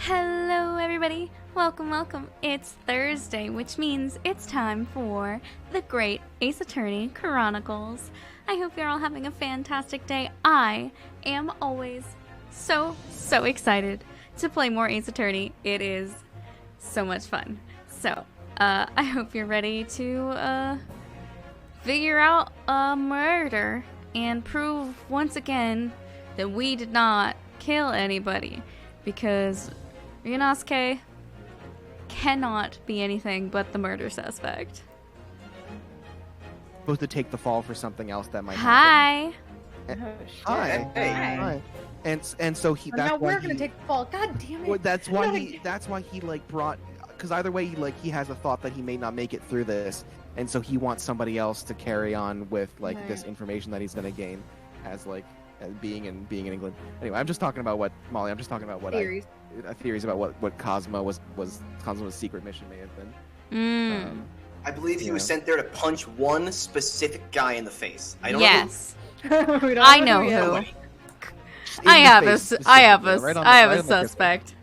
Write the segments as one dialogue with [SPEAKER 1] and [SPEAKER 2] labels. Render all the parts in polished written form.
[SPEAKER 1] Hello everybody, welcome. It's Thursday, which means it's time for the Great Ace Attorney Chronicles. I hope you're all having a fantastic day. I am always so excited to play more Ace Attorney. It is so much fun. So, I hope you're ready to, figure out a murder and prove once again that we did not kill anybody, because Ryunosuke cannot be anything but the murder suspect.
[SPEAKER 2] Supposed to take the fall for something else that might
[SPEAKER 1] Hi.
[SPEAKER 2] happen. Hi.
[SPEAKER 3] Hi.
[SPEAKER 2] And so he. That's
[SPEAKER 3] now
[SPEAKER 2] why
[SPEAKER 3] we're gonna take the fall. God damn it!
[SPEAKER 2] Well, that's why he. That's why he brought. Because either way, he has a thought that he may not make it through this, and so he wants somebody else to carry on with this information that he's gonna gain, as being in England. Anyway, I'm just talking about what Molly. I'm just talking about what theories about what Cosmo's secret mission may have been.
[SPEAKER 4] I believe he was sent there to punch one specific guy in the face. I don't
[SPEAKER 1] know. I know who. I have a suspect.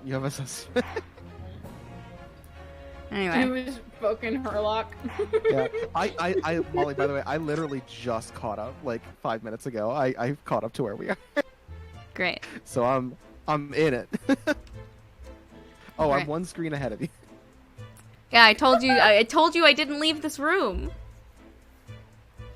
[SPEAKER 2] You have a suspect.
[SPEAKER 1] Anyway.
[SPEAKER 3] It was fucking Herlock.
[SPEAKER 2] Yeah. I Molly, by the way, I literally just caught up 5 minutes ago. I caught up to where we are.
[SPEAKER 1] Great.
[SPEAKER 2] So I'm in it. Oh,
[SPEAKER 1] Great.
[SPEAKER 2] I'm one screen ahead of you.
[SPEAKER 1] Yeah, I told you I didn't leave this room.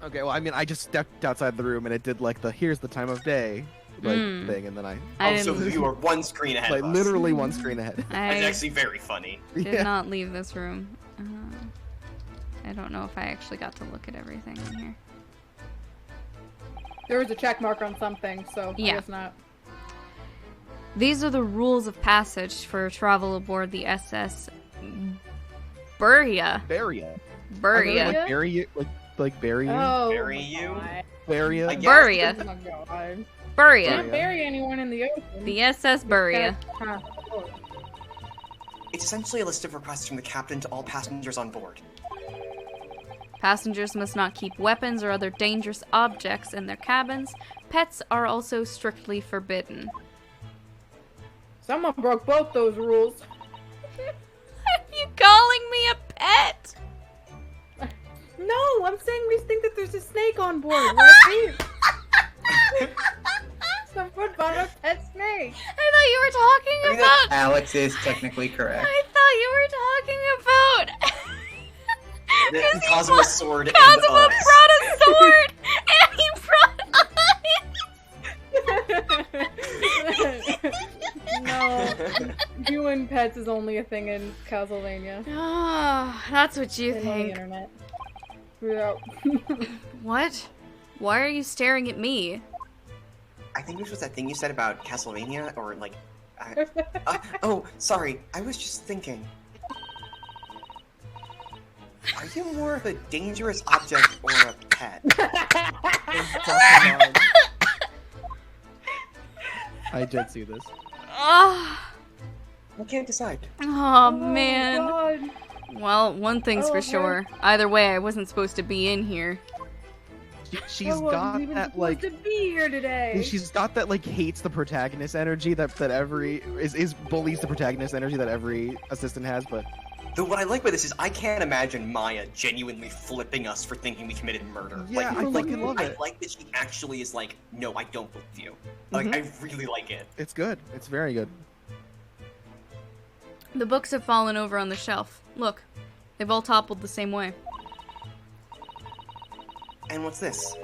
[SPEAKER 2] Okay, well, I mean, I just stepped outside the room and it did the here's the time of day thing, and then
[SPEAKER 4] so you are one screen ahead of us.
[SPEAKER 2] Literally one screen ahead.
[SPEAKER 4] That's actually very funny.
[SPEAKER 1] Did not leave this room. I don't know if I actually got to look at everything in here.
[SPEAKER 3] There was a check mark on something, so
[SPEAKER 1] yeah.
[SPEAKER 3] I guess not.
[SPEAKER 1] These are the rules of passage for travel aboard the SS Buria.
[SPEAKER 2] Buria.
[SPEAKER 1] Bury you.
[SPEAKER 2] Bury you.
[SPEAKER 3] Oh,
[SPEAKER 4] bury you.
[SPEAKER 2] Buria.
[SPEAKER 1] Buria.
[SPEAKER 3] Oh my god.
[SPEAKER 1] Buria.
[SPEAKER 3] Can't bury anyone in the ocean.
[SPEAKER 1] The SS Buria.
[SPEAKER 4] It's essentially a list of requests from the captain to all passengers on board.
[SPEAKER 1] Passengers must not keep weapons or other dangerous objects in their cabins. Pets are also strictly forbidden.
[SPEAKER 3] Someone broke both those rules.
[SPEAKER 1] Are you calling me a pet?
[SPEAKER 3] No, I'm saying we think that there's a snake on board. We're Someone bought a pet snake.
[SPEAKER 1] I thought you were talking about...
[SPEAKER 5] Alex is technically correct.
[SPEAKER 1] I thought you were talking about...
[SPEAKER 4] Cosmo's sword
[SPEAKER 1] Cosmo
[SPEAKER 4] and
[SPEAKER 1] brought a sword! And he brought
[SPEAKER 3] No, viewing pets is only a thing in Castlevania.
[SPEAKER 1] Oh, that's what you
[SPEAKER 3] On the
[SPEAKER 1] think.
[SPEAKER 3] internet. Yeah.
[SPEAKER 1] What? Why are you staring at me?
[SPEAKER 4] I think this was that thing you said about Castlevania, or oh, sorry. I was just thinking. Are you more of a dangerous object or a pet?
[SPEAKER 2] I did see this.
[SPEAKER 1] Oh,
[SPEAKER 4] I can't decide.
[SPEAKER 1] oh man.
[SPEAKER 3] God.
[SPEAKER 1] Well, one thing's for sure. Either way, I wasn't supposed to be in here.
[SPEAKER 2] She's
[SPEAKER 3] I wasn't
[SPEAKER 2] got
[SPEAKER 3] even
[SPEAKER 2] that
[SPEAKER 3] supposed to be here today.
[SPEAKER 2] She's got that hates the protagonist energy that every is bullies the protagonist energy that every assistant has, but
[SPEAKER 4] Though what I like about this is I can't imagine Maya genuinely flipping us for thinking we committed murder.
[SPEAKER 2] Yeah, I fucking love it.
[SPEAKER 4] I like that she actually is no, I don't believe you. I really like it.
[SPEAKER 2] it's good. It's very good.
[SPEAKER 1] The books have fallen over on the shelf. Look, they've all toppled the same way.
[SPEAKER 4] And what's this?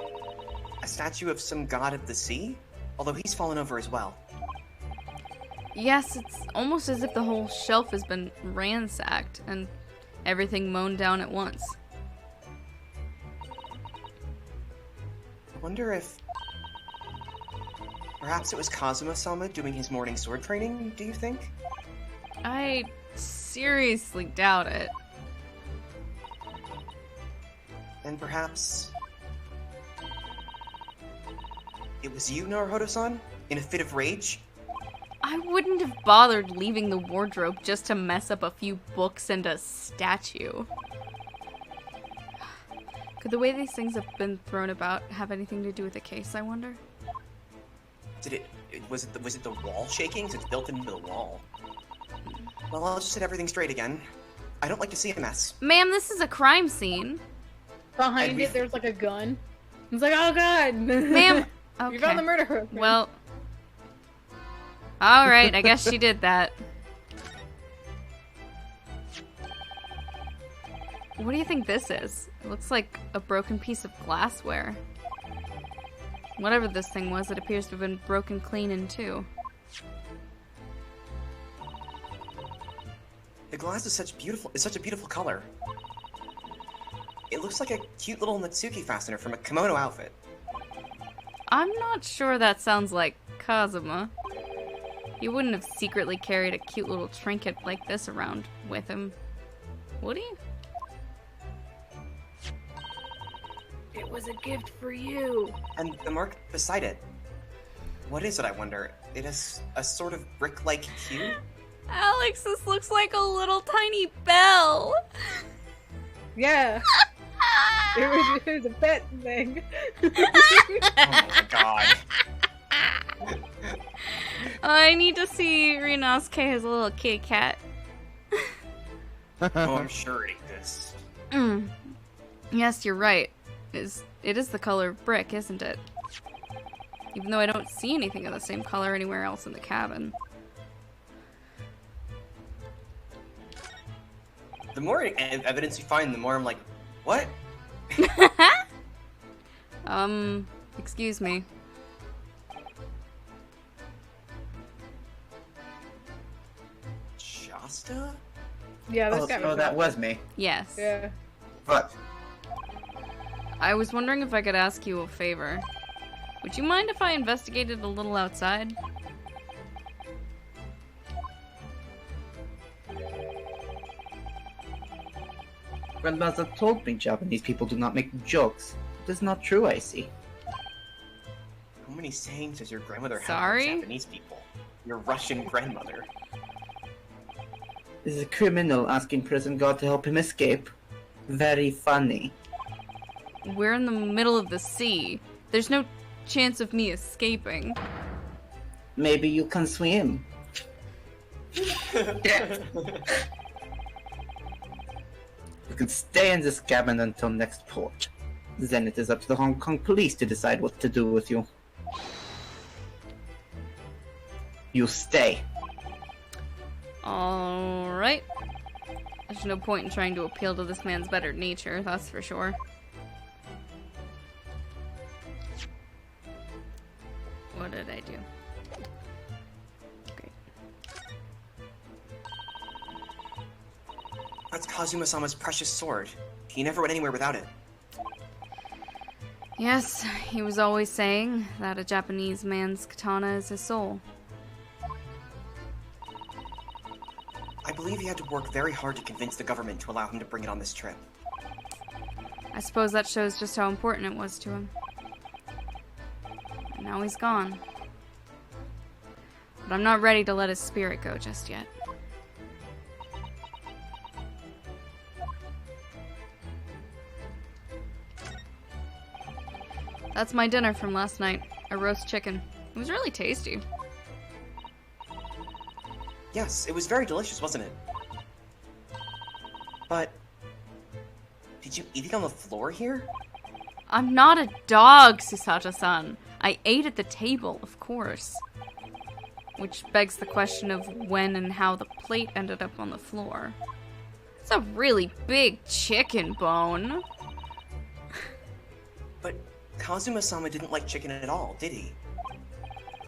[SPEAKER 4] A statue of some god of the sea? Although he's fallen over as well.
[SPEAKER 1] Yes, it's almost as if the whole shelf has been ransacked and everything mown down at once.
[SPEAKER 4] I wonder if... perhaps it was Kazuma-sama doing his morning sword training, do you think?
[SPEAKER 1] I seriously doubt it.
[SPEAKER 4] And perhaps... it was you, Naruhodo-san? In a fit of rage?
[SPEAKER 1] I wouldn't have bothered leaving the wardrobe just to mess up a few books and a statue. Could the way these things have been thrown about have anything to do with the case, I wonder?
[SPEAKER 4] Did Was it the wall shaking? 'Cause it's built into the wall. Well, I'll just set everything straight again. I don't like to see a mess.
[SPEAKER 1] Ma'am, this is a crime scene.
[SPEAKER 3] Behind it, there's like a gun. It's like, oh god!
[SPEAKER 1] Ma'am, okay.
[SPEAKER 3] You found the murderer.
[SPEAKER 1] Well, alright, I guess she did that. What do you think this is? It looks like a broken piece of glassware. Whatever this thing was, it appears to have been broken clean in two.
[SPEAKER 4] The glass is such a beautiful color. It looks like a cute little Natsuki fastener from a kimono outfit.
[SPEAKER 1] I'm not sure that sounds like Kazuma. He wouldn't have secretly carried a cute little trinket like this around with him, would he?
[SPEAKER 3] It was a gift for you.
[SPEAKER 4] And the mark beside it. What is it, I wonder? It has a sort of brick-like hue?
[SPEAKER 1] Alex, this looks like a little tiny bell.
[SPEAKER 3] Yeah. it was a pet thing.
[SPEAKER 4] Oh my god.
[SPEAKER 1] I need to see Rinosuke as a little kitty cat.
[SPEAKER 4] Oh, I'm sure it exists.
[SPEAKER 1] Yes, you're right. It is the color of brick, isn't it? Even though I don't see anything of the same color anywhere else in the cabin.
[SPEAKER 4] The more evidence you find, the more I'm like, what?
[SPEAKER 1] Excuse me.
[SPEAKER 4] Shasta?
[SPEAKER 3] Yeah, that's
[SPEAKER 5] Oh,
[SPEAKER 3] got me.
[SPEAKER 5] so that was me.
[SPEAKER 1] Yes.
[SPEAKER 3] Yeah.
[SPEAKER 5] What?
[SPEAKER 1] I was wondering if I could ask you a favor. Would you mind if I investigated a little outside?
[SPEAKER 5] Grandmother told me Japanese people do not make jokes. It is not true, I see.
[SPEAKER 4] How many sayings does your grandmother have
[SPEAKER 1] Sorry?
[SPEAKER 4] about Japanese people? Your Russian grandmother.
[SPEAKER 5] Is a criminal asking prison guard to help him escape? Very funny.
[SPEAKER 1] We're in the middle of the sea. There's no chance of me escaping.
[SPEAKER 5] Maybe you can swim. Yeah. You can stay in this cabin until next port. Then it is up to the Hong Kong police to decide what to do with you. You stay.
[SPEAKER 1] Alright. There's no point in trying to appeal to this man's better nature, that's for sure. What did I do? Great.
[SPEAKER 4] That's Kazuma-sama's precious sword. He never went anywhere without it.
[SPEAKER 1] Yes, he was always saying that a Japanese man's katana is his soul.
[SPEAKER 4] I believe he had to work very hard to convince the government to allow him to bring it on this trip.
[SPEAKER 1] I suppose that shows just how important it was to him. And now he's gone. But I'm not ready to let his spirit go just yet. That's my dinner from last night. A roast chicken. It was really tasty.
[SPEAKER 4] Yes, it was very delicious, wasn't it? But... did you eat it on the floor here?
[SPEAKER 1] I'm not a dog, Susato-san. I ate at the table, of course. Which begs the question of when and how the plate ended up on the floor. It's a really big chicken bone.
[SPEAKER 4] But Kazuma-sama didn't like chicken at all, did he?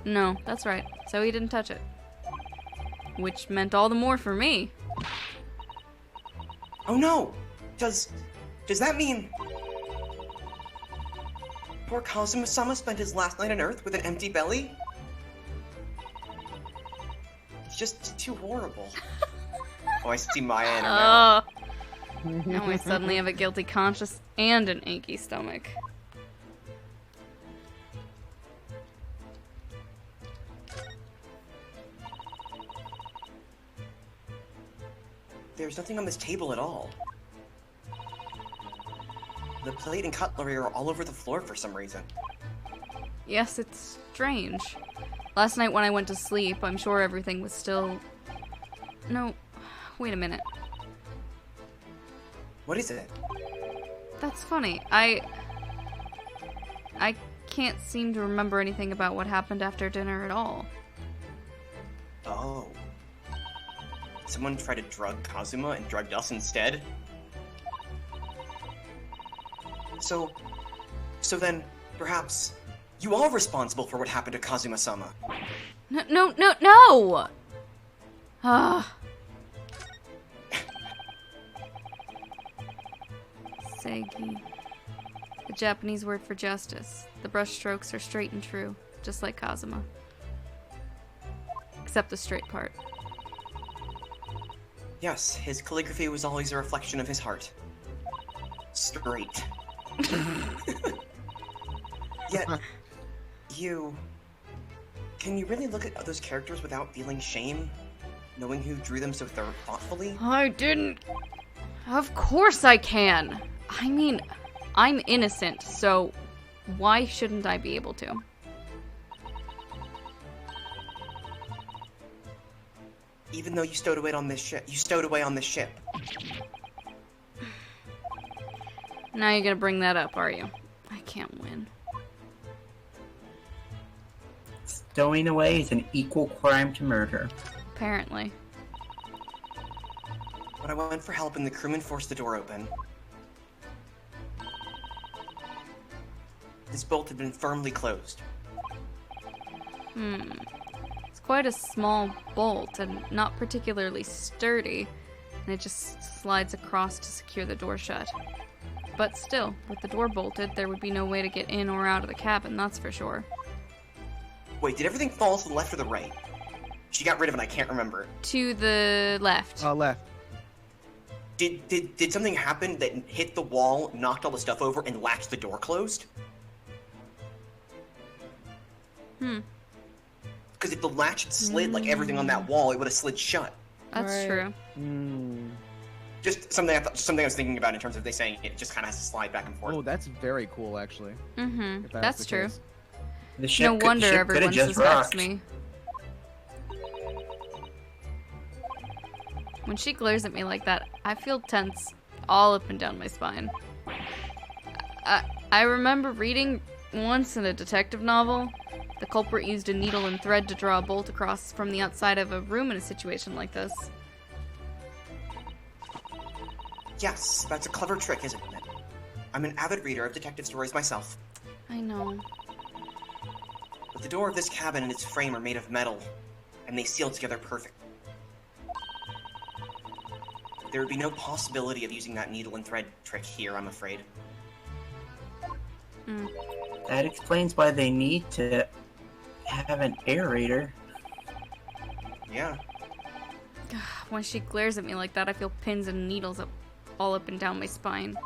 [SPEAKER 1] No, that's right. So he didn't touch it. Which meant all the more for me.
[SPEAKER 4] Oh no! Does that mean... poor Kazuma-sama spent his last night on Earth with an empty belly? It's just too horrible. Oh, I see Maya in her mouth.
[SPEAKER 1] Oh. Now I suddenly have a guilty conscience and an achy stomach.
[SPEAKER 4] There's nothing on this table at all. The plate and cutlery are all over the floor for some reason.
[SPEAKER 1] Yes, it's strange. Last night when I went to sleep, I'm sure everything was still... No, wait a minute.
[SPEAKER 4] What is it?
[SPEAKER 1] That's funny. I can't seem to remember anything about what happened after dinner at all.
[SPEAKER 4] Oh. Someone tried to drug Kazuma and drugged us instead? So then, perhaps, you are responsible for what happened to Kazuma-sama.
[SPEAKER 1] No! Ah. Seigi. The Japanese word for justice. The brushstrokes are straight and true, just like Kazuma. Except the straight part.
[SPEAKER 4] Yes, his calligraphy was always a reflection of his heart. Straight. Yet, can you really look at those characters without feeling shame? Knowing who drew them so thoughtfully?
[SPEAKER 1] I didn't... Of course I can! I mean, I'm innocent, so why shouldn't I be able to?
[SPEAKER 4] Even though you stowed away on this ship.
[SPEAKER 1] Now you're gonna bring that up, are you? I can't win.
[SPEAKER 5] Stowing away is an equal crime to murder.
[SPEAKER 1] Apparently.
[SPEAKER 4] When I went for help and the crewman forced the door open, this bolt had been firmly closed.
[SPEAKER 1] It's quite a small bolt and not particularly sturdy, and it just slides across to secure the door shut. But still, with the door bolted, there would be no way to get in or out of the cabin, that's for sure.
[SPEAKER 4] Wait, did everything fall to the left or the right? She got rid of it, I can't remember.
[SPEAKER 1] To the left.
[SPEAKER 2] Left.
[SPEAKER 4] Did something happen that hit the wall, knocked all the stuff over, and latched the door closed? Because if the latch had slid like everything on that wall, it would have slid shut.
[SPEAKER 1] That's
[SPEAKER 3] Right.
[SPEAKER 1] true.
[SPEAKER 4] Just something I was thinking about in terms of they saying it just kind of has to slide back and forth.
[SPEAKER 2] Oh, that's very cool, actually. if
[SPEAKER 1] That's
[SPEAKER 2] the
[SPEAKER 1] true.
[SPEAKER 2] case.
[SPEAKER 5] The ship
[SPEAKER 1] No wonder
[SPEAKER 5] ship
[SPEAKER 1] everyone
[SPEAKER 5] could've just
[SPEAKER 1] suspects
[SPEAKER 5] rocked.
[SPEAKER 1] me. When she glares at me like that, I feel tense all up and down my spine. I remember reading once in a detective novel, the culprit used a needle and thread to draw a bolt across from the outside of a room in a situation like this.
[SPEAKER 4] Yes, that's a clever trick, isn't it? I'm an avid reader of detective stories myself.
[SPEAKER 1] I know.
[SPEAKER 4] But the door of this cabin and its frame are made of metal, and they seal together perfectly. There would be no possibility of using that needle and thread trick here, I'm afraid.
[SPEAKER 5] That explains why they need to have an aerator.
[SPEAKER 4] Yeah.
[SPEAKER 1] When she glares at me like that, I feel pins and needles all up and down my spine.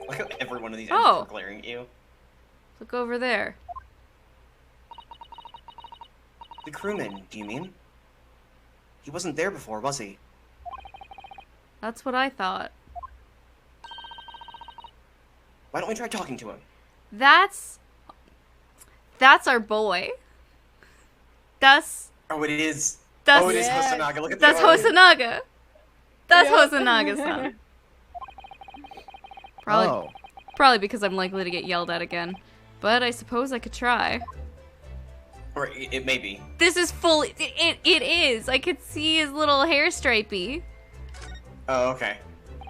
[SPEAKER 4] Look how every one of these
[SPEAKER 1] Oh.
[SPEAKER 4] enemies are glaring at you.
[SPEAKER 1] Look over there.
[SPEAKER 4] The crewman, do you mean? He wasn't there before, was he?
[SPEAKER 1] That's what I thought.
[SPEAKER 4] Why don't we try talking to him?
[SPEAKER 1] That's our boy. That's
[SPEAKER 4] Oh, it is.
[SPEAKER 1] That's-
[SPEAKER 4] Oh, it is
[SPEAKER 3] Yes.
[SPEAKER 4] Hosonaga. Look at
[SPEAKER 1] That's
[SPEAKER 4] the art.
[SPEAKER 1] Hosonaga. That's
[SPEAKER 3] Yep.
[SPEAKER 1] Hosonaga-san. Probably because I'm likely to get yelled at again. But I suppose I could try.
[SPEAKER 4] Or it may be.
[SPEAKER 1] This is fully... It is. I could see his little hair stripey.
[SPEAKER 4] Oh, okay.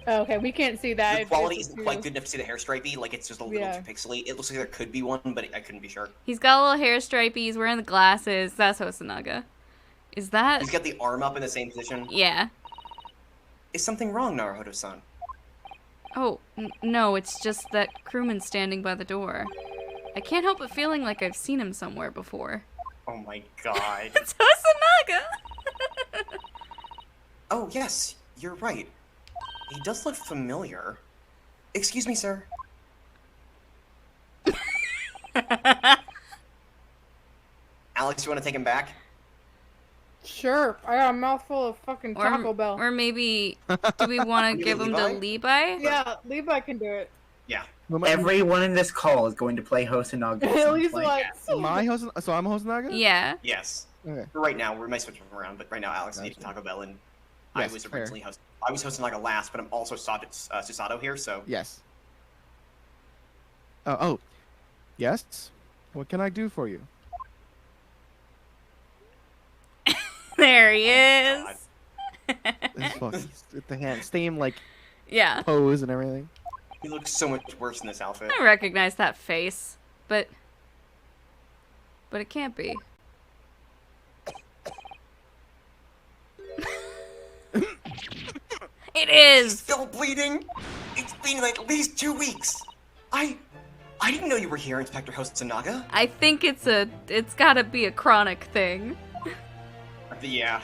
[SPEAKER 3] Okay, we can't see that.
[SPEAKER 4] The quality
[SPEAKER 3] It's
[SPEAKER 4] isn't quite good enough to see the hair stripey. Like, it's just a little
[SPEAKER 3] Yeah.
[SPEAKER 4] too pixely. It looks like there could be one, but I couldn't be sure.
[SPEAKER 1] He's got a little hair stripey. He's wearing the glasses. That's Hosonaga. Is that...
[SPEAKER 4] He's got the arm up in the same position.
[SPEAKER 1] Yeah.
[SPEAKER 4] Is something wrong, Naruhodo-san?
[SPEAKER 1] Oh, no, it's just that crewman standing by the door. I can't help but feeling like I've seen him somewhere before.
[SPEAKER 4] Oh my god.
[SPEAKER 1] It's Hosonaga!
[SPEAKER 4] Oh, yes, you're right. He does look familiar. Excuse me, sir. Alex, you want to take him back?
[SPEAKER 3] Sure, I got a mouthful of fucking Taco Bell.
[SPEAKER 1] Or maybe, do we want to
[SPEAKER 4] Maybe
[SPEAKER 1] give him to
[SPEAKER 4] Levi?
[SPEAKER 1] Levi?
[SPEAKER 3] Yeah, Levi can do it.
[SPEAKER 4] Yeah.
[SPEAKER 5] Everyone in this call is going to play Hosonaga.
[SPEAKER 3] At least once.
[SPEAKER 2] My host, so I'm Hosonaga?
[SPEAKER 1] Yeah.
[SPEAKER 4] Yes.
[SPEAKER 2] Okay.
[SPEAKER 4] For right now, we might switch them around, but right now Alex is eating Taco Bell, and I
[SPEAKER 2] Yes,
[SPEAKER 4] was
[SPEAKER 2] fair.
[SPEAKER 4] originally hosting like a last, but I'm also Susato here, so
[SPEAKER 2] Yes. Oh. Yes? What can I do for you?
[SPEAKER 1] There he
[SPEAKER 4] God.
[SPEAKER 1] is.
[SPEAKER 2] This fucking with the hand, same like
[SPEAKER 1] Yeah.
[SPEAKER 2] pose and everything.
[SPEAKER 4] He looks so much worse in this outfit.
[SPEAKER 1] I recognize that face, but it can't be. It is.
[SPEAKER 4] Still bleeding. It's been like at least 2 weeks. I didn't know you were here, Inspector Hosonaga.
[SPEAKER 1] I think it's gotta be a chronic thing.
[SPEAKER 4] Yeah.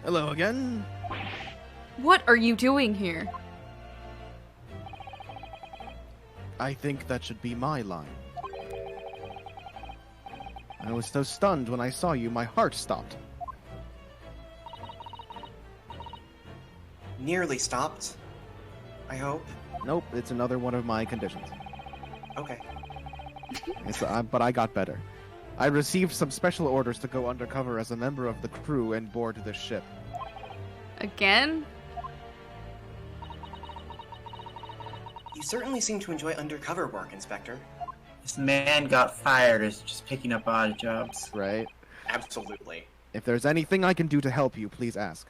[SPEAKER 2] Hello again.
[SPEAKER 1] What are you doing here?
[SPEAKER 2] I think that should be my line. I was so stunned when I saw you, my heart stopped.
[SPEAKER 4] Nearly stopped. I hope.
[SPEAKER 2] Nope, it's another one of my conditions.
[SPEAKER 4] Okay.
[SPEAKER 2] But I got better. I received some special orders to go undercover as a member of the crew and board this ship.
[SPEAKER 1] Again?
[SPEAKER 4] You certainly seem to enjoy undercover work, Inspector.
[SPEAKER 5] This man got fired as just picking up odd jobs.
[SPEAKER 2] Right?
[SPEAKER 4] Absolutely.
[SPEAKER 2] If there's anything I can do to help you, please ask.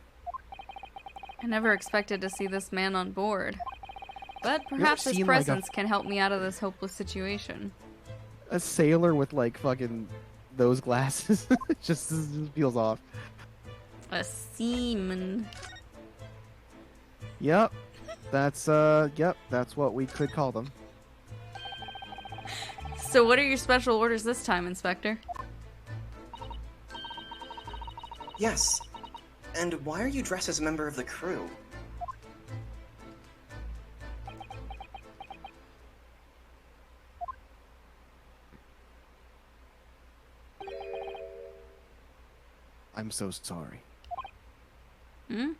[SPEAKER 1] I never expected to see this man on board. But perhaps his
[SPEAKER 2] seen, like, a-
[SPEAKER 1] presence can help me out of this hopeless situation.
[SPEAKER 2] A sailor with like fucking those glasses just feels off.
[SPEAKER 1] A seaman.
[SPEAKER 2] Yep. That's what we could call them.
[SPEAKER 1] So what are your special orders this time, Inspector?
[SPEAKER 4] Yes. And why are you dressed as a member of the crew?
[SPEAKER 2] I'm so sorry.
[SPEAKER 1] Hmm?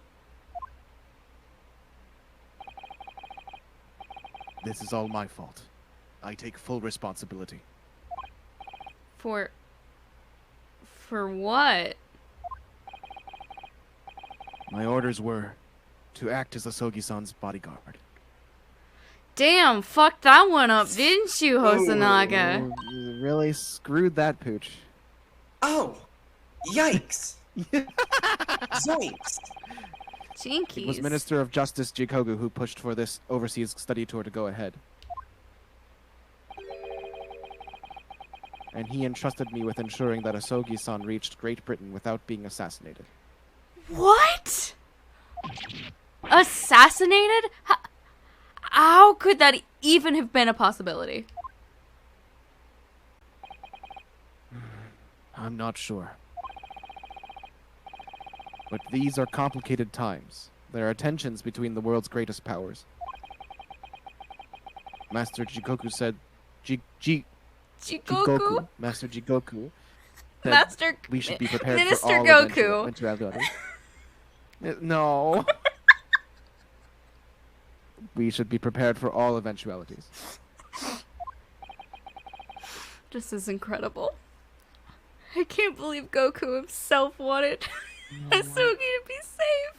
[SPEAKER 2] This is all my fault. I take full responsibility.
[SPEAKER 1] For what?
[SPEAKER 2] My orders were to act as Asogi-san's bodyguard.
[SPEAKER 1] Damn, fucked that one up, didn't you, Hosonaga?
[SPEAKER 2] You really screwed that pooch.
[SPEAKER 4] Oh! Yikes! Zoinks!
[SPEAKER 1] Jinkies.
[SPEAKER 2] It was Minister of Justice Jikogu who pushed for this overseas study tour to go ahead. And he entrusted me with ensuring that Asogi-san reached Great Britain without being assassinated.
[SPEAKER 1] What? Assassinated? How could that even have been a possibility?
[SPEAKER 2] I'm not sure. But these are complicated times. There are tensions between the world's greatest powers. Master Jikoku said...
[SPEAKER 1] Jikoku?
[SPEAKER 2] Master Jikoku said
[SPEAKER 1] Master...
[SPEAKER 2] we should be prepared
[SPEAKER 1] Minister
[SPEAKER 2] for all
[SPEAKER 1] Goku.
[SPEAKER 2] eventualities. No. We should be prepared for all eventualities.
[SPEAKER 1] This is incredible. I can't believe Goku himself wanted Asugi to be safe.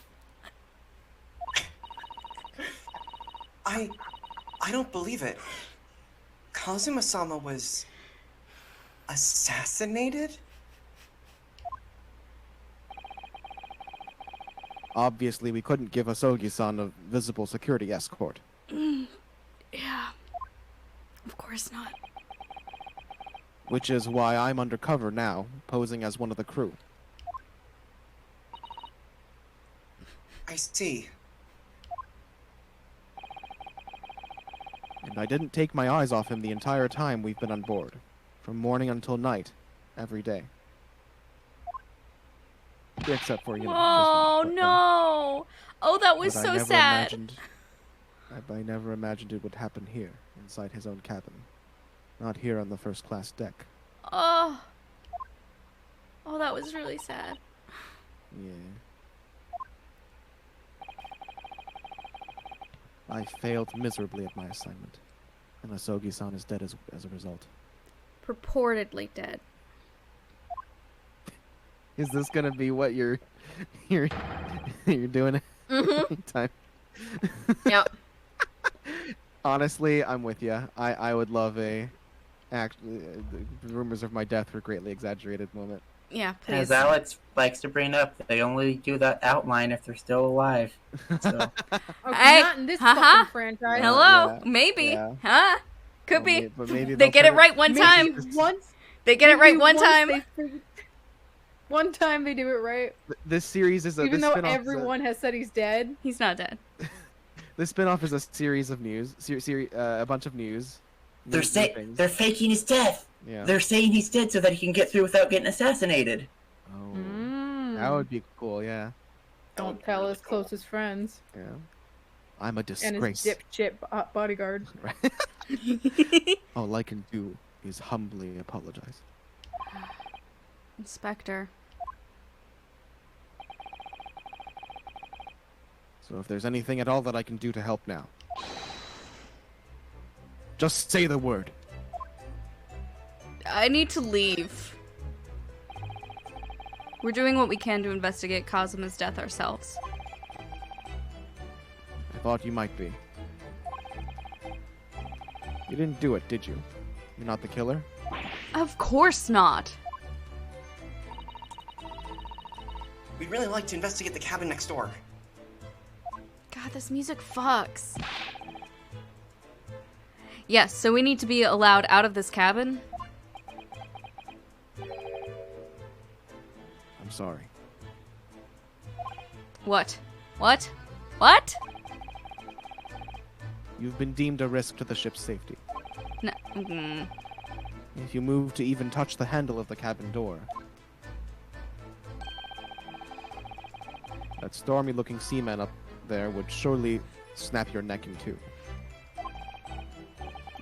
[SPEAKER 4] I don't believe it. Kazuma-sama was assassinated?
[SPEAKER 2] Obviously, we couldn't give Asogi-san a visible security escort.
[SPEAKER 1] Yeah. Of course not.
[SPEAKER 2] Which is why I'm undercover now, posing as one of the crew.
[SPEAKER 4] I see.
[SPEAKER 2] And I didn't take my eyes off him the entire time we've been on board. From morning until night. Every day. Except for, you know...
[SPEAKER 1] Oh,
[SPEAKER 2] this one,
[SPEAKER 1] no. Oh, that was
[SPEAKER 2] but
[SPEAKER 1] so
[SPEAKER 2] I never
[SPEAKER 1] sad.
[SPEAKER 2] I never imagined it would happen here, inside his own cabin. Not here on the first class deck.
[SPEAKER 1] Oh. Oh, that was really sad.
[SPEAKER 2] Yeah. I failed miserably at my assignment, and Asogi-san is dead as a result.
[SPEAKER 1] Purportedly dead.
[SPEAKER 2] Is this gonna be what you're you're doing every time?
[SPEAKER 1] Yep.
[SPEAKER 2] Honestly, I'm with you. I would love a the rumors of my death were greatly exaggerated moment.
[SPEAKER 1] Yeah, please.
[SPEAKER 5] As Alex likes to bring up, they only do that outline if they're still alive. So
[SPEAKER 3] Okay,
[SPEAKER 1] Hey,
[SPEAKER 3] not in this
[SPEAKER 1] haha.
[SPEAKER 3] fucking franchise.
[SPEAKER 1] Hello?
[SPEAKER 2] Yeah,
[SPEAKER 1] Maybe.
[SPEAKER 2] yeah.
[SPEAKER 1] Huh? Could
[SPEAKER 2] Well,
[SPEAKER 1] be.
[SPEAKER 2] but maybe
[SPEAKER 1] They
[SPEAKER 2] they'll
[SPEAKER 1] get it
[SPEAKER 2] turn
[SPEAKER 1] right one
[SPEAKER 3] Maybe
[SPEAKER 1] time.
[SPEAKER 3] once.
[SPEAKER 1] They get it right
[SPEAKER 3] maybe
[SPEAKER 1] one
[SPEAKER 3] once
[SPEAKER 1] time.
[SPEAKER 3] One time they do it right.
[SPEAKER 2] This series is a
[SPEAKER 3] Even
[SPEAKER 2] this
[SPEAKER 3] though
[SPEAKER 2] spin-off is
[SPEAKER 3] everyone has said he's dead.
[SPEAKER 1] He's not dead.
[SPEAKER 2] this spin-off is a series of news, a bunch of news.
[SPEAKER 5] they're
[SPEAKER 2] new
[SPEAKER 5] saying
[SPEAKER 2] things.
[SPEAKER 5] they're faking his death.
[SPEAKER 2] Yeah.
[SPEAKER 5] They're saying he's dead so that he can get through without getting assassinated.
[SPEAKER 2] Oh,
[SPEAKER 1] Mm.
[SPEAKER 2] that would be cool. Yeah.
[SPEAKER 3] Don't tell his closest friends.
[SPEAKER 2] Yeah. I'm a
[SPEAKER 3] And his
[SPEAKER 2] disgrace.
[SPEAKER 3] dipshit bodyguard.
[SPEAKER 2] All I can do is humbly apologize.
[SPEAKER 1] Inspector.
[SPEAKER 2] So if there's anything at all that I can do to help now, just say the word.
[SPEAKER 1] I need to leave. We're doing what we can to investigate Kazuma's death ourselves.
[SPEAKER 2] I thought you might be. You didn't do it, did you? You're not the killer?
[SPEAKER 1] Of course not.
[SPEAKER 4] We'd really like to investigate the cabin next door.
[SPEAKER 1] God, this music fucks. Yes, so we need to be allowed out of this cabin.
[SPEAKER 2] I'm sorry.
[SPEAKER 1] What? What? What?
[SPEAKER 2] You've been deemed a risk to the ship's safety.
[SPEAKER 1] No. Mm.
[SPEAKER 2] If you move to even touch the handle of the cabin door, that stormy-looking seaman up there would surely snap your neck in two.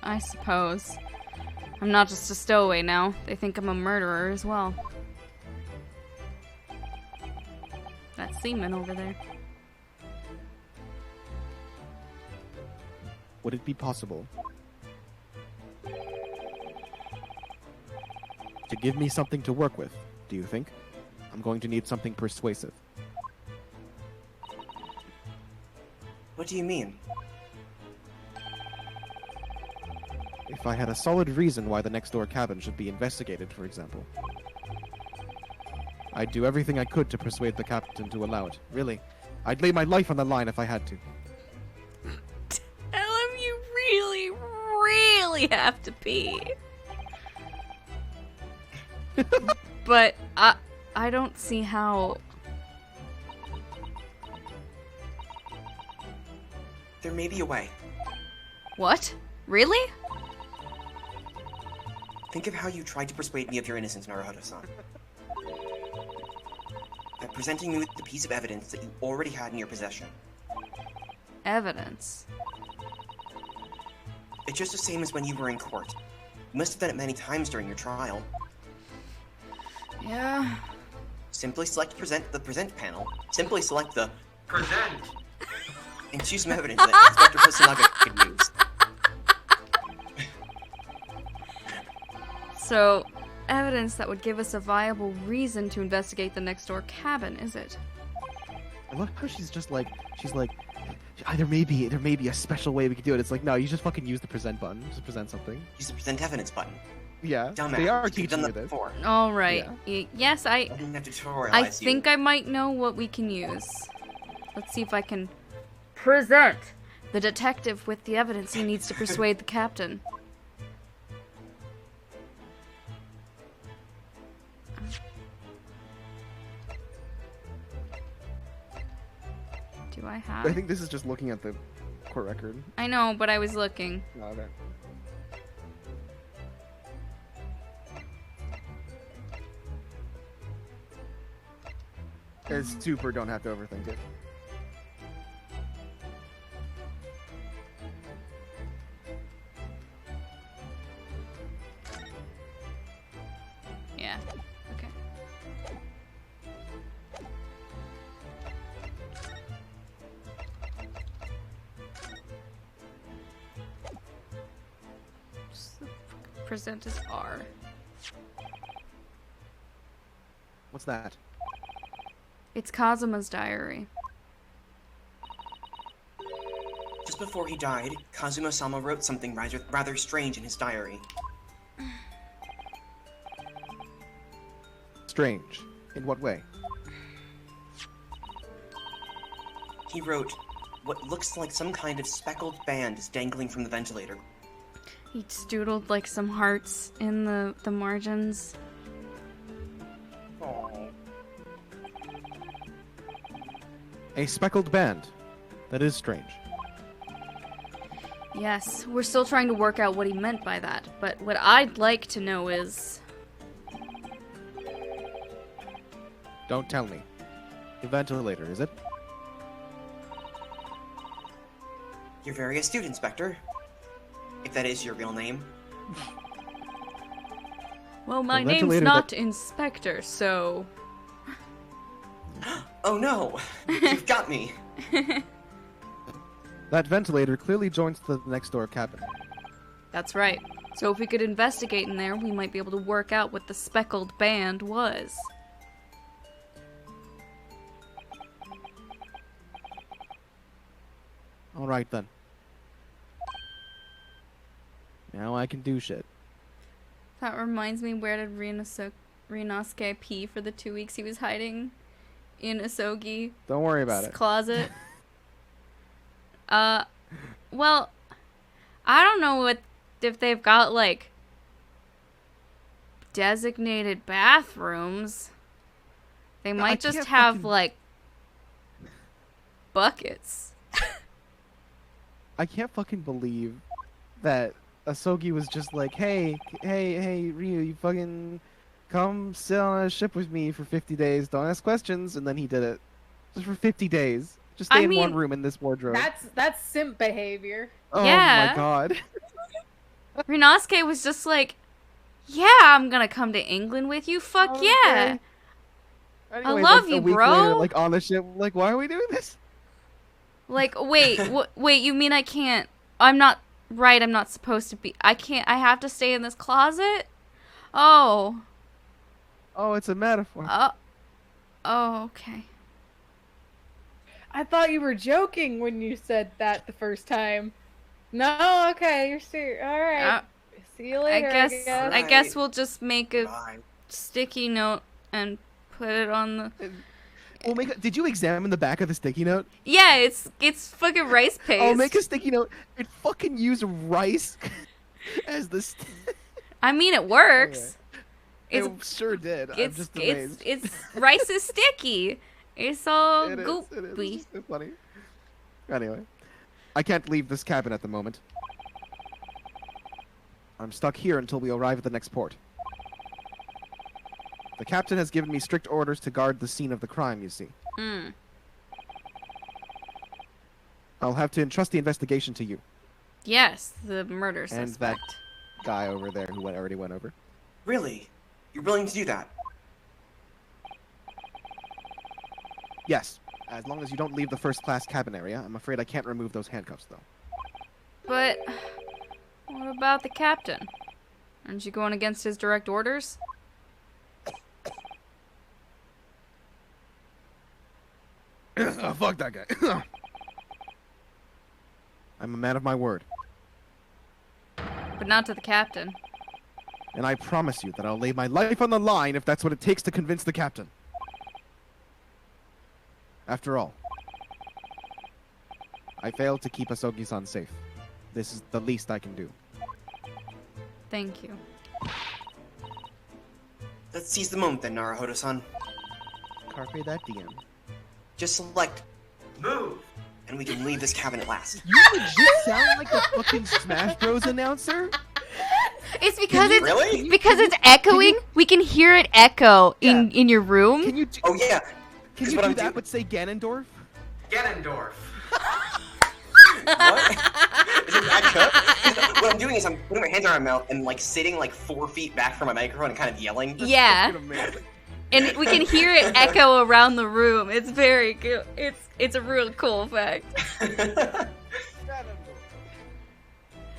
[SPEAKER 1] I suppose. I'm not just a stowaway now. They think I'm a murderer as well. That seaman over there.
[SPEAKER 2] Would it be possible to give me something to work with, do you think? I'm going to need something persuasive.
[SPEAKER 4] What do you mean?
[SPEAKER 2] If I had a solid reason why the next door cabin should be investigated, for example. I'd do everything I could to persuade the captain to allow it. Really. I'd lay my life on the line if I had to.
[SPEAKER 1] Tell him you really, really have to pee. But I don't see how.
[SPEAKER 4] There may be a way.
[SPEAKER 1] What? Really?
[SPEAKER 4] Think of how you tried to persuade me of your innocence, Naruhodo-san. By presenting me with the piece of evidence that you already had in your possession.
[SPEAKER 1] Evidence.
[SPEAKER 4] It's just the same as when you were in court. You must have done it many times during your trial.
[SPEAKER 1] Yeah.
[SPEAKER 4] Simply select the present panel. Simply select the present and choose some evidence that Inspector Kusunaga could use.
[SPEAKER 1] So, evidence that would give us a viable reason to investigate the next door cabin, is it?
[SPEAKER 2] I love how she's like, there may be a special way we could do it. It's like, no, you just fucking use the present button. Just present something.
[SPEAKER 4] Use the present evidence button.
[SPEAKER 2] Yeah,
[SPEAKER 4] Dumbass.
[SPEAKER 2] they are
[SPEAKER 4] You've
[SPEAKER 2] teaching
[SPEAKER 4] done
[SPEAKER 2] you
[SPEAKER 4] that
[SPEAKER 2] this.
[SPEAKER 4] before.
[SPEAKER 1] All right. Yes,
[SPEAKER 4] I didn't have to tutorialize
[SPEAKER 1] I
[SPEAKER 4] you.
[SPEAKER 1] think I might know what we can use. Let's see if I can present the detective with the evidence he needs to persuade the captain. Do I have?
[SPEAKER 2] I think this is just looking at the court record.
[SPEAKER 1] I know, but I was looking.
[SPEAKER 2] No, okay. It's super, don't have to overthink it.
[SPEAKER 1] Yeah. Okay. present as R.
[SPEAKER 2] What's that?
[SPEAKER 1] It's Kazuma's diary.
[SPEAKER 4] Just before he died, Kazuma-sama wrote something rather strange in his diary.
[SPEAKER 2] Strange. In what way?
[SPEAKER 4] He wrote, what looks like some kind of speckled band is dangling from the ventilator.
[SPEAKER 1] He doodled like some hearts in the margins.
[SPEAKER 4] Aww.
[SPEAKER 2] A speckled band. That is strange.
[SPEAKER 1] Yes, we're still trying to work out what he meant by that, but what I'd like to know is...
[SPEAKER 2] Don't tell me. The ventilator, is it?
[SPEAKER 4] You're very astute, Inspector. If that is your real name.
[SPEAKER 1] Well, my
[SPEAKER 2] The
[SPEAKER 1] name's
[SPEAKER 2] ventilator
[SPEAKER 1] not Inspector, so...
[SPEAKER 4] Oh no! You've got me!
[SPEAKER 2] That ventilator clearly joins the next door cabin.
[SPEAKER 1] That's right. So if we could investigate in there, we might be able to work out what the speckled band was.
[SPEAKER 2] Alright then. Now I can do shit.
[SPEAKER 1] That reminds me, where did Rinosuke pee for the 2 weeks he was hiding in Asogi's
[SPEAKER 2] Don't worry about it.
[SPEAKER 1] closet? Well, I don't know if they've got, like, designated bathrooms. They might just
[SPEAKER 2] can't
[SPEAKER 1] have,
[SPEAKER 2] fucking-
[SPEAKER 1] like, buckets.
[SPEAKER 2] I can't fucking believe that Asogi was just like, hey, Ryu, you fucking come sit on a ship with me for 50 days. Don't ask questions. And then he did it. Just for 50 days. Just stay
[SPEAKER 1] I
[SPEAKER 2] in one
[SPEAKER 1] mean,
[SPEAKER 2] room in this wardrobe.
[SPEAKER 3] That's simp behavior.
[SPEAKER 2] Oh
[SPEAKER 1] Yeah.
[SPEAKER 2] my god.
[SPEAKER 1] Rinosuke was just like, yeah, I'm gonna come to England with you. Fuck
[SPEAKER 2] Okay.
[SPEAKER 1] yeah.
[SPEAKER 2] Anyway,
[SPEAKER 1] love
[SPEAKER 2] like,
[SPEAKER 1] you,
[SPEAKER 2] a week
[SPEAKER 1] bro.
[SPEAKER 2] Later, like on the ship, like, why are we doing this?
[SPEAKER 1] Like, wait, wait, you mean I can't? I'm not right. I'm not supposed to be. I can't. I have to stay in this closet? Oh.
[SPEAKER 2] Oh, it's a metaphor.
[SPEAKER 1] Oh, okay.
[SPEAKER 3] I thought you were joking when you said that the first time. No, okay, you're serious. All right. See you later.
[SPEAKER 1] I
[SPEAKER 3] I guess.
[SPEAKER 1] guess we'll just make a
[SPEAKER 4] Bye.
[SPEAKER 1] sticky note and put it on the.
[SPEAKER 2] Well, did you examine the back of the sticky note?
[SPEAKER 1] Yeah, it's fucking rice paste.
[SPEAKER 2] Oh, make a sticky note. It fucking use rice as the.
[SPEAKER 1] I mean, it works.
[SPEAKER 2] It sure did. I'm
[SPEAKER 1] It's
[SPEAKER 2] just amazed.
[SPEAKER 1] it's rice is sticky. It's all
[SPEAKER 2] It is,
[SPEAKER 1] goopy.
[SPEAKER 2] It's so funny. Anyway, I can't leave this cabin at the moment. I'm stuck here until we arrive at the next port. The captain has given me strict orders to guard the scene of the crime, you see. I'll have to entrust the investigation to you.
[SPEAKER 1] Yes, the murder
[SPEAKER 2] And
[SPEAKER 1] suspect.
[SPEAKER 2] that guy over there who already went over.
[SPEAKER 4] Really? You're willing to do that?
[SPEAKER 2] Yes, as long as you don't leave the first class cabin area. I'm afraid I can't remove those handcuffs, though.
[SPEAKER 1] But what about the captain? Aren't you going against his direct orders?
[SPEAKER 2] Oh, fuck that guy. I'm a man of my word.
[SPEAKER 1] But not to the captain.
[SPEAKER 2] And I promise you that I'll lay my life on the line if that's what it takes to convince the captain. After all, I failed to keep Asogi-san safe. This is the least I can do.
[SPEAKER 1] Thank you.
[SPEAKER 4] Let's seize the moment then, Naruhodo-san.
[SPEAKER 2] Carpe that diem.
[SPEAKER 4] Just select move, and we can leave this cabin at last.
[SPEAKER 2] You legit sound like a fucking Smash Bros. Announcer?
[SPEAKER 1] It's because it's
[SPEAKER 4] Really?
[SPEAKER 1] because it's echoing. We can hear it echo in your room.
[SPEAKER 2] Can you do,
[SPEAKER 4] Oh yeah.
[SPEAKER 2] can
[SPEAKER 4] 'cause
[SPEAKER 2] you
[SPEAKER 4] what
[SPEAKER 2] do
[SPEAKER 4] I'm
[SPEAKER 2] that
[SPEAKER 4] do-
[SPEAKER 2] but say Ganondorf?
[SPEAKER 4] Ganondorf. What? Is it that What I'm doing is I'm putting my hands on my mouth and like sitting like 4 feet back from my microphone and kind of yelling.
[SPEAKER 1] Yeah,
[SPEAKER 2] Fucking amazing.
[SPEAKER 1] and we can hear it echo around the room. It's very good. It's a real cool effect.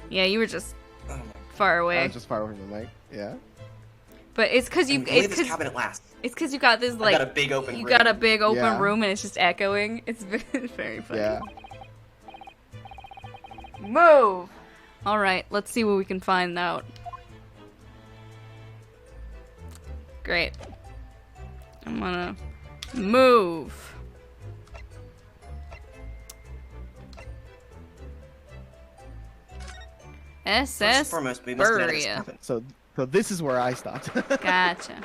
[SPEAKER 1] Yeah, you were just
[SPEAKER 4] Oh my
[SPEAKER 1] far
[SPEAKER 2] I
[SPEAKER 1] away.
[SPEAKER 2] was just far away from the mic. Yeah.
[SPEAKER 1] But it's because you.
[SPEAKER 4] And we can leave
[SPEAKER 1] It's
[SPEAKER 4] this cabin at last.
[SPEAKER 1] because you got this
[SPEAKER 4] I
[SPEAKER 1] like.
[SPEAKER 4] got a big open
[SPEAKER 1] you
[SPEAKER 4] room.
[SPEAKER 1] got a big open
[SPEAKER 2] Yeah.
[SPEAKER 1] room and it's just echoing. It's very funny.
[SPEAKER 2] Yeah.
[SPEAKER 1] Move. All right, let's see what we can find out. Great. I'm gonna move.
[SPEAKER 4] First and
[SPEAKER 1] SS
[SPEAKER 4] foremost, we must get out of this
[SPEAKER 1] Buria.
[SPEAKER 4] cabin.
[SPEAKER 2] So this is where I stopped.
[SPEAKER 1] Gotcha.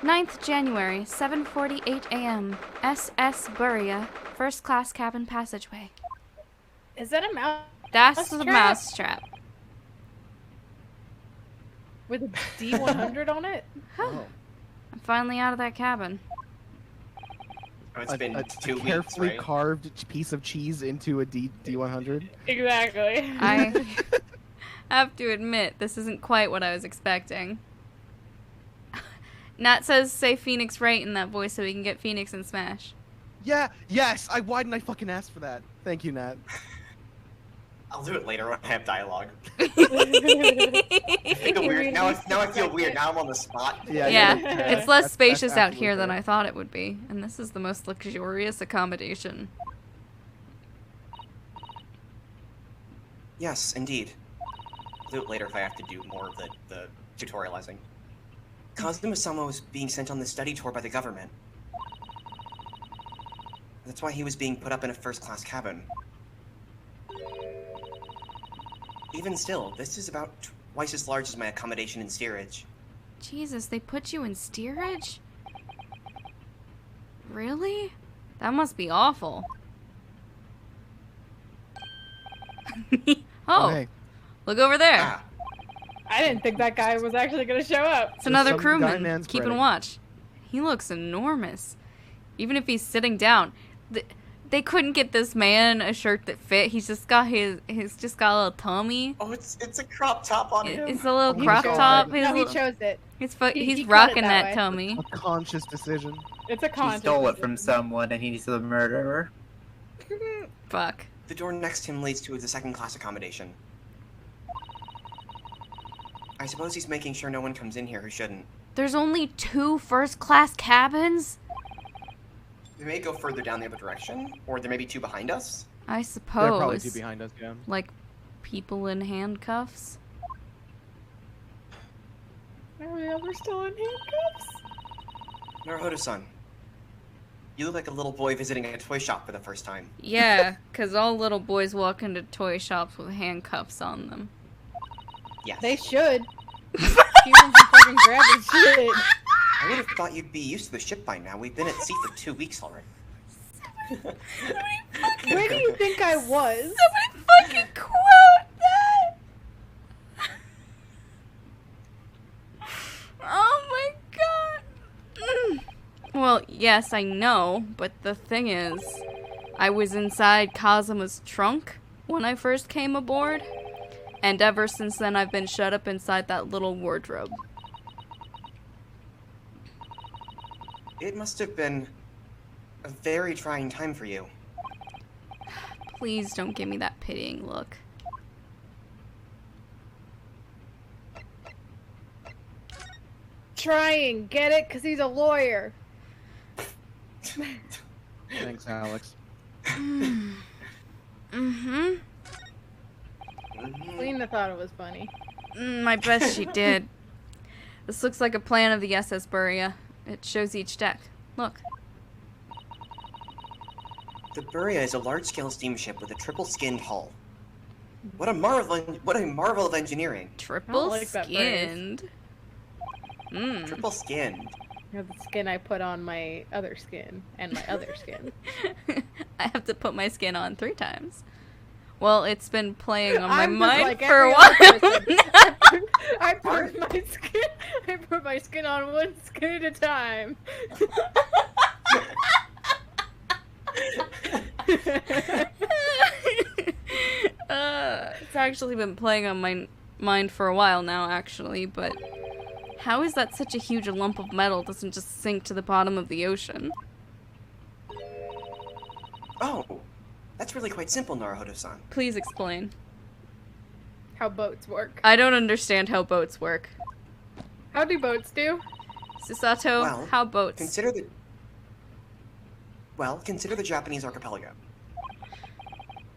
[SPEAKER 1] 9th January, 7:48 a.m. SS Buria, first class cabin passageway.
[SPEAKER 3] Is that a mouse
[SPEAKER 1] That's the
[SPEAKER 3] Mousetrap?
[SPEAKER 1] mousetrap.
[SPEAKER 3] with a D100 on it?
[SPEAKER 2] Oh.
[SPEAKER 1] I'm finally out of that cabin.
[SPEAKER 4] Oh, it's been
[SPEAKER 2] a
[SPEAKER 4] 2 weeks,
[SPEAKER 2] carefully
[SPEAKER 4] right?
[SPEAKER 2] carved piece of cheese into a D100.
[SPEAKER 3] Exactly.
[SPEAKER 1] I have to admit, this isn't quite what I was expecting. Nat says, say Phoenix right in that voice so we can get Phoenix and Smash.
[SPEAKER 2] Yeah. Yes. Why didn't I fucking ask for that? Thank you, Nat.
[SPEAKER 4] I'll do it later when I have dialogue.
[SPEAKER 3] I
[SPEAKER 4] I feel weird. Now I feel weird. Now I'm on the spot.
[SPEAKER 2] Yeah.
[SPEAKER 1] Yeah,
[SPEAKER 2] yeah.
[SPEAKER 1] it's less
[SPEAKER 2] That's
[SPEAKER 1] spacious out
[SPEAKER 2] absolutely
[SPEAKER 1] here than
[SPEAKER 2] fair.
[SPEAKER 1] I thought it would be. And this is the most luxurious accommodation.
[SPEAKER 4] Yes, indeed. I'll do it later if I have to do more of the tutorializing. Kazuma-sama was being sent on the study tour by the government. That's why he was being put up in a first-class cabin. Even still, this is about twice as large as my accommodation in steerage.
[SPEAKER 1] Jesus, they put you in steerage? Really? That must be awful. Oh,
[SPEAKER 2] hey.
[SPEAKER 1] look over there.
[SPEAKER 4] Ah,
[SPEAKER 3] I didn't think that guy was actually going to show up.
[SPEAKER 1] It's another
[SPEAKER 2] some guy
[SPEAKER 1] crewman
[SPEAKER 2] man's
[SPEAKER 1] keeping
[SPEAKER 2] credit.
[SPEAKER 1] watch. He looks enormous. Even if he's sitting down. They couldn't get this man a shirt that fit. He's just got he's just got a little tummy.
[SPEAKER 4] oh, it's a crop top on him.
[SPEAKER 1] It's a little
[SPEAKER 2] Oh my
[SPEAKER 1] crop
[SPEAKER 2] God.
[SPEAKER 1] top.
[SPEAKER 3] No, he
[SPEAKER 1] He's,
[SPEAKER 3] chose it.
[SPEAKER 1] he's
[SPEAKER 3] he
[SPEAKER 1] he's
[SPEAKER 3] cut it
[SPEAKER 1] rocking
[SPEAKER 3] that
[SPEAKER 1] that
[SPEAKER 3] way.
[SPEAKER 1] tummy.
[SPEAKER 2] A conscious decision.
[SPEAKER 3] It's a
[SPEAKER 5] He
[SPEAKER 3] conscious.
[SPEAKER 5] stole it from someone and he's the murderer.
[SPEAKER 1] Fuck.
[SPEAKER 4] The door next to him leads to the second-class accommodation. I suppose he's making sure no one comes in here who shouldn't.
[SPEAKER 1] There's only 2 first-class cabins?
[SPEAKER 4] They may go further down the other direction, or there may be 2 behind us.
[SPEAKER 1] I
[SPEAKER 2] They're probably
[SPEAKER 1] suppose.
[SPEAKER 2] two behind us, yeah.
[SPEAKER 1] Like people in handcuffs.
[SPEAKER 3] Are we ever still in handcuffs?
[SPEAKER 4] Naruhodo-san, you look like a little boy visiting a toy shop for the first time.
[SPEAKER 1] Yeah, because all little boys walk into toy shops with handcuffs on them.
[SPEAKER 4] Yes.
[SPEAKER 3] They should. Keep them from fucking grabbing shit.
[SPEAKER 4] I would have thought you'd be used to the ship by now. We've been at sea for 2 weeks already.
[SPEAKER 3] Where do you think I was?
[SPEAKER 1] Somebody fucking quote that! Oh my god! Well, yes, I know, but the thing is, I was inside Kazuma's trunk when I first came aboard, and ever since then I've been shut up inside that little wardrobe.
[SPEAKER 4] It must have been a very trying time for you.
[SPEAKER 1] Please don't give me that pitying look.
[SPEAKER 3] Trying, get it? Because he's a lawyer.
[SPEAKER 2] Thanks, Alex.
[SPEAKER 1] Mm-hmm.
[SPEAKER 4] Mhm.
[SPEAKER 3] Lena thought it was funny.
[SPEAKER 1] My best she did. This looks like a plan of the SS Buria. It shows each deck. Look.
[SPEAKER 4] The Buria is a large-scale steamship with a triple-skinned hull. What a marvel of engineering!
[SPEAKER 1] Triple
[SPEAKER 3] like that phrase.
[SPEAKER 1] skinned. Mm.
[SPEAKER 4] Triple-skinned.
[SPEAKER 3] You know, the skin I put on my other skin and my other skin.
[SPEAKER 1] I have to put my skin on 3 times. Well, it's been playing on my
[SPEAKER 3] I'm just
[SPEAKER 1] mind
[SPEAKER 3] like
[SPEAKER 1] for a
[SPEAKER 3] every
[SPEAKER 1] while.
[SPEAKER 3] other person. I put my skin on one skin at a time.
[SPEAKER 1] It's actually been playing on my mind for a while now, actually, but how is that such a huge lump of metal doesn't just sink to the bottom of the ocean?
[SPEAKER 4] Oh, that's really quite simple, Naruhodo-san.
[SPEAKER 1] Please explain.
[SPEAKER 3] how boats work.
[SPEAKER 1] I don't understand how boats work.
[SPEAKER 3] How do boats do?
[SPEAKER 1] Susato,
[SPEAKER 4] Well,
[SPEAKER 1] how boats?
[SPEAKER 4] Consider the Japanese archipelago.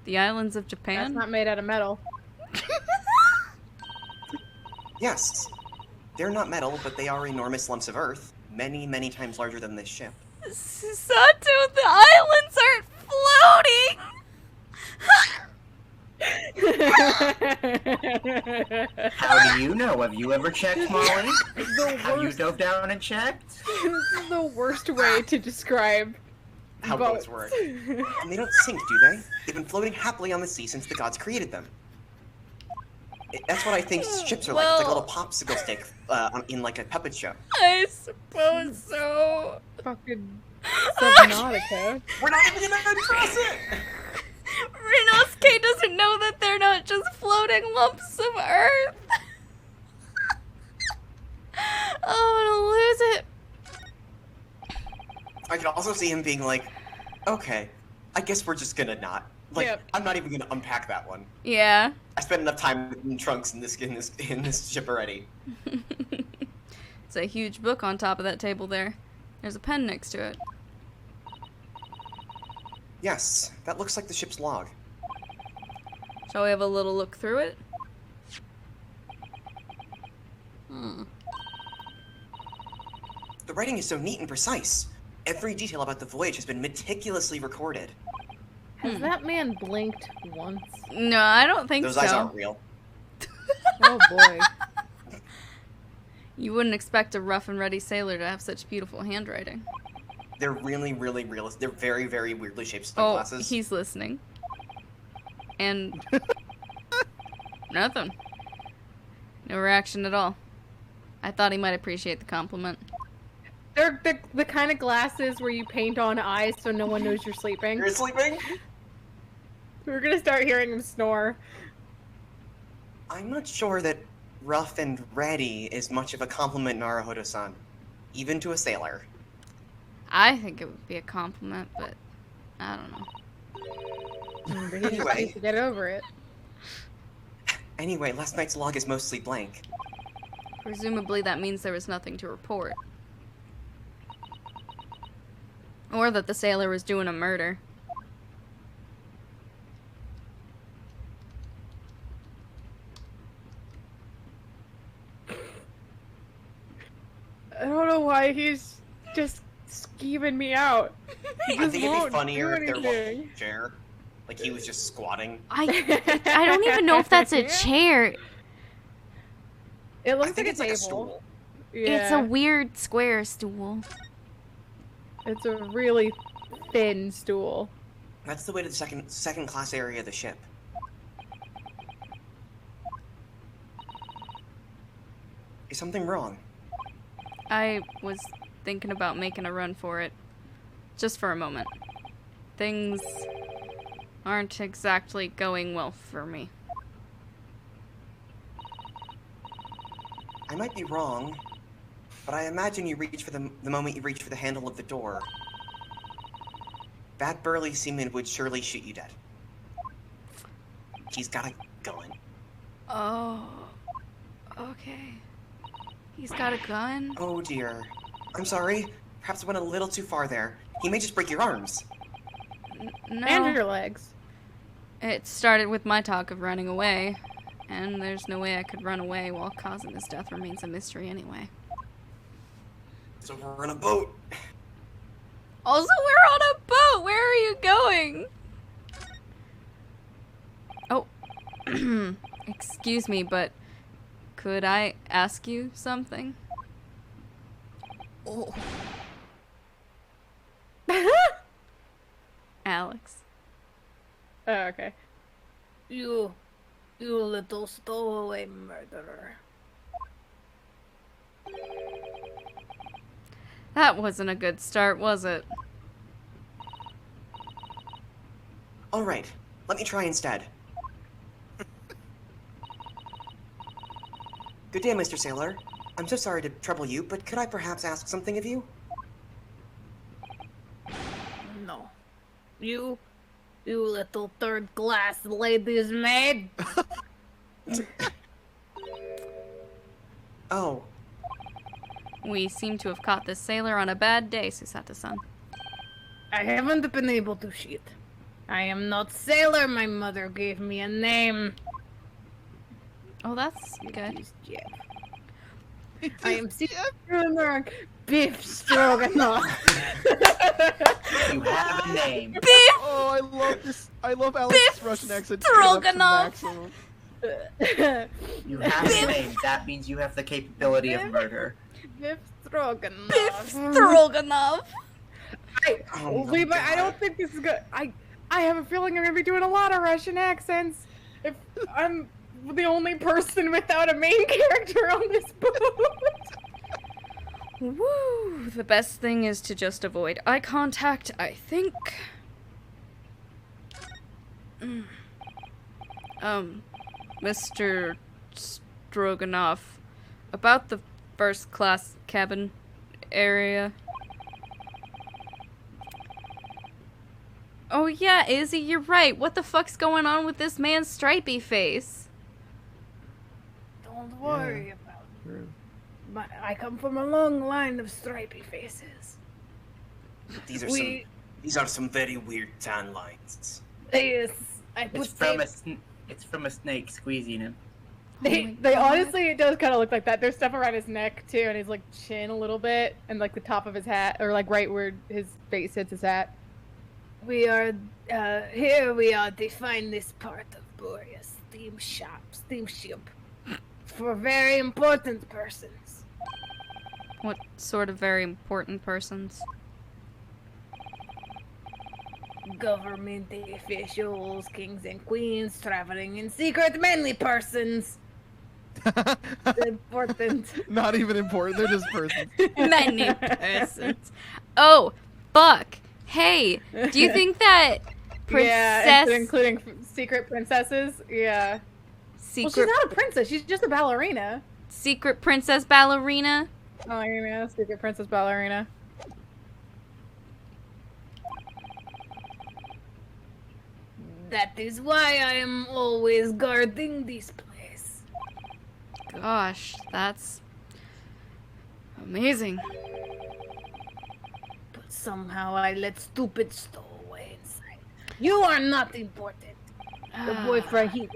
[SPEAKER 1] The islands of
[SPEAKER 3] That's
[SPEAKER 1] Japan?
[SPEAKER 3] not made out of metal.
[SPEAKER 4] Yes, they're not metal, but they are enormous lumps of earth, many, many times larger than this ship.
[SPEAKER 1] Susato, the islands aren't floating!
[SPEAKER 5] How do you know? Have you ever checked, Molly? Have you
[SPEAKER 3] worst,
[SPEAKER 5] dove down and checked?
[SPEAKER 3] this is the worst way to describe
[SPEAKER 4] How boats work. And they don't sink, do they? They've been floating happily on the sea since the gods created them. That's what I think ships are like. It's like a little popsicle stick in like a puppet show.
[SPEAKER 1] I suppose so.
[SPEAKER 3] Fucking Subnautica.
[SPEAKER 4] We're not even gonna address it!
[SPEAKER 1] Rinosuke doesn't know that they're not just floating lumps of earth. Oh, I'm gonna lose it.
[SPEAKER 4] I could also see him being like, okay, I guess we're just gonna not. Like,
[SPEAKER 3] Yep.
[SPEAKER 4] I'm not even gonna unpack that one.
[SPEAKER 1] Yeah.
[SPEAKER 4] I spent enough time in trunks in this ship already.
[SPEAKER 1] It's a huge book on top of that table there. There's a pen next to it.
[SPEAKER 4] Yes, that looks like the ship's log.
[SPEAKER 1] Shall we have a little look through it?
[SPEAKER 4] The writing is so neat and precise. Every detail about the voyage has been meticulously recorded.
[SPEAKER 3] Has that man blinked once?
[SPEAKER 1] No, I don't think
[SPEAKER 4] Those
[SPEAKER 1] so.
[SPEAKER 4] eyes aren't real.
[SPEAKER 3] Oh boy.
[SPEAKER 1] You wouldn't expect a rough and ready sailor to have such beautiful handwriting.
[SPEAKER 4] They're really, really realistic. They're very, very weirdly shaped
[SPEAKER 1] Oh,
[SPEAKER 4] sunglasses.
[SPEAKER 1] he's listening. And nothing. No reaction at all. I thought he might appreciate the compliment.
[SPEAKER 3] They're the kind of glasses where you paint on eyes so no one knows you're sleeping.
[SPEAKER 4] You're sleeping?
[SPEAKER 3] We're gonna start hearing him snore.
[SPEAKER 4] I'm not sure that rough and ready is much of a compliment, Naruhodo-san. Even to a sailor.
[SPEAKER 1] I think it would be a compliment, but I don't know.
[SPEAKER 3] But he just needs to get over it.
[SPEAKER 4] Anyway, last night's log is mostly blank.
[SPEAKER 1] Presumably that means there was nothing to report. Or that the sailor was doing a murder.
[SPEAKER 3] I don't know why he's just scheming me out. He
[SPEAKER 4] I
[SPEAKER 3] just
[SPEAKER 4] think it'd
[SPEAKER 3] won't
[SPEAKER 4] be funnier
[SPEAKER 3] do
[SPEAKER 4] if there was a
[SPEAKER 3] anything.
[SPEAKER 4] chair. Like he was just squatting.
[SPEAKER 1] I don't even know if that's a chair.
[SPEAKER 3] It
[SPEAKER 4] I
[SPEAKER 3] looks
[SPEAKER 4] think
[SPEAKER 3] like
[SPEAKER 4] it's
[SPEAKER 3] a
[SPEAKER 4] like a
[SPEAKER 3] table.
[SPEAKER 4] stool.
[SPEAKER 1] It's a weird square stool.
[SPEAKER 3] It's a really thin stool.
[SPEAKER 4] That's the way to the second class area of the ship. Is something wrong?
[SPEAKER 1] I was thinking about making a run for it. Just for a moment. Things aren't exactly going well for me.
[SPEAKER 4] I might be wrong, but I imagine you reach for the moment you reach for the handle of the door. That burly seaman would surely shoot you dead. He's got a gun.
[SPEAKER 1] Oh. Okay. He's got a gun?
[SPEAKER 4] Oh dear. I'm sorry. Perhaps I went a little too far there. He may just break your arms.
[SPEAKER 1] No.
[SPEAKER 3] And your legs.
[SPEAKER 1] It started with my talk of running away. And there's no way I could run away while causing his death remains a mystery anyway.
[SPEAKER 4] So we're on a boat.
[SPEAKER 1] Also, we're on a boat! Where are you going? Oh. Excuse me, but could I ask you something? Oh. Alex.
[SPEAKER 3] Oh, okay. You little stowaway murderer.
[SPEAKER 1] That wasn't a good start, was it?
[SPEAKER 4] Alright, let me try instead. Good day, Mr. Sailor. I'm so sorry to trouble you, but could I perhaps ask something of you?
[SPEAKER 3] No. You little third class lady's maid.
[SPEAKER 4] Oh,
[SPEAKER 1] We seem to have caught this sailor on a bad day, Susato-san.
[SPEAKER 3] I haven't been able to shit. I am not sailor. My mother gave me a name.
[SPEAKER 1] Oh, that's good.
[SPEAKER 3] It is Jeff. I am Caesar Beef Stroganoff.
[SPEAKER 5] You have a name.
[SPEAKER 1] Beef
[SPEAKER 2] Oh, I love this. I love Alex's Russian accent.
[SPEAKER 1] Stroganoff.
[SPEAKER 5] You have a name. That means you have the capability of murder.
[SPEAKER 3] Beef Stroganoff.
[SPEAKER 1] Beef Stroganoff.
[SPEAKER 3] Levi, I don't think this is good. I have a feeling I'm gonna be doing a lot of Russian accents if I'm the only person without a main character on this boat.
[SPEAKER 1] Woo! The best thing is to just avoid eye contact, I think. Mr. Stroganoff, about the first class cabin area. Oh yeah, Izzy, you're right. What the fuck's going on with this man's stripy face?
[SPEAKER 3] Don't worry about it. I come from a long line of stripy faces.
[SPEAKER 4] these are some very weird tan lines.
[SPEAKER 3] Yes, I put
[SPEAKER 5] It's from a snake squeezing him.
[SPEAKER 3] They honestly, it does kind of look like that. There's stuff around his neck too, and his like chin a little bit, and like the top of his hat, or like right where his face hits his hat. We are here. We are to find this part of Boreas steamship for very important persons.
[SPEAKER 1] What sort of very important persons?
[SPEAKER 3] Government officials, kings and queens, traveling in secret, mainly persons. Important.
[SPEAKER 2] Not even important. They're just persons.
[SPEAKER 1] Many persons. Oh, fuck. Hey, do you think that
[SPEAKER 3] Yeah,
[SPEAKER 1] princess...
[SPEAKER 3] including secret princesses. Yeah. Well, she's
[SPEAKER 1] secret,
[SPEAKER 3] not a princess. She's just a ballerina.
[SPEAKER 1] secret princess ballerina?
[SPEAKER 3] Oh, yeah, secret princess ballerina. That is why I am always guarding this place.
[SPEAKER 1] Gosh, that's amazing.
[SPEAKER 3] But somehow I let stupid stowaway inside. You are not important. The boyfriend he.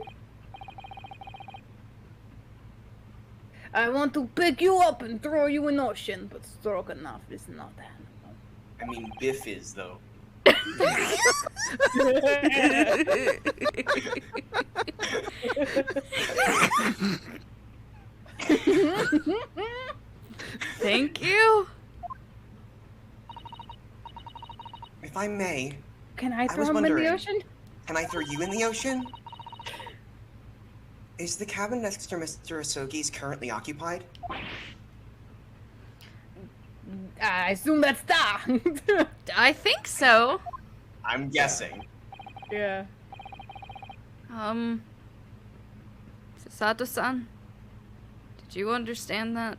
[SPEAKER 3] I want to pick you up and throw you in ocean, but Stroganoff is not animal.
[SPEAKER 4] I mean, Biff is, though.
[SPEAKER 1] Thank you.
[SPEAKER 4] If I may,
[SPEAKER 3] Can I
[SPEAKER 4] I
[SPEAKER 3] throw
[SPEAKER 4] was
[SPEAKER 3] him in
[SPEAKER 4] wondering.
[SPEAKER 3] the ocean?
[SPEAKER 4] can I throw you in the ocean? Is the cabin next to Mr. Asogi's currently occupied?
[SPEAKER 3] I assume that's Da.
[SPEAKER 1] I think so.
[SPEAKER 4] I'm guessing.
[SPEAKER 3] Yeah.
[SPEAKER 1] Sato-san, did you understand that?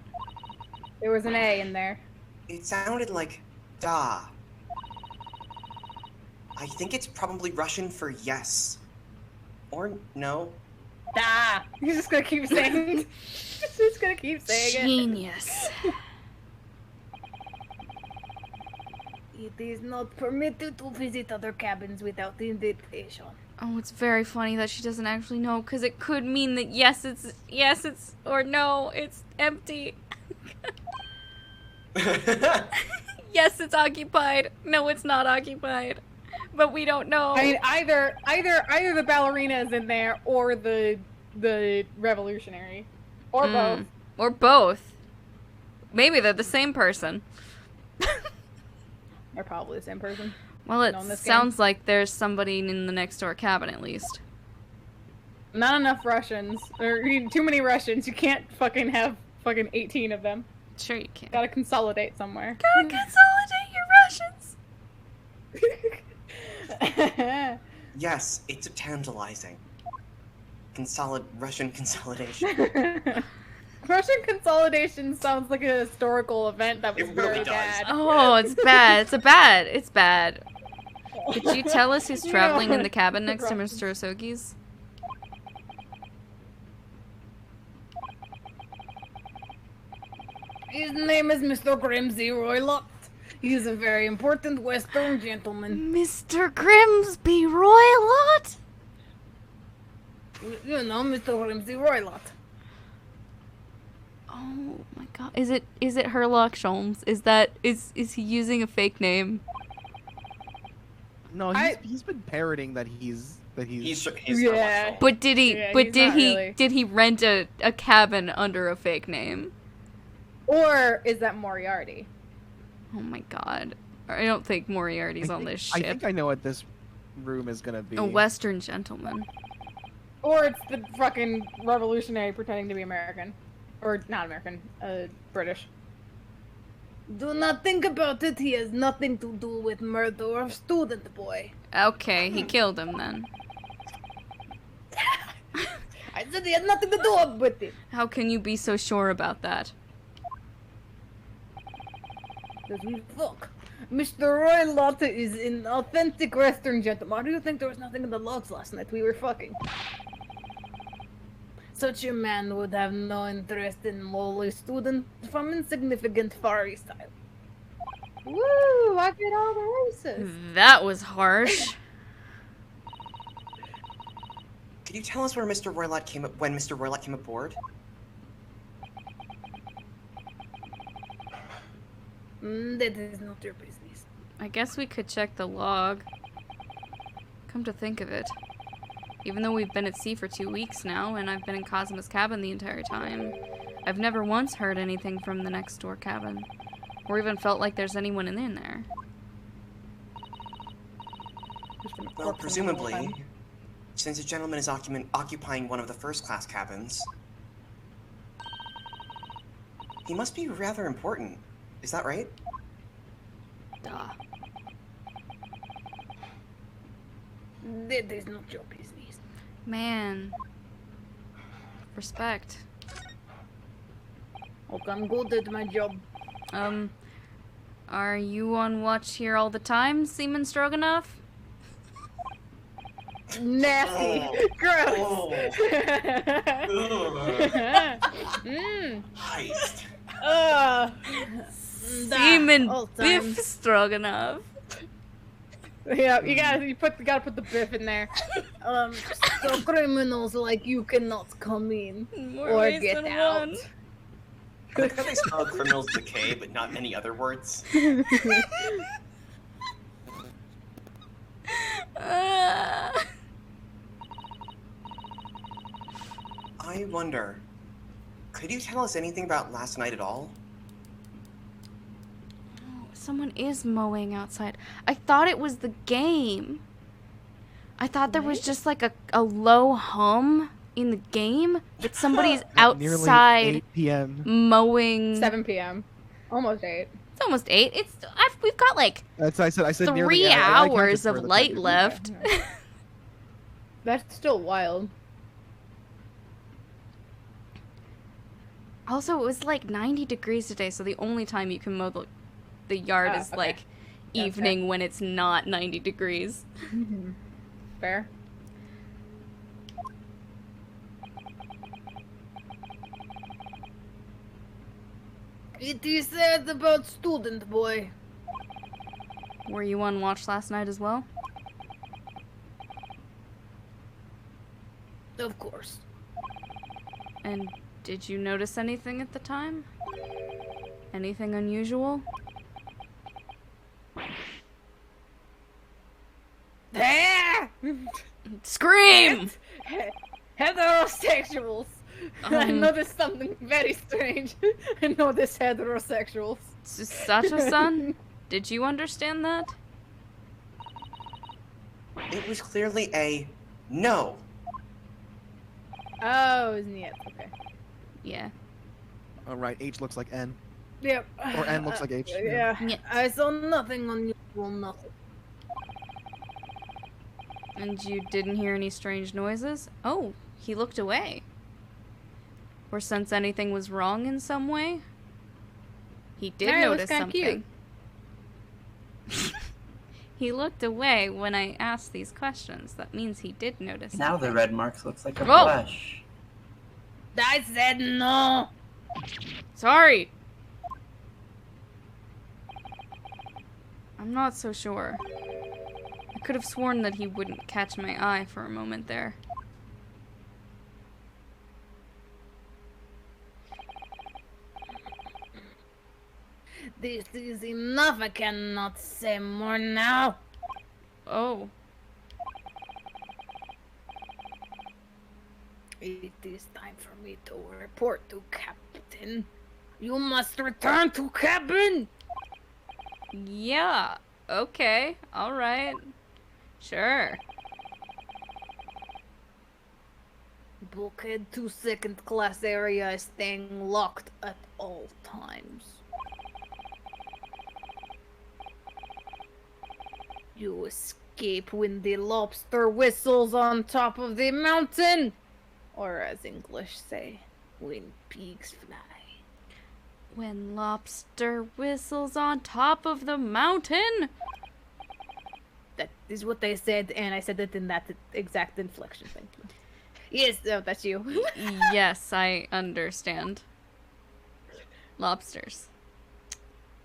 [SPEAKER 3] There was an A in there.
[SPEAKER 4] It sounded like da. I think it's probably Russian for yes. Or no.
[SPEAKER 3] Da. He's just gonna keep saying. He's just gonna keep saying
[SPEAKER 1] Genius.
[SPEAKER 3] it. It is not permitted to visit other cabins without invitation.
[SPEAKER 1] Oh, it's very funny that she doesn't actually know, because it could mean that yes, it's, or no, it's empty. Yes, it's occupied. No, it's not occupied. But we don't know.
[SPEAKER 3] I mean, either the ballerina is in there, or the revolutionary, or both.
[SPEAKER 1] Or both. Maybe they're the same person.
[SPEAKER 3] They're probably the same person.
[SPEAKER 1] Well, it
[SPEAKER 3] Known this
[SPEAKER 1] sounds like there's somebody in the next door cabin at least.
[SPEAKER 3] Not enough Russians, or too many Russians. You can't fucking have fucking 18 of them.
[SPEAKER 1] Sure you can.
[SPEAKER 3] Gotta consolidate somewhere.
[SPEAKER 1] Gotta consolidate your Russians!
[SPEAKER 4] Yes, it's tantalizing. Russian consolidation.
[SPEAKER 3] Russian consolidation sounds like a historical event that was
[SPEAKER 4] It really
[SPEAKER 3] very
[SPEAKER 4] does.
[SPEAKER 3] bad.
[SPEAKER 1] Oh, it's bad. It's bad. Could you tell us who's traveling in the cabin next to Mr. Asogi's?
[SPEAKER 3] His name is Mr. Grimsby Roylott. He is a very important Western gentleman.
[SPEAKER 1] Mr. Grimsby Roylott?
[SPEAKER 3] You know, Mr. Grimsby Roylott.
[SPEAKER 1] Oh my god. Is it Herlock Sholmes? Is he using a fake name?
[SPEAKER 2] No, he's been parroting that he's
[SPEAKER 3] Yeah.
[SPEAKER 1] But did he
[SPEAKER 3] really.
[SPEAKER 1] did he rent a cabin under a fake name?
[SPEAKER 3] Or is that Moriarty?
[SPEAKER 1] Oh my god. I don't think Moriarty's on this ship.
[SPEAKER 2] I think I know what this room is gonna be.
[SPEAKER 1] A Western gentleman.
[SPEAKER 3] Or it's the fucking revolutionary pretending to be American. Or not American, British. Do not think about it. He has nothing to do with murder of student boy.
[SPEAKER 1] Okay, he killed him then.
[SPEAKER 3] I said he had nothing to do with it.
[SPEAKER 1] How can you be so sure about that?
[SPEAKER 3] Look, Mr. Roy Lotta is an authentic Western gentleman. Why do you think there was nothing in the logs last night? We were fucking. Such a man would have no interest in lowly students from insignificant Far East Island. Woo! I get all the races.
[SPEAKER 1] That was harsh.
[SPEAKER 4] Could you tell us where Mr. Roylott came when Mr. Roylott came aboard?
[SPEAKER 3] That is not your business.
[SPEAKER 1] I guess we could check the log. Come to think of it. Even though we've been at sea for 2 weeks now, and I've been in Cosmo's cabin the entire time, I've never once heard anything from the next door cabin. Or even felt like there's anyone in there.
[SPEAKER 4] Well, presumably, since a gentleman is occupying one of the first-class cabins, he must be rather important. Is that right?
[SPEAKER 1] Duh.
[SPEAKER 3] That is not your business.
[SPEAKER 1] Man. Respect.
[SPEAKER 3] Okay, I'm good at my job.
[SPEAKER 1] Are you on watch here all the time, Seaman Stroganoff?
[SPEAKER 3] Nasty. Gross.
[SPEAKER 4] Heist.
[SPEAKER 1] Seaman Biff Stroganoff.
[SPEAKER 3] Yeah, you gotta put the biff in there. So criminals like you cannot come in or get out.
[SPEAKER 4] I like how they spell criminals decay, but not many other words. I wonder, could you tell us anything about last night at all?
[SPEAKER 1] Someone is mowing outside. I thought it was the game. I thought there was just like a low hum in the game, but somebody's outside
[SPEAKER 2] 8 p.m.
[SPEAKER 1] mowing.
[SPEAKER 3] 7 p.m. Almost 8.
[SPEAKER 1] It's almost 8. We've got like
[SPEAKER 2] I said
[SPEAKER 1] 3 hours of light left.
[SPEAKER 3] That's still wild.
[SPEAKER 1] Also, it was like 90 degrees today, so the only time you can mow the yard is like evening when it's not 90 degrees.
[SPEAKER 3] Fair. It is said about student boy.
[SPEAKER 1] Were you on watch last night as well?
[SPEAKER 3] Of course.
[SPEAKER 1] And did you notice anything at the time? Anything unusual? Scream!
[SPEAKER 3] Heterosexuals. I noticed something very strange. I noticed heterosexuals.
[SPEAKER 1] Sacha-san, did you understand that?
[SPEAKER 4] It was clearly a no.
[SPEAKER 3] Oh, isn't it? Okay.
[SPEAKER 1] Yeah.
[SPEAKER 2] All right, H looks like N.
[SPEAKER 3] Yep.
[SPEAKER 2] Or N looks like H.
[SPEAKER 3] Yeah.
[SPEAKER 1] Yeah.
[SPEAKER 3] I saw nothing unusual, nothing.
[SPEAKER 1] And you didn't hear any strange noises? Oh, he looked away. Or sense anything was wrong in some way? He did
[SPEAKER 3] Yeah, it was
[SPEAKER 1] notice
[SPEAKER 3] kinda
[SPEAKER 1] something. He looked away when I asked these questions. That means he did notice
[SPEAKER 5] Now
[SPEAKER 1] something.
[SPEAKER 5] the red marks looks like a
[SPEAKER 1] Whoa.
[SPEAKER 5] flesh.
[SPEAKER 3] I said no.
[SPEAKER 1] Sorry. I'm not so sure. I could have sworn that he wouldn't catch my eye for a moment there.
[SPEAKER 3] This is enough. I cannot say more now.
[SPEAKER 1] Oh.
[SPEAKER 3] It is time for me to report to Captain. You must return to cabin.
[SPEAKER 1] Yeah. Okay. Alright. Sure.
[SPEAKER 3] Bulkhead to second class area is staying locked at all times. You escape when the lobster whistles on top of the mountain. Or as English say, when pigs fly.
[SPEAKER 1] When lobster whistles on top of the mountain.
[SPEAKER 3] That is what they said, and I said it in that exact inflection. Thank you. Yes, oh, that's you.
[SPEAKER 1] Yes, I understand. Lobsters.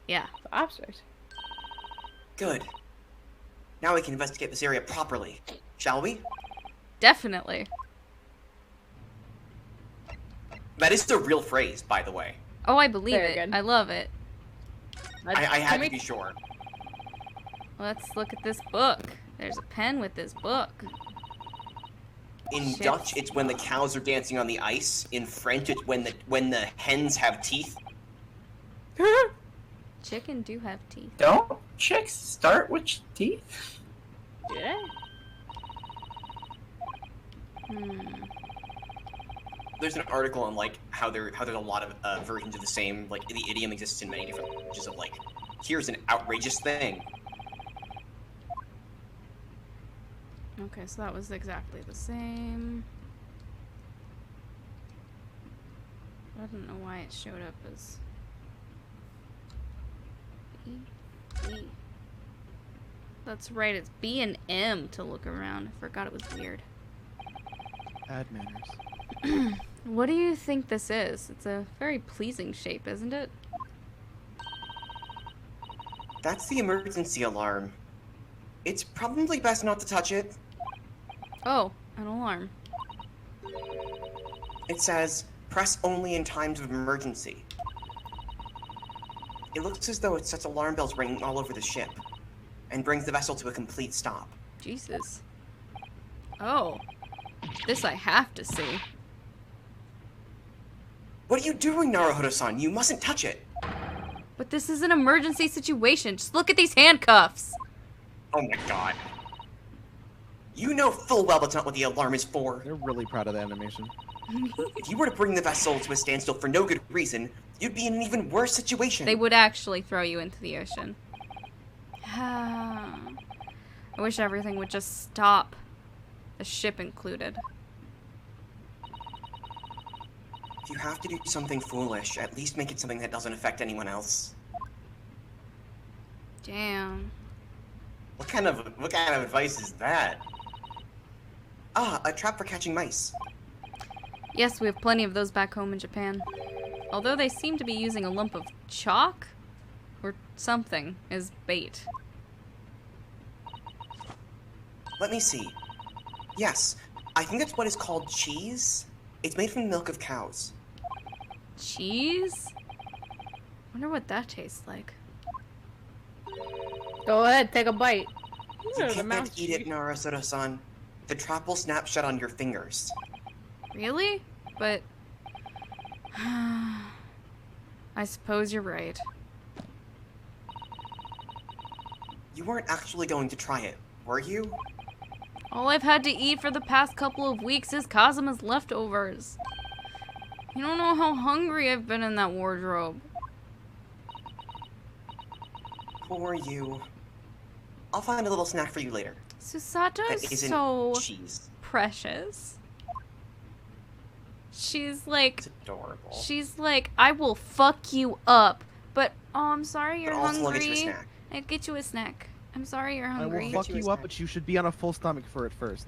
[SPEAKER 1] Yeah.
[SPEAKER 3] Lobsters.
[SPEAKER 4] Good. Now we can investigate this area properly, shall we?
[SPEAKER 1] Definitely.
[SPEAKER 4] That is the real phrase, by the way.
[SPEAKER 1] Oh, I believe
[SPEAKER 3] Very
[SPEAKER 1] it.
[SPEAKER 3] good.
[SPEAKER 1] I love it.
[SPEAKER 4] I had to be sure.
[SPEAKER 1] Let's look at this book. There's a pen with this book.
[SPEAKER 4] In
[SPEAKER 1] Shit.
[SPEAKER 4] Dutch, it's when the cows are dancing on the ice. In French, it's when the hens have teeth.
[SPEAKER 1] Chicken do have teeth.
[SPEAKER 5] Don't chicks start with teeth?
[SPEAKER 3] Yeah.
[SPEAKER 4] There's an article on like how there's a lot of versions of the same, like the idiom exists in many different languages of like, here's an outrageous thing.
[SPEAKER 1] Okay, so that was exactly the same. I don't know why it showed up as B. That's right, it's B and M to look around. I forgot it was weird.
[SPEAKER 2] Bad manners.
[SPEAKER 1] What do you think this is? It's a very pleasing shape, isn't it?
[SPEAKER 4] That's the emergency alarm. It's probably best not to touch it.
[SPEAKER 1] Oh, an alarm.
[SPEAKER 4] It says, press only in times of emergency. It looks as though it sets alarm bells ringing all over the ship, and brings the vessel to a complete stop.
[SPEAKER 1] Jesus. Oh. This I have to see.
[SPEAKER 4] What are you doing, Naruhodo-san? You mustn't touch it!
[SPEAKER 1] But this is an emergency situation. Just look at these handcuffs.
[SPEAKER 4] Oh my god. You know full well that's not what the alarm is for.
[SPEAKER 2] They're really proud of the animation.
[SPEAKER 4] If you were to bring the vessel to a standstill for no good reason, you'd be in an even worse situation.
[SPEAKER 1] They would actually throw you into the ocean. I wish everything would just stop. The ship included.
[SPEAKER 4] If you have to do something foolish, at least make it something that doesn't affect anyone else.
[SPEAKER 1] Damn.
[SPEAKER 4] What kind of advice is that? Ah, a trap for catching mice.
[SPEAKER 1] Yes, we have plenty of those back home in Japan. Although they seem to be using a lump of chalk or something as bait.
[SPEAKER 4] Let me see. Yes, I think that's what is called cheese. It's made from the milk of cows.
[SPEAKER 1] Cheese? Wonder what that tastes like.
[SPEAKER 3] Go ahead, take a bite.
[SPEAKER 4] You can't eat it, Naruhodo-san. The trap will snap shut on your fingers.
[SPEAKER 1] Really? But... I suppose you're right.
[SPEAKER 4] You weren't actually going to try it, were you?
[SPEAKER 1] All I've had to eat for the past couple of weeks is Kazuma's leftovers. You don't know how hungry I've been in that wardrobe.
[SPEAKER 4] Poor you. I'll find a little snack for you later.
[SPEAKER 1] Susato
[SPEAKER 4] That
[SPEAKER 1] is
[SPEAKER 4] isn't
[SPEAKER 1] so
[SPEAKER 4] cheese.
[SPEAKER 1] precious. She's like,
[SPEAKER 4] It's adorable.
[SPEAKER 1] she's like, I will fuck you up. But, oh, I'm sorry you're
[SPEAKER 4] But also I'll get you a
[SPEAKER 1] hungry.
[SPEAKER 4] snack.
[SPEAKER 1] I'll get you a snack. I'm sorry you're
[SPEAKER 2] I
[SPEAKER 1] hungry.
[SPEAKER 2] will fuck
[SPEAKER 4] Get you a
[SPEAKER 2] you up,
[SPEAKER 4] snack.
[SPEAKER 2] but you should be on a full stomach for it first.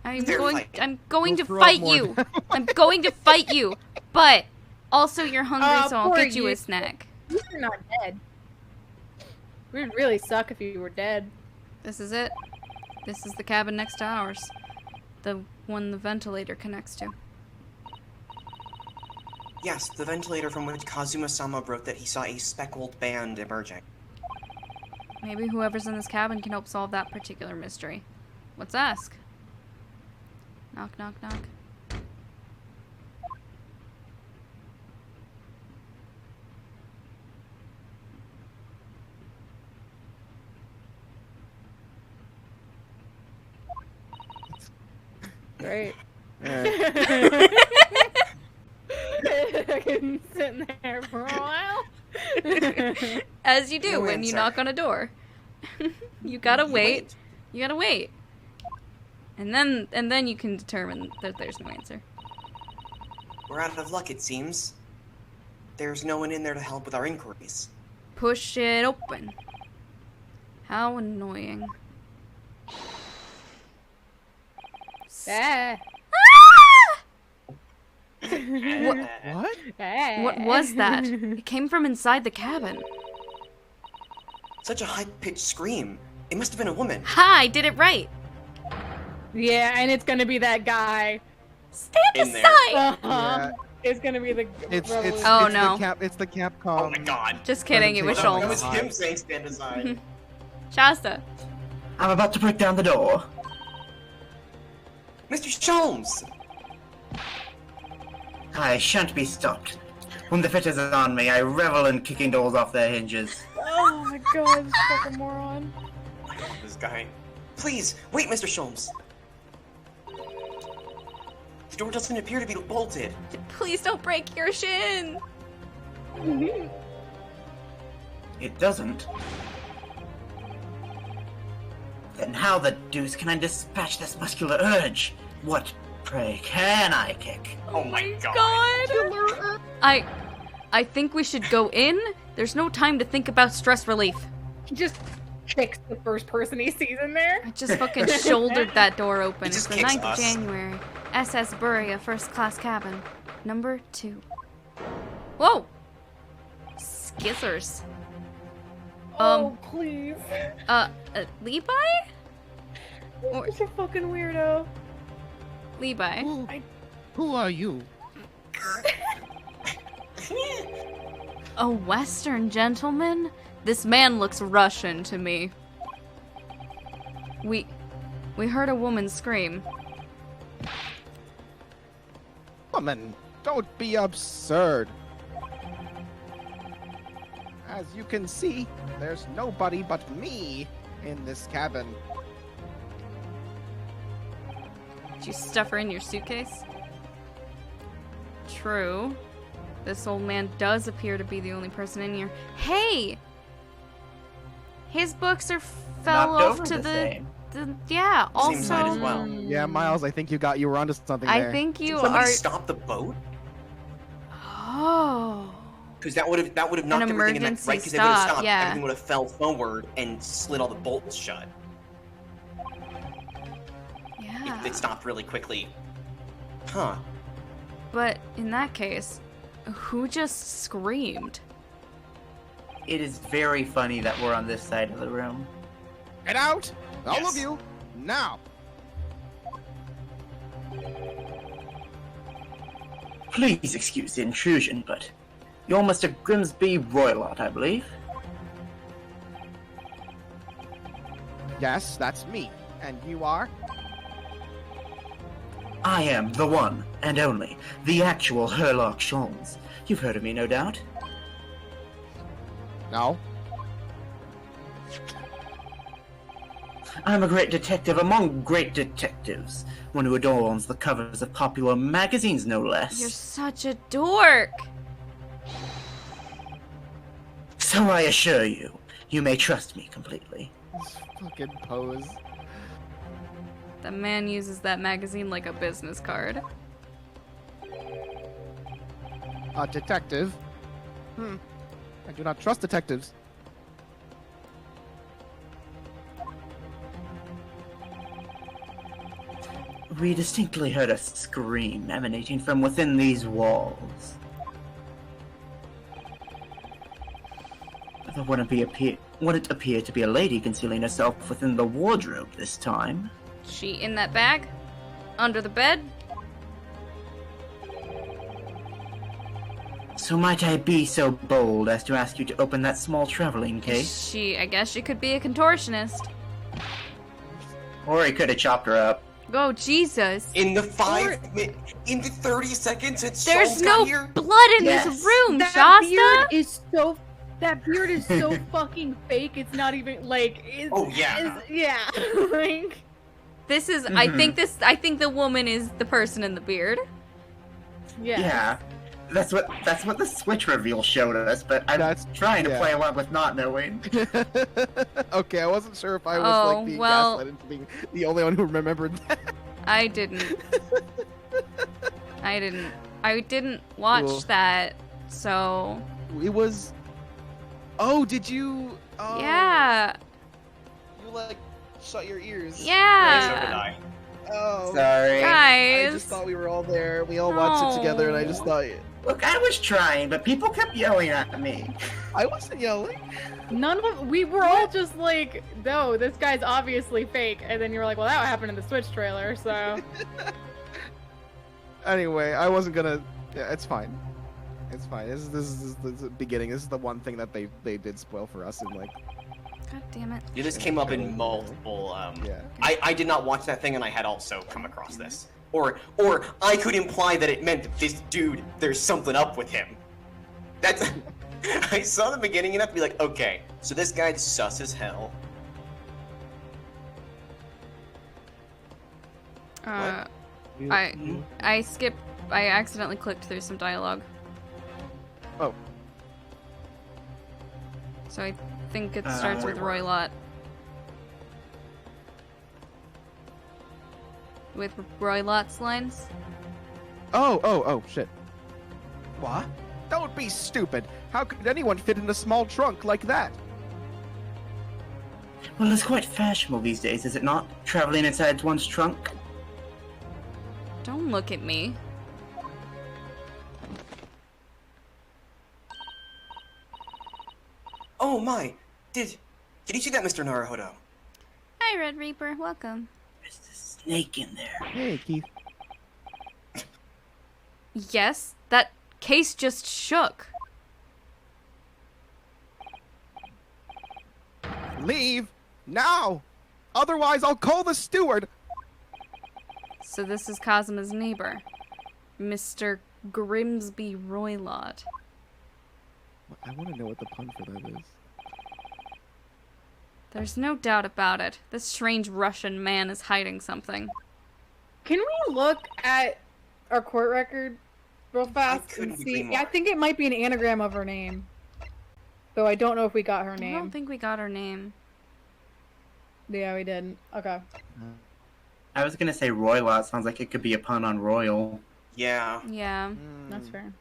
[SPEAKER 1] I'm
[SPEAKER 4] Fair
[SPEAKER 1] going.
[SPEAKER 4] fight.
[SPEAKER 1] I'm going
[SPEAKER 2] We'll
[SPEAKER 1] to
[SPEAKER 2] throw up
[SPEAKER 1] fight
[SPEAKER 2] more
[SPEAKER 1] you.
[SPEAKER 2] now.
[SPEAKER 1] I'm going to fight you. But also, you're hungry, so I'll
[SPEAKER 3] poor
[SPEAKER 1] get you
[SPEAKER 3] you.
[SPEAKER 1] a snack.
[SPEAKER 3] You're not dead. We'd really suck if you were dead.
[SPEAKER 1] This is it. This is the cabin next to ours. The one the ventilator connects to.
[SPEAKER 4] Yes, the ventilator from which Kazuma-sama wrote that he saw a speckled band emerging.
[SPEAKER 1] Maybe whoever's in this cabin can help solve that particular mystery. Let's ask. Knock, knock, knock.
[SPEAKER 3] Great.
[SPEAKER 2] Yeah.
[SPEAKER 3] I've been sitting there for a while.
[SPEAKER 1] As you do
[SPEAKER 4] No
[SPEAKER 1] when you
[SPEAKER 4] answer.
[SPEAKER 1] knock on a door. You gotta wait. You gotta wait. And then you can determine that there's no answer.
[SPEAKER 4] We're out of luck, it seems. There's no one in there to help with our inquiries.
[SPEAKER 1] Push it open. How annoying.
[SPEAKER 3] Ah.
[SPEAKER 2] What?
[SPEAKER 1] What was that? It came from inside the cabin.
[SPEAKER 4] Such a high-pitched scream. It must have been a woman.
[SPEAKER 1] Ha! I did it right.
[SPEAKER 3] Yeah, and it's gonna be that guy.
[SPEAKER 1] Stand
[SPEAKER 4] In there.
[SPEAKER 1] aside.
[SPEAKER 2] Yeah.
[SPEAKER 3] It's gonna be the.
[SPEAKER 2] It's
[SPEAKER 1] Oh,
[SPEAKER 2] it's
[SPEAKER 1] no.
[SPEAKER 2] It's the Capcom.
[SPEAKER 4] Oh my god.
[SPEAKER 1] Just kidding. It was
[SPEAKER 2] Oh,
[SPEAKER 4] That
[SPEAKER 1] Sholmes.
[SPEAKER 4] was him saying stand aside.
[SPEAKER 1] Shasta.
[SPEAKER 5] I'm about to break down the door.
[SPEAKER 4] Mr. Sholmes!
[SPEAKER 5] I shan't be stopped. When the fit is on me, I revel in kicking doors off their hinges.
[SPEAKER 3] Oh my god, this fucking moron.
[SPEAKER 4] I love this guy. Please, wait, Mr. Sholmes. The door doesn't appear to be bolted.
[SPEAKER 1] Please don't break your shin.
[SPEAKER 5] It doesn't. Then how the deuce can I dispatch this muscular urge? What, pray, can I kick?
[SPEAKER 4] Oh my god.
[SPEAKER 1] God. I think we should go in. There's no time to think about stress relief.
[SPEAKER 3] He just kicks the first person he sees in there.
[SPEAKER 1] I just fucking shouldered that door open.
[SPEAKER 4] He
[SPEAKER 1] It's
[SPEAKER 4] just
[SPEAKER 1] the
[SPEAKER 4] kicks
[SPEAKER 1] 9th of
[SPEAKER 4] us.
[SPEAKER 1] January. SS Buria, first class cabin. Number 2. Whoa! Skizzers.
[SPEAKER 3] Oh, please.
[SPEAKER 1] Levi? Or-
[SPEAKER 3] You're such a fucking weirdo.
[SPEAKER 1] Levi.
[SPEAKER 2] Who are you?
[SPEAKER 1] A Western gentleman? This man looks Russian to me. We heard a woman scream.
[SPEAKER 2] Woman, don't be absurd. As you can see, there's nobody but me in this cabin.
[SPEAKER 1] Did you stuff her in your suitcase? True. This old man does appear to be the only person in here. Hey! His books are fell
[SPEAKER 5] Knocked
[SPEAKER 1] off
[SPEAKER 5] over
[SPEAKER 1] to
[SPEAKER 5] the
[SPEAKER 1] the
[SPEAKER 5] same.
[SPEAKER 1] yeah,
[SPEAKER 4] Seems might as
[SPEAKER 1] also
[SPEAKER 4] well.
[SPEAKER 2] Yeah, Miles, I think you were onto something there.
[SPEAKER 1] I think you
[SPEAKER 4] Somebody
[SPEAKER 1] are
[SPEAKER 4] stop the boat?
[SPEAKER 1] Oh.
[SPEAKER 4] Because that would have knocked everything in that
[SPEAKER 1] emergency
[SPEAKER 4] right. Because they would have
[SPEAKER 1] stop,
[SPEAKER 4] stopped.
[SPEAKER 1] yeah.
[SPEAKER 4] Everything would have fell forward and slid all the bolts shut.
[SPEAKER 1] Yeah.
[SPEAKER 4] If it stopped really quickly. Huh.
[SPEAKER 1] But in that case, who just screamed?
[SPEAKER 5] It is very funny that we're on this side of the room.
[SPEAKER 2] Get out! All
[SPEAKER 4] Yes.
[SPEAKER 2] of you! Now!
[SPEAKER 5] Please excuse the intrusion, but you're Mr. Grimsby Roylott, I believe.
[SPEAKER 2] Yes, that's me. And you are?
[SPEAKER 5] I am the one and only, the actual Herlock Sholmes. You've heard of me, no doubt.
[SPEAKER 2] No.
[SPEAKER 5] I'm a great detective among great detectives, one who adorns the covers of popular magazines, no less.
[SPEAKER 1] You're such a dork.
[SPEAKER 5] So I assure you, you may trust me completely.
[SPEAKER 2] This fucking pose.
[SPEAKER 1] The man uses that magazine like a business card.
[SPEAKER 2] A detective? I do not trust detectives.
[SPEAKER 5] We distinctly heard a scream emanating from within these walls. There wouldn't appear to be a lady concealing herself within the wardrobe this time.
[SPEAKER 1] She in that bag? Under the bed?
[SPEAKER 5] So might I be so bold as to ask you to open that small traveling case?
[SPEAKER 1] I guess she could be a contortionist.
[SPEAKER 5] Or he could have chopped her up.
[SPEAKER 1] Oh, Jesus.
[SPEAKER 4] In the 30 seconds since
[SPEAKER 1] There's
[SPEAKER 4] Saul's
[SPEAKER 1] no
[SPEAKER 4] got here?
[SPEAKER 1] blood in
[SPEAKER 5] Yes.
[SPEAKER 1] this room,
[SPEAKER 3] That
[SPEAKER 1] Shasta!
[SPEAKER 3] beard is so fucking fake. It's not even like.
[SPEAKER 4] Oh, yeah.
[SPEAKER 3] Yeah. Like.
[SPEAKER 1] This is, I think the woman is the person in the beard.
[SPEAKER 3] Yeah.
[SPEAKER 5] Yeah. That's what the Switch reveal showed us, but I'm trying to play along with not knowing.
[SPEAKER 2] Okay, I wasn't sure if I was like being
[SPEAKER 1] well,
[SPEAKER 2] gaslighted into being the only one who remembered that.
[SPEAKER 1] I didn't. I didn't watch
[SPEAKER 2] Cool.
[SPEAKER 1] that, so...
[SPEAKER 2] It was. Oh, did you? Oh,
[SPEAKER 1] Yeah.
[SPEAKER 2] You like shut your ears.
[SPEAKER 4] So did
[SPEAKER 1] Yeah.
[SPEAKER 4] I.
[SPEAKER 2] Oh.
[SPEAKER 5] Sorry.
[SPEAKER 2] I
[SPEAKER 1] Guys.
[SPEAKER 2] just thought we were all there. We all watched it together, and I just thought
[SPEAKER 5] Look, I was trying, but people kept yelling at me.
[SPEAKER 2] I wasn't yelling.
[SPEAKER 3] None of we were all just like, no, this guy's obviously fake, and then you were like, well, that happened in the Switch trailer, so.
[SPEAKER 2] Anyway, I wasn't gonna. Yeah, it's fine. It's fine. This is the beginning. This is the one thing that they did spoil for us in like.
[SPEAKER 1] God damn it.
[SPEAKER 4] Yeah, this came up in multiple.
[SPEAKER 2] Yeah.
[SPEAKER 4] I did not watch that thing, and I had also come across this. Or I could imply that it meant that this dude, there's something up with him. That's. I saw the beginning enough to be like, okay, so this guy's sus as hell.
[SPEAKER 1] I
[SPEAKER 2] Mm.
[SPEAKER 1] I accidentally clicked through some dialogue.
[SPEAKER 2] Oh.
[SPEAKER 1] So I think it starts with Roy Lott. With Roy Lott's lines.
[SPEAKER 2] Oh, shit. What? Don't be stupid. How could anyone fit in a small trunk like that?
[SPEAKER 5] Well, it's quite fashionable these days, is it not? Traveling inside one's trunk?
[SPEAKER 1] Don't look at me.
[SPEAKER 4] Oh my, did you see that, Mr. Naruhodo?
[SPEAKER 1] Hi, Red Reaper. Welcome.
[SPEAKER 5] There's this snake in there.
[SPEAKER 2] Hey, Keith.
[SPEAKER 1] Yes, that case just shook.
[SPEAKER 2] Leave now. Otherwise, I'll call the steward.
[SPEAKER 1] So this is Kazuma's neighbor, Mr. Grimsby Roylott.
[SPEAKER 2] I want to know what the pun for that is.
[SPEAKER 1] There's no doubt about it. This strange Russian man is hiding something.
[SPEAKER 3] Can we look at our court record real fast
[SPEAKER 4] couldn't
[SPEAKER 3] and
[SPEAKER 4] agree
[SPEAKER 3] see?
[SPEAKER 4] more.
[SPEAKER 3] Yeah, I think it might be an anagram of her name. Though I don't know if we got her
[SPEAKER 1] I
[SPEAKER 3] name.
[SPEAKER 1] don't think we got her name.
[SPEAKER 3] Yeah, we didn't. Okay.
[SPEAKER 5] I was gonna say Roylott sounds like it could be a pun on royal.
[SPEAKER 4] Yeah.
[SPEAKER 1] Yeah.
[SPEAKER 3] That's fair.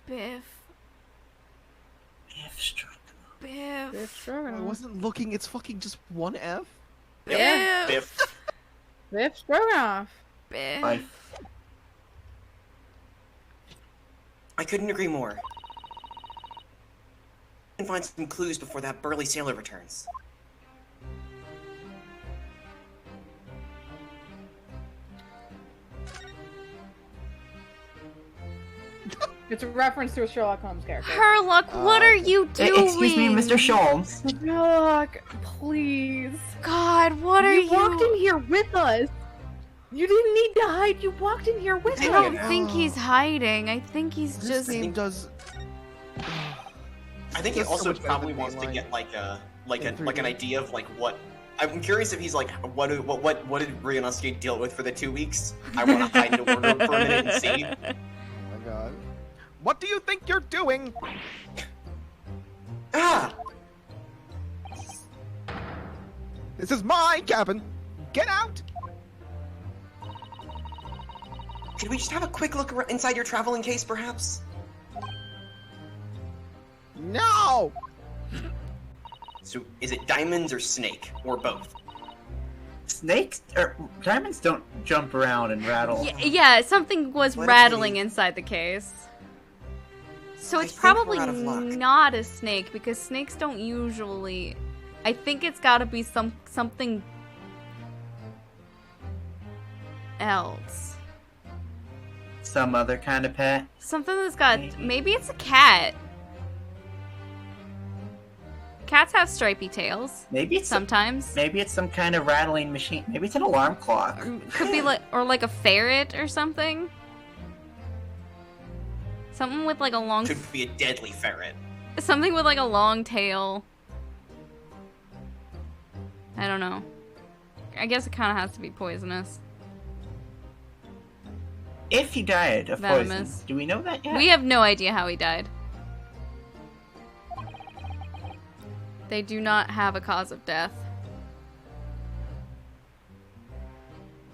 [SPEAKER 1] Biff.
[SPEAKER 5] If struck.
[SPEAKER 1] Biff.
[SPEAKER 3] Biff
[SPEAKER 2] I
[SPEAKER 3] Stroganoff.
[SPEAKER 2] wasn't looking. It's fucking just one F.
[SPEAKER 1] Biff.
[SPEAKER 4] Biff.
[SPEAKER 3] Biff Stroganoff.
[SPEAKER 1] Biff.
[SPEAKER 5] Life.
[SPEAKER 4] I couldn't agree more. And find some clues before that burly sailor returns.
[SPEAKER 3] It's a reference to a Sherlock Holmes character.
[SPEAKER 1] Herlock, what are you doing?
[SPEAKER 5] Excuse me, Mr. Sholmes.
[SPEAKER 3] Sherlock, please.
[SPEAKER 1] God, what are you?
[SPEAKER 3] You walked in here with us. You didn't need to hide. You walked in here with
[SPEAKER 1] I
[SPEAKER 3] us.
[SPEAKER 1] don't think he's hiding. I think he's
[SPEAKER 2] This
[SPEAKER 1] just.
[SPEAKER 2] name does.
[SPEAKER 4] I think he
[SPEAKER 2] That's so
[SPEAKER 4] also
[SPEAKER 2] much better
[SPEAKER 4] probably
[SPEAKER 2] than
[SPEAKER 4] wants to
[SPEAKER 2] mainline.
[SPEAKER 4] get like
[SPEAKER 2] In
[SPEAKER 4] an
[SPEAKER 2] 3D.
[SPEAKER 4] idea of like what. I'm curious if he's like, what did Ryunosuke deal with for the 2 weeks? I want to hide in a wardrobe for a minute and see.
[SPEAKER 2] Oh my god. What do you think you're doing?
[SPEAKER 4] Ah!
[SPEAKER 2] This is my cabin. Get out.
[SPEAKER 4] Could we just have a quick look inside your traveling case, perhaps?
[SPEAKER 2] No.
[SPEAKER 4] So, is it diamonds or snake, or both?
[SPEAKER 5] Snakes or diamonds don't jump around and rattle.
[SPEAKER 1] Yeah, something was
[SPEAKER 4] What if
[SPEAKER 1] rattling
[SPEAKER 4] we-
[SPEAKER 1] inside the case. So
[SPEAKER 4] I
[SPEAKER 1] it's
[SPEAKER 4] think we're
[SPEAKER 1] probably
[SPEAKER 4] out of luck.
[SPEAKER 1] not a snake because snakes don't usually. I think it's got to be something else.
[SPEAKER 5] Some other kind of pet.
[SPEAKER 1] Something that's got.
[SPEAKER 5] Maybe.
[SPEAKER 1] Maybe it's a cat. Cats have stripy tails.
[SPEAKER 5] Maybe it's
[SPEAKER 1] Sometimes.
[SPEAKER 5] maybe it's some kind of rattling machine. Maybe it's an alarm clock.
[SPEAKER 1] Could be like, or like a ferret or something. Something with like a long.
[SPEAKER 4] Could be a deadly ferret.
[SPEAKER 1] Something with like a long tail. I don't know. I guess it kind of has to be poisonous.
[SPEAKER 5] If he died of poison,
[SPEAKER 1] Venomous.
[SPEAKER 5] do we know that yet?
[SPEAKER 1] We have no idea how he died. They do not have a cause of death.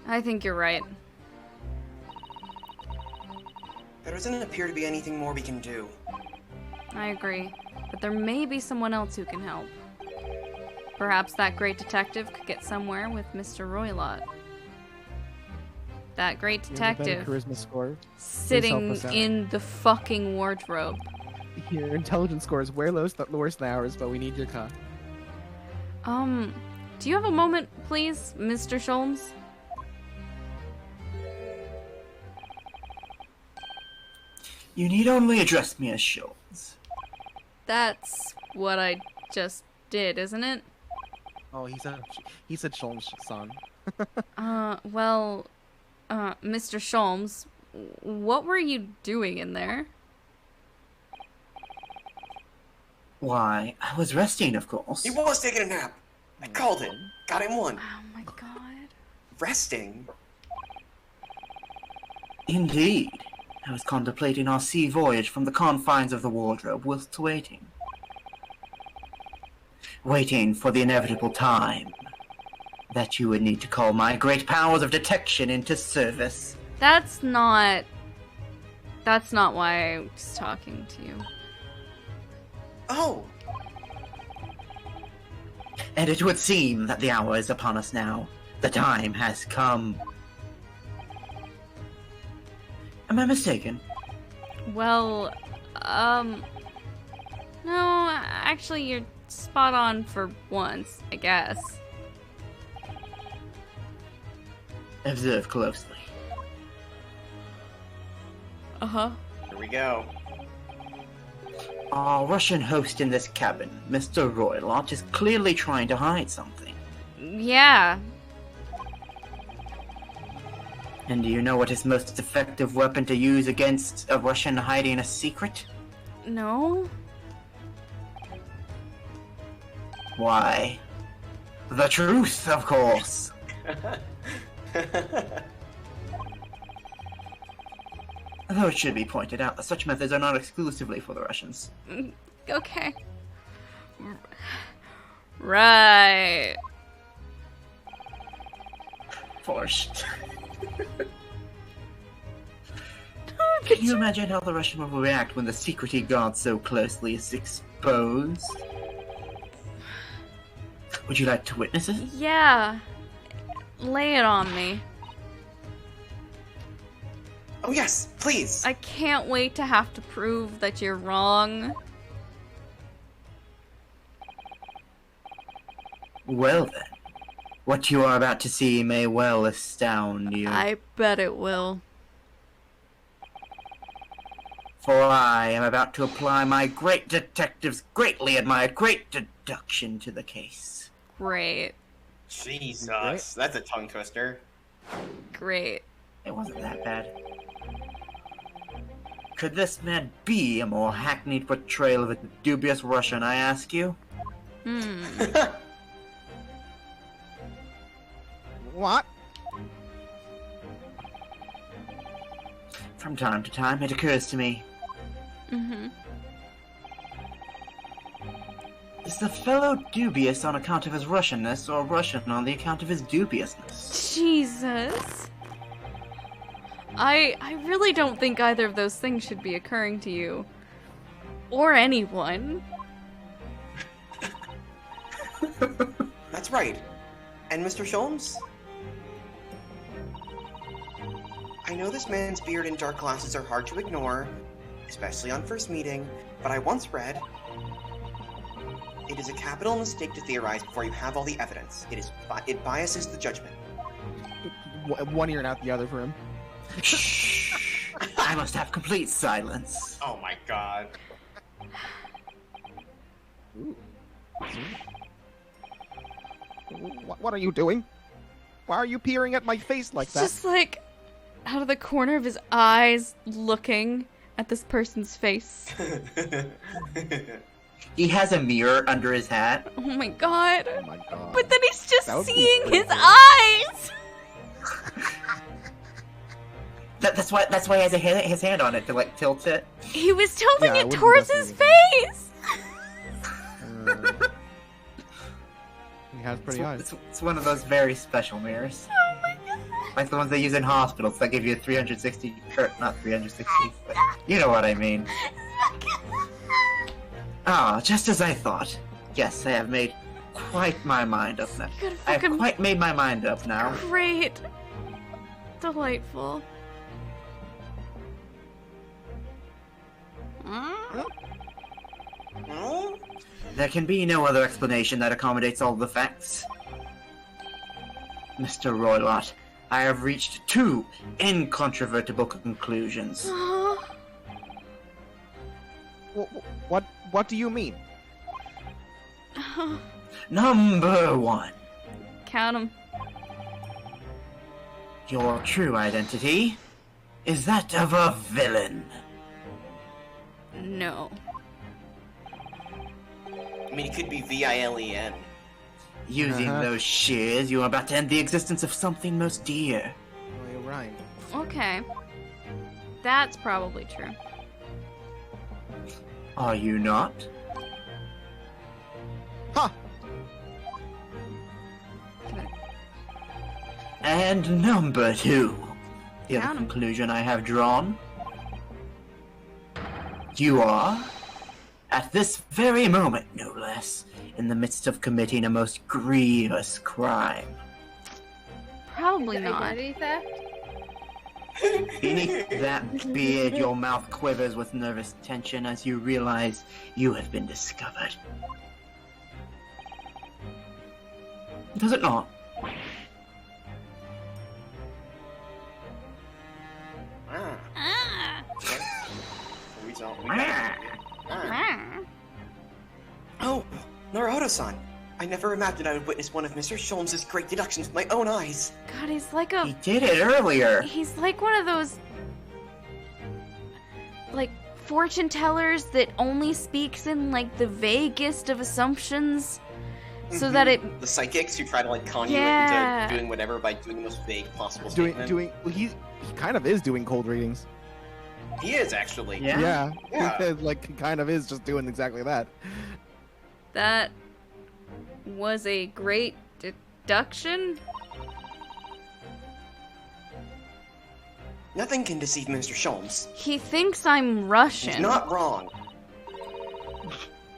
[SPEAKER 1] I think you're right.
[SPEAKER 4] There doesn't appear to be anything more we can do.
[SPEAKER 1] I agree. But there may be someone else who can help. Perhaps that great detective could get somewhere with Mr. Roylott. That great
[SPEAKER 2] You have a better
[SPEAKER 1] detective
[SPEAKER 2] charisma score.
[SPEAKER 1] sitting
[SPEAKER 2] us out.
[SPEAKER 1] in the fucking wardrobe.
[SPEAKER 2] Your intelligence score is way worse than ours, but we need your con.
[SPEAKER 1] Do you have a moment, please, Mr. Sholmes?
[SPEAKER 5] You need only address me as Sholmes.
[SPEAKER 1] That's what I just did, isn't it?
[SPEAKER 2] Oh, he said Sholmes-san.
[SPEAKER 1] Mr. Sholmes, what were you doing in there?
[SPEAKER 5] Why, I was resting, of course.
[SPEAKER 4] He was taking a nap. I called it. Got him one.
[SPEAKER 1] Oh my god.
[SPEAKER 4] Resting.
[SPEAKER 5] Indeed. I was contemplating our sea voyage from the confines of the wardrobe whilst waiting. Waiting for the inevitable time that you would need to call my great powers of detection into service.
[SPEAKER 1] That's not why I was talking to you.
[SPEAKER 4] Oh,
[SPEAKER 5] And it would seem that the hour is upon us now. The time has come. Am I mistaken?
[SPEAKER 1] Well, no, actually you're spot on for once, I guess.
[SPEAKER 5] Observe closely.
[SPEAKER 1] Uh-huh.
[SPEAKER 4] here we go.
[SPEAKER 5] Our Russian host in this cabin, Mr. Roylott, is clearly trying to hide something.
[SPEAKER 1] Yeah.
[SPEAKER 5] And do you know what his most effective weapon to use against a Russian hiding a secret?
[SPEAKER 1] No?
[SPEAKER 5] Why, the truth, of course. Though it should be pointed out that such methods are not exclusively for the Russians.
[SPEAKER 1] Okay. Right.
[SPEAKER 5] Forced. Can you imagine how the Russian will react when the secret he guards so closely is exposed? Would you like to witness it?
[SPEAKER 1] Yeah. Lay it on me.
[SPEAKER 4] Oh yes, please.
[SPEAKER 1] I can't wait to have to prove that you're wrong.
[SPEAKER 5] Well then, what you are about to see may well astound you.
[SPEAKER 1] I bet it will.
[SPEAKER 5] For I am about to apply my great detective's greatly admired great deduction to the case.
[SPEAKER 1] Great.
[SPEAKER 4] Jesus,
[SPEAKER 2] Right?
[SPEAKER 4] that's a tongue twister.
[SPEAKER 1] Great.
[SPEAKER 5] It wasn't that bad. Could this man be a more hackneyed portrayal of a dubious Russian, I ask you?
[SPEAKER 2] What?
[SPEAKER 5] From time to time, it occurs to me,
[SPEAKER 1] Mm-hmm.
[SPEAKER 5] is the fellow dubious on account of his Russianness, or Russian on the account of his dubiousness?
[SPEAKER 1] Jesus. I really don't think either of those things should be occurring to you. Or anyone.
[SPEAKER 4] That's right. And Mr. Sholmes, I know this man's beard and dark glasses are hard to ignore, especially on first meeting, but I once read, it is a capital mistake to theorize before you have all the evidence. It biases the judgment.
[SPEAKER 2] One ear and out the other for him.
[SPEAKER 5] Shh! I must have complete silence.
[SPEAKER 4] Oh my god.
[SPEAKER 2] Ooh. What are you doing? Why are you peering at my face like that?
[SPEAKER 1] Just like out of the corner of his eyes, looking at this person's face.
[SPEAKER 5] He has a mirror under his hat.
[SPEAKER 1] Oh my god.
[SPEAKER 2] Oh my god.
[SPEAKER 1] But then he's just
[SPEAKER 2] That would be
[SPEAKER 1] seeing his
[SPEAKER 2] creepy.
[SPEAKER 1] eyes!
[SPEAKER 5] That's why he has his hand on it to like tilt it.
[SPEAKER 1] He was tilting
[SPEAKER 2] Yeah,
[SPEAKER 1] it
[SPEAKER 2] it wouldn't
[SPEAKER 1] towards
[SPEAKER 2] be
[SPEAKER 1] his
[SPEAKER 2] best
[SPEAKER 1] face!
[SPEAKER 2] He has pretty eyes.
[SPEAKER 5] It's one of those very special mirrors.
[SPEAKER 1] Oh my god.
[SPEAKER 5] Like the ones they use in hospitals that give you a 360, or not 360, but you know what I mean. Ah, just as I thought. Yes, I have made quite my mind up now.
[SPEAKER 1] Good
[SPEAKER 5] I have
[SPEAKER 1] fucking
[SPEAKER 5] quite made my mind up now.
[SPEAKER 1] great. Delightful.
[SPEAKER 4] Hmm?
[SPEAKER 5] There can be no other explanation that accommodates all the facts. Mr. Roylott, I have reached two incontrovertible conclusions.
[SPEAKER 2] What do you mean?
[SPEAKER 5] Number one,
[SPEAKER 1] Count him.
[SPEAKER 5] your true identity is that of a villain.
[SPEAKER 1] No.
[SPEAKER 4] I mean, it could be VILEN.
[SPEAKER 5] Using
[SPEAKER 2] Uh-huh.
[SPEAKER 5] those shears, you are about to end the existence of something most dear.
[SPEAKER 2] Oh, you're right.
[SPEAKER 1] Okay. That's probably true.
[SPEAKER 5] Are you not?
[SPEAKER 2] Huh!
[SPEAKER 5] And number two, the other
[SPEAKER 1] Count 'em.
[SPEAKER 5] conclusion I have drawn. You are, at this very moment no less, in the midst of committing a most grievous crime.
[SPEAKER 1] Probably not.
[SPEAKER 3] Identity theft?
[SPEAKER 5] Beneath that beard, your mouth quivers with nervous tension as you realize you have been discovered. Does it not?
[SPEAKER 4] Ah.
[SPEAKER 1] Ah.
[SPEAKER 4] We got
[SPEAKER 1] Ah.
[SPEAKER 4] Oh, Naruto-san. I never imagined I would witness one of Mr. Sholmes' great deductions with my own eyes.
[SPEAKER 1] God, he's like
[SPEAKER 5] He did it earlier.
[SPEAKER 1] He's like one of those, like, fortune tellers that only speaks in, like, the vaguest of assumptions. So that it...
[SPEAKER 4] The psychics who try to like con you
[SPEAKER 1] Yeah.
[SPEAKER 4] into doing whatever by doing the most vague possible
[SPEAKER 2] Doing
[SPEAKER 4] statement.
[SPEAKER 2] well, he kind of is doing cold readings.
[SPEAKER 4] He is actually.
[SPEAKER 5] Yeah?
[SPEAKER 2] Yeah. Like he kind of is just doing exactly that.
[SPEAKER 1] That was a great deduction.
[SPEAKER 4] Nothing can deceive Mr. Sholmes.
[SPEAKER 1] He thinks I'm Russian.
[SPEAKER 4] He's not wrong.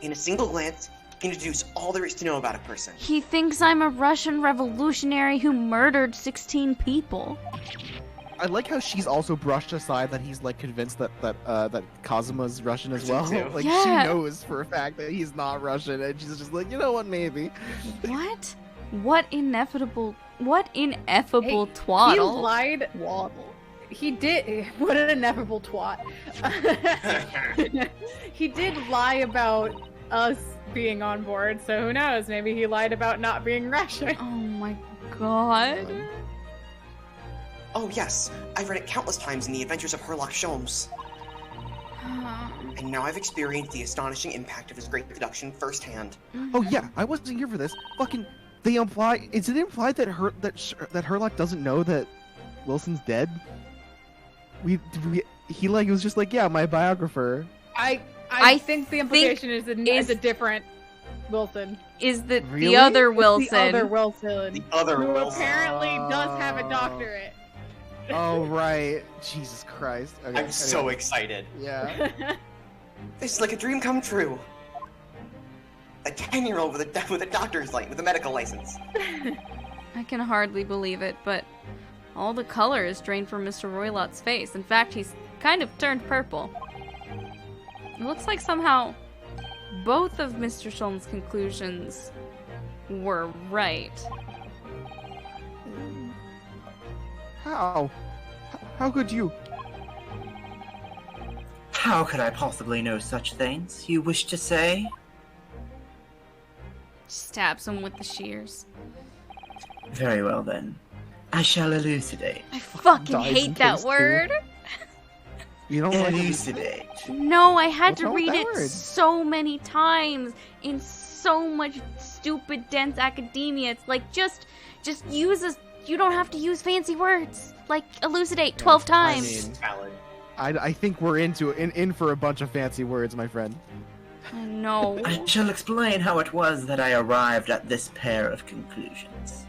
[SPEAKER 4] In a single glance, he can deduce all there is to know about a person.
[SPEAKER 1] He thinks I'm a Russian revolutionary who murdered 16 people.
[SPEAKER 2] I like how she's also brushed aside that he's like convinced that Kazuma's Russian as well.
[SPEAKER 4] Too.
[SPEAKER 2] Like
[SPEAKER 1] Yeah.
[SPEAKER 2] she knows for a fact that he's not Russian, and she's just like, you know what, maybe.
[SPEAKER 1] What? What ineffable
[SPEAKER 3] He
[SPEAKER 1] twaddle.
[SPEAKER 3] lied. He did. What an ineffable twat. He did lie about us being on board, so who knows? Maybe he lied about not being Russian.
[SPEAKER 1] Oh my god.
[SPEAKER 4] Oh yes, I've read it countless times in the adventures of Herlock Sholmes. And now I've experienced the astonishing impact of his great deduction firsthand.
[SPEAKER 2] Oh yeah, I wasn't here for this. Fucking, they imply. Is it implied that that Herlock doesn't know that Wilson's dead? He like was just like, yeah, my biographer.
[SPEAKER 3] I think the implication is a different Wilson.
[SPEAKER 1] Is that
[SPEAKER 2] Really?
[SPEAKER 1] the other
[SPEAKER 3] It's
[SPEAKER 1] Wilson?
[SPEAKER 3] the other Wilson.
[SPEAKER 4] The other
[SPEAKER 3] who
[SPEAKER 4] Wilson.
[SPEAKER 3] apparently does have a doctorate.
[SPEAKER 2] Oh right, Jesus Christ. Okay,
[SPEAKER 4] I'm so
[SPEAKER 2] anyway.
[SPEAKER 4] excited.
[SPEAKER 2] Yeah.
[SPEAKER 4] This is like a dream come true. A 10-year-old with a doctor's license, with a medical license.
[SPEAKER 1] I can hardly believe it, but All the color is drained from Mr. Roylot's face. In fact, he's kind of turned purple. It looks like somehow both of Mr. Shulman's conclusions were right.
[SPEAKER 2] How? How could you?
[SPEAKER 5] How could I possibly know such things, you wish to say?
[SPEAKER 1] Stabs him with the shears.
[SPEAKER 5] Very well then. I shall elucidate.
[SPEAKER 1] I fucking
[SPEAKER 2] Dies in
[SPEAKER 1] hate that
[SPEAKER 2] phase two.
[SPEAKER 1] word.
[SPEAKER 2] You don't like
[SPEAKER 5] Elucidate.
[SPEAKER 1] No, I had
[SPEAKER 2] What's
[SPEAKER 1] to
[SPEAKER 2] wrong with
[SPEAKER 1] read
[SPEAKER 2] that
[SPEAKER 1] it
[SPEAKER 2] word?
[SPEAKER 1] so many times in so much stupid, dense academia. It's like, just use a... You don't have to use fancy words. Like, elucidate 12 times.
[SPEAKER 2] mean-
[SPEAKER 4] Valid.
[SPEAKER 2] I think we're in for a bunch of fancy words, my friend.
[SPEAKER 1] I know.
[SPEAKER 5] I shall explain how it was that I arrived at this pair of conclusions.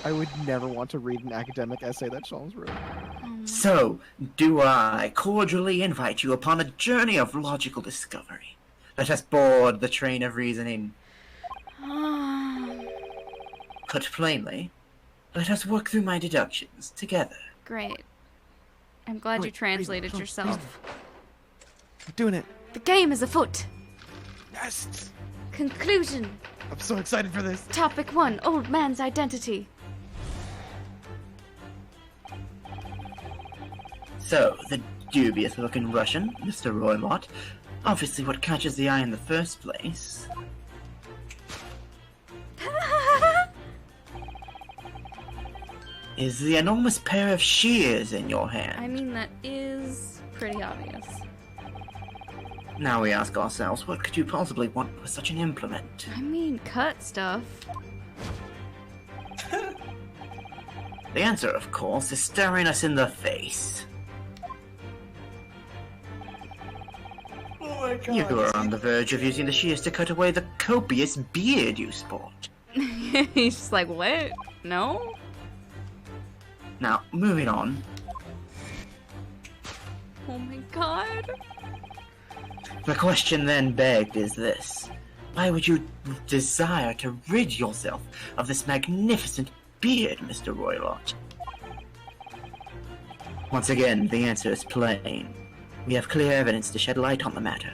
[SPEAKER 2] I would never want to read an academic essay that Shalom's wrote.
[SPEAKER 5] So, do I cordially invite you upon a journey of logical discovery. Let us board the train of reasoning. Put plainly, let us work through my deductions together.
[SPEAKER 1] Great. I'm glad you
[SPEAKER 2] Wait,
[SPEAKER 1] translated
[SPEAKER 2] reason,
[SPEAKER 1] yourself.
[SPEAKER 2] We're doing it.
[SPEAKER 1] The game is afoot.
[SPEAKER 2] Yes!
[SPEAKER 1] Conclusion.
[SPEAKER 2] I'm so excited for this.
[SPEAKER 1] Topic 1. Old man's identity.
[SPEAKER 5] So, the dubious-looking Russian, Mr. Roylott, obviously what catches the eye in the first place. Is the enormous pair of shears in your hand.
[SPEAKER 1] I mean, that is pretty obvious.
[SPEAKER 5] Now we ask ourselves, what could you possibly want with such an implement?
[SPEAKER 1] I mean, cut stuff.
[SPEAKER 5] The answer, of course, is staring us in the face.
[SPEAKER 4] Oh my god.
[SPEAKER 5] You are on the verge of using the shears to cut away the copious beard you sport.
[SPEAKER 1] He's just like, what? No?
[SPEAKER 5] Now, moving on.
[SPEAKER 1] Oh my god.
[SPEAKER 5] The question then begged is this. Why would you desire to rid yourself of this magnificent beard, Mr. Roylott? Once again, the answer is plain. We have clear evidence to shed light on the matter.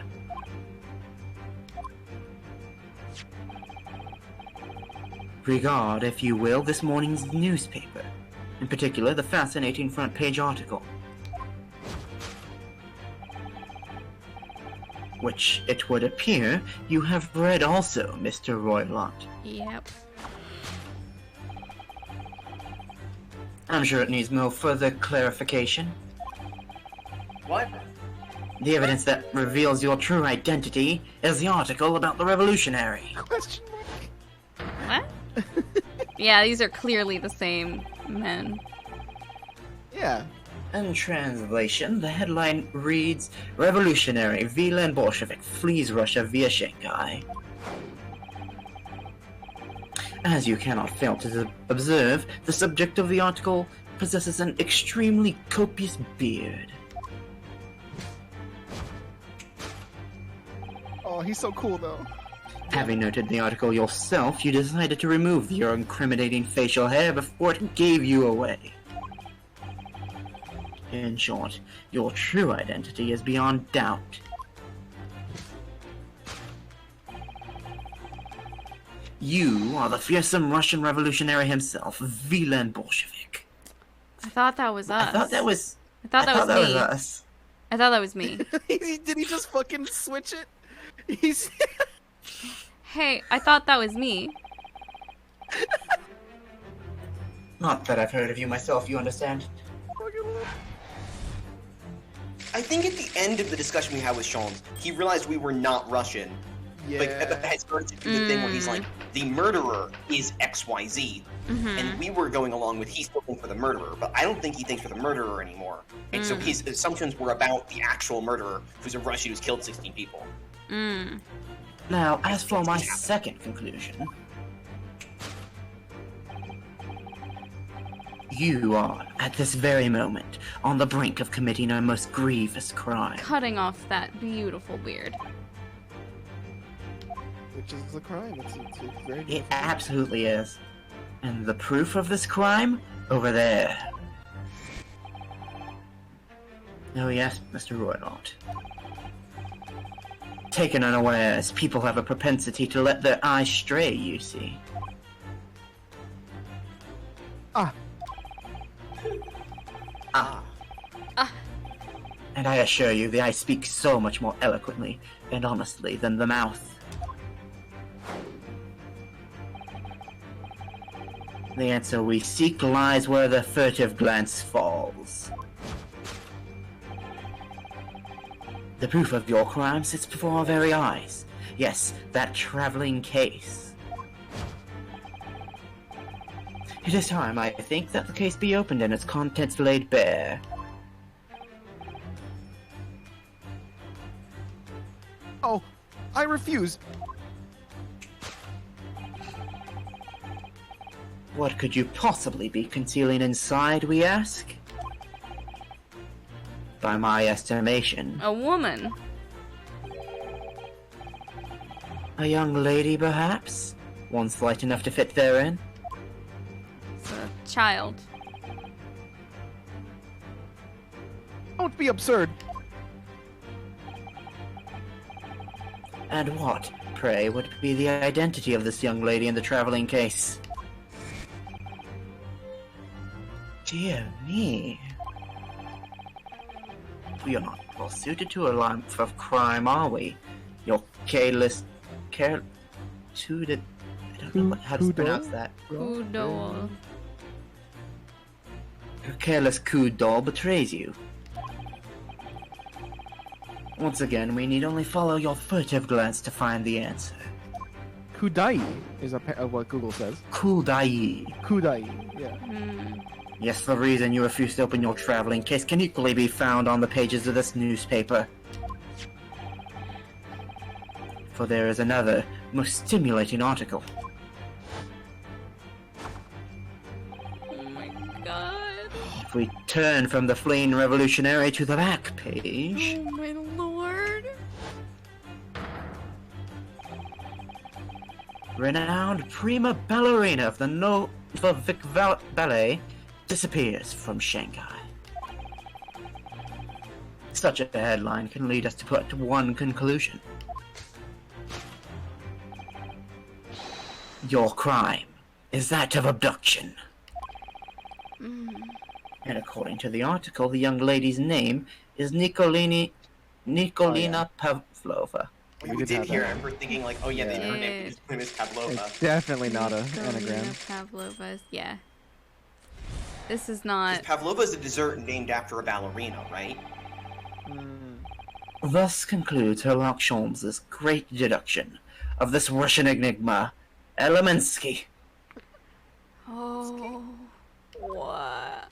[SPEAKER 5] Regard, if you will, this morning's newspaper. In particular, the fascinating front page article. Which, it would appear, you have read also, Mr. Roylott.
[SPEAKER 1] Yep.
[SPEAKER 5] I'm sure it needs no further clarification.
[SPEAKER 4] What?
[SPEAKER 5] The evidence that reveals your true identity is the article about the revolutionary.
[SPEAKER 2] Question mark.
[SPEAKER 1] What? Yeah, these are clearly the same men.
[SPEAKER 2] Yeah.
[SPEAKER 5] In translation, the headline reads, Revolutionary VLAN Bolshevik flees Russia via Shanghai. As you cannot fail to observe, the subject of the article possesses an extremely copious beard.
[SPEAKER 2] Oh, he's so cool though.
[SPEAKER 5] Having noted the article yourself, you decided to remove your incriminating facial hair before it gave you away. In short, your true identity is beyond doubt. You are the fearsome Russian revolutionary himself, VLAN Bolshevik.
[SPEAKER 1] I thought that was us.
[SPEAKER 5] I thought that was
[SPEAKER 1] me.
[SPEAKER 5] us.
[SPEAKER 1] I thought that was me.
[SPEAKER 2] Did he just fucking switch it? He's
[SPEAKER 1] Hey, I thought that was me.
[SPEAKER 5] Not that I've heard of you myself, you understand?
[SPEAKER 4] I think at the end of the discussion we had with Sean, he realized we were not Russian. Like, had started to do the thing where he's like, the murderer is XYZ. And we were going along with he's looking for the murderer, but I don't think he thinks for the murderer anymore. And so his assumptions were about the actual murderer, who's a Russian who's killed 16 people.
[SPEAKER 5] Now, as for my second conclusion, you are, at this very moment, on the brink of committing a most grievous crime.
[SPEAKER 1] Cutting off that beautiful beard.
[SPEAKER 2] Which is a crime. It's very
[SPEAKER 5] It absolutely is. And the proof of this crime Over there. Oh yes, Mr. Roylott. Taken unawares, people have a propensity to let their eyes stray, you see.
[SPEAKER 2] Ah.
[SPEAKER 5] Ah. And I assure you, the eye speaks so much more eloquently and honestly than the mouth. The answer we seek lies where the furtive glance falls. The proof of your crime sits before our very eyes. Yes, that traveling case. It is time, I think, that the case be opened and its contents laid bare.
[SPEAKER 2] Oh, I refuse.
[SPEAKER 5] What could you possibly be concealing inside, we ask? By my estimation,
[SPEAKER 1] A woman.
[SPEAKER 5] a young lady, perhaps? One slight enough to fit therein?
[SPEAKER 1] It's a child.
[SPEAKER 2] Don't be absurd.
[SPEAKER 5] And what, pray, would be the identity of this young lady in the traveling case? Dear me. We are not well suited to a life of crime, are we? Your careless... I don't know how to pronounce that.
[SPEAKER 1] Kudo.
[SPEAKER 5] Your careless coup doll betrays you. Once again, we need only follow your furtive glance to find the answer.
[SPEAKER 2] Kudai is what Google says.
[SPEAKER 5] Kudai.
[SPEAKER 2] Kudai, yeah.
[SPEAKER 5] Yes, the reason you refuse to open your traveling case can equally be found on the pages of this newspaper. For there is another, most stimulating article.
[SPEAKER 1] Oh my god.
[SPEAKER 5] If we turn from the fleeing revolutionary to the back page...
[SPEAKER 1] Oh my lord.
[SPEAKER 5] Renowned prima ballerina of the Nova Vic Ballet disappears from Shanghai. Such a headline can lead us to put one conclusion. Your crime is that of abduction. And according to the article, the young lady's name is Nikolina Pavlova.
[SPEAKER 4] We did hear it. We're thinking like, oh yeah,
[SPEAKER 2] Yeah.
[SPEAKER 4] her name is Pavlova.
[SPEAKER 2] It's definitely not an
[SPEAKER 1] Nikolina
[SPEAKER 2] anagram.
[SPEAKER 1] Pavlova's, yeah. This is not.
[SPEAKER 4] Pavlova is a dessert named after a ballerina, right?
[SPEAKER 5] Thus concludes Sherlock Holmes's great deduction of this Russian enigma, Elemensky.
[SPEAKER 1] Oh. What?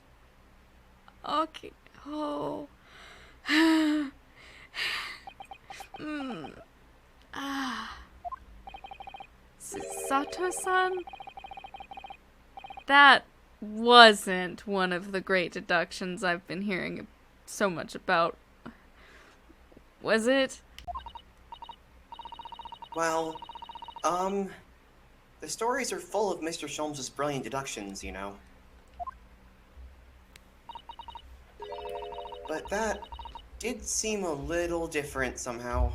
[SPEAKER 1] Okay. Oh. Sato-san? That wasn't one of the great deductions I've been hearing so much about. Was it?
[SPEAKER 4] Well, the stories are full of Mr. Sholmes' brilliant deductions, you know. But that did seem a little different somehow.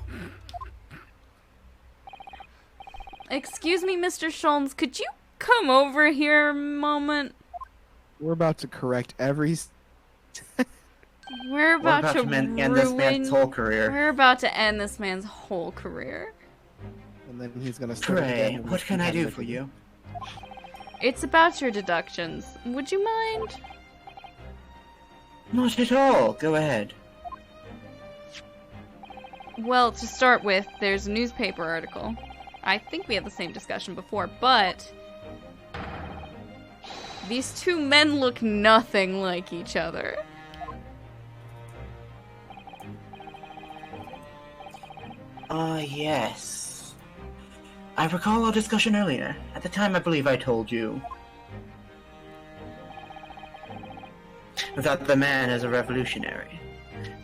[SPEAKER 1] Excuse me, Mr. Sholmes, could you come over here a moment?
[SPEAKER 2] We're about to correct every...
[SPEAKER 1] We're about to
[SPEAKER 5] end this man's whole career.
[SPEAKER 1] We're about to end this man's whole career.
[SPEAKER 2] And then he's gonna start
[SPEAKER 5] Pray,
[SPEAKER 2] again with
[SPEAKER 5] what can I do
[SPEAKER 2] competitive
[SPEAKER 5] for you?
[SPEAKER 1] It's about your deductions. Would you mind?
[SPEAKER 5] Not at all. Go ahead.
[SPEAKER 1] Well, to start with, there's a newspaper article. I think we had the same discussion before, but these two men look nothing like each other.
[SPEAKER 5] Yes. I recall our discussion earlier. At the time, I believe I told you that the man is a revolutionary,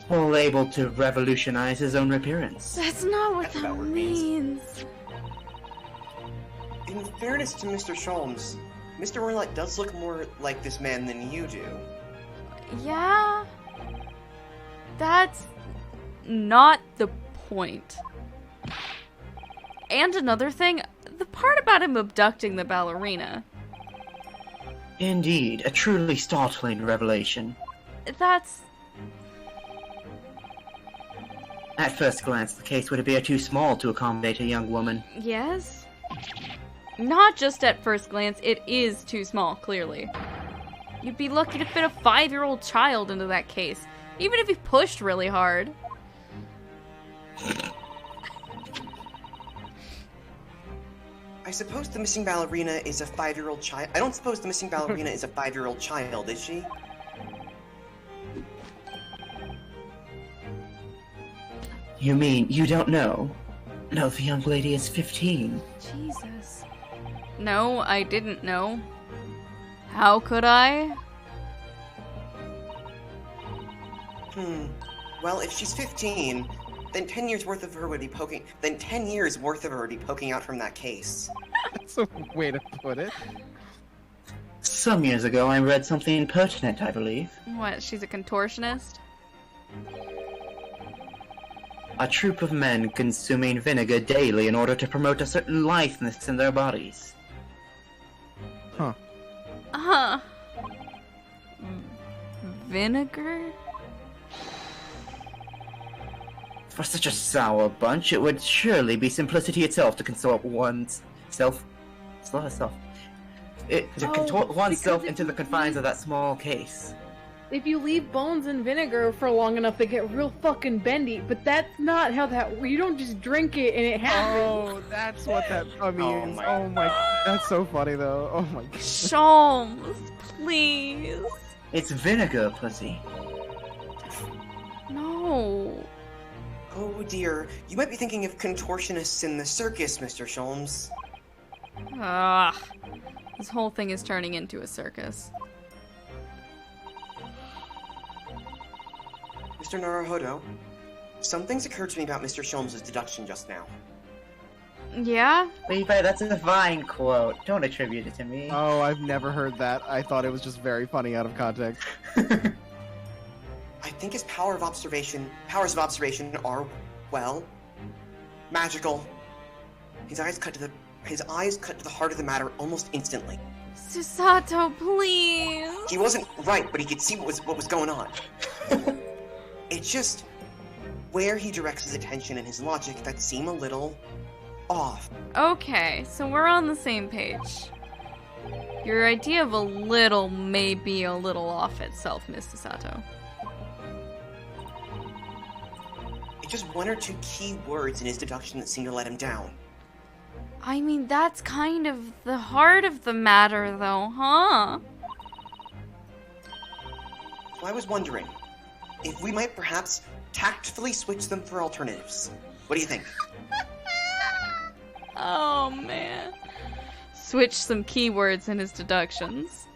[SPEAKER 5] well able to revolutionize his own appearance.
[SPEAKER 1] That's not what
[SPEAKER 4] That's
[SPEAKER 1] that
[SPEAKER 4] about what it
[SPEAKER 1] means.
[SPEAKER 4] In fairness to Mr. Sholmes, Mr. Roulette does look more like this man than you do.
[SPEAKER 1] Yeah? That's not the point. And another thing, the part about him abducting the ballerina.
[SPEAKER 5] Indeed, a truly startling revelation.
[SPEAKER 1] That's...
[SPEAKER 5] At first glance, the case would appear too small to accommodate a young woman.
[SPEAKER 1] Yes? Not just at first glance, it is too small, clearly. You'd be lucky to fit a 5-year-old child into that case, even if you pushed really hard.
[SPEAKER 4] I suppose the missing ballerina is a 5-year-old child. I don't suppose the missing ballerina is a 5-year-old child, is she?
[SPEAKER 5] You mean you don't know? No, the young lady is 15.
[SPEAKER 1] Jesus. No, I didn't know. How could I?
[SPEAKER 4] Well, if she's 15, then 10 years worth of her would be poking. Then 10 years worth of her would be poking out from that case.
[SPEAKER 2] That's a way to put it.
[SPEAKER 5] Some years ago, I read something pertinent, I believe.
[SPEAKER 1] What, she's a contortionist?
[SPEAKER 5] A troop of men consuming vinegar daily in order to promote a certain litheness in their bodies.
[SPEAKER 2] Huh.
[SPEAKER 1] Huh. Vinegar?
[SPEAKER 5] For such a sour bunch, it would surely be simplicity itself to consort oneself. Contort oneself into the confines of that small case.
[SPEAKER 3] If you leave bones in vinegar for long enough, they get real fucking bendy. But that's not how that. You don't just drink it and it happens.
[SPEAKER 2] Oh, that's what that means. Oh my. That's so funny though. Oh my god.
[SPEAKER 1] Sholmes, please.
[SPEAKER 5] It's vinegar, pussy.
[SPEAKER 1] No.
[SPEAKER 4] Oh dear, you might be thinking of contortionists in the circus, Mr. Sholmes.
[SPEAKER 1] Ah. This whole thing is turning into a circus.
[SPEAKER 4] Mr. Naruhodo, some things occurred to me about Mr. Sholmes' deduction just now.
[SPEAKER 1] Yeah?
[SPEAKER 5] Levi, that's a fine quote. Don't attribute it to me.
[SPEAKER 2] Oh, I've never heard that. I thought it was just very funny out of context.
[SPEAKER 4] I think his powers of observation are, well, magical. His eyes cut to the heart of the matter almost instantly.
[SPEAKER 1] Susato, please.
[SPEAKER 4] He wasn't right, but he could see what was going on. It's just where he directs his attention and his logic that seem a little off.
[SPEAKER 1] Okay, so we're on the same page. Your idea of a little may be a little off itself, Miss Susato.
[SPEAKER 4] It's just one or two key words in his deduction that seem to let him down.
[SPEAKER 1] I mean, that's kind of the heart of the matter, though, huh?
[SPEAKER 4] So I was wondering if we might perhaps tactfully switch them for alternatives. What do you think?
[SPEAKER 1] Oh, man. Switch some keywords in his deductions.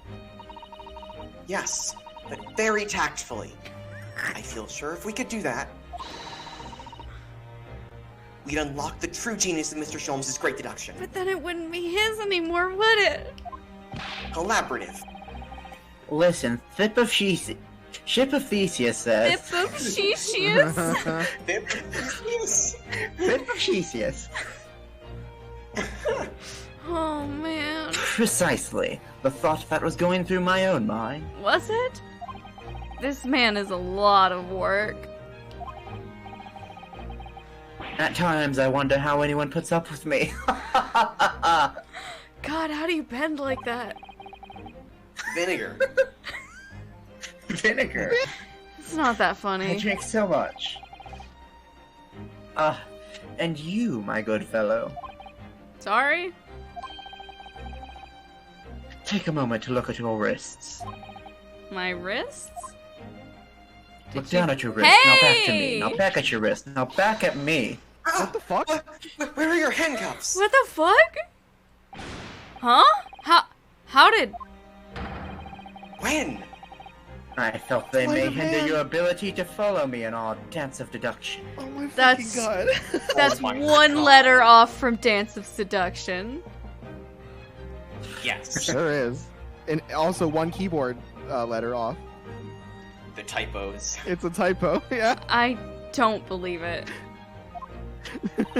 [SPEAKER 4] Yes, but very tactfully. I feel sure if we could do that, we'd unlock the true genius of Mr. Sholmes' great deduction.
[SPEAKER 1] But then it wouldn't be his anymore, would it?
[SPEAKER 4] Collaborative.
[SPEAKER 5] Listen, Ship of Theseus says...
[SPEAKER 1] Hippocretius?
[SPEAKER 5] Ship of Theseus.
[SPEAKER 1] Oh, man.
[SPEAKER 5] Precisely. The thought that was going through my own mind.
[SPEAKER 1] Was it? This man is a lot of work.
[SPEAKER 5] At times, I wonder how anyone puts up with me.
[SPEAKER 1] God, how do you bend like that?
[SPEAKER 4] Vinegar.
[SPEAKER 5] Vinegar.
[SPEAKER 1] It's not that
[SPEAKER 5] I
[SPEAKER 1] funny.
[SPEAKER 5] drink so much. And you, my good fellow.
[SPEAKER 1] Sorry?
[SPEAKER 5] Take a moment to look at your wrists.
[SPEAKER 1] My wrists?
[SPEAKER 5] Look
[SPEAKER 1] Did
[SPEAKER 5] down
[SPEAKER 1] you-
[SPEAKER 5] at your wrist. Now back to me.
[SPEAKER 1] Hey!
[SPEAKER 5] Now back at your wrist. Now back at me.
[SPEAKER 2] What the fuck?
[SPEAKER 4] Where are your handcuffs?
[SPEAKER 1] What the fuck? Huh? How did...
[SPEAKER 4] When?
[SPEAKER 5] I felt they may hinder
[SPEAKER 2] Spider-Man.
[SPEAKER 5] your ability to follow me in our dance of deduction.
[SPEAKER 2] Oh my
[SPEAKER 1] That's-
[SPEAKER 2] fucking god.
[SPEAKER 1] That's
[SPEAKER 4] my
[SPEAKER 1] one
[SPEAKER 4] God.
[SPEAKER 1] letter off from Dance of Seduction.
[SPEAKER 4] Yes.
[SPEAKER 2] Sure is. And also one keyboard letter off.
[SPEAKER 4] The typos.
[SPEAKER 2] It's a typo, yeah.
[SPEAKER 1] I don't believe it.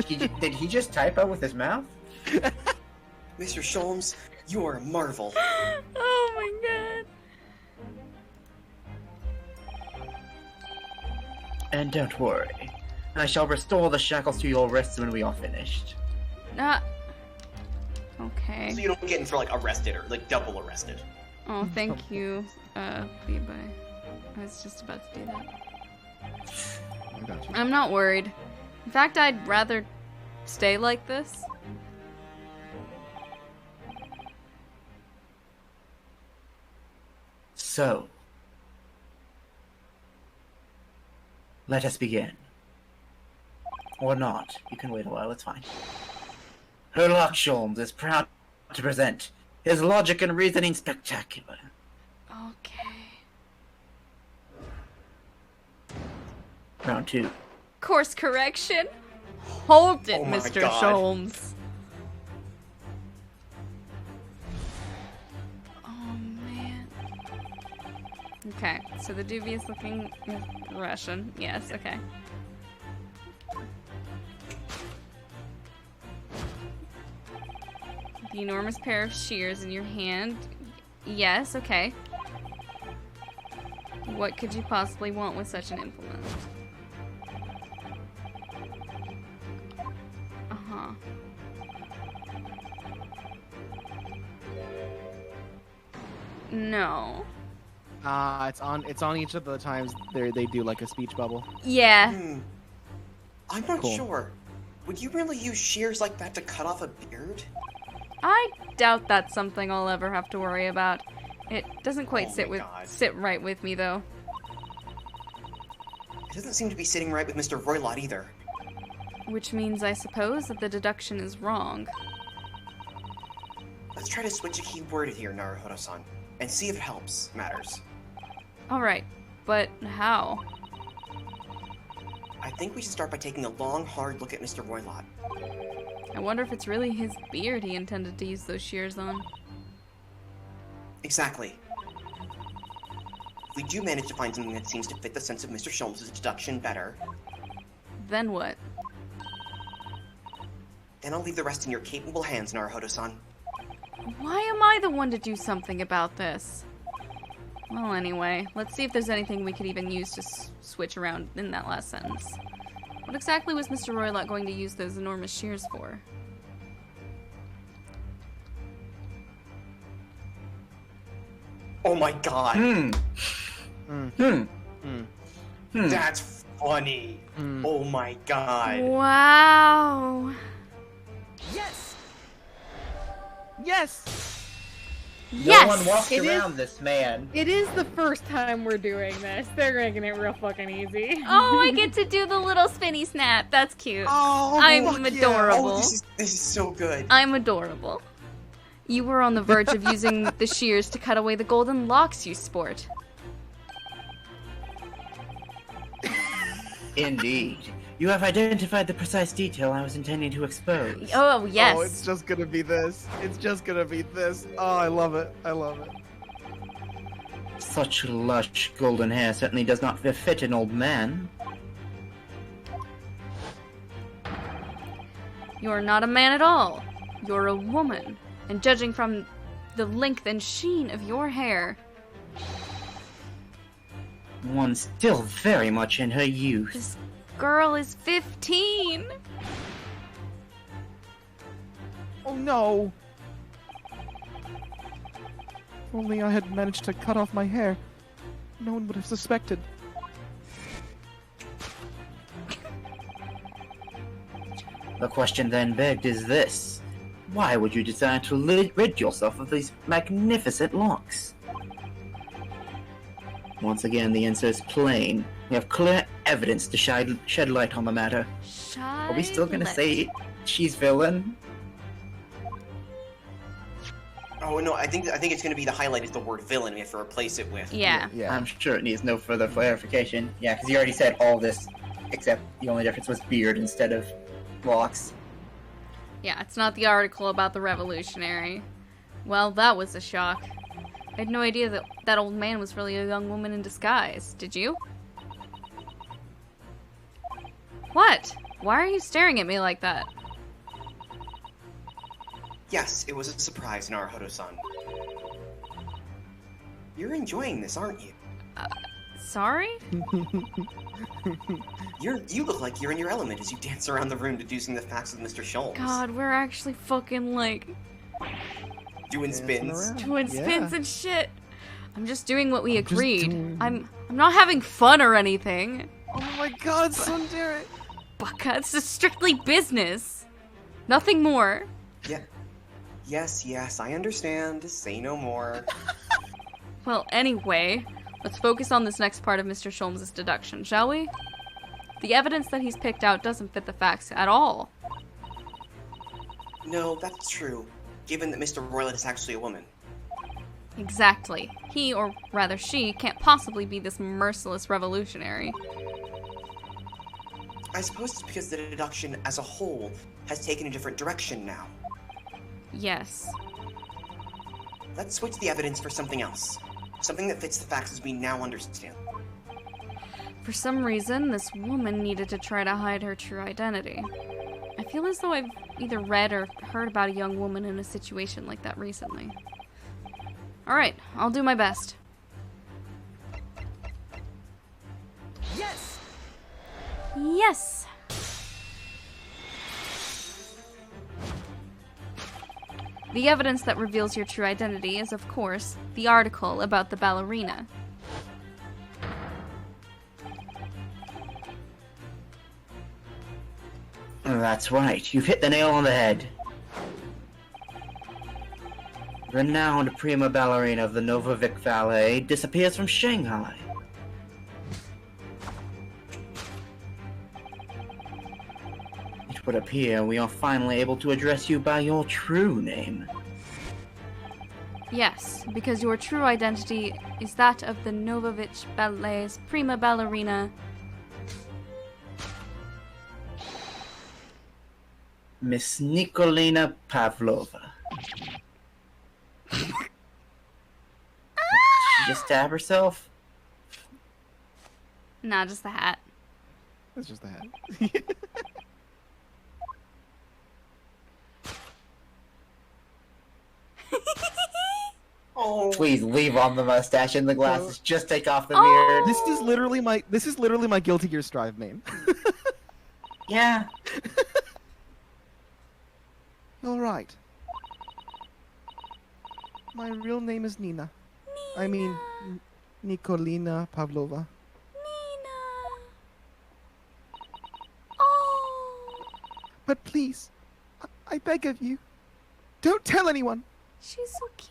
[SPEAKER 5] Did he just typo with his mouth?
[SPEAKER 4] Mr. Sholmes, you are a marvel.
[SPEAKER 1] Oh my god.
[SPEAKER 5] And don't worry. I shall restore the shackles to your wrists when we are finished.
[SPEAKER 1] Okay.
[SPEAKER 4] So you don't get for like arrested or like double arrested.
[SPEAKER 1] Oh, thank you, Levi. I was just about to do that.
[SPEAKER 2] I got you.
[SPEAKER 1] I'm not worried. In fact, I'd rather stay like this.
[SPEAKER 5] So, let us begin. Or not. You can wait a while, it's fine. Herlock Sholmes is proud to present his logic and reasoning spectacular.
[SPEAKER 1] Okay.
[SPEAKER 5] Round 2.
[SPEAKER 1] Course correction. Hold it,
[SPEAKER 4] Oh my
[SPEAKER 1] Mr.
[SPEAKER 4] God.
[SPEAKER 1] Sholmes. Oh man. Okay, so the dubious looking Russian. Yes, okay. The enormous pair of shears in your hand. Yes, okay. What could you possibly want with such an implement? Uh-huh. No.
[SPEAKER 2] It's on each of the times they do like a speech bubble.
[SPEAKER 1] Yeah.
[SPEAKER 4] I'm not
[SPEAKER 2] Cool.
[SPEAKER 4] sure. Would you really use shears like that to cut off a beard?
[SPEAKER 1] I doubt that's something I'll ever have to worry about. It doesn't quite
[SPEAKER 4] Oh my God.
[SPEAKER 1] sit right with me though.
[SPEAKER 4] It doesn't seem to be sitting right with Mr. Roylott either.
[SPEAKER 1] Which means I suppose that the deduction is wrong.
[SPEAKER 4] Let's try to switch a key word here, Naruhodo-san, and see if it helps. Matters.
[SPEAKER 1] Alright, but how?
[SPEAKER 4] I think we should start by taking a long, hard look at Mr. Roylott.
[SPEAKER 1] I wonder if it's really his beard he intended to use those shears on.
[SPEAKER 4] Exactly. If we do manage to find something that seems to fit the sense of Mr. Sholmes' deduction better,
[SPEAKER 1] Then what?
[SPEAKER 4] then I'll leave the rest in your capable hands, Naruhodo-san.
[SPEAKER 1] Why am I the one to do something about this? Well, anyway, let's see if there's anything we could even use to switch around in that last sentence. What exactly was Mr. Roylott going to use those enormous shears for?
[SPEAKER 4] Oh my god! That's funny! Oh my god!
[SPEAKER 1] Wow!
[SPEAKER 2] Yes.
[SPEAKER 1] Yes!
[SPEAKER 5] No one walked
[SPEAKER 3] It is-
[SPEAKER 5] around this man.
[SPEAKER 3] It is the first time we're doing this. They're making it real fucking easy.
[SPEAKER 1] Oh, I get to do the little spinny snap. That's cute.
[SPEAKER 2] Oh,
[SPEAKER 1] I'm
[SPEAKER 2] fuck yeah.
[SPEAKER 1] adorable.
[SPEAKER 4] Oh, this is so good.
[SPEAKER 1] I'm adorable. You were on the verge of using the shears to cut away the golden locks you sport.
[SPEAKER 5] Indeed. You have identified the precise detail I was intending to expose.
[SPEAKER 1] Oh, yes.
[SPEAKER 2] Oh, it's just gonna be this. It's just gonna be this. Oh, I love it. I love it.
[SPEAKER 5] Such lush golden hair certainly does not befit an old man.
[SPEAKER 1] You're not a man at all. You're a woman. And judging from the length and sheen of your hair,
[SPEAKER 5] One still very much in her youth.
[SPEAKER 1] this girl is 15.
[SPEAKER 2] Oh no. If only I had managed to cut off my hair, no one would have suspected.
[SPEAKER 5] The question then begged is this. Why would you desire to rid yourself of these magnificent locks? Once again, the answer is plain. We have clear evidence to shed light on the matter. Are we still gonna say she's villain?
[SPEAKER 4] Oh no, I think it's gonna be the highlight is the word villain. We have to replace it with.
[SPEAKER 1] Yeah.
[SPEAKER 2] Yeah.
[SPEAKER 5] I'm sure it needs no further clarification. Yeah, because you already said all this, except the only difference was beard instead of locks.
[SPEAKER 1] Yeah, it's not the article about the revolutionary. Well, that was a shock. I had no idea that that old man was really a young woman in disguise. Did you? What? Why are you staring at me like that?
[SPEAKER 4] Yes, it was a surprise, Naruhodo-san. You're enjoying this, aren't you?
[SPEAKER 1] Sorry?
[SPEAKER 4] You look like you're in your element as you dance around the room deducing the facts with Mr. Sholmes.
[SPEAKER 1] God, we're actually fucking, like,
[SPEAKER 4] Doing spins.
[SPEAKER 1] doing spins
[SPEAKER 2] Yeah.
[SPEAKER 1] and shit. I'm just doing what we
[SPEAKER 2] I'm just
[SPEAKER 1] agreed.
[SPEAKER 2] doing-
[SPEAKER 1] I'm not having fun or anything.
[SPEAKER 2] Oh my god, Sundere!
[SPEAKER 1] Baka, it's just strictly business. Nothing more.
[SPEAKER 4] Yeah. Yes, I understand. Say no more.
[SPEAKER 1] Well, anyway, let's focus on this next part of Mr. Sholmes' deduction, shall we? The evidence that he's picked out doesn't fit the facts at all.
[SPEAKER 4] No, that's true. Given that Mr. Roylet is actually a woman.
[SPEAKER 1] Exactly. He, or rather she, can't possibly be this merciless revolutionary.
[SPEAKER 4] I suppose it's because the deduction as a whole has taken a different direction now.
[SPEAKER 1] Yes.
[SPEAKER 4] Let's switch the evidence for something else. Something that fits the facts as we now understand.
[SPEAKER 1] For some reason, this woman needed to try to hide her true identity. I feel as though I've either read or heard about a young woman in a situation like that recently. Alright, I'll do my best.
[SPEAKER 6] Yes!
[SPEAKER 1] Yes! The evidence that reveals your true identity is, of course, the article about the ballerina.
[SPEAKER 5] That's right. You've hit the nail on the head. Renowned prima ballerina of the Novovic Ballet disappears from Shanghai. It would appear we are finally able to address you by your true name.
[SPEAKER 1] Yes, because your true identity is that of the Novovich Ballet's prima ballerina.
[SPEAKER 5] Miss Nikolina Pavlova. Did she just stab herself?
[SPEAKER 1] Nah, just the hat.
[SPEAKER 2] That's just the hat.
[SPEAKER 4] Oh,
[SPEAKER 5] Please leave on the mustache and the glasses. Just take off the
[SPEAKER 1] Oh!
[SPEAKER 5] beard.
[SPEAKER 2] This is literally my Guilty Gear Strive main.
[SPEAKER 5] Yeah.
[SPEAKER 2] All right. My real name is Nina. I mean, Nikolina Pavlova.
[SPEAKER 1] Nina! Oh!
[SPEAKER 2] But please, I beg of you, don't tell anyone.
[SPEAKER 1] She's so cute.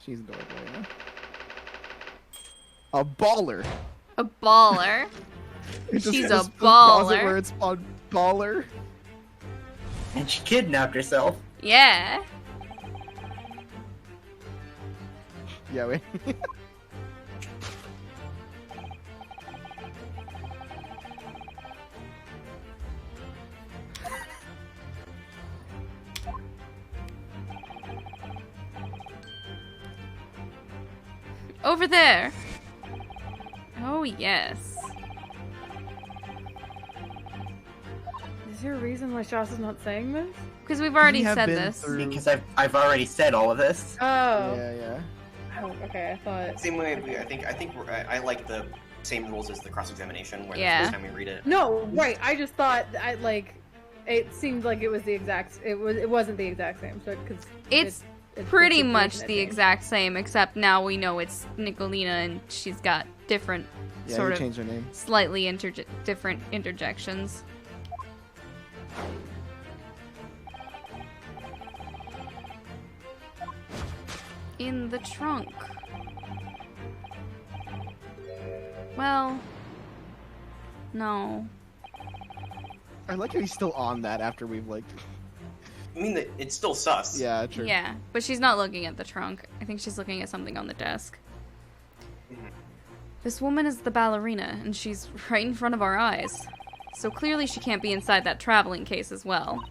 [SPEAKER 2] She's adorable, yeah. A baller.
[SPEAKER 1] A baller.
[SPEAKER 2] It just-
[SPEAKER 1] She's
[SPEAKER 2] it
[SPEAKER 1] a
[SPEAKER 2] just pause it
[SPEAKER 1] baller.
[SPEAKER 2] Where it's on baller.
[SPEAKER 5] And she kidnapped herself.
[SPEAKER 1] Yeah.
[SPEAKER 2] Yeah, wait.
[SPEAKER 1] Over there. Oh, yes.
[SPEAKER 3] Is there a reason why Shasa's not saying this?
[SPEAKER 1] Because we've already
[SPEAKER 2] We have
[SPEAKER 1] said
[SPEAKER 2] been
[SPEAKER 1] this.
[SPEAKER 2] through-
[SPEAKER 5] Because I've already said all of this.
[SPEAKER 3] Oh.
[SPEAKER 2] Yeah.
[SPEAKER 3] Oh, okay, I thought.
[SPEAKER 4] same way. I like the same rules as the cross-examination, where
[SPEAKER 1] Yeah.
[SPEAKER 4] the first time we read it.
[SPEAKER 3] No, right. I just thought it seemed like it was the exact. It wasn't the exact same. So because
[SPEAKER 1] It's pretty much the exact same, except now we know it's Nikolina and she's got different,
[SPEAKER 2] Yeah,
[SPEAKER 1] sort
[SPEAKER 2] you
[SPEAKER 1] of
[SPEAKER 2] changed her name.
[SPEAKER 1] slightly different interjections. In the trunk. Well, no.
[SPEAKER 2] I like how he's still on that after we've like.
[SPEAKER 4] I mean, it's still sus.
[SPEAKER 2] Yeah, true.
[SPEAKER 1] Yeah, but she's not looking at the trunk. I think she's looking at something on the desk.
[SPEAKER 4] Mhm.
[SPEAKER 1] This woman is the ballerina, and she's right in front of our eyes. So clearly she can't be inside that traveling case as well.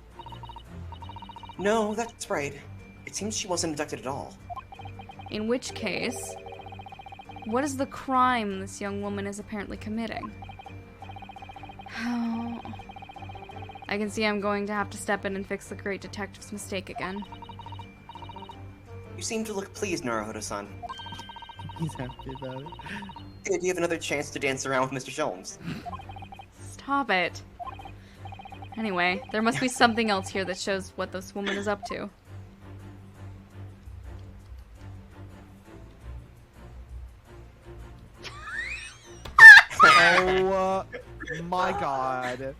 [SPEAKER 4] No, that's right. It seems she wasn't abducted at all.
[SPEAKER 1] In which case, what is the crime this young woman is apparently committing? Oh, I can see I'm going to have to step in and fix the great detective's mistake again.
[SPEAKER 4] You seem to look pleased, Naruhodo-san.
[SPEAKER 2] He's happy about it.
[SPEAKER 4] Good, you have another chance to dance around with Mr. Sholmes.
[SPEAKER 1] Stop it. Anyway, there must be something else here that shows what this woman is up to.
[SPEAKER 2] Oh my god.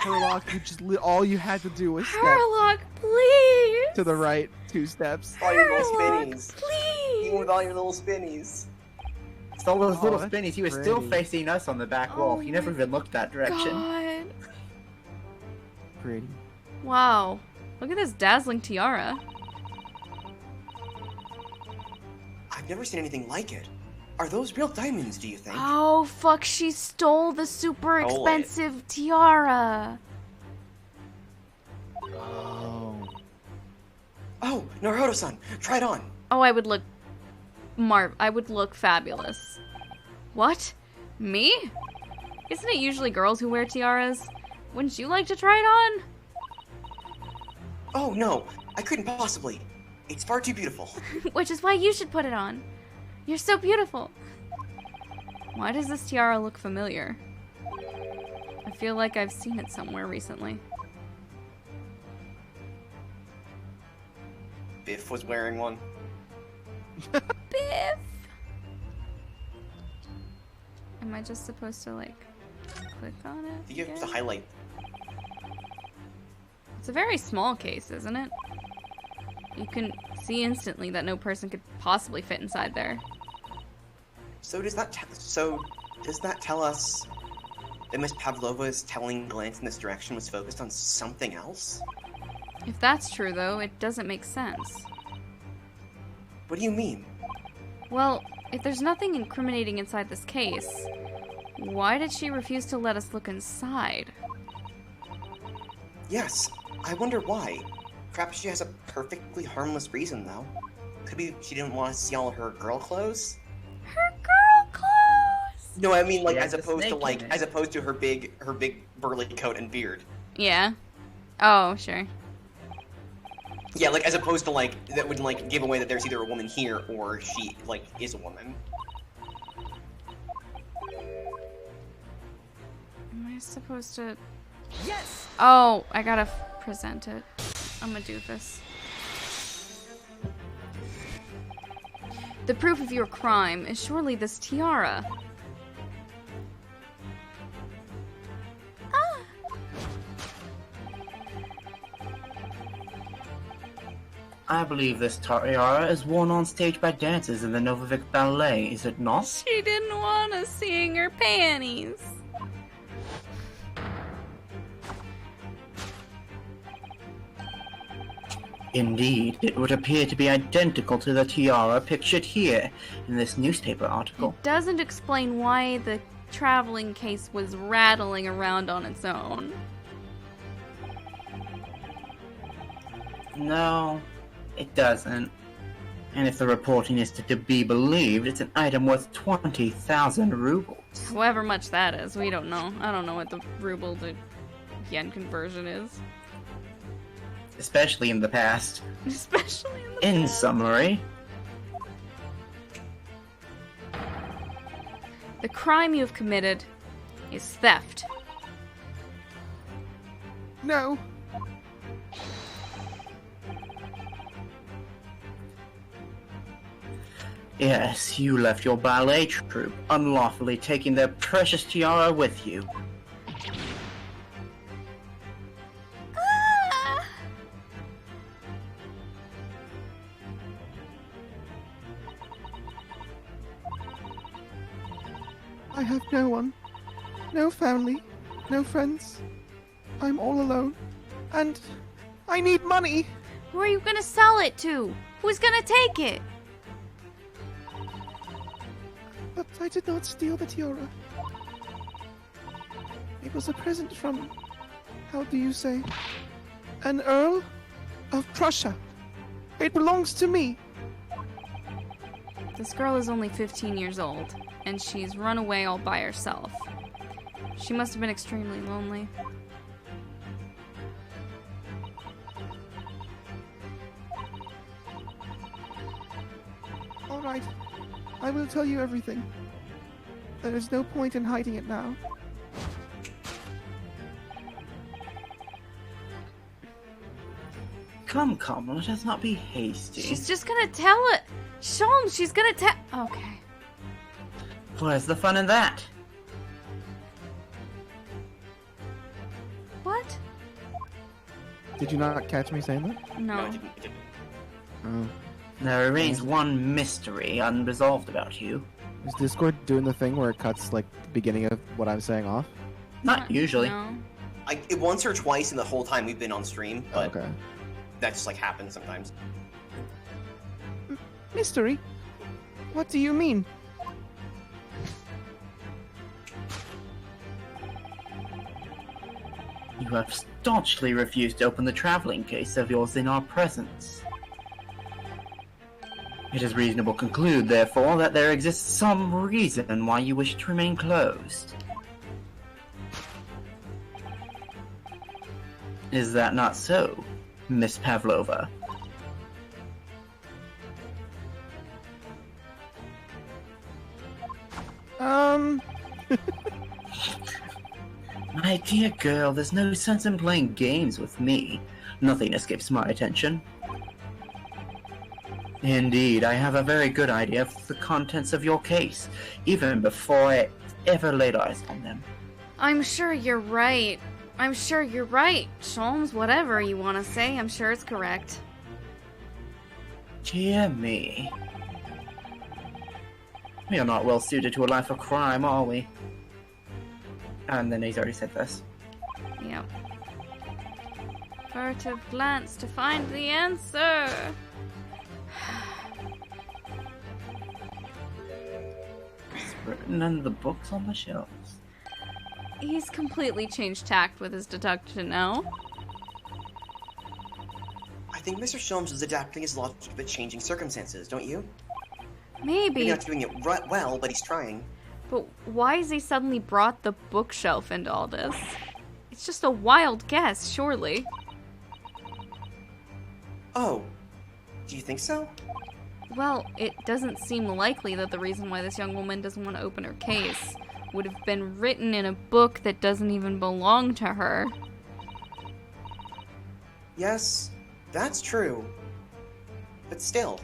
[SPEAKER 2] Herlock, you just all you had to do was step
[SPEAKER 1] Herlock, please!
[SPEAKER 2] to the right 2 steps.
[SPEAKER 4] All your little
[SPEAKER 1] Herlock,
[SPEAKER 4] spinnies.
[SPEAKER 1] please!
[SPEAKER 4] Even with all your little spinnies.
[SPEAKER 5] It's all those little
[SPEAKER 2] that's
[SPEAKER 5] spinnies. He was still
[SPEAKER 2] pretty.
[SPEAKER 5] facing us on the back wall. He never even looked that direction.
[SPEAKER 1] God.
[SPEAKER 2] Pretty.
[SPEAKER 1] Wow. Look at this dazzling tiara.
[SPEAKER 4] I've never seen anything like it. Are those real diamonds, do you think?
[SPEAKER 1] Oh, fuck, she stole the super
[SPEAKER 4] Stole it.
[SPEAKER 1] expensive tiara.
[SPEAKER 2] Oh.
[SPEAKER 4] Oh, Naruhodo-san, try it on.
[SPEAKER 1] Oh, I would look I would look fabulous. What? Me? Isn't it usually girls who wear tiaras? Wouldn't you like to try it on?
[SPEAKER 4] Oh, no, I couldn't possibly. It's far too beautiful.
[SPEAKER 1] Which is why you should put it on. You're so beautiful. Why does this tiara look familiar? I feel like I've seen it somewhere recently.
[SPEAKER 4] Biff was wearing one.
[SPEAKER 1] Biff! Am I just supposed to, like, click on it?
[SPEAKER 4] You have to
[SPEAKER 1] again?
[SPEAKER 4] highlight.
[SPEAKER 1] It's a very small case, isn't it? You can see instantly that no person could possibly fit inside there.
[SPEAKER 4] So does that tell us that Miss Pavlova's telling glance in this direction was focused on something else?
[SPEAKER 1] If that's true, though, it doesn't make sense.
[SPEAKER 4] What do you mean?
[SPEAKER 1] Well, if there's nothing incriminating inside this case, why did she refuse to let us look inside?
[SPEAKER 4] Yes, I wonder why. Perhaps she has a perfectly harmless reason, though. Could be she didn't want to see all her girl clothes?
[SPEAKER 1] Her girl clothes!
[SPEAKER 4] No, I mean like
[SPEAKER 5] Yeah,
[SPEAKER 4] as
[SPEAKER 5] the
[SPEAKER 4] opposed to
[SPEAKER 5] snake
[SPEAKER 4] like
[SPEAKER 5] in it.
[SPEAKER 4] as opposed to her big burly coat and beard.
[SPEAKER 1] Yeah. Oh, sure.
[SPEAKER 4] Yeah, like as opposed to like that would like give away that there's either a woman here or she like is a woman.
[SPEAKER 1] Am I supposed to...
[SPEAKER 6] Yes!
[SPEAKER 1] Oh, I gotta present it. I'm a doofus. The proof of your crime is surely this tiara. Ah!
[SPEAKER 5] I believe this tiara is worn on stage by dancers in the Novovic Ballet, is it not?
[SPEAKER 1] She didn't want us seeing her panties.
[SPEAKER 5] Indeed, it would appear to be identical to the tiara pictured here in this newspaper article.
[SPEAKER 1] It doesn't explain why the traveling case was rattling around on its own.
[SPEAKER 5] No, it doesn't. And if the reporting is to be believed, it's an item worth 20,000 rubles.
[SPEAKER 1] However much that is, we don't know. I don't know what the ruble to yen conversion is.
[SPEAKER 5] Especially in the past.
[SPEAKER 1] Especially in the
[SPEAKER 5] In
[SPEAKER 1] past.
[SPEAKER 5] summary,
[SPEAKER 1] The crime you have committed is theft.
[SPEAKER 2] No.
[SPEAKER 5] yes, you left your ballet troupe, unlawfully taking their precious tiara with you.
[SPEAKER 1] Ah!
[SPEAKER 2] I have no one. No family. No friends. I'm all alone. And I need money.
[SPEAKER 1] Who are you gonna sell it to? Who's gonna take it?
[SPEAKER 2] But I did not steal the tiara. It was a present from, how do you say, an earl? of Prussia. It belongs to me.
[SPEAKER 1] This girl is only 15 years old, and she's run away all by herself. She must have been extremely lonely.
[SPEAKER 2] All right. I will tell you everything. There is no point in hiding it now.
[SPEAKER 5] Come, let us not be hasty.
[SPEAKER 1] She's just gonna tell it. Sholmes, she's gonna tell. Okay.
[SPEAKER 5] Where's the fun in that?
[SPEAKER 1] What?
[SPEAKER 2] Did you not catch me saying that?
[SPEAKER 4] No,
[SPEAKER 1] No.
[SPEAKER 4] I didn't.
[SPEAKER 2] Oh.
[SPEAKER 5] There remains one mystery unresolved about you.
[SPEAKER 2] Is Discord doing the thing where it cuts, like, the beginning of what I'm saying off?
[SPEAKER 5] Not usually.
[SPEAKER 1] No.
[SPEAKER 4] It once or twice in the whole time we've been on stream, but
[SPEAKER 2] Okay.
[SPEAKER 4] that just like happens sometimes.
[SPEAKER 2] Mystery? What do you mean?
[SPEAKER 5] You have staunchly refused to open the traveling case of yours in our presence. It is reasonable to conclude, therefore, that there exists some reason why you wish to remain closed. Is that not so, Miss Pavlova? My dear girl, there's no sense in playing games with me. Nothing escapes my attention. Indeed, I have a very good idea of the contents of your case, even before I ever laid eyes on them.
[SPEAKER 1] I'm sure you're right. I'm sure you're right. Sholmes, whatever you want to say, I'm sure it's correct.
[SPEAKER 5] Dear me. We are not well suited to a life of crime, are we? And then he's already said this.
[SPEAKER 1] Yep. Furtive glance to find the answer.
[SPEAKER 5] It's written under the books on the shelves.
[SPEAKER 1] He's completely changed tact with his deduction now.
[SPEAKER 4] I think Mr. Sholmes is adapting his logic to the changing circumstances, don't you?
[SPEAKER 1] Maybe.
[SPEAKER 4] Maybe not doing it well, but he's trying.
[SPEAKER 1] But why has he suddenly brought the bookshelf into all this? It's just a wild guess, surely.
[SPEAKER 4] Oh, do you think so?
[SPEAKER 1] Well, it doesn't seem likely that the reason why this young woman doesn't want to open her case would have been written in a book that doesn't even belong to her.
[SPEAKER 4] Yes, that's true. But still.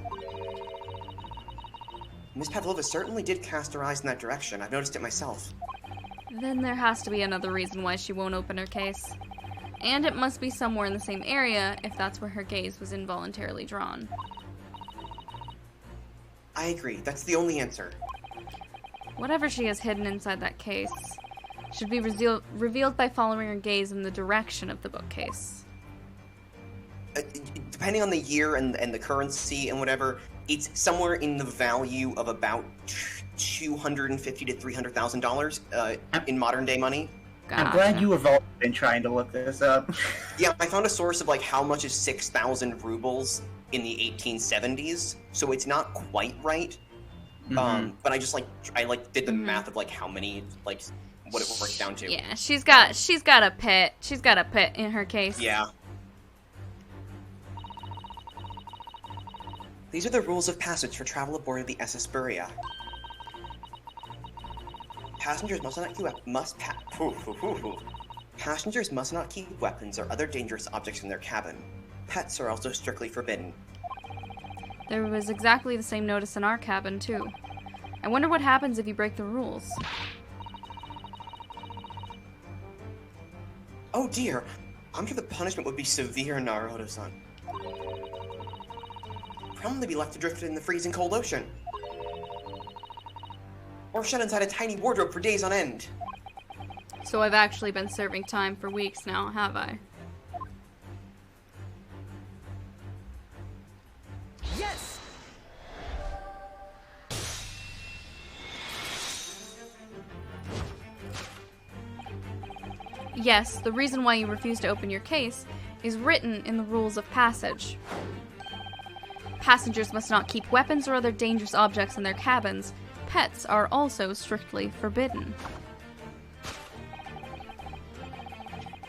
[SPEAKER 4] Miss Pavlova certainly did cast her eyes in that direction. I've noticed it myself.
[SPEAKER 1] Then there has to be another reason why she won't open her case. And it must be somewhere in the same area if that's where her gaze was involuntarily drawn.
[SPEAKER 4] I agree. That's the only answer.
[SPEAKER 1] Whatever she has hidden inside that case should be revealed by following her gaze in the direction of the bookcase.
[SPEAKER 4] Depending on the year and the currency and whatever, it's somewhere in the value of about $250,000 to $300,000 in modern day money.
[SPEAKER 5] I'm glad you have all been trying to look this up.
[SPEAKER 4] Yeah, I found a source of like how much is 6,000 rubles in the 1870s, so it's not quite right.
[SPEAKER 5] Mm-hmm.
[SPEAKER 4] But I just did the math of like how many what it works down to.
[SPEAKER 1] Yeah, she's got a pit. She's got a pit in her case.
[SPEAKER 4] Yeah. These are the rules of passage for travel aboard the SS Buria. Passengers Passengers must not keep weapons or other dangerous objects in their cabin. Pets are also strictly forbidden.
[SPEAKER 1] There was exactly the same notice in our cabin, too. I wonder what happens if you break the rules.
[SPEAKER 4] Oh dear, I'm sure the punishment would be severe, Naruto-san. Probably be left adrift in the freezing cold ocean. Or shut inside a tiny wardrobe for days on end.
[SPEAKER 1] So I've actually been serving time for weeks now, have I?
[SPEAKER 6] Yes!
[SPEAKER 1] Yes, the reason why you refuse to open your case is written in the rules of passage. Passengers must not keep weapons or other dangerous objects in their cabins. Pets are also strictly forbidden.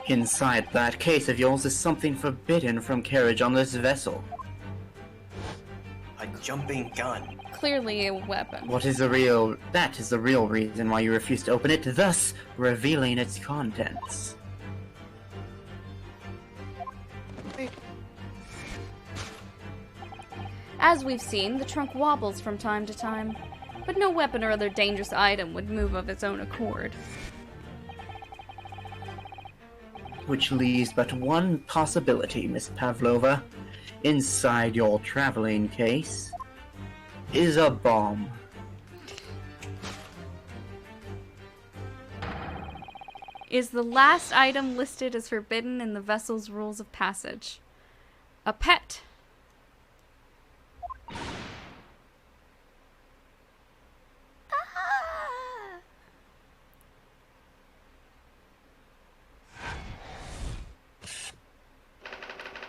[SPEAKER 5] Inside that case of yours is something forbidden from carriage on this vessel.
[SPEAKER 4] A jumping gun.
[SPEAKER 1] Clearly a weapon.
[SPEAKER 5] That is the real reason why you refuse to open it, thus revealing its contents.
[SPEAKER 1] As we've seen, the trunk wobbles from time to time, but no weapon or other dangerous item would move of its own accord.
[SPEAKER 5] Which leaves but one possibility, Miss Pavlova. Inside your traveling case is a bomb.
[SPEAKER 1] Is the last item listed as forbidden in the vessel's rules of passage a pet?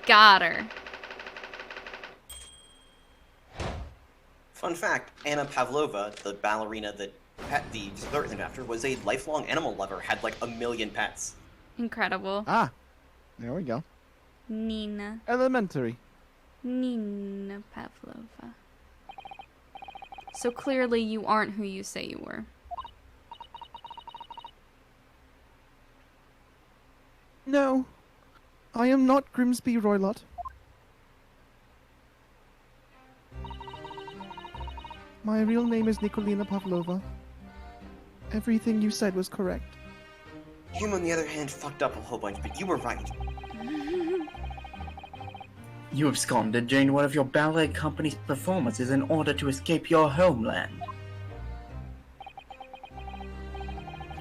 [SPEAKER 1] Got her.
[SPEAKER 4] Fun fact, Anna Pavlova, the ballerina that the dessert named after, was a lifelong animal lover, had like 1 million pets.
[SPEAKER 1] Incredible.
[SPEAKER 2] Ah, there we go.
[SPEAKER 1] Nina.
[SPEAKER 2] Elementary.
[SPEAKER 1] Nina Pavlova. So clearly you aren't who you say you were.
[SPEAKER 2] No, I am not Grimsby Roylott. My real name is Nikolina Pavlova. Everything you said was correct.
[SPEAKER 4] Him, on the other hand, fucked up a whole bunch, but you were right.
[SPEAKER 5] You absconded during one of your ballet company's performances in order to escape your homeland.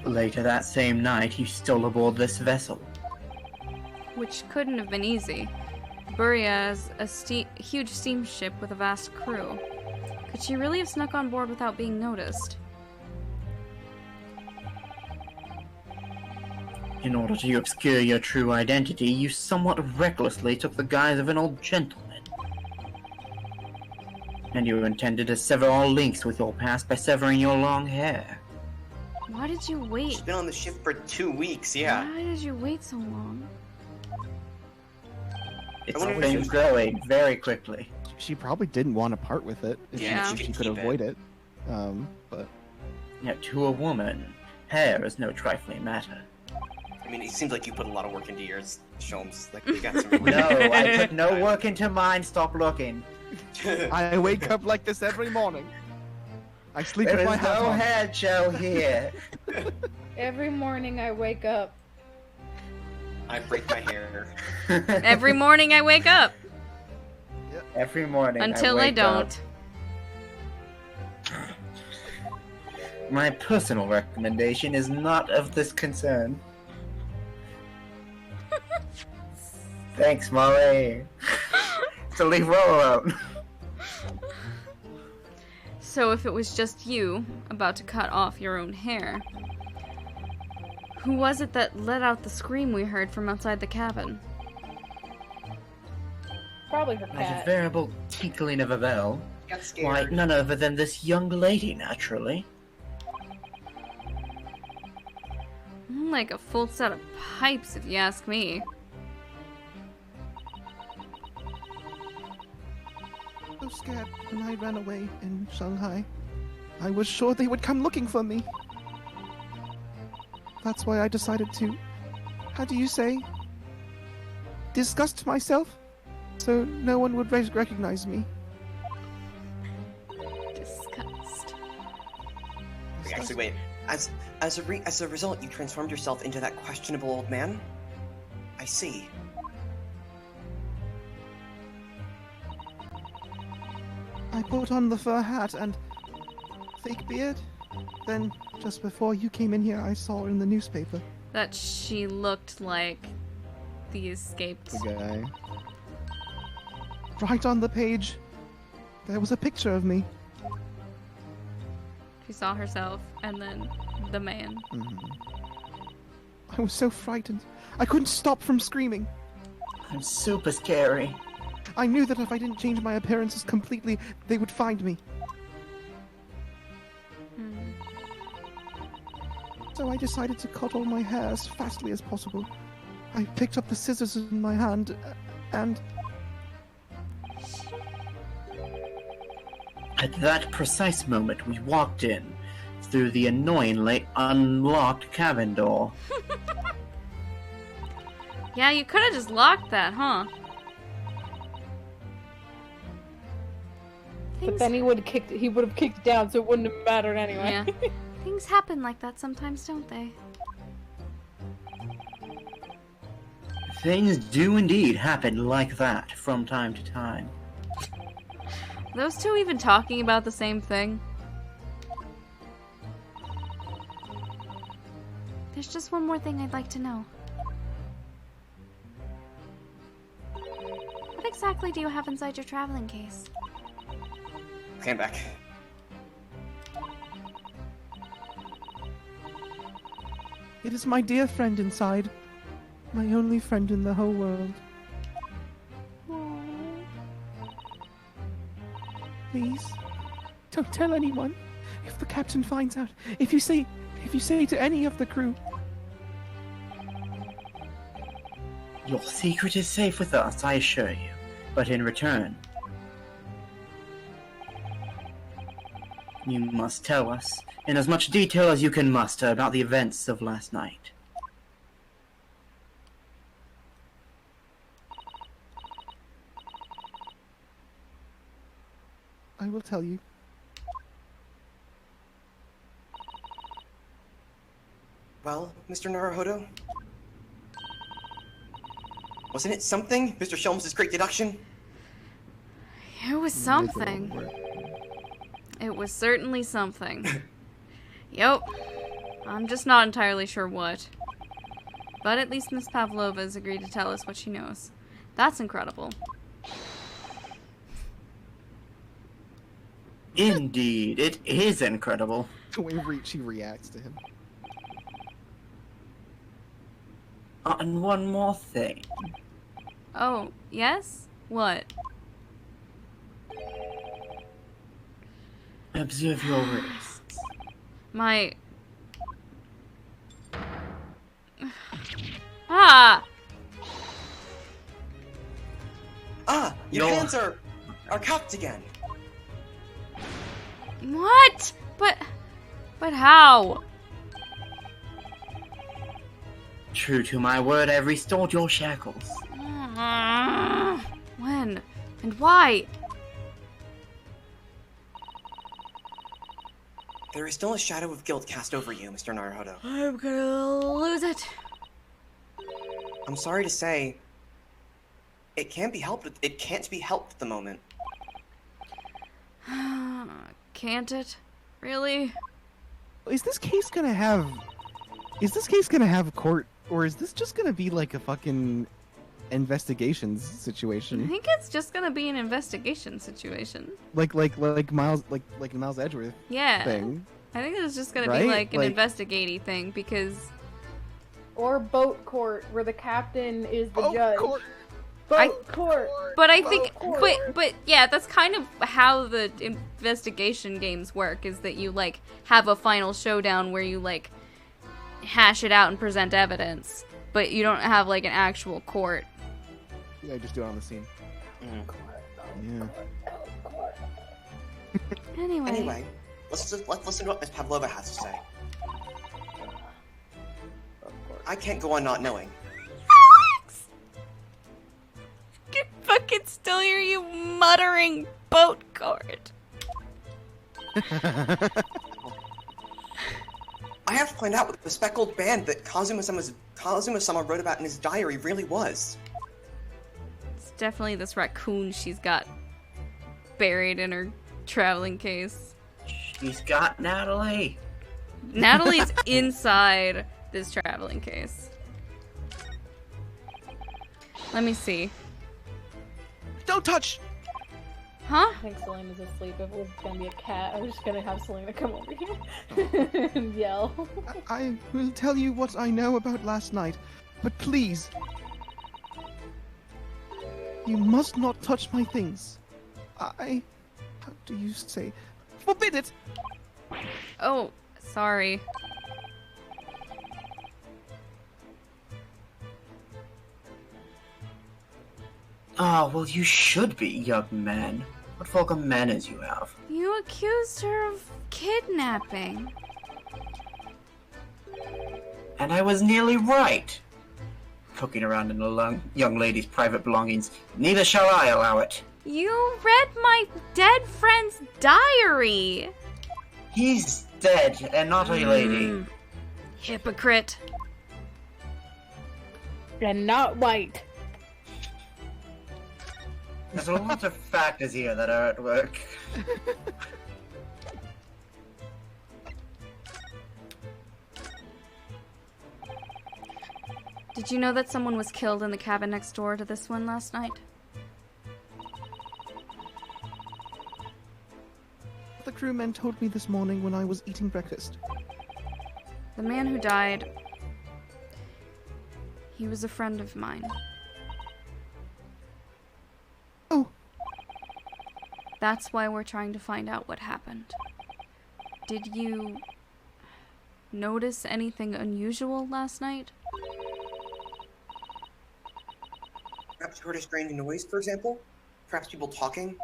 [SPEAKER 5] Later that same night, you stole aboard this vessel.
[SPEAKER 1] Which couldn't have been easy. Buria is a huge steamship with a vast crew. Could she really have snuck on board without being noticed?
[SPEAKER 5] In order to obscure your true identity, you somewhat recklessly took the guise of an old gentleman. And you intended to sever all links with your past by severing your long hair.
[SPEAKER 1] Why did you wait?
[SPEAKER 4] She's been on the ship for 2 weeks, yeah.
[SPEAKER 1] Why did you wait so long?
[SPEAKER 5] It's
[SPEAKER 4] wonder if
[SPEAKER 5] been
[SPEAKER 4] she was-
[SPEAKER 5] growing very quickly.
[SPEAKER 2] She probably didn't want to part with it if
[SPEAKER 4] Yeah,
[SPEAKER 2] she,
[SPEAKER 4] she
[SPEAKER 2] if she
[SPEAKER 4] could
[SPEAKER 2] could
[SPEAKER 4] keep
[SPEAKER 2] avoid it. But
[SPEAKER 5] Yet to a woman, hair is no trifling matter.
[SPEAKER 4] I mean, it seems like you put a lot of work into yours, Sholmes. Like, you got some really
[SPEAKER 5] No, I put no work into mine, stop looking.
[SPEAKER 2] I wake up like this every morning. I sleep
[SPEAKER 5] There
[SPEAKER 2] with
[SPEAKER 5] is
[SPEAKER 2] my hat
[SPEAKER 5] no
[SPEAKER 2] on.
[SPEAKER 5] head show here.
[SPEAKER 3] Every morning I wake up.
[SPEAKER 4] I break my hair.
[SPEAKER 1] Every morning I wake up.
[SPEAKER 5] Every morning.
[SPEAKER 1] Until I
[SPEAKER 5] wake up.
[SPEAKER 1] don't.
[SPEAKER 5] My personal recommendation is not of this concern. Thanks, Molly. So leave Ro alone.
[SPEAKER 1] So if it was just you, about to cut off your own hair, who was it that let out the scream we heard from outside the cabin?
[SPEAKER 3] Probably her
[SPEAKER 5] Like a
[SPEAKER 3] cat.
[SPEAKER 5] veritable tinkling of a bell.
[SPEAKER 4] Got scared.
[SPEAKER 5] Why, none other than this young lady, naturally.
[SPEAKER 1] Like a full set of pipes, if you ask me.
[SPEAKER 2] So scared when I ran away in Shanghai. I was sure they would come looking for me. That's why I decided to, how do you say, disgust myself, so no one would recognize me.
[SPEAKER 1] Disgust.
[SPEAKER 4] Wait, actually, wait. As a result, you transformed yourself into that questionable old man? I see.
[SPEAKER 2] I put on the fur hat and fake beard. Then, just before you came in here, I saw in the newspaper.
[SPEAKER 1] That she looked like the escaped.
[SPEAKER 2] The guy. Right on the page, there was a picture of me.
[SPEAKER 1] She saw herself, and then the man.
[SPEAKER 2] I was so frightened. I couldn't stop from screaming.
[SPEAKER 5] I'm super scary.
[SPEAKER 2] I knew that if I didn't change my appearances completely, they would find me. So I decided to cut all my hair as fastly as possible. I picked up the scissors in my hand, and...
[SPEAKER 5] At that precise moment, we walked in through the annoyingly unlocked cabin door.
[SPEAKER 1] Yeah, you could have just locked that, huh?
[SPEAKER 3] But then he would have kicked it down, so it wouldn't have mattered anyway.
[SPEAKER 1] Yeah. Things happen like that sometimes, don't they?
[SPEAKER 5] Things do indeed happen like that from time to time.
[SPEAKER 1] Are those two even talking about the same thing? There's just one more thing I'd like to know. What exactly do you have inside your traveling case?
[SPEAKER 4] Came back.
[SPEAKER 2] It is my dear friend inside. My only friend in the whole world. Please, don't tell anyone. If the captain finds out, if you say to any of the crew.
[SPEAKER 5] Your secret is safe with us, I assure you. But in return, you must tell us, in as much detail as you can muster, about the events of last night.
[SPEAKER 2] I will tell you.
[SPEAKER 4] Well, Mr. Naruhodo? Wasn't it something, Mr. Shelms' great deduction?
[SPEAKER 1] It was something. It was certainly something. Yep. I'm just not entirely sure what. But at least Miss Pavlova has agreed to tell us what she knows. That's incredible.
[SPEAKER 5] Indeed, it is incredible.
[SPEAKER 2] The way she reacts to him.
[SPEAKER 5] And one more thing.
[SPEAKER 1] Oh, yes? What?
[SPEAKER 5] Observe your wrists.
[SPEAKER 1] My... Ah!
[SPEAKER 4] Ah! Your
[SPEAKER 5] Yo.
[SPEAKER 4] hands are cupped again!
[SPEAKER 1] What? But how?
[SPEAKER 5] True to my word, I've restored your shackles.
[SPEAKER 1] When? And why?
[SPEAKER 4] There is still a shadow of guilt cast over you, Mr. Naruhodo.
[SPEAKER 1] I'm gonna lose it.
[SPEAKER 4] I'm sorry to say, it can't be helped. It can't be helped at the moment.
[SPEAKER 1] Can't it? Really?
[SPEAKER 2] Is this case gonna have a court, or is this just gonna be like a fucking investigations
[SPEAKER 1] I
[SPEAKER 2] situation?
[SPEAKER 1] think it's just gonna be an investigation situation.
[SPEAKER 2] Like Miles Edgeworth
[SPEAKER 1] Yeah.
[SPEAKER 2] thing.
[SPEAKER 1] I think it's just gonna be
[SPEAKER 2] Right?
[SPEAKER 1] like an
[SPEAKER 2] Like-
[SPEAKER 1] investigating thing because
[SPEAKER 3] Or boat court, where the captain is the
[SPEAKER 2] Oh,
[SPEAKER 3] judge.
[SPEAKER 2] court.
[SPEAKER 3] Boat court.
[SPEAKER 1] but I think
[SPEAKER 3] court.
[SPEAKER 1] but yeah, that's kind of how the investigation games work, is that you like have a final showdown where you like hash it out and present evidence, but you don't have like an actual court.
[SPEAKER 2] Yeah, just do it on the scene. Yeah.
[SPEAKER 4] Anyway, let's listen to what Miss Pavlova has to say. I can't go on not knowing.
[SPEAKER 1] Alex! I can fucking still hear you muttering boat court.
[SPEAKER 4] I have to find out what the speckled band that Kazuma-sama wrote about in his diary really was.
[SPEAKER 1] It's definitely this raccoon she's got buried in her traveling case.
[SPEAKER 5] She's got Natalie.
[SPEAKER 1] Natalie's inside this traveling case. Let me see.
[SPEAKER 2] Don't touch!
[SPEAKER 1] Huh?
[SPEAKER 3] I think Selena's asleep. If it was gonna be a cat, I was just gonna have Selena come over here and yell.
[SPEAKER 2] I will tell you what I know about last night, but please, You must not touch my things. How do you say? Forbid it!
[SPEAKER 1] Oh, sorry.
[SPEAKER 5] Ah, well, you should be, young man. What vulgar manners you have.
[SPEAKER 1] You accused her of kidnapping.
[SPEAKER 5] And I was nearly right. Poking around in a young lady's private belongings. Neither shall I allow it.
[SPEAKER 1] You read my dead friend's diary.
[SPEAKER 5] He's dead and not a lady.
[SPEAKER 1] Hypocrite.
[SPEAKER 3] And not white.
[SPEAKER 5] There's a lot of factors here that are at work.
[SPEAKER 1] Did you know that someone was killed in the cabin next door to this one last night?
[SPEAKER 2] The crewmen told me this morning when I was eating breakfast.
[SPEAKER 1] The man who died, he was a friend of mine.
[SPEAKER 2] Oh.
[SPEAKER 1] That's why we're trying to find out what happened. Did you notice anything unusual last night?
[SPEAKER 4] Perhaps you heard a strange noise, for example? Perhaps people talking?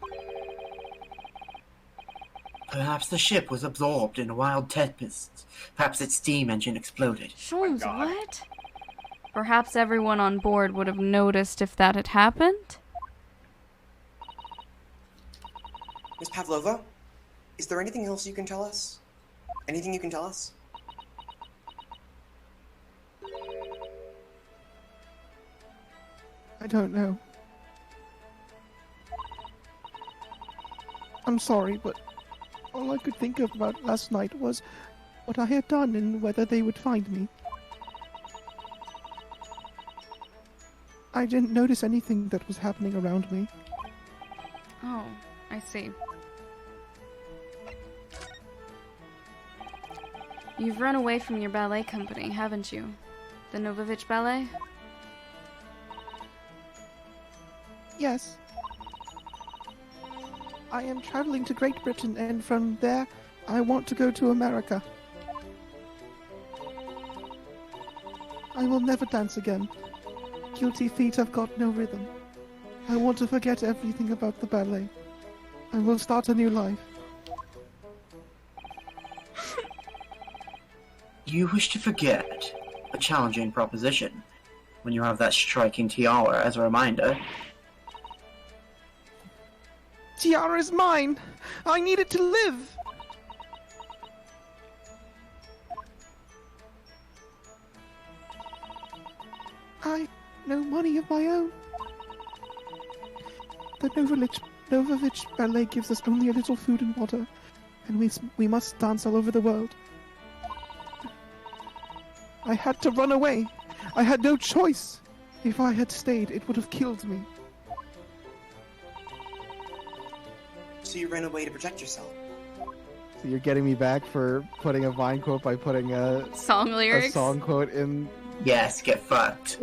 [SPEAKER 5] Perhaps the ship was absorbed in a wild tempest. Perhaps its steam engine exploded.
[SPEAKER 1] Sholmes,
[SPEAKER 4] God.
[SPEAKER 1] what? Perhaps everyone on board would have noticed if that had happened?
[SPEAKER 4] Miss Pavlova, is there anything else you can tell us? Anything you can tell us?
[SPEAKER 2] I don't know. I'm sorry, but all I could think of about last night was what I had done and whether they would find me. I didn't notice anything that was happening around me.
[SPEAKER 1] Oh, I see. You've run away from your ballet company, haven't you? The Novovich Ballet?
[SPEAKER 2] Yes. I am traveling to Great Britain, and from there, I want to go to America. I will never dance again. Guilty feet have got no rhythm. I want to forget everything about the ballet. I will start a new life.
[SPEAKER 5] You wish to forget? A challenging proposition. When you have that striking tiara as a reminder.
[SPEAKER 2] Tiara is mine! I need it to live! I no money of my own. The Novovich Ballet gives us only a little food and water, and we must dance all over the world. I had to run away. I had no choice. If I had stayed, it would have killed me.
[SPEAKER 4] So you ran away to protect yourself?
[SPEAKER 2] So you're getting me back for putting a Vine quote by putting
[SPEAKER 1] Song lyrics?
[SPEAKER 2] a song quote in...
[SPEAKER 5] Yes, get fucked.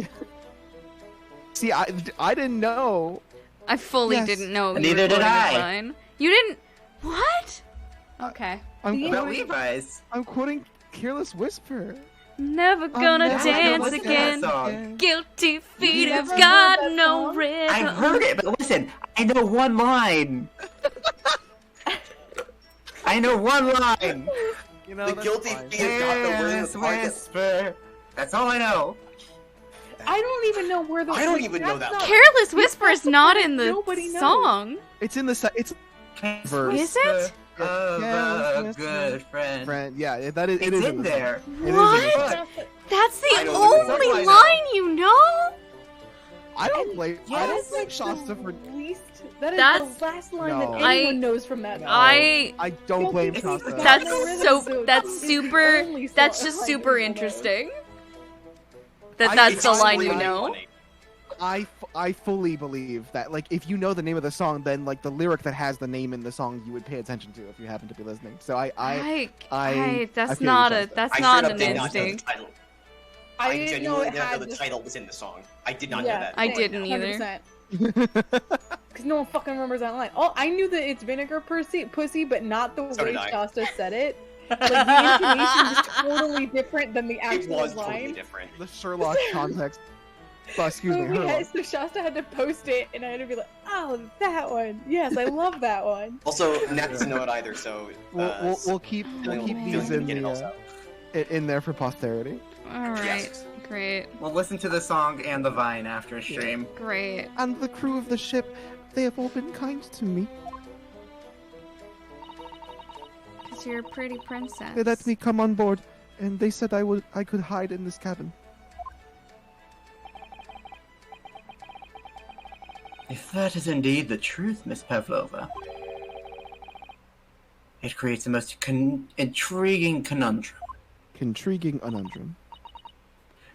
[SPEAKER 2] See, I didn't know.
[SPEAKER 1] I fully
[SPEAKER 2] Yes.
[SPEAKER 1] didn't know you
[SPEAKER 5] Neither
[SPEAKER 1] were
[SPEAKER 5] did
[SPEAKER 1] quoting
[SPEAKER 5] I.
[SPEAKER 1] a line. You didn't... What? Okay.
[SPEAKER 2] I'm
[SPEAKER 5] About
[SPEAKER 2] quoting,
[SPEAKER 5] Levi's.
[SPEAKER 2] I'm quoting Careless Whisper.
[SPEAKER 1] Never gonna
[SPEAKER 2] never
[SPEAKER 1] dance
[SPEAKER 5] gonna
[SPEAKER 1] again.
[SPEAKER 5] dance song.
[SPEAKER 1] Guilty feet
[SPEAKER 3] You
[SPEAKER 1] have
[SPEAKER 3] never
[SPEAKER 1] got
[SPEAKER 3] heard that
[SPEAKER 1] no
[SPEAKER 3] song?
[SPEAKER 1] rhythm.
[SPEAKER 5] I heard it, but listen, I know one line. I know one line.
[SPEAKER 2] You know,
[SPEAKER 4] The
[SPEAKER 2] that's
[SPEAKER 4] guilty
[SPEAKER 2] fine.
[SPEAKER 4] feet have got no rhythm.
[SPEAKER 5] Careless whisper. That's all I know.
[SPEAKER 3] I don't even know where the.
[SPEAKER 4] I don't
[SPEAKER 3] like,
[SPEAKER 4] even know
[SPEAKER 3] that's
[SPEAKER 4] that
[SPEAKER 3] not-
[SPEAKER 1] Careless Whisper is not in the
[SPEAKER 3] Nobody knows.
[SPEAKER 1] song.
[SPEAKER 2] It's in the it's Verse.
[SPEAKER 1] Is it?
[SPEAKER 5] Of
[SPEAKER 2] Careless
[SPEAKER 5] a
[SPEAKER 2] whisper.
[SPEAKER 5] good friend.
[SPEAKER 2] friend. Yeah, that is. It
[SPEAKER 5] It's
[SPEAKER 2] is
[SPEAKER 5] in
[SPEAKER 2] the
[SPEAKER 5] there.
[SPEAKER 2] song. It is in the
[SPEAKER 1] What?
[SPEAKER 2] song.
[SPEAKER 1] That's the
[SPEAKER 4] I don't know.
[SPEAKER 1] only
[SPEAKER 5] I know.
[SPEAKER 1] line you know?
[SPEAKER 2] I don't blame. I don't
[SPEAKER 3] That's
[SPEAKER 2] blame
[SPEAKER 3] like
[SPEAKER 2] Shasta
[SPEAKER 3] the
[SPEAKER 2] for.
[SPEAKER 3] least. That is
[SPEAKER 1] That's-
[SPEAKER 3] the last line
[SPEAKER 2] No.
[SPEAKER 3] that anyone knows from that.
[SPEAKER 2] No.
[SPEAKER 3] song.
[SPEAKER 2] I don't blame
[SPEAKER 3] Guilty
[SPEAKER 2] Shasta.
[SPEAKER 3] feet.
[SPEAKER 1] That's
[SPEAKER 3] No rhythm,
[SPEAKER 1] so.
[SPEAKER 3] so
[SPEAKER 1] That's
[SPEAKER 3] it's the
[SPEAKER 1] super.
[SPEAKER 3] only
[SPEAKER 1] That's
[SPEAKER 3] song
[SPEAKER 1] just
[SPEAKER 3] I
[SPEAKER 1] super
[SPEAKER 3] know.
[SPEAKER 1] interesting. That
[SPEAKER 4] I-
[SPEAKER 1] that's
[SPEAKER 4] it's
[SPEAKER 1] the line
[SPEAKER 4] really
[SPEAKER 1] you know.
[SPEAKER 4] funny.
[SPEAKER 2] I fully believe that, like, if you know the name of the song, then, like, the lyric that has the name in the song, you would pay attention to if you happen to be listening. So I
[SPEAKER 1] That's
[SPEAKER 2] feel
[SPEAKER 1] not
[SPEAKER 2] you,
[SPEAKER 1] a.
[SPEAKER 2] Shasta.
[SPEAKER 1] That's
[SPEAKER 4] I
[SPEAKER 1] not
[SPEAKER 4] straight
[SPEAKER 1] an
[SPEAKER 4] up did not know the
[SPEAKER 1] instinct.
[SPEAKER 4] title.
[SPEAKER 3] I
[SPEAKER 4] I
[SPEAKER 3] didn't know
[SPEAKER 4] genuinely
[SPEAKER 3] it
[SPEAKER 4] did not know
[SPEAKER 3] had
[SPEAKER 4] the
[SPEAKER 3] this-
[SPEAKER 4] title was in the song. I did not
[SPEAKER 3] Yeah.
[SPEAKER 4] know that.
[SPEAKER 1] I
[SPEAKER 4] until right
[SPEAKER 1] didn't
[SPEAKER 4] now.
[SPEAKER 1] either.
[SPEAKER 3] 100%. Because no one fucking remembers that line. Oh, I knew that it's vinegar pussy, but not the
[SPEAKER 4] So
[SPEAKER 3] way
[SPEAKER 4] did I.
[SPEAKER 3] Shasta said it. Like, the intonation was totally different than the
[SPEAKER 4] It
[SPEAKER 3] actual
[SPEAKER 4] was
[SPEAKER 3] line.
[SPEAKER 4] totally different.
[SPEAKER 2] The Sherlock context. Oh, excuse me, Herlock.
[SPEAKER 3] So Shasta had to post it, and I had to be like, oh, that one. Yes, I love that one.
[SPEAKER 4] Also, Nat doesn't know it either, so
[SPEAKER 2] We'll keep
[SPEAKER 1] man.
[SPEAKER 2] these in
[SPEAKER 4] get it also.
[SPEAKER 2] in there for posterity.
[SPEAKER 1] Alright,
[SPEAKER 4] Yes.
[SPEAKER 1] great,
[SPEAKER 5] We'll listen to the song and the Vine after stream.
[SPEAKER 1] great.
[SPEAKER 2] And the crew of the ship, they have all been kind to me.
[SPEAKER 1] Because you're a pretty princess.
[SPEAKER 2] They let me come on board, and they said I could hide in this cabin.
[SPEAKER 5] If that is indeed the truth, Miss Pavlova, it creates the most intriguing conundrum.
[SPEAKER 2] Intriguing conundrum.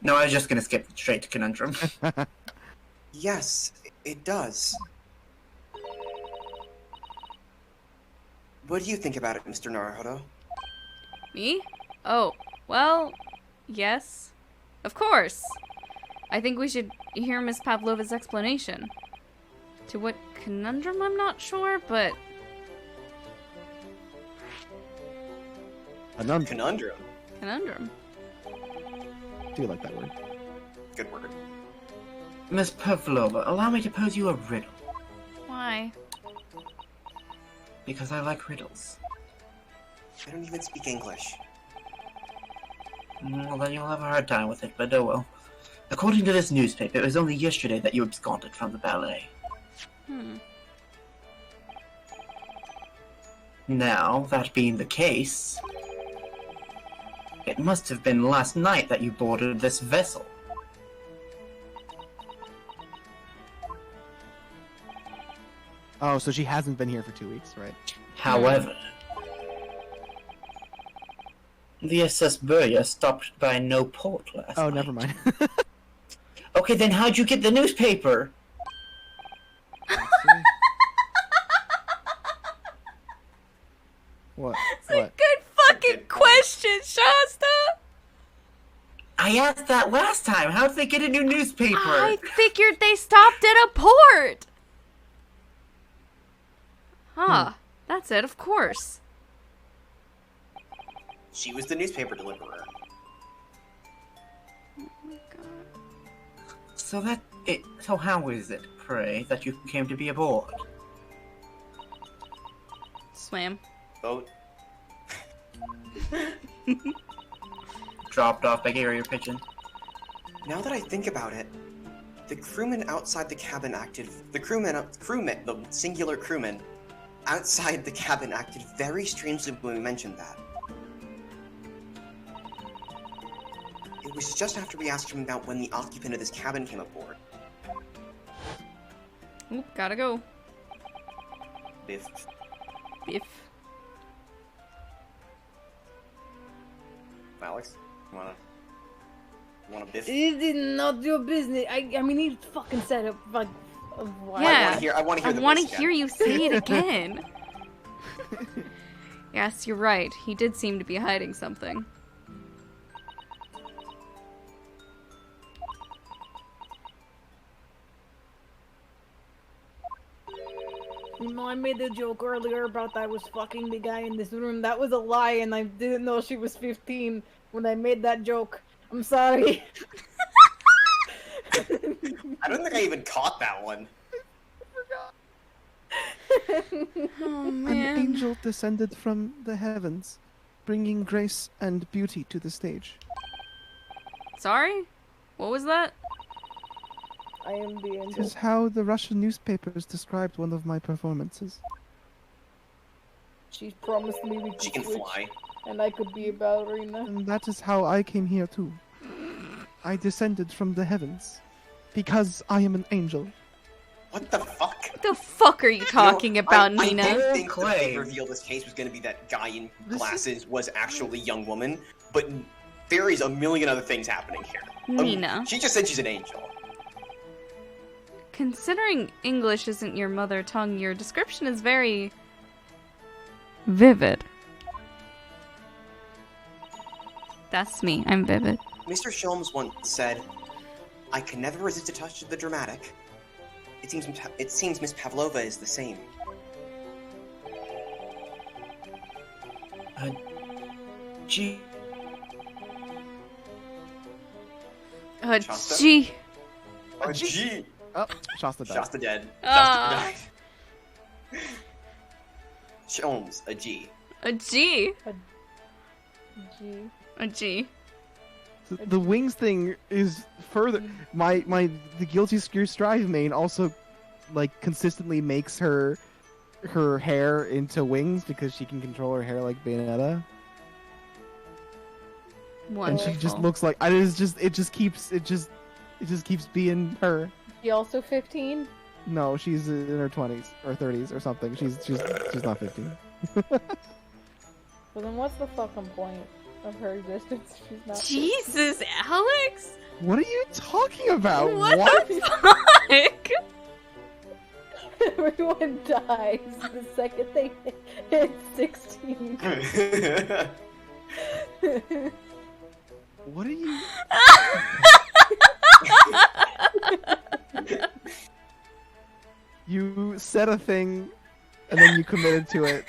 [SPEAKER 5] No, I was just gonna skip straight to conundrum.
[SPEAKER 4] Yes, it does. What do you think about it, Mr. Naruhodo?
[SPEAKER 1] Me? Oh, well, yes. Of course. I think we should hear Miss Pavlova's explanation. To what conundrum, I'm not sure, but...
[SPEAKER 2] Conundrum.
[SPEAKER 4] Conundrum.
[SPEAKER 1] Conundrum.
[SPEAKER 2] Do you like that word?
[SPEAKER 4] Good word.
[SPEAKER 5] Miss Pavlova, allow me to pose you a riddle,
[SPEAKER 1] Why?
[SPEAKER 5] because I like riddles.
[SPEAKER 4] I don't even speak English.
[SPEAKER 5] Well, then you'll have a hard time with it, but oh well. According to this newspaper, it was only yesterday that you absconded from the ballet. Now, that being the case, it must have been last night that you boarded this vessel.
[SPEAKER 2] Oh, so she hasn't been here for 2 weeks, right?
[SPEAKER 5] However, the SS Burya stopped by no port last night.
[SPEAKER 2] Oh, never mind.
[SPEAKER 5] Okay, then how'd you get the newspaper?
[SPEAKER 2] What?
[SPEAKER 1] It's a
[SPEAKER 2] What?
[SPEAKER 1] good fucking question, Shasta!
[SPEAKER 5] I asked that last time. How'd they get a new newspaper?
[SPEAKER 1] I figured they stopped at a port! Huh. That's it, of course.
[SPEAKER 4] She was the newspaper deliverer.
[SPEAKER 5] So how is it, pray, that you came to be aboard?
[SPEAKER 1] Swam.
[SPEAKER 4] Boat.
[SPEAKER 5] Dropped off by carrier pigeon.
[SPEAKER 4] Now that I think about it, the crewman outside the cabin acted. The singular crewman outside the cabin acted very strangely when we mentioned that. It was just after we asked him about when the occupant of this cabin came aboard.
[SPEAKER 1] Oop, gotta go.
[SPEAKER 4] Biff.
[SPEAKER 1] Biff.
[SPEAKER 4] Alex, you wanna biff?
[SPEAKER 3] This is not your business. I mean, he fucking said it like. Why?
[SPEAKER 1] Yeah.
[SPEAKER 4] I wanna hear the
[SPEAKER 1] I want
[SPEAKER 4] voice
[SPEAKER 1] to
[SPEAKER 4] again.
[SPEAKER 1] hear you say it again. Yes, you're right. He did seem to be hiding something.
[SPEAKER 3] You know, I made a joke earlier about I was fucking the guy in this room. That was a lie, and I didn't know she was 15 when I made that joke. I'm sorry.
[SPEAKER 4] I don't think I even caught that one.
[SPEAKER 1] Oh,
[SPEAKER 2] An
[SPEAKER 1] man.
[SPEAKER 2] angel descended from the heavens, bringing grace and beauty to the stage.
[SPEAKER 1] Sorry? What was that?
[SPEAKER 3] I am the
[SPEAKER 2] It
[SPEAKER 3] angel.
[SPEAKER 2] is how the Russian newspapers described one of my performances.
[SPEAKER 3] She promised me we could
[SPEAKER 4] She can
[SPEAKER 3] switch,
[SPEAKER 4] fly.
[SPEAKER 3] and I could be a ballerina.
[SPEAKER 2] And that is how I came here too. I descended from the heavens. Because I am an angel.
[SPEAKER 4] What the fuck?
[SPEAKER 1] What the fuck are you talking about,
[SPEAKER 4] I
[SPEAKER 1] Nina?
[SPEAKER 4] did think the
[SPEAKER 5] Clay.
[SPEAKER 4] big reveal of this case was going to be that guy in
[SPEAKER 2] This is-
[SPEAKER 4] glasses was actually a young woman, but there is a million other things happening here.
[SPEAKER 1] Nina.
[SPEAKER 4] She just said she's an angel.
[SPEAKER 1] Considering English isn't your mother tongue, your description is very vivid. That's me. I'm vivid.
[SPEAKER 4] Mr. Sholmes once said, I can never resist a touch of the dramatic. It seems Miss Pavlova is the same.
[SPEAKER 5] Gee.
[SPEAKER 4] Shasta?
[SPEAKER 1] Gee.
[SPEAKER 4] A G.
[SPEAKER 2] Oh, Shasta died.
[SPEAKER 4] Shasta dead.
[SPEAKER 1] Ah.
[SPEAKER 4] Shasta died. Sholmes, a G.
[SPEAKER 1] A G.
[SPEAKER 3] G.
[SPEAKER 1] A G.
[SPEAKER 2] The wings thing is further. The Guilty Gear Strive main also, like, consistently makes her hair into wings because she can control her hair like Bayonetta.
[SPEAKER 1] Wonderful.
[SPEAKER 2] And she just looks like it just keeps being her.
[SPEAKER 3] She also 15?
[SPEAKER 2] No, she's in her 20s or 30s or something. She's not 15.
[SPEAKER 3] Well, then what's the fucking point of her existence? She's not.
[SPEAKER 1] Jesus, Alex!
[SPEAKER 2] What are you talking about?
[SPEAKER 1] What the fuck?
[SPEAKER 3] Everyone dies the second they hit 16.
[SPEAKER 2] What are you? You said a thing, and then you committed to it,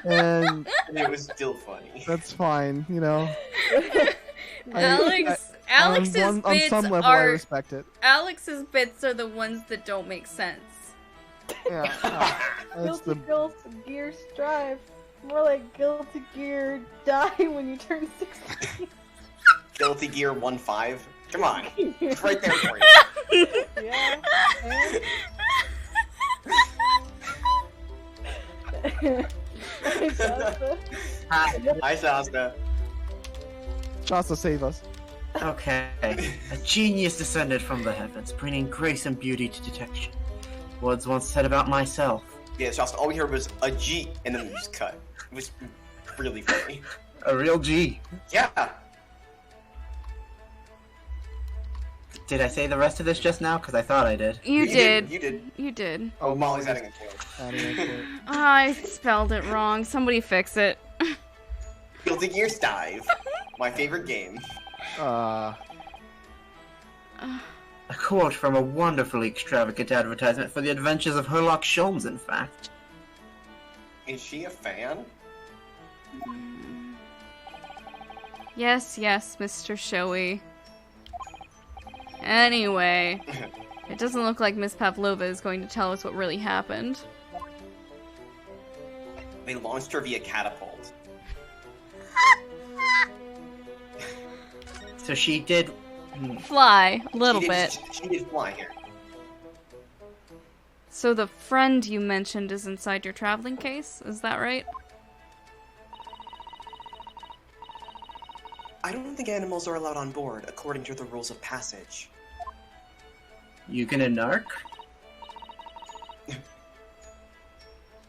[SPEAKER 2] and
[SPEAKER 4] It was still funny.
[SPEAKER 2] that's fine. You know.
[SPEAKER 1] Alex's
[SPEAKER 2] on
[SPEAKER 1] bits
[SPEAKER 2] some level, I
[SPEAKER 1] are
[SPEAKER 2] respect it.
[SPEAKER 1] Alex's bits are the ones that don't make sense.
[SPEAKER 2] Yeah, that's
[SPEAKER 3] Guilty
[SPEAKER 2] the.
[SPEAKER 3] Gear Strive. More like Guilty Gear Die when you turn 16.
[SPEAKER 4] Guilty Gear 1.5. Come on. It's right there for you.
[SPEAKER 3] Yeah.
[SPEAKER 4] Hi, Shasta.
[SPEAKER 2] Shasta, save us.
[SPEAKER 5] Okay. A genius descended from the heavens, bringing grace and beauty to detection. Words once said about myself.
[SPEAKER 4] Yeah, Shasta, all we heard was a G, and then we just cut. It was really funny.
[SPEAKER 5] A real G.
[SPEAKER 4] Yeah.
[SPEAKER 5] Did I say the rest of this just now? Because I thought I did.
[SPEAKER 1] You did.
[SPEAKER 4] You did.
[SPEAKER 1] You did.
[SPEAKER 4] Oh, Molly's adding a joke.
[SPEAKER 1] I spelled it wrong. Somebody fix it.
[SPEAKER 4] Guilty Gear Dive. My favorite game.
[SPEAKER 5] A quote from a wonderfully extravagant advertisement for the adventures of Herlock Sholmes, in fact.
[SPEAKER 4] Is she a fan?
[SPEAKER 1] Yes, Mr. Showy. Anyway, it doesn't look like Miss Pavlova is going to tell us what really happened.
[SPEAKER 4] They launched her via catapult.
[SPEAKER 5] So she did.
[SPEAKER 1] Fly, a little
[SPEAKER 4] She did-
[SPEAKER 1] bit.
[SPEAKER 4] She did fly here.
[SPEAKER 1] So the friend you mentioned is inside your traveling case, is that right?
[SPEAKER 4] I don't think animals are allowed on board, according to the rules of passage.
[SPEAKER 5] You gonna narc?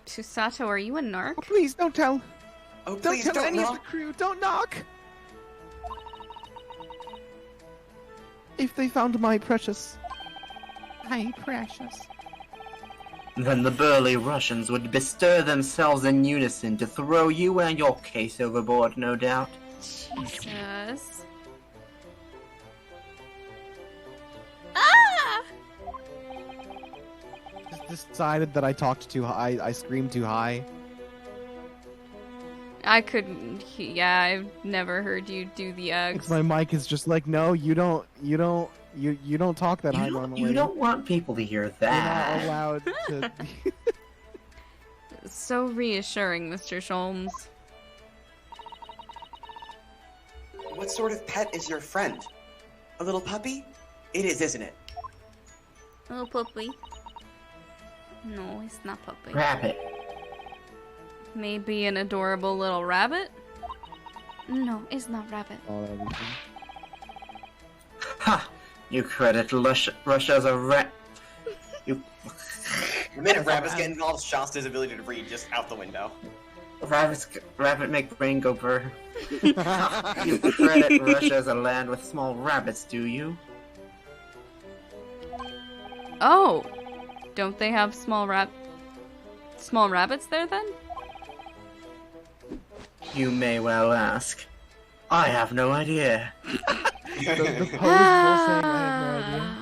[SPEAKER 1] Susato, are you a narc?
[SPEAKER 2] Oh, please don't tell.
[SPEAKER 4] Oh,
[SPEAKER 2] Don't
[SPEAKER 4] please
[SPEAKER 2] tell
[SPEAKER 4] don't
[SPEAKER 2] any of the
[SPEAKER 4] knock.
[SPEAKER 2] crew. Don't knock. If they found my precious.
[SPEAKER 5] Then the burly Russians would bestir themselves in unison to throw you and your case overboard, no doubt.
[SPEAKER 1] Jesus. Ah!
[SPEAKER 2] Just decided that I talked too high. I screamed too high.
[SPEAKER 1] I couldn't. Yeah, I've never heard you do the
[SPEAKER 2] Because my mic is just like, no, you don't talk that high normally.
[SPEAKER 5] You don't want people to hear
[SPEAKER 2] You're
[SPEAKER 5] that.
[SPEAKER 2] not allowed to.
[SPEAKER 1] So reassuring, Mr. Sholmes.
[SPEAKER 4] What sort of pet is your friend? A little puppy? It is, isn't it?
[SPEAKER 1] Little puppy. No, it's not puppy.
[SPEAKER 5] Rabbit.
[SPEAKER 1] Maybe an adorable little rabbit? No, it's not rabbit.
[SPEAKER 2] All everything.
[SPEAKER 5] Ha! You credit Russia as a rat. You
[SPEAKER 4] The minute rabbits get involved, Shasta's ability to read just out the window.
[SPEAKER 5] rabbit make brain go burr. You credit Russia as a land with small rabbits, do you?
[SPEAKER 1] Oh! Don't they have small rabbits there then?
[SPEAKER 5] You may well ask. I have no idea.
[SPEAKER 2] The pose will saying I have no idea.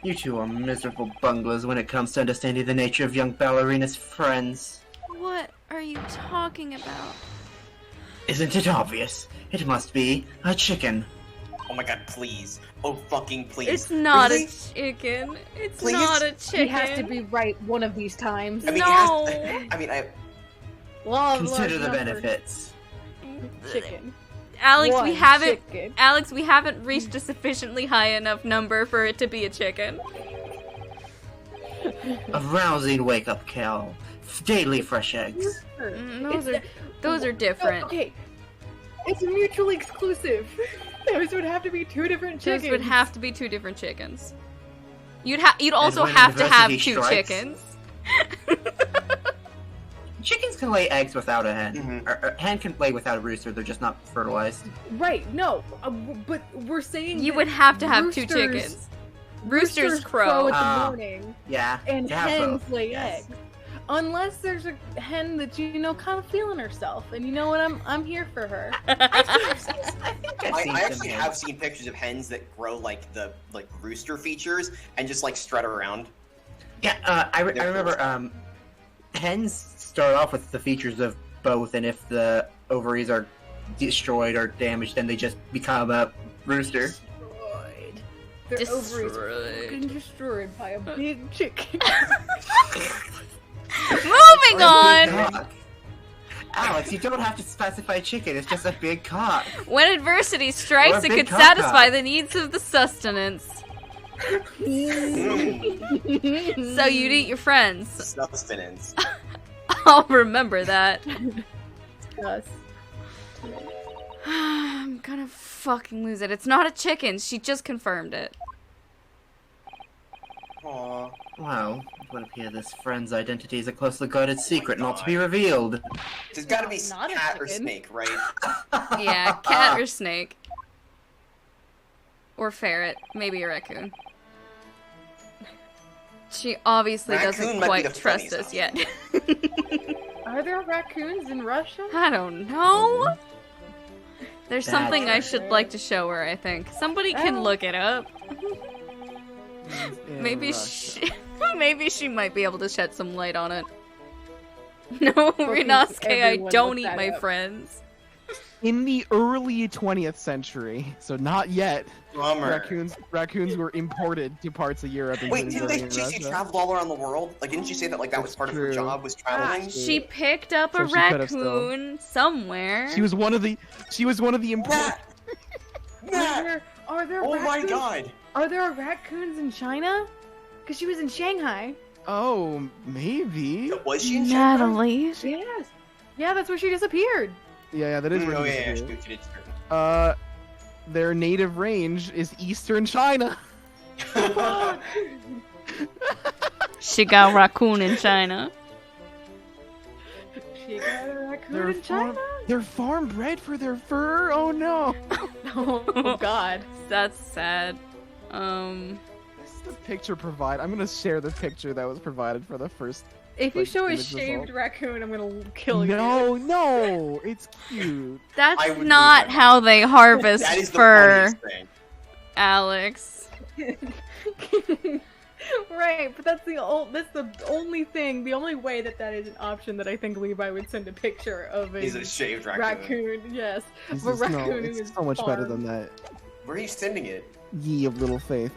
[SPEAKER 5] You two are miserable bunglers when it comes to understanding the nature of young ballerina's friends.
[SPEAKER 1] What are you talking about?
[SPEAKER 5] Isn't it obvious? It must be a chicken.
[SPEAKER 4] Oh my god, please. Oh fucking please.
[SPEAKER 1] It's not
[SPEAKER 4] Really?
[SPEAKER 1] a chicken. It's
[SPEAKER 4] Please?
[SPEAKER 1] not a chicken.
[SPEAKER 3] He has to be right one of these times.
[SPEAKER 4] I mean,
[SPEAKER 1] No.
[SPEAKER 4] it has to, I mean,
[SPEAKER 3] Law of
[SPEAKER 5] Consider
[SPEAKER 3] large
[SPEAKER 5] the
[SPEAKER 3] numbers.
[SPEAKER 5] benefits.
[SPEAKER 3] Chicken.
[SPEAKER 1] Alex,
[SPEAKER 3] One
[SPEAKER 1] we haven't.
[SPEAKER 3] chicken.
[SPEAKER 1] Alex, we haven't reached a sufficiently high enough number for it to be a chicken.
[SPEAKER 5] A rousing wake-up call. Daily fresh eggs.
[SPEAKER 1] Those are different.
[SPEAKER 3] Okay, it's mutually exclusive. Those would have to be two different chickens.
[SPEAKER 1] Those would have to be two different chickens. You'd also
[SPEAKER 5] when
[SPEAKER 1] have to have
[SPEAKER 5] adversity
[SPEAKER 1] two
[SPEAKER 5] strikes-
[SPEAKER 1] chickens.
[SPEAKER 5] Chickens can lay eggs without a hen.
[SPEAKER 4] Mhm.
[SPEAKER 5] Or hen can lay without a rooster, they're just not fertilized.
[SPEAKER 3] Right, no, but we're saying
[SPEAKER 1] You
[SPEAKER 3] that
[SPEAKER 1] would have to have two
[SPEAKER 3] roosters-
[SPEAKER 1] chickens. Roosters crow.
[SPEAKER 3] at
[SPEAKER 5] Ah.
[SPEAKER 3] the morning,
[SPEAKER 5] Yeah.
[SPEAKER 3] and
[SPEAKER 5] to have
[SPEAKER 3] hens
[SPEAKER 5] both,
[SPEAKER 3] lay
[SPEAKER 5] yes.
[SPEAKER 3] eggs. Unless there's a hen that kind of feeling herself, and you know what? I'm here for her.
[SPEAKER 5] I've seen
[SPEAKER 4] I
[SPEAKER 5] some
[SPEAKER 4] actually
[SPEAKER 5] hens.
[SPEAKER 4] have seen pictures of hens that grow like the rooster features and just like strut around.
[SPEAKER 5] Yeah, I remember hens start off with the features of both, and if the ovaries are destroyed or damaged, then they just become a rooster.
[SPEAKER 3] Destroyed. Their ovaries are
[SPEAKER 1] Destroyed.
[SPEAKER 3] fucking destroyed by a big chicken.
[SPEAKER 1] Moving
[SPEAKER 5] Or a big
[SPEAKER 1] on.
[SPEAKER 5] cock. Alex, you don't have to specify chicken, it's just a big cock.
[SPEAKER 1] When adversity strikes,
[SPEAKER 5] Or a
[SPEAKER 1] it
[SPEAKER 5] big
[SPEAKER 1] could
[SPEAKER 5] cock
[SPEAKER 1] satisfy
[SPEAKER 5] cock.
[SPEAKER 1] the needs of the sustenance.
[SPEAKER 4] Mm.
[SPEAKER 1] So you'd eat your friends.
[SPEAKER 4] Sustenance.
[SPEAKER 1] I'll remember that.
[SPEAKER 3] Yes.
[SPEAKER 1] I'm gonna fucking lose it. It's not a chicken. She just confirmed it.
[SPEAKER 4] Aw.
[SPEAKER 5] Well, it would appear this friend's identity is a closely guarded secret not to be revealed.
[SPEAKER 4] There's gotta be
[SPEAKER 3] Not a
[SPEAKER 4] cat or
[SPEAKER 3] chicken.
[SPEAKER 4] snake, right?
[SPEAKER 1] Yeah, cat or snake. Or ferret. Maybe a raccoon. She obviously
[SPEAKER 4] Raccoon
[SPEAKER 1] doesn't
[SPEAKER 4] might be
[SPEAKER 1] quite
[SPEAKER 4] the
[SPEAKER 1] trust
[SPEAKER 4] funniest
[SPEAKER 1] us yet.
[SPEAKER 3] Are there raccoons in Russia?
[SPEAKER 1] I don't know. There's
[SPEAKER 5] That's
[SPEAKER 1] something I
[SPEAKER 5] right.
[SPEAKER 1] should like to show her, I think. Somebody can
[SPEAKER 3] Oh.
[SPEAKER 1] look it up.
[SPEAKER 2] In
[SPEAKER 1] Maybe
[SPEAKER 2] Russia.
[SPEAKER 1] maybe she might be able to shed some light on it. No, Rinosuke, I
[SPEAKER 3] everyone
[SPEAKER 1] don't
[SPEAKER 3] look
[SPEAKER 1] eat
[SPEAKER 3] that
[SPEAKER 1] my
[SPEAKER 3] up.
[SPEAKER 1] friends.
[SPEAKER 2] In the early 20th century, so not yet,
[SPEAKER 4] Bummer.
[SPEAKER 2] raccoons were imported to parts of Europe.
[SPEAKER 4] Wait,
[SPEAKER 2] including
[SPEAKER 4] didn't they
[SPEAKER 2] Russia.
[SPEAKER 4] she traveled all around the world? Like, didn't she say that like that was
[SPEAKER 2] That's
[SPEAKER 4] part of her
[SPEAKER 2] true.
[SPEAKER 4] job was traveling?
[SPEAKER 1] She picked up
[SPEAKER 2] So
[SPEAKER 1] a
[SPEAKER 2] she could have still-
[SPEAKER 1] raccoon somewhere.
[SPEAKER 2] She was one of the import.
[SPEAKER 4] Matt! Matt!
[SPEAKER 3] Are there
[SPEAKER 4] Oh my
[SPEAKER 3] raccoons?
[SPEAKER 4] god!
[SPEAKER 3] Are there shanghai? in China? Because she was in Shanghai.
[SPEAKER 2] Oh, maybe.
[SPEAKER 4] Was she in Shanghai?
[SPEAKER 1] Natalie.
[SPEAKER 3] Yes. Yeah, that's where she disappeared.
[SPEAKER 2] Yeah, that is where
[SPEAKER 4] Oh
[SPEAKER 2] she
[SPEAKER 4] yeah,
[SPEAKER 2] disappeared.
[SPEAKER 4] she did turn.
[SPEAKER 2] Their native range is eastern China.
[SPEAKER 1] She got raccoon in China.
[SPEAKER 3] She got a raccoon
[SPEAKER 2] They're
[SPEAKER 3] in China?
[SPEAKER 2] They're farm bred for their fur. Oh no.
[SPEAKER 3] Oh, God.
[SPEAKER 1] That's sad.
[SPEAKER 2] This is the picture provided. I'm gonna share the picture that was provided for the first.
[SPEAKER 3] If you
[SPEAKER 2] Like,
[SPEAKER 3] show a
[SPEAKER 2] image
[SPEAKER 3] shaved
[SPEAKER 2] result.
[SPEAKER 3] raccoon, I'm gonna kill you.
[SPEAKER 2] No, it's cute.
[SPEAKER 4] I
[SPEAKER 1] That's
[SPEAKER 4] would
[SPEAKER 1] not
[SPEAKER 4] lose
[SPEAKER 1] how they harvest
[SPEAKER 4] That is the
[SPEAKER 1] fur,
[SPEAKER 4] funniest thing.
[SPEAKER 1] Alex.
[SPEAKER 3] Right, but that's the only thing, the only way that is an option that I think Levi would send a picture of
[SPEAKER 4] He's
[SPEAKER 3] a
[SPEAKER 4] a shaved raccoon.
[SPEAKER 3] raccoon. Yes,
[SPEAKER 2] This
[SPEAKER 3] a
[SPEAKER 2] is- no,
[SPEAKER 3] raccoon
[SPEAKER 2] it's
[SPEAKER 3] is
[SPEAKER 2] so much better
[SPEAKER 3] farmed.
[SPEAKER 2] than that.
[SPEAKER 4] Where are you sending it?
[SPEAKER 2] Ye of little faith.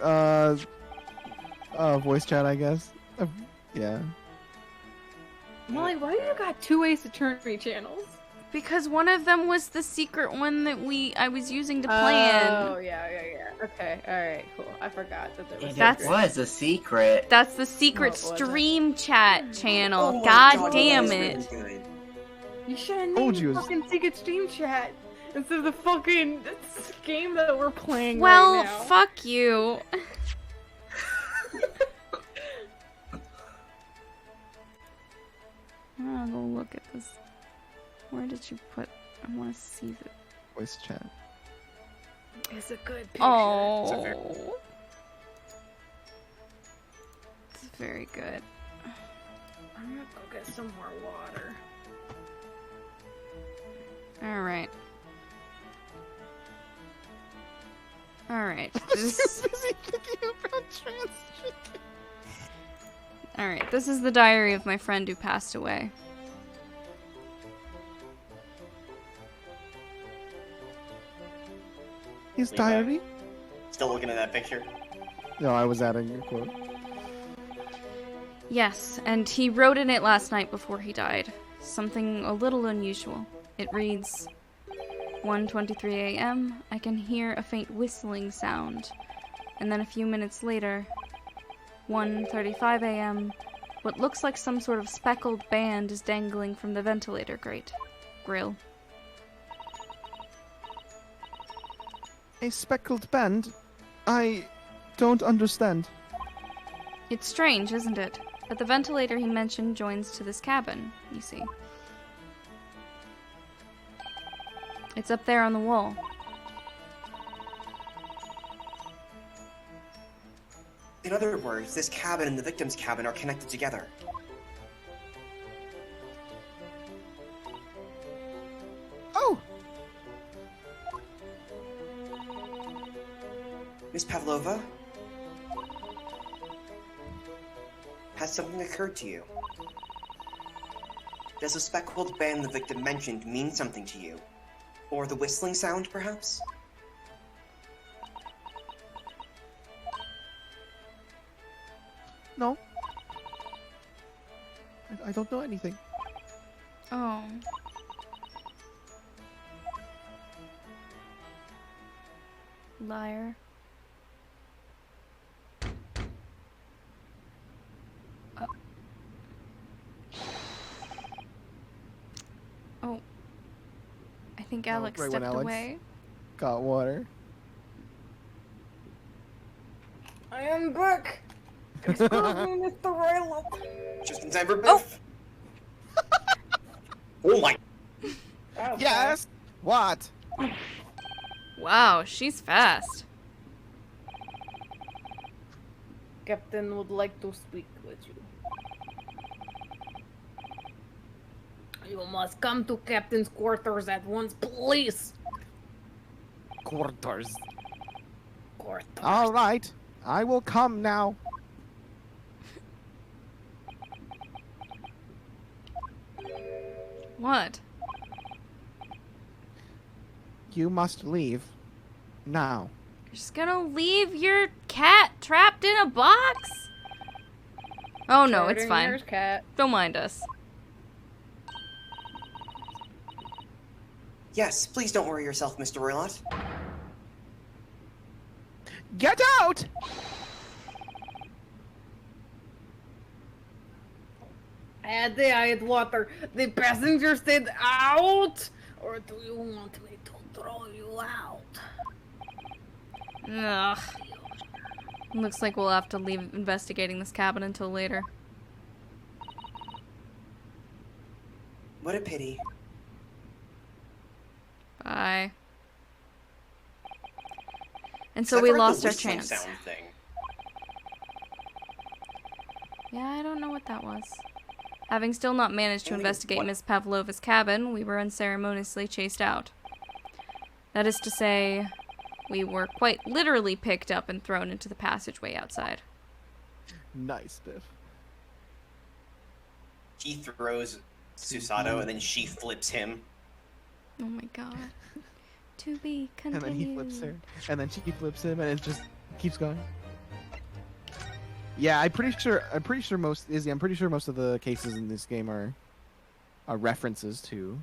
[SPEAKER 2] Voice chat, I guess. Yeah.
[SPEAKER 3] Molly, why do you got two Ace Attorney channels?
[SPEAKER 1] Because one of them was the secret one that I was using to plan.
[SPEAKER 3] Oh yeah. Okay, all right, cool. I forgot that there was.
[SPEAKER 5] And
[SPEAKER 1] That's-
[SPEAKER 5] it was a secret.
[SPEAKER 1] That's the secret
[SPEAKER 3] No, it wasn't.
[SPEAKER 1] stream chat channel.
[SPEAKER 4] Oh my
[SPEAKER 1] God
[SPEAKER 4] God,
[SPEAKER 1] damn
[SPEAKER 4] that
[SPEAKER 1] it.
[SPEAKER 4] is really good.
[SPEAKER 3] You should have
[SPEAKER 2] Told
[SPEAKER 3] named
[SPEAKER 2] you
[SPEAKER 3] the
[SPEAKER 2] it was-
[SPEAKER 3] fucking secret stream chat instead of the fucking game that we're playing
[SPEAKER 1] Well,
[SPEAKER 3] right now.
[SPEAKER 1] fuck you. I'll go look at this. Where did you put? I want to see the.
[SPEAKER 2] Voice chat.
[SPEAKER 3] It's a good picture.
[SPEAKER 1] Oh. It's very good.
[SPEAKER 3] I'm gonna go get some more water.
[SPEAKER 1] Alright. Alright. Alright, this is the diary of my friend who passed away.
[SPEAKER 2] His
[SPEAKER 4] Levi.
[SPEAKER 2] diary?
[SPEAKER 4] Still looking at that picture?
[SPEAKER 2] No, I was adding your quote.
[SPEAKER 1] Yes, and he wrote in it last night before he died. Something a little unusual. It reads, 1:23 a.m. I can hear a faint whistling sound. And then a few minutes later, 1:35 a.m., what looks like some sort of speckled band is dangling from the ventilator grill.
[SPEAKER 2] A speckled band? I don't understand.
[SPEAKER 1] It's strange, isn't it? But the ventilator he mentioned joins to this cabin, you see. It's up there on the wall.
[SPEAKER 4] In other words, this cabin and the victim's cabin are connected together.
[SPEAKER 2] Oh!
[SPEAKER 4] Miss Pavlova? Has something occurred to you? Does the speckled band the victim mentioned mean something to you? Or the whistling sound, perhaps?
[SPEAKER 2] No. I don't know anything.
[SPEAKER 1] Oh. Liar. Oh. I think Alex
[SPEAKER 2] right when
[SPEAKER 1] stepped
[SPEAKER 2] Alex
[SPEAKER 1] away.
[SPEAKER 2] got water.
[SPEAKER 3] I am back. Excuse me, Mr. Raylock.
[SPEAKER 4] Just in time for Biff? Oh my...
[SPEAKER 2] Yes! What?
[SPEAKER 1] Wow, she's fast.
[SPEAKER 3] Captain would like to speak with you. You must come to Captain's quarters at once, please.
[SPEAKER 2] Quarters.
[SPEAKER 3] Quarters.
[SPEAKER 2] All right. I will come now.
[SPEAKER 1] What?
[SPEAKER 2] You must leave. Now.
[SPEAKER 1] You're just gonna leave your cat trapped in a box? Oh no, it's fine.
[SPEAKER 3] Here's cat.
[SPEAKER 1] Don't mind us.
[SPEAKER 4] Yes, please don't worry yourself, Mr. Roylott.
[SPEAKER 2] Get out!
[SPEAKER 3] I had water. The passenger said out? Or do you want me to throw you out?
[SPEAKER 1] Ugh. Looks like we'll have to leave investigating this cabin until later.
[SPEAKER 4] What a pity.
[SPEAKER 1] Bye. And so
[SPEAKER 4] I've
[SPEAKER 1] we
[SPEAKER 4] heard the
[SPEAKER 1] lost our
[SPEAKER 4] whistling
[SPEAKER 1] chance.
[SPEAKER 4] sound thing.
[SPEAKER 1] Yeah, I don't know what that was. Having still not managed to
[SPEAKER 4] Only
[SPEAKER 1] investigate
[SPEAKER 4] what-
[SPEAKER 1] Miss Pavlova's cabin, we were unceremoniously chased out. That is to say, we were quite literally picked up and thrown into the passageway outside.
[SPEAKER 2] Nice, Biff.
[SPEAKER 4] He throws Susato and then she flips him.
[SPEAKER 1] Oh my god. To be
[SPEAKER 2] And
[SPEAKER 1] continued.
[SPEAKER 2] then he flips her. And then she flips him, and it just keeps going. Yeah, I'm pretty sure most of the cases in this game are references to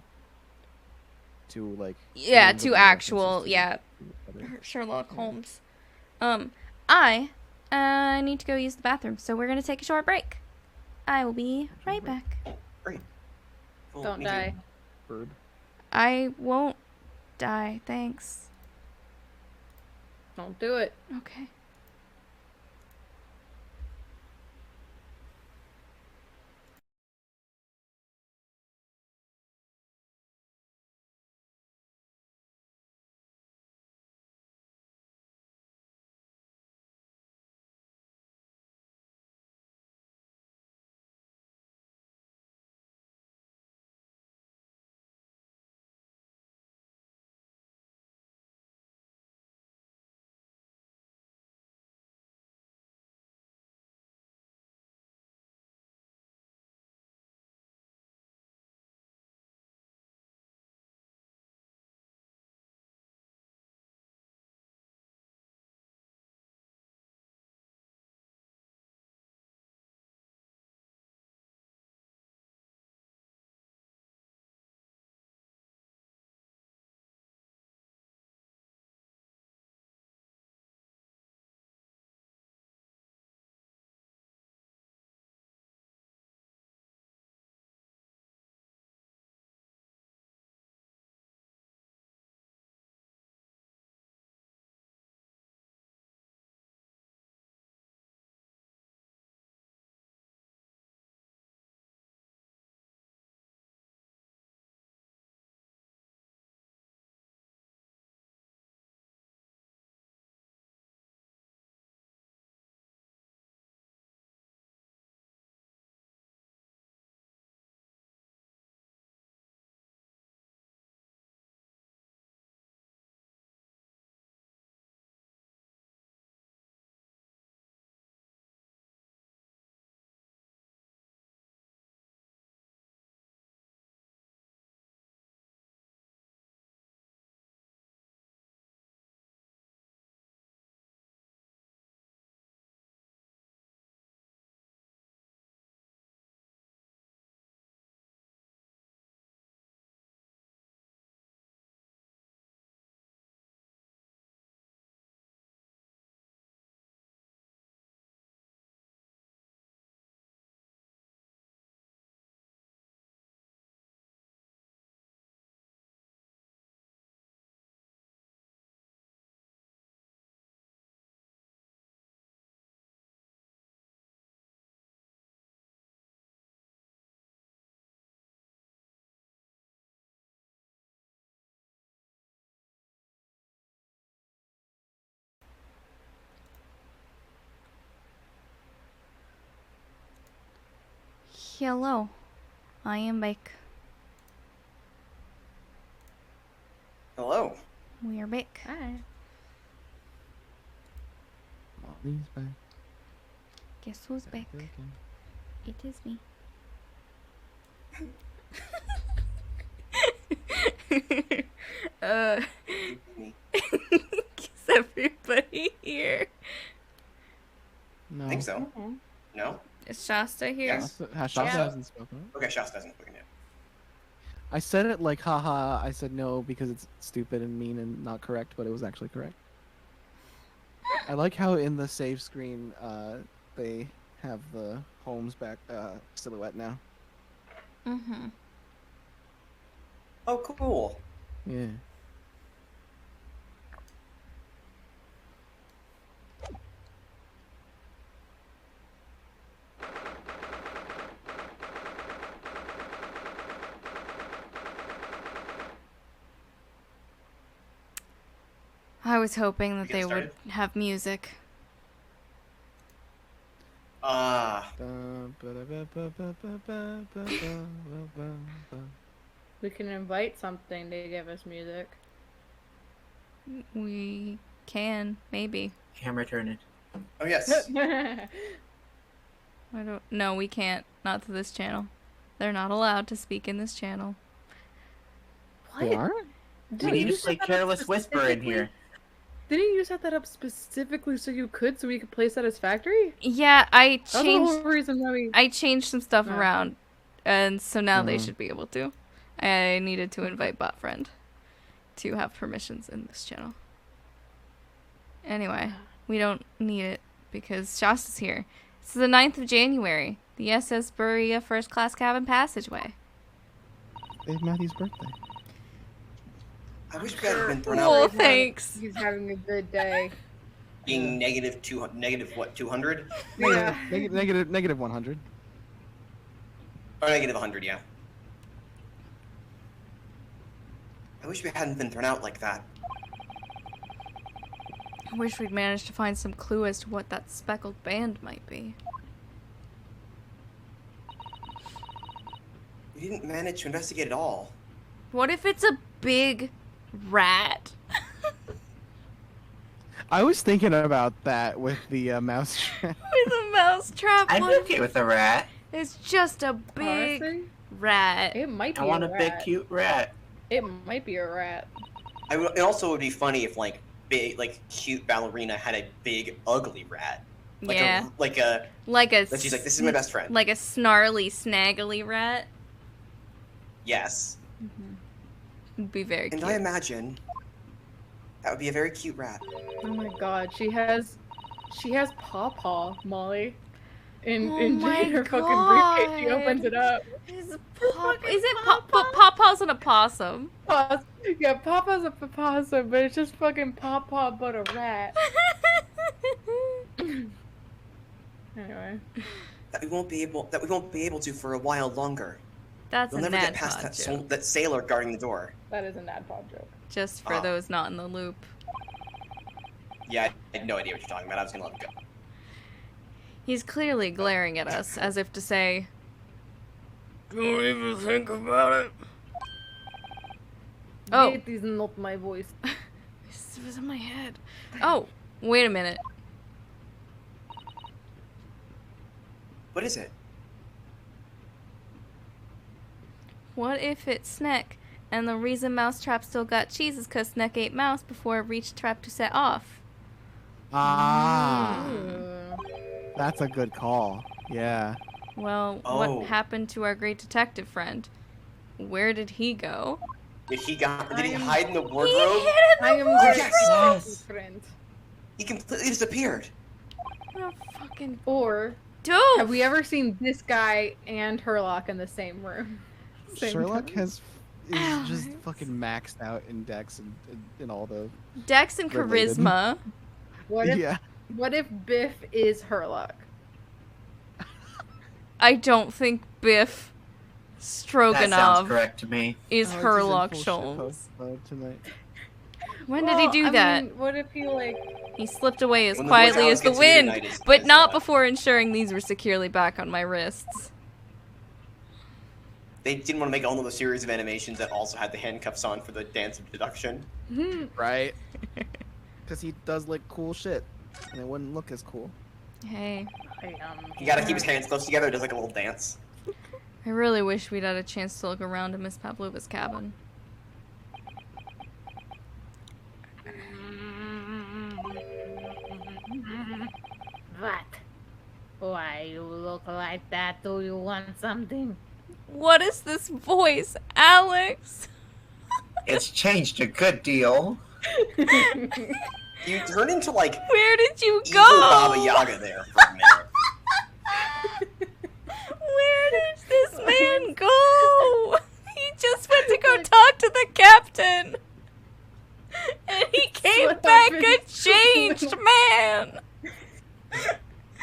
[SPEAKER 2] like
[SPEAKER 1] Yeah,
[SPEAKER 2] names of
[SPEAKER 1] to
[SPEAKER 2] the
[SPEAKER 1] actual,
[SPEAKER 2] references to
[SPEAKER 1] yeah,
[SPEAKER 2] other-
[SPEAKER 1] Sherlock Holmes. I need to go use the bathroom, so we're gonna take a short break. I will be right back.
[SPEAKER 4] Great. Cool,
[SPEAKER 3] Don't
[SPEAKER 4] me too.
[SPEAKER 3] die.
[SPEAKER 2] Bird.
[SPEAKER 1] I won't die, thanks.
[SPEAKER 3] Don't do it.
[SPEAKER 1] Okay. Hello. I am back.
[SPEAKER 4] Hello.
[SPEAKER 1] We are back.
[SPEAKER 3] Hi.
[SPEAKER 2] Molly's back.
[SPEAKER 1] Guess who's back?
[SPEAKER 2] again.
[SPEAKER 1] It is me. Is everybody here?
[SPEAKER 2] No.
[SPEAKER 4] I think so. No?
[SPEAKER 1] Is Shasta here?
[SPEAKER 4] Yes.
[SPEAKER 2] Shasta
[SPEAKER 4] Yeah.
[SPEAKER 2] hasn't spoken.
[SPEAKER 4] Okay, Shasta hasn't spoken yet.
[SPEAKER 2] I said it like, haha. I said no because it's stupid and mean and not correct, but it was actually correct. I like how in the save screen, they have the Holmes back silhouette now.
[SPEAKER 1] Mm-hmm.
[SPEAKER 4] Oh, cool.
[SPEAKER 2] Yeah.
[SPEAKER 1] I was hoping that
[SPEAKER 4] We get
[SPEAKER 1] they would
[SPEAKER 4] started?
[SPEAKER 1] have music.
[SPEAKER 3] We can invite something to give us music.
[SPEAKER 1] We can, maybe.
[SPEAKER 5] Camera turn it.
[SPEAKER 4] Oh, yes.
[SPEAKER 1] I don't. No, we can't. Not to this channel. They're not allowed to speak in this channel.
[SPEAKER 2] They are?
[SPEAKER 5] We need to play Careless Whisper in here.
[SPEAKER 3] Didn't you set that up specifically so you could, so we could play Satisfactory?
[SPEAKER 1] Yeah, I
[SPEAKER 3] That's the whole
[SPEAKER 1] changed.
[SPEAKER 3] reason why we.
[SPEAKER 1] I changed some stuff
[SPEAKER 3] Oh.
[SPEAKER 1] around, and so now they
[SPEAKER 2] Mhm.
[SPEAKER 1] should be able to. I needed to invite bot friend to have permissions in this channel. Anyway, we don't need it because Shasta's here. It's the 9th of January, the SS Berea First Class Cabin Passageway.
[SPEAKER 2] It's Matthew's birthday.
[SPEAKER 4] I wish we hadn't been thrown
[SPEAKER 1] Oh,
[SPEAKER 4] out
[SPEAKER 1] thanks.
[SPEAKER 3] He's having a good day.
[SPEAKER 4] being negative 200, negative what, 200?
[SPEAKER 3] Yeah.
[SPEAKER 2] Negative 100.
[SPEAKER 4] Or negative 100, yeah. I wish we hadn't been thrown out like that.
[SPEAKER 1] I wish we'd managed to find some clue as to what that speckled band might be.
[SPEAKER 4] We didn't manage to investigate at all.
[SPEAKER 1] What if it's a big rat?
[SPEAKER 2] I was thinking about that with the mouse trap.
[SPEAKER 1] With a mouse trap
[SPEAKER 5] I'd
[SPEAKER 1] one.
[SPEAKER 5] be okay with a rat.
[SPEAKER 1] It's just a big
[SPEAKER 3] Honestly,
[SPEAKER 1] rat.
[SPEAKER 3] it might be
[SPEAKER 5] I want
[SPEAKER 3] a
[SPEAKER 5] a
[SPEAKER 3] rat.
[SPEAKER 5] big cute rat.
[SPEAKER 3] It might be a rat.
[SPEAKER 4] It also would be funny if, like, big, like, cute ballerina had a big, ugly rat. Like
[SPEAKER 1] Yeah.
[SPEAKER 4] like a.
[SPEAKER 1] Like a.
[SPEAKER 4] That she's like, this is my best friend.
[SPEAKER 1] Like a snarly, snaggly rat.
[SPEAKER 4] Yes.
[SPEAKER 1] It'd be very
[SPEAKER 4] And
[SPEAKER 1] cute.
[SPEAKER 4] I imagine that would be a very cute rat.
[SPEAKER 3] Oh my god, she has Pawpaw, Molly. In
[SPEAKER 1] Oh
[SPEAKER 3] in
[SPEAKER 1] my
[SPEAKER 3] her fucking briefcase, she
[SPEAKER 1] God.
[SPEAKER 3] opens it up.
[SPEAKER 1] Is it Pawpaw's an opossum?
[SPEAKER 3] Yeah, Pawpaw's a possum, but it's just fucking Pawpaw but a rat. Anyway.
[SPEAKER 4] That we won't be able to for a while longer.
[SPEAKER 1] That's
[SPEAKER 4] We'll
[SPEAKER 1] a
[SPEAKER 4] never get
[SPEAKER 1] Nad
[SPEAKER 4] past
[SPEAKER 1] Pod
[SPEAKER 4] that
[SPEAKER 1] joke.
[SPEAKER 4] that sailor guarding the door.
[SPEAKER 3] That is a Nadpod joke.
[SPEAKER 1] Just for
[SPEAKER 4] Ah.
[SPEAKER 1] those not in the loop.
[SPEAKER 4] Yeah, I had no idea what you're talking about. I was gonna let him go.
[SPEAKER 1] He's clearly glaring at us as if to say, "Don't even think about it." Oh.
[SPEAKER 3] It is not my voice.
[SPEAKER 1] This was in my head. Oh, wait a minute.
[SPEAKER 4] What is it?
[SPEAKER 1] What if it's Sneck, and the reason Mousetrap still got cheese is because Sneck ate Mouse before it reached Trap to set off?
[SPEAKER 2] Ah,
[SPEAKER 3] Uh,
[SPEAKER 2] that's a good call. Yeah.
[SPEAKER 1] Well,
[SPEAKER 4] Oh.
[SPEAKER 1] what happened to our great detective friend? Where did he go?
[SPEAKER 4] Did he hide in the
[SPEAKER 1] He hid
[SPEAKER 4] wardrobe?
[SPEAKER 1] in
[SPEAKER 3] I
[SPEAKER 1] the
[SPEAKER 3] am
[SPEAKER 1] wardrobe!
[SPEAKER 3] great
[SPEAKER 5] Yes.
[SPEAKER 3] friend.
[SPEAKER 4] He completely disappeared.
[SPEAKER 1] Oh, fucking
[SPEAKER 3] Or
[SPEAKER 1] dope!
[SPEAKER 3] have we ever seen this guy and Herlock in the same room? Same
[SPEAKER 2] Sherlock
[SPEAKER 3] time?
[SPEAKER 2] is just
[SPEAKER 1] Alex.
[SPEAKER 2] fucking maxed out in Dex and all the.
[SPEAKER 1] Dex and
[SPEAKER 2] Related.
[SPEAKER 1] charisma.
[SPEAKER 3] What if
[SPEAKER 2] Yeah.
[SPEAKER 3] What if Biff is Herlock?
[SPEAKER 1] I don't think Biff
[SPEAKER 5] That
[SPEAKER 1] Stroganoff
[SPEAKER 5] sounds correct to me.
[SPEAKER 1] is
[SPEAKER 2] Oh, it's just in
[SPEAKER 1] Herlock
[SPEAKER 2] full
[SPEAKER 1] Sholmes.
[SPEAKER 2] shitpost mode tonight.
[SPEAKER 1] When did he do that?
[SPEAKER 3] What if he like?
[SPEAKER 1] He slipped away as
[SPEAKER 4] When the
[SPEAKER 1] quietly
[SPEAKER 4] voice
[SPEAKER 1] as the
[SPEAKER 4] gets to you
[SPEAKER 1] wind,
[SPEAKER 4] tonight is-
[SPEAKER 1] but
[SPEAKER 4] is,
[SPEAKER 1] not before ensuring these were securely back on my wrists.
[SPEAKER 4] They didn't want to make another series of animations that also had the handcuffs on for the dance of deduction.
[SPEAKER 2] Right? Because he does like cool shit, and it wouldn't look as cool.
[SPEAKER 1] Hey,
[SPEAKER 4] He gotta keep his hands close together, does like a little dance.
[SPEAKER 1] I really wish we'd had a chance to look around at Miss Pavlova's cabin.
[SPEAKER 3] What? Why you look like that? Do you want something?
[SPEAKER 1] What is this voice, Alex?
[SPEAKER 5] It's changed a good deal.
[SPEAKER 4] You turn into like
[SPEAKER 1] Where did you
[SPEAKER 4] evil
[SPEAKER 1] go?
[SPEAKER 4] Baba Yaga there for a minute.
[SPEAKER 1] Where did this man go? He just went to go talk to the captain. And he came
[SPEAKER 3] what
[SPEAKER 1] back a
[SPEAKER 3] happens
[SPEAKER 1] changed man.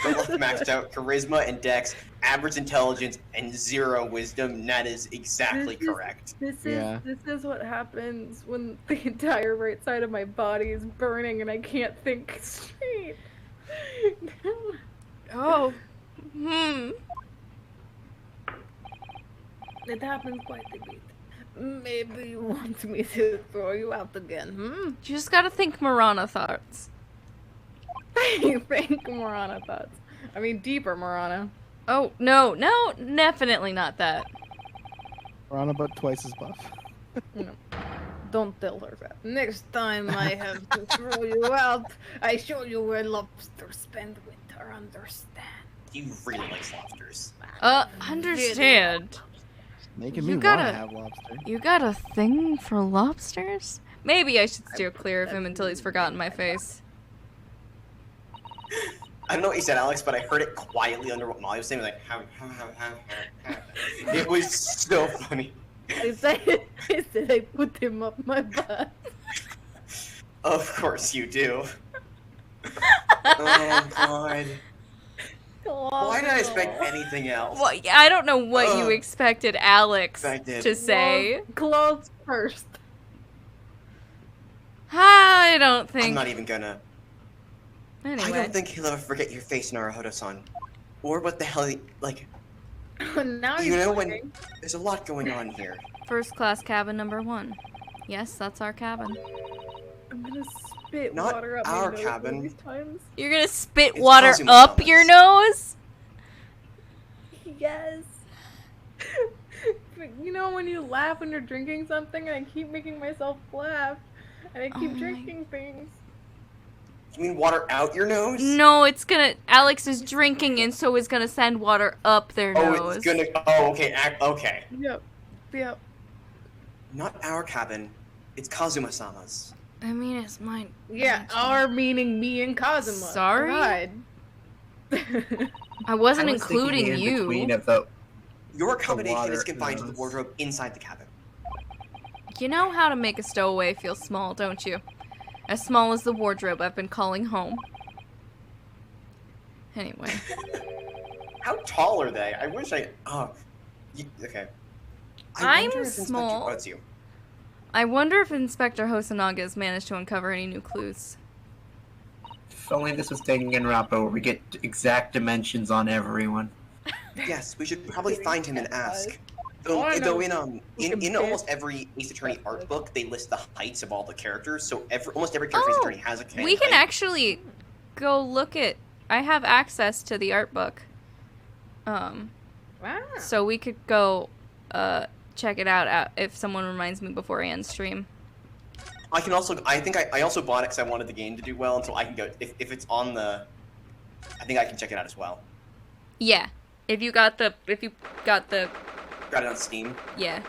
[SPEAKER 4] Both maxed out charisma and dex, average intelligence, and 0 wisdom. And that is exactly correct.
[SPEAKER 3] This
[SPEAKER 2] Yeah.
[SPEAKER 3] is what happens when the entire right side of my body is burning and I can't think straight.
[SPEAKER 1] Oh.
[SPEAKER 3] It happens quite a bit. Maybe you want me to throw you out again,
[SPEAKER 1] You just gotta think Marana thoughts.
[SPEAKER 3] You think Marana thoughts. I mean, deeper Marana.
[SPEAKER 1] Oh, no, definitely not that.
[SPEAKER 2] We're on about twice as buff.
[SPEAKER 3] No. Don't tell her that. Next time I have to throw you out, I show you where lobsters spend winter, understand?
[SPEAKER 4] You really like lobsters.
[SPEAKER 1] Understand.
[SPEAKER 2] Making
[SPEAKER 1] You
[SPEAKER 2] me
[SPEAKER 1] gotta-
[SPEAKER 2] want to have lobster.
[SPEAKER 1] You got a thing for lobsters? Maybe I should steer clear of him until he's forgotten my face.
[SPEAKER 4] I don't know what you said, Alex, but I heard it quietly under what Molly was saying. Like, it was so funny.
[SPEAKER 3] I said I put him up my butt.
[SPEAKER 4] Of course you do. Oh god. Why did I expect anything else?
[SPEAKER 1] Well, I don't know what you
[SPEAKER 4] Ugh.
[SPEAKER 1] expected Alex
[SPEAKER 4] Expected.
[SPEAKER 1] to say.
[SPEAKER 3] Clothes first.
[SPEAKER 1] I don't
[SPEAKER 4] I'm
[SPEAKER 1] think.
[SPEAKER 4] not even gonna. I
[SPEAKER 1] Anyway.
[SPEAKER 4] don't think he'll ever forget your face, Naruhodo-san. Or what the hell like,
[SPEAKER 3] Now
[SPEAKER 4] you
[SPEAKER 3] you're
[SPEAKER 4] know when
[SPEAKER 3] talking.
[SPEAKER 4] there's a lot going on here.
[SPEAKER 1] First class cabin number 1. Yes, that's our cabin.
[SPEAKER 3] I'm gonna spit
[SPEAKER 4] Not
[SPEAKER 3] water up
[SPEAKER 4] our
[SPEAKER 3] my nose
[SPEAKER 4] cabin.
[SPEAKER 3] all these times.
[SPEAKER 1] You're gonna spit
[SPEAKER 4] It's
[SPEAKER 1] water
[SPEAKER 4] Cosimo
[SPEAKER 1] up
[SPEAKER 4] Thomas.
[SPEAKER 1] your nose?
[SPEAKER 3] Yes. You know when you laugh when you're drinking something and I keep making myself laugh and I keep
[SPEAKER 1] Oh my-
[SPEAKER 3] drinking things.
[SPEAKER 4] You mean water out your nose?
[SPEAKER 1] No, it's gonna. Alex is drinking and so is gonna send water up their
[SPEAKER 4] Oh,
[SPEAKER 1] nose.
[SPEAKER 4] it's gonna. Oh, okay. Okay.
[SPEAKER 3] Yep. Yep.
[SPEAKER 4] Not our cabin. It's Kazuma-sama's.
[SPEAKER 1] I mean, it's mine.
[SPEAKER 3] Yeah, our meaning me and Kazuma.
[SPEAKER 1] Sorry?
[SPEAKER 3] God.
[SPEAKER 1] I wasn't
[SPEAKER 5] I was thinking
[SPEAKER 1] including
[SPEAKER 5] the in-between
[SPEAKER 1] you.
[SPEAKER 5] of the
[SPEAKER 4] Your accommodation
[SPEAKER 5] water
[SPEAKER 4] is confined to the
[SPEAKER 5] nose.
[SPEAKER 4] wardrobe inside the cabin.
[SPEAKER 1] You know how to make a stowaway feel small, don't you? As small as the wardrobe I've been calling home. Anyway.
[SPEAKER 4] How tall are they? I wish I. Oh. Okay.
[SPEAKER 1] I'm
[SPEAKER 4] wonder if Inspector
[SPEAKER 1] small.
[SPEAKER 4] bugs you.
[SPEAKER 1] I wonder if Inspector Hosonaga has managed to uncover any new clues.
[SPEAKER 5] If only this was taking in Rappo where we get exact dimensions on everyone.
[SPEAKER 4] Yes, we should probably find him and ask.
[SPEAKER 3] Oh, I know.
[SPEAKER 4] Though in
[SPEAKER 3] Fucking
[SPEAKER 4] in almost
[SPEAKER 3] bitch.
[SPEAKER 4] every Ace Attorney art book, they list the heights of all the characters. So almost every character Ace
[SPEAKER 1] Oh,
[SPEAKER 4] Attorney has a canon
[SPEAKER 1] We can
[SPEAKER 4] height.
[SPEAKER 1] actually go look at. I have access to the art book.
[SPEAKER 3] Wow.
[SPEAKER 1] So we could go check it out if someone reminds me before I end stream.
[SPEAKER 4] I can also. I think I also bought it because I wanted the game to do well, until I can go. If it's on the, I think I can check it out as well.
[SPEAKER 1] Yeah. If you got the
[SPEAKER 4] Got it on Steam.
[SPEAKER 1] yeah.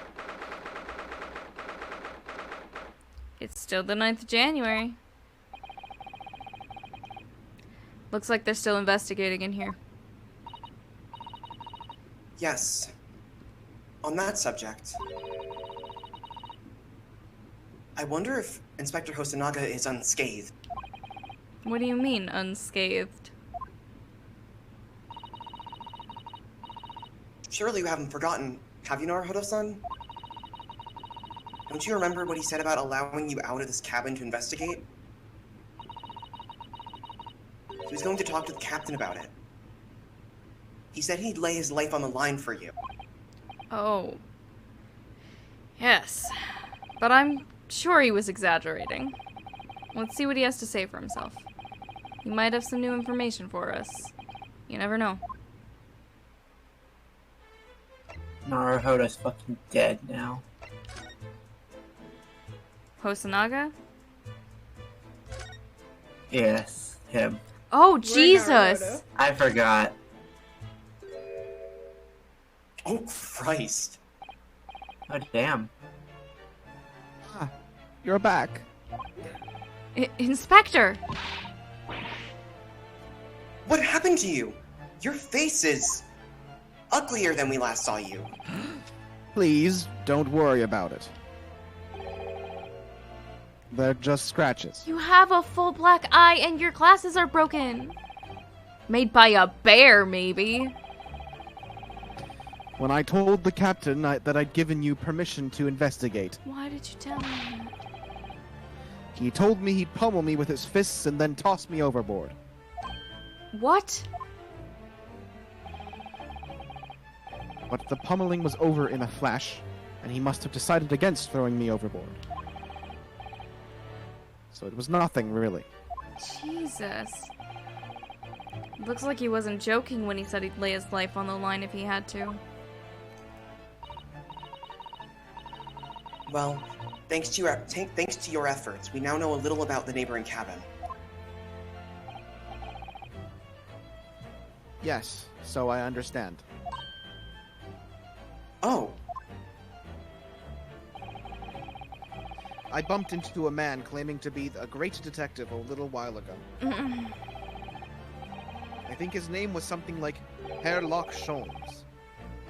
[SPEAKER 1] It's still the 9th of January. Looks like they're still investigating in here.
[SPEAKER 4] Yes. On that subject, I wonder if Inspector Hosonaga is unscathed.
[SPEAKER 1] What do you mean, unscathed?
[SPEAKER 4] Surely you haven't forgotten, have you, Naruhodo-san? Don't you remember what he said about allowing you out of this cabin to investigate? He was going to talk to the captain about it. He said he'd lay his life on the line for you.
[SPEAKER 1] Oh,
[SPEAKER 7] Yes, but I'm sure he was exaggerating. Let's see what he has to say for himself. He might have some new information for us. You never know.
[SPEAKER 5] Naruhodo's fucking dead now.
[SPEAKER 7] Hosanaga?
[SPEAKER 5] Yes, him.
[SPEAKER 7] Oh,
[SPEAKER 3] We're
[SPEAKER 7] Jesus!
[SPEAKER 3] Naruhodo.
[SPEAKER 5] I forgot.
[SPEAKER 4] Oh, Christ.
[SPEAKER 5] Oh, damn.
[SPEAKER 2] Ah, you're back.
[SPEAKER 7] Inspector!
[SPEAKER 4] What happened to you? Your face is uglier than we last saw you.
[SPEAKER 2] Please don't worry about it. They're just scratches.
[SPEAKER 7] You have a full black eye and your glasses are broken. Made by a bear, maybe.
[SPEAKER 2] When I told the captain that I'd given you permission to investigate,
[SPEAKER 7] Why did you tell me that?
[SPEAKER 2] he told me he'd pummel me with his fists and then toss me overboard.
[SPEAKER 7] What?
[SPEAKER 2] But the pummeling was over in a flash, and he must have decided against throwing me overboard. So it was nothing, really.
[SPEAKER 7] Jesus. Looks like he wasn't joking when he said he'd lay his life on the line if he had to.
[SPEAKER 4] Well, thanks to your efforts, we now know a little about the neighboring cabin.
[SPEAKER 2] Yes, so I understand.
[SPEAKER 4] Oh,
[SPEAKER 2] I bumped into a man claiming to be a great detective a little while ago. I think his name was something like Herlock Sholmes.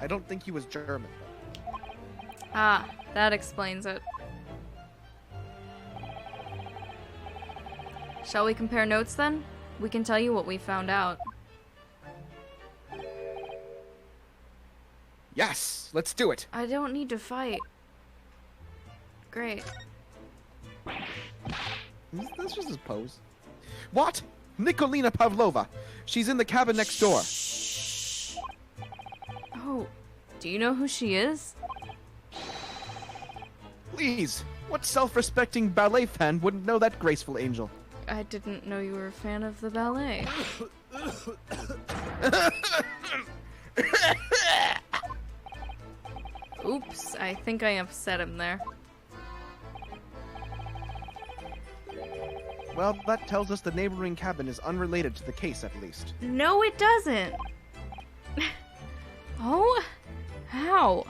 [SPEAKER 2] I don't think he was German, though.
[SPEAKER 7] Ah, that explains it. Shall we compare notes then? We can tell you what we found out.
[SPEAKER 2] Yes, let's do it.
[SPEAKER 7] I don't need to fight. Great.
[SPEAKER 2] This was his pose. What? Nikolina Pavlova. She's in the cabin next door.
[SPEAKER 7] Oh, do you know who she is?
[SPEAKER 2] Please, what self-respecting ballet fan wouldn't know that graceful angel?
[SPEAKER 7] I didn't know you were a fan of the ballet. Oops, I think I upset him there.
[SPEAKER 2] Well, that tells us the neighboring cabin is unrelated to the case, at least.
[SPEAKER 7] No, it doesn't! Oh? How?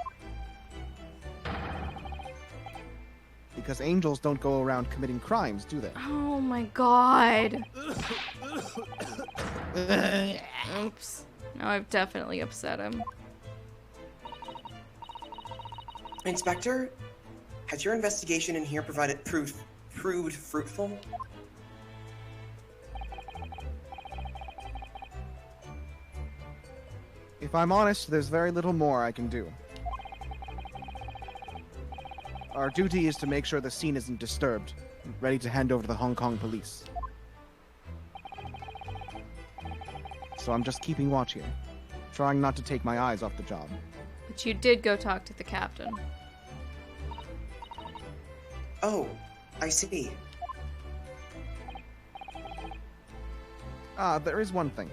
[SPEAKER 2] Because angels don't go around committing crimes, do they?
[SPEAKER 7] Oh my god. Oops. Now I've definitely upset him.
[SPEAKER 4] Inspector, has your investigation in here proved fruitful?
[SPEAKER 2] If I'm honest, there's very little more I can do. Our duty is to make sure the scene isn't disturbed, ready to hand over to the Hong Kong police. So I'm just keeping watch here, trying not to take my eyes off the job.
[SPEAKER 7] But you did go talk to the captain.
[SPEAKER 4] Oh, I see.
[SPEAKER 2] There is one thing.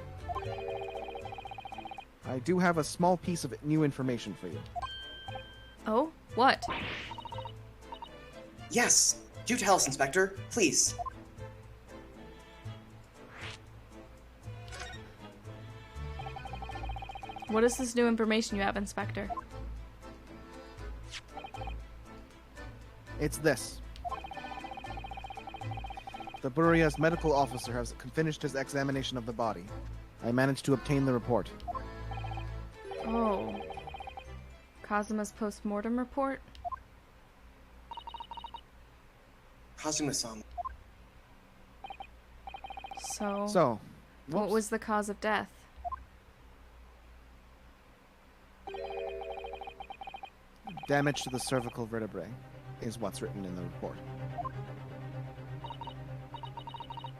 [SPEAKER 2] I do have a small piece of new information for you.
[SPEAKER 7] Oh? What?
[SPEAKER 4] Yes, do tell us, Inspector, please.
[SPEAKER 7] What is this new information you have, Inspector?
[SPEAKER 2] It's this. The Buria's medical officer has finished his examination of the body. I managed to obtain the report.
[SPEAKER 7] Oh. Kazuma's post-mortem report?
[SPEAKER 4] Kazuma-san.
[SPEAKER 7] So, what
[SPEAKER 2] whoops.
[SPEAKER 7] was the cause of death?
[SPEAKER 2] Damage to the cervical vertebrae is what's written in the report.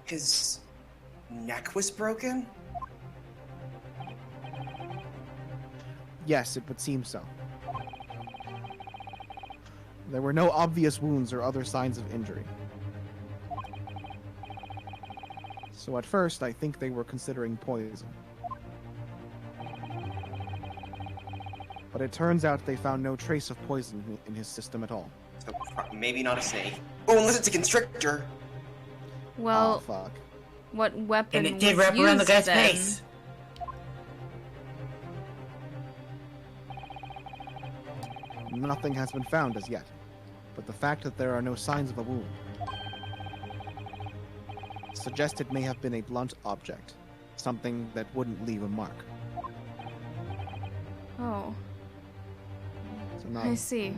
[SPEAKER 4] His neck was broken?
[SPEAKER 2] Yes, it would seem so. There were no obvious wounds or other signs of injury. So at first, I think they were considering poison. But it turns out they found no trace of poison in his system at all.
[SPEAKER 4] So maybe not a snake. Oh, unless it's a constrictor.
[SPEAKER 7] Well,
[SPEAKER 2] Oh, fuck.
[SPEAKER 7] what weapon
[SPEAKER 5] And it
[SPEAKER 7] was
[SPEAKER 5] did wrap around the
[SPEAKER 7] used
[SPEAKER 5] guy's
[SPEAKER 7] then?
[SPEAKER 5] face.
[SPEAKER 2] Nothing has been found as yet, but the fact that there are no signs of a wound suggests it may have been a blunt object, something that wouldn't leave a mark.
[SPEAKER 7] Oh,
[SPEAKER 2] So not,
[SPEAKER 7] I see.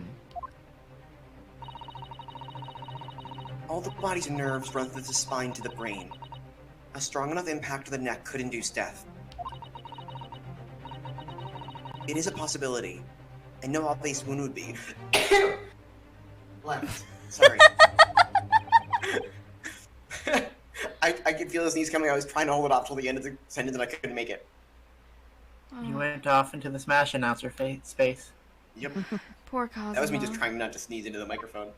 [SPEAKER 4] All the body's nerves run through the spine to the brain. A strong enough impact to the neck could induce death. It is a possibility, and no obvious wound would be. Left. Sorry. I could feel his knees coming. I was trying to hold it off till the end of the sentence, and I couldn't make it.
[SPEAKER 5] You went off into the Smash announcer space.
[SPEAKER 4] Yep.
[SPEAKER 7] Poor Cosmo.
[SPEAKER 4] That was me just trying not to sneeze into the microphone.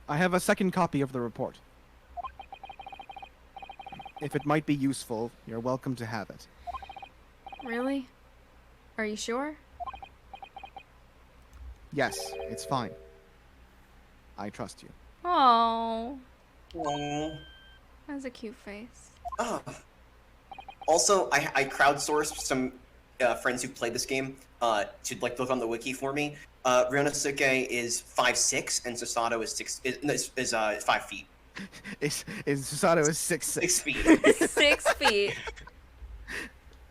[SPEAKER 2] I have a second copy of the report. If it might be useful, you're welcome to have it.
[SPEAKER 7] Really? Are you sure?
[SPEAKER 2] Yes, it's fine. I trust you.
[SPEAKER 7] Oh,
[SPEAKER 4] Aww.
[SPEAKER 7] that's a cute face.
[SPEAKER 4] Ah. Also, I crowdsourced some friends who played this game to like look on the wiki for me. Ryonosuke is 5'6", and Susato is 5 feet.
[SPEAKER 2] Is Susato is 6'6".
[SPEAKER 4] 6 feet.
[SPEAKER 7] 6 feet.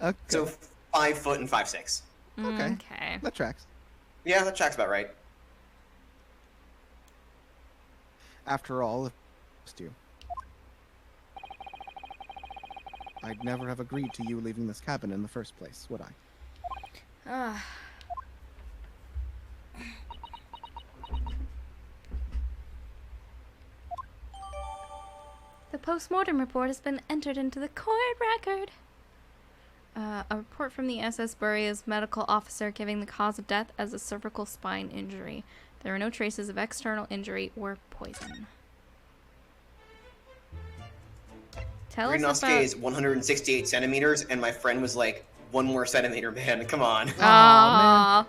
[SPEAKER 2] Okay.
[SPEAKER 4] So 5 foot and 5'6".
[SPEAKER 2] Okay.
[SPEAKER 7] Okay.
[SPEAKER 2] That tracks.
[SPEAKER 4] Yeah, that tracks about right.
[SPEAKER 2] After all, if you, I'd never have agreed to you leaving this cabin in the first place, would I?
[SPEAKER 7] Ah. The post-mortem report has been entered into the court record. A report from the SS Buria's medical officer giving the cause of death as a cervical spine injury. There are no traces of external injury or poison. Tell us
[SPEAKER 4] Ryonosuke
[SPEAKER 7] about...
[SPEAKER 4] is 168 centimeters, and my friend was like, 1 more centimeter, man. Come on.
[SPEAKER 7] Aww.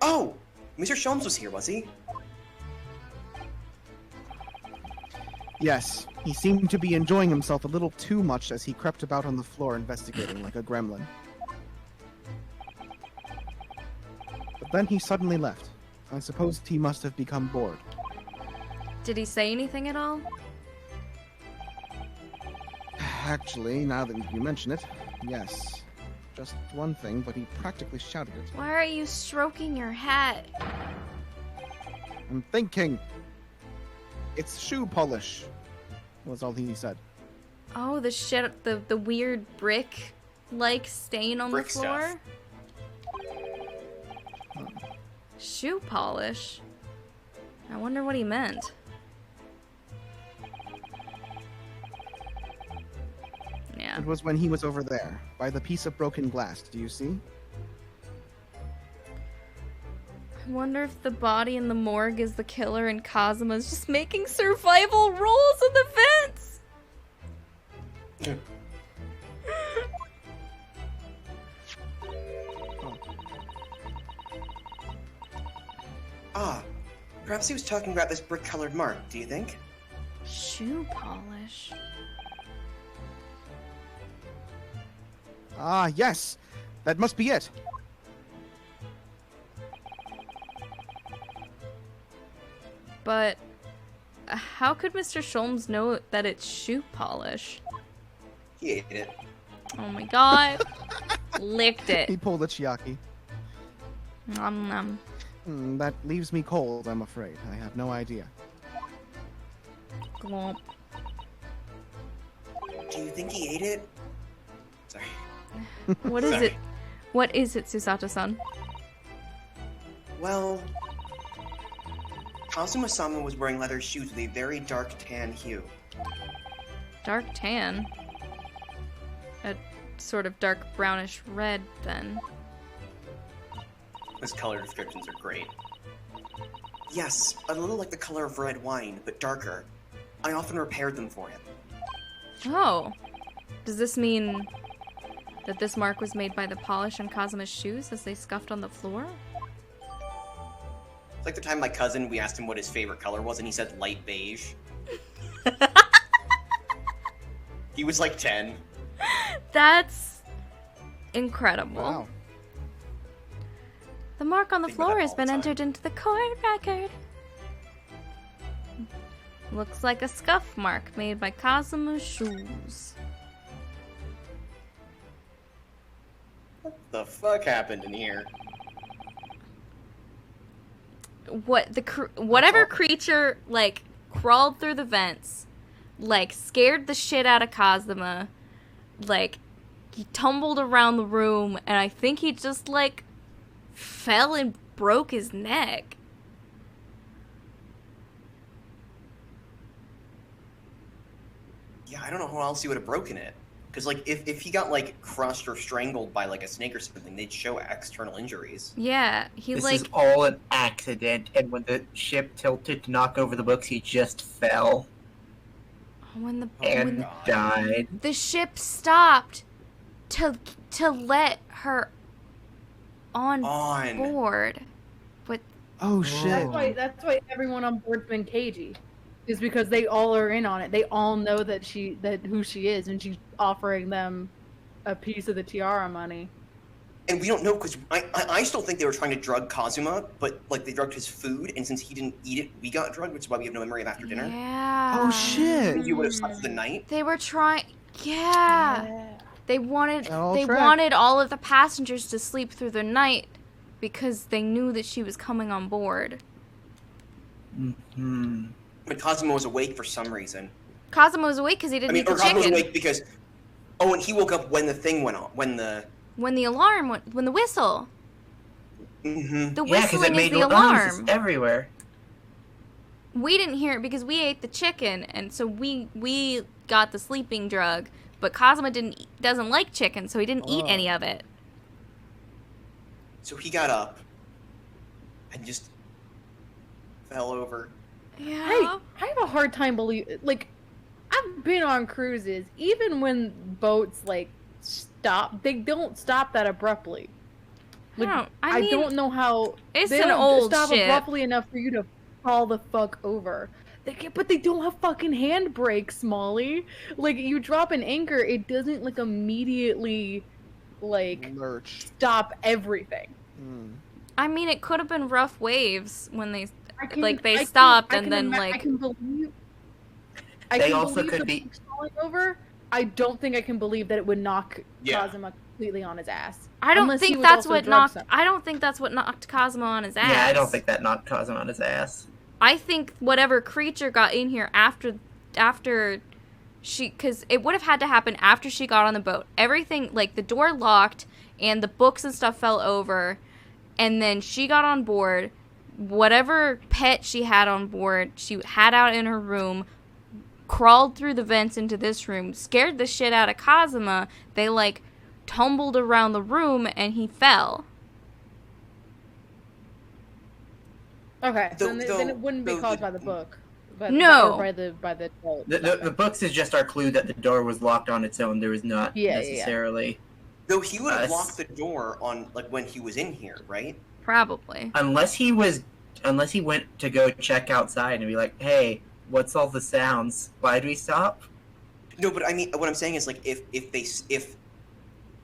[SPEAKER 4] Oh! Mr. Sholmes was here, was he?
[SPEAKER 2] Yes, he seemed to be enjoying himself a little too much as he crept about on the floor investigating like a gremlin. But then he suddenly left. I suppose he must have become bored.
[SPEAKER 7] Did he say anything at all?
[SPEAKER 2] Actually, now that you mention it, yes. Just one thing, but he practically shouted it.
[SPEAKER 7] Why are you stroking your hat?
[SPEAKER 2] I'm thinking. It's shoe polish, was all he said.
[SPEAKER 7] Oh, the shit, the weird brick-like stain on
[SPEAKER 4] Brick
[SPEAKER 7] the floor?
[SPEAKER 4] stuff.
[SPEAKER 7] Shoe polish? I wonder what he meant. Yeah.
[SPEAKER 2] It was when he was over there, by the piece of broken glass, do you see?
[SPEAKER 7] I wonder if the body in the morgue is the killer and Kazuma's just making survival rolls in the vents!
[SPEAKER 4] Ah, perhaps he was talking about this brick-colored mark, do you think?
[SPEAKER 7] Shoe polish.
[SPEAKER 2] Ah, yes! That must be it!
[SPEAKER 7] But how could Mr. Sholmes know that it's shoe polish?
[SPEAKER 4] He ate it.
[SPEAKER 7] Oh my god. Licked
[SPEAKER 2] He
[SPEAKER 7] it.
[SPEAKER 2] pulled a Chiaki.
[SPEAKER 7] Nom nom.
[SPEAKER 2] That leaves me cold, I'm afraid. I have no idea.
[SPEAKER 7] Glomp.
[SPEAKER 4] Do you think he ate it? Sorry.
[SPEAKER 7] What is
[SPEAKER 4] Sorry.
[SPEAKER 7] it? What is it, Susato-san?
[SPEAKER 4] Well, Kazuma-sama was wearing leather shoes with a very dark tan hue.
[SPEAKER 7] Dark tan. sort of dark brownish red then.
[SPEAKER 4] His color descriptions are great. Yes, a little like the color of red wine, but darker. I often repaired them for him.
[SPEAKER 7] Oh. Does this mean that this mark was made by the polish on Kazuma's shoes as they scuffed on the floor?
[SPEAKER 4] It's like the time my cousin, we asked him what his favorite color was, and he said light beige. He was like 10.
[SPEAKER 7] That's incredible.
[SPEAKER 2] Wow.
[SPEAKER 7] The mark on the
[SPEAKER 4] Think about
[SPEAKER 7] floor
[SPEAKER 4] that
[SPEAKER 7] has
[SPEAKER 4] all
[SPEAKER 7] been
[SPEAKER 4] the time.
[SPEAKER 7] entered into the court record. Looks like a scuff mark made by Kazuma's shoes.
[SPEAKER 4] What the fuck happened in here?
[SPEAKER 7] Whatever creature like crawled through the vents, like scared the shit out of Kazuma, like he tumbled around the room, and I think he just like fell and broke his neck.
[SPEAKER 4] Yeah, I don't know how else he would have broken it. Because, like, if he got, like, crushed or strangled by, like, a snake or something, they'd show external injuries.
[SPEAKER 7] Yeah, he
[SPEAKER 5] This
[SPEAKER 7] like
[SPEAKER 5] is all an accident, and when the ship tilted to knock over the books, he just fell
[SPEAKER 7] when
[SPEAKER 5] and
[SPEAKER 4] God.
[SPEAKER 5] died.
[SPEAKER 7] the ship stopped to let her on board. But
[SPEAKER 2] Oh shit.
[SPEAKER 3] That's why everyone on board's been cagey. Is because they all are in on it. They all know that who she is, and she's offering them a piece of the tiara money.
[SPEAKER 4] And we don't know, because I still think they were trying to drug Kazuma, but, like, they drugged his food, and since he didn't eat it, we got drugged, which is why we have no memory of after dinner.
[SPEAKER 7] yeah.
[SPEAKER 2] Oh shit.
[SPEAKER 4] You would have slept for the night.
[SPEAKER 7] They were trying. Yeah. They wanted
[SPEAKER 2] All
[SPEAKER 7] they
[SPEAKER 2] track.
[SPEAKER 7] wanted all of the passengers to sleep through the night because they knew that she was coming on board.
[SPEAKER 5] Mm-hmm.
[SPEAKER 4] But Kazuma was awake for some reason.
[SPEAKER 7] Kazuma was awake because he didn't eat the
[SPEAKER 4] Kazuma was
[SPEAKER 7] chicken.
[SPEAKER 4] awake because... Oh, and he woke up when the thing went on. When the
[SPEAKER 7] When the whistle.
[SPEAKER 4] Mm-hmm.
[SPEAKER 7] The
[SPEAKER 5] Yeah, because
[SPEAKER 7] whistling
[SPEAKER 5] it made
[SPEAKER 7] is the
[SPEAKER 5] noises
[SPEAKER 7] alarm.
[SPEAKER 5] everywhere.
[SPEAKER 7] We didn't hear it because we ate the chicken, and so we got the sleeping drug. But Kazuma doesn't like chicken, so he didn't eat any of it.
[SPEAKER 4] So he got up and just fell over.
[SPEAKER 7] Yeah.
[SPEAKER 3] I have a hard time believing. Like, I've been on cruises. Even when boats like stop, they don't stop that abruptly. Like,
[SPEAKER 7] I mean,
[SPEAKER 3] don't know how
[SPEAKER 7] it's
[SPEAKER 3] they
[SPEAKER 7] an
[SPEAKER 3] don't
[SPEAKER 7] old
[SPEAKER 3] stop
[SPEAKER 7] ship.
[SPEAKER 3] abruptly enough for you to fall the fuck over. But they don't have fucking handbrakes, Molly. Like, you drop an anchor, it doesn't like immediately like
[SPEAKER 2] Lurch.
[SPEAKER 3] stop everything.
[SPEAKER 7] I mean, it could have been rough waves when they
[SPEAKER 3] I
[SPEAKER 7] stopped
[SPEAKER 3] can
[SPEAKER 7] and then
[SPEAKER 3] ima-
[SPEAKER 7] like
[SPEAKER 3] I can believe.
[SPEAKER 5] They also could
[SPEAKER 3] the
[SPEAKER 5] be-
[SPEAKER 3] boats falling over. I don't think I can believe that it would knock
[SPEAKER 4] Yeah.
[SPEAKER 3] Kazuma completely on his ass.
[SPEAKER 7] I don't
[SPEAKER 3] Unless he
[SPEAKER 7] think
[SPEAKER 3] was
[SPEAKER 7] that's
[SPEAKER 3] also
[SPEAKER 7] what
[SPEAKER 3] drugged
[SPEAKER 7] knocked.
[SPEAKER 3] some.
[SPEAKER 7] I don't think that's what knocked Kazuma on his ass.
[SPEAKER 5] Yeah, I don't think that knocked Kazuma on his ass.
[SPEAKER 7] I think whatever creature got in here after she, because it would have had to happen after she got on the boat. Everything, like the door locked and the books and stuff fell over, and then she got on board. Whatever pet she had on board, she had out in her room, crawled through the vents into this room, scared the shit out of Kazuma. They like tumbled around the room and he fell.
[SPEAKER 3] Okay, so then
[SPEAKER 4] Though-
[SPEAKER 3] it wouldn't be
[SPEAKER 4] though
[SPEAKER 3] caused
[SPEAKER 4] the-
[SPEAKER 3] by the book. But
[SPEAKER 7] No.
[SPEAKER 3] or by the boat.
[SPEAKER 5] The books is just our clue that the door was locked on its own. There was not
[SPEAKER 3] Yeah, yeah, yeah.
[SPEAKER 5] necessarily...
[SPEAKER 4] Though he would have
[SPEAKER 5] Us.
[SPEAKER 4] locked the door on, like, when he was in here, right?
[SPEAKER 7] Probably.
[SPEAKER 5] Unless he went to go check outside and be like, hey, what's all the sounds? Why'd we stop?
[SPEAKER 4] No, but I mean, what I'm saying is, like, if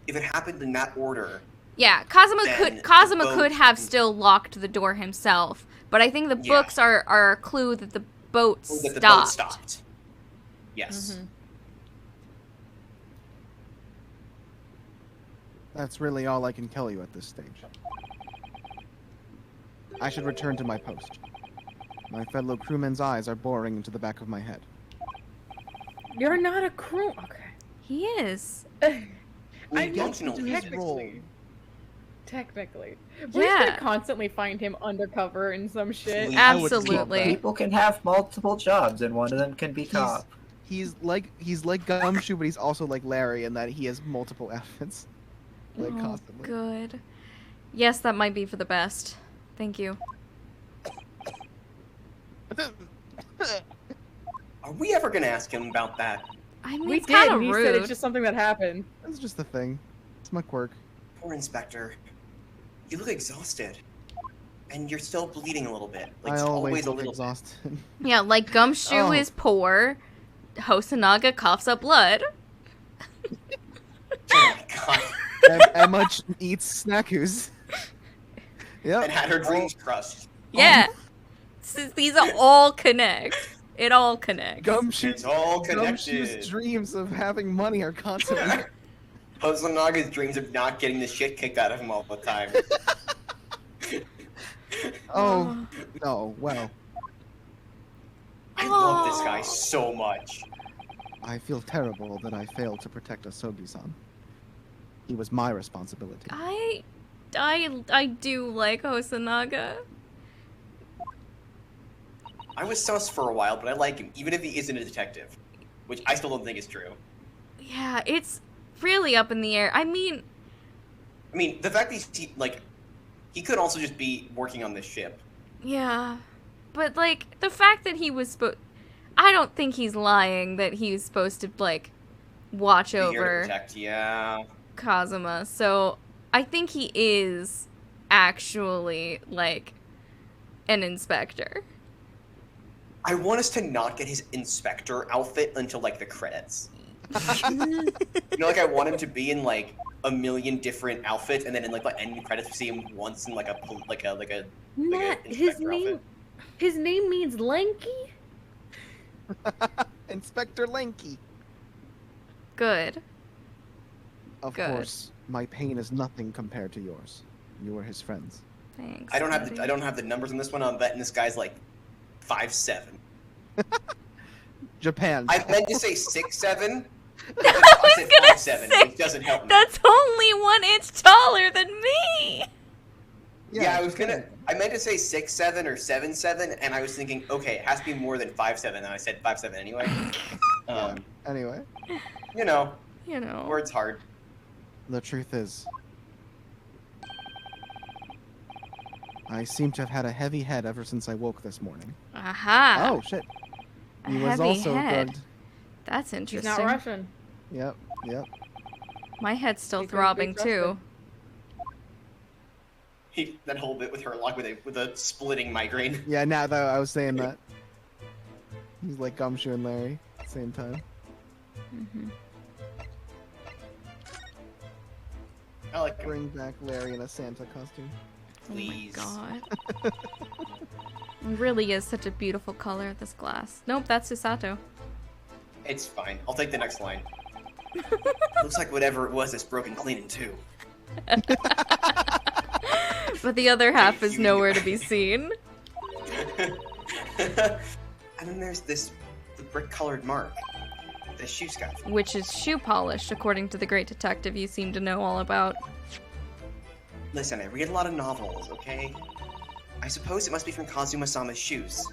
[SPEAKER 4] it happened in that order,
[SPEAKER 7] Yeah, Kazuma
[SPEAKER 4] Then the
[SPEAKER 7] could
[SPEAKER 4] boat-
[SPEAKER 7] have still locked the door himself, but I think the
[SPEAKER 4] Yeah.
[SPEAKER 7] books are a clue that the boat
[SPEAKER 4] or that
[SPEAKER 7] stopped.
[SPEAKER 4] the boat stopped. Yes.
[SPEAKER 3] Mhm.
[SPEAKER 2] That's really all I can tell you at this stage. I should return to my post. My fellow crewmen's eyes are boring into the back of my head.
[SPEAKER 3] You're not a crew. Okay.
[SPEAKER 7] He is.
[SPEAKER 3] I
[SPEAKER 4] Well,
[SPEAKER 3] know
[SPEAKER 4] functionally,
[SPEAKER 2] his role.
[SPEAKER 3] technically. We're just
[SPEAKER 7] Yeah.
[SPEAKER 3] gonna constantly find him undercover in some shit.
[SPEAKER 4] Please.
[SPEAKER 2] I would
[SPEAKER 7] Absolutely.
[SPEAKER 2] love that.
[SPEAKER 5] People can have multiple jobs, and one of them can be cop.
[SPEAKER 2] he's like Gumshoe, but he's also like Larry in that he has multiple outfits, like constantly.
[SPEAKER 7] Good. Yes, that might be for the best. Thank you.
[SPEAKER 4] Are we ever gonna ask him about that?
[SPEAKER 7] I mean,
[SPEAKER 3] We
[SPEAKER 7] it's
[SPEAKER 3] did.
[SPEAKER 7] kind of
[SPEAKER 3] And he
[SPEAKER 7] rude.
[SPEAKER 3] said it's just something that happened.
[SPEAKER 2] That's just the thing. It's my quirk.
[SPEAKER 4] Poor Inspector. You look exhausted. And you're still bleeding a little bit. Like,
[SPEAKER 2] I
[SPEAKER 4] it's
[SPEAKER 2] always
[SPEAKER 4] a
[SPEAKER 2] look
[SPEAKER 4] little
[SPEAKER 2] exhausted.
[SPEAKER 7] Yeah, like Gumshoe
[SPEAKER 2] Oh.
[SPEAKER 7] is poor. Hosonaga coughs up blood.
[SPEAKER 4] bit. Oh my god.
[SPEAKER 2] Emma eats snackus. Yep.
[SPEAKER 4] And had her dreams crushed.
[SPEAKER 7] Yeah. These all connect. It all connects.
[SPEAKER 4] It's all
[SPEAKER 2] Gumshoe's
[SPEAKER 4] connected.
[SPEAKER 2] dreams of having money are constantly.
[SPEAKER 4] Hosonaga's dreams of not getting the shit kicked out of him all the time.
[SPEAKER 2] Oh no! Well,
[SPEAKER 4] I love this guy so much.
[SPEAKER 2] I feel terrible that I failed to protect Asogi-san. He was my responsibility.
[SPEAKER 7] I do like Hosonaga.
[SPEAKER 4] I was sus for a while, but I like him, even if he isn't a detective. Which I still don't think is true.
[SPEAKER 7] Yeah, it's really up in the air. I mean,
[SPEAKER 4] the fact that he could also just be working on this ship.
[SPEAKER 7] yeah. But, like, the fact that he was supposed... I don't think he's lying that he's supposed to, like, watch
[SPEAKER 4] Be here to
[SPEAKER 7] over
[SPEAKER 4] protect, yeah.
[SPEAKER 7] Kazuma. So, I think he is actually, like, an inspector.
[SPEAKER 4] I want us to not get his inspector outfit until like the credits. Like I want him to be in like a million different outfits, and then in like the end credits we see him once in like a
[SPEAKER 3] Matt, his
[SPEAKER 4] inspector
[SPEAKER 3] name,
[SPEAKER 4] outfit.
[SPEAKER 3] his name means lanky.
[SPEAKER 2] Inspector Lanky.
[SPEAKER 7] Good.
[SPEAKER 2] Of
[SPEAKER 7] Good.
[SPEAKER 2] course, my pain is nothing compared to yours. You were his friends.
[SPEAKER 7] Thanks.
[SPEAKER 4] I don't
[SPEAKER 7] buddy.
[SPEAKER 4] have the numbers on this one. I'm betting this guy's like 5'7".
[SPEAKER 2] Japan.
[SPEAKER 4] I meant to say 6'7". But
[SPEAKER 7] I
[SPEAKER 4] I
[SPEAKER 7] was
[SPEAKER 4] said
[SPEAKER 7] gonna
[SPEAKER 4] 5'7",
[SPEAKER 7] say,
[SPEAKER 4] which doesn't help me.
[SPEAKER 7] that's only 1 inch taller than me!
[SPEAKER 4] Yeah, I meant to say 6'7" or 7'7", and I was thinking, okay, it has to be more than 5'7", and I said 5'7" anyway.
[SPEAKER 2] Anyway,
[SPEAKER 4] You know,
[SPEAKER 7] You know.
[SPEAKER 4] words hard.
[SPEAKER 2] the truth is, I seem to have had a heavy head ever since I woke this morning.
[SPEAKER 7] Aha!
[SPEAKER 2] Oh shit!
[SPEAKER 7] a
[SPEAKER 2] He was
[SPEAKER 7] heavy
[SPEAKER 2] also
[SPEAKER 7] head.
[SPEAKER 2] drugged.
[SPEAKER 7] That's
[SPEAKER 3] He's
[SPEAKER 7] interesting.
[SPEAKER 3] not Russian.
[SPEAKER 2] Yep.
[SPEAKER 7] My head's still
[SPEAKER 3] He couldn't be
[SPEAKER 7] throbbing
[SPEAKER 3] trusted.
[SPEAKER 7] too.
[SPEAKER 4] That whole bit with her like with a splitting migraine.
[SPEAKER 2] Yeah. Now that I was saying that, he's like Gumshoe and Larry at the same time.
[SPEAKER 7] Mm-hmm.
[SPEAKER 4] I like him.
[SPEAKER 2] Bring back Larry in a Santa costume.
[SPEAKER 4] Please.
[SPEAKER 7] Oh my god. It really is such a beautiful color, this glass. Nope, that's Susato.
[SPEAKER 4] It's fine. I'll take the next line. Looks like whatever it was is broken clean in two.
[SPEAKER 7] But the other half is nowhere to be seen.
[SPEAKER 4] And then there's the brick-colored mark. The shoe scuff.
[SPEAKER 7] Which is shoe polish, according to the great detective you seem to know all about.
[SPEAKER 4] Listen, I read a lot of novels, okay? I suppose it must be from Kazuma-sama's shoes.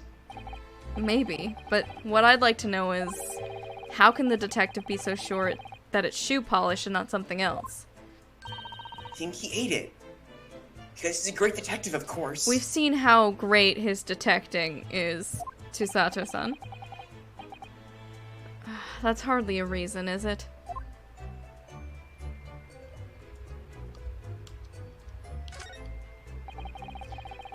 [SPEAKER 7] Maybe, but what I'd like to know is, how can the detective be so sure that it's shoe polish and not something else?
[SPEAKER 4] I think he ate it. Because he's a great detective, of course.
[SPEAKER 7] We've seen how great his detecting is, Susato-san. That's hardly a reason, is it?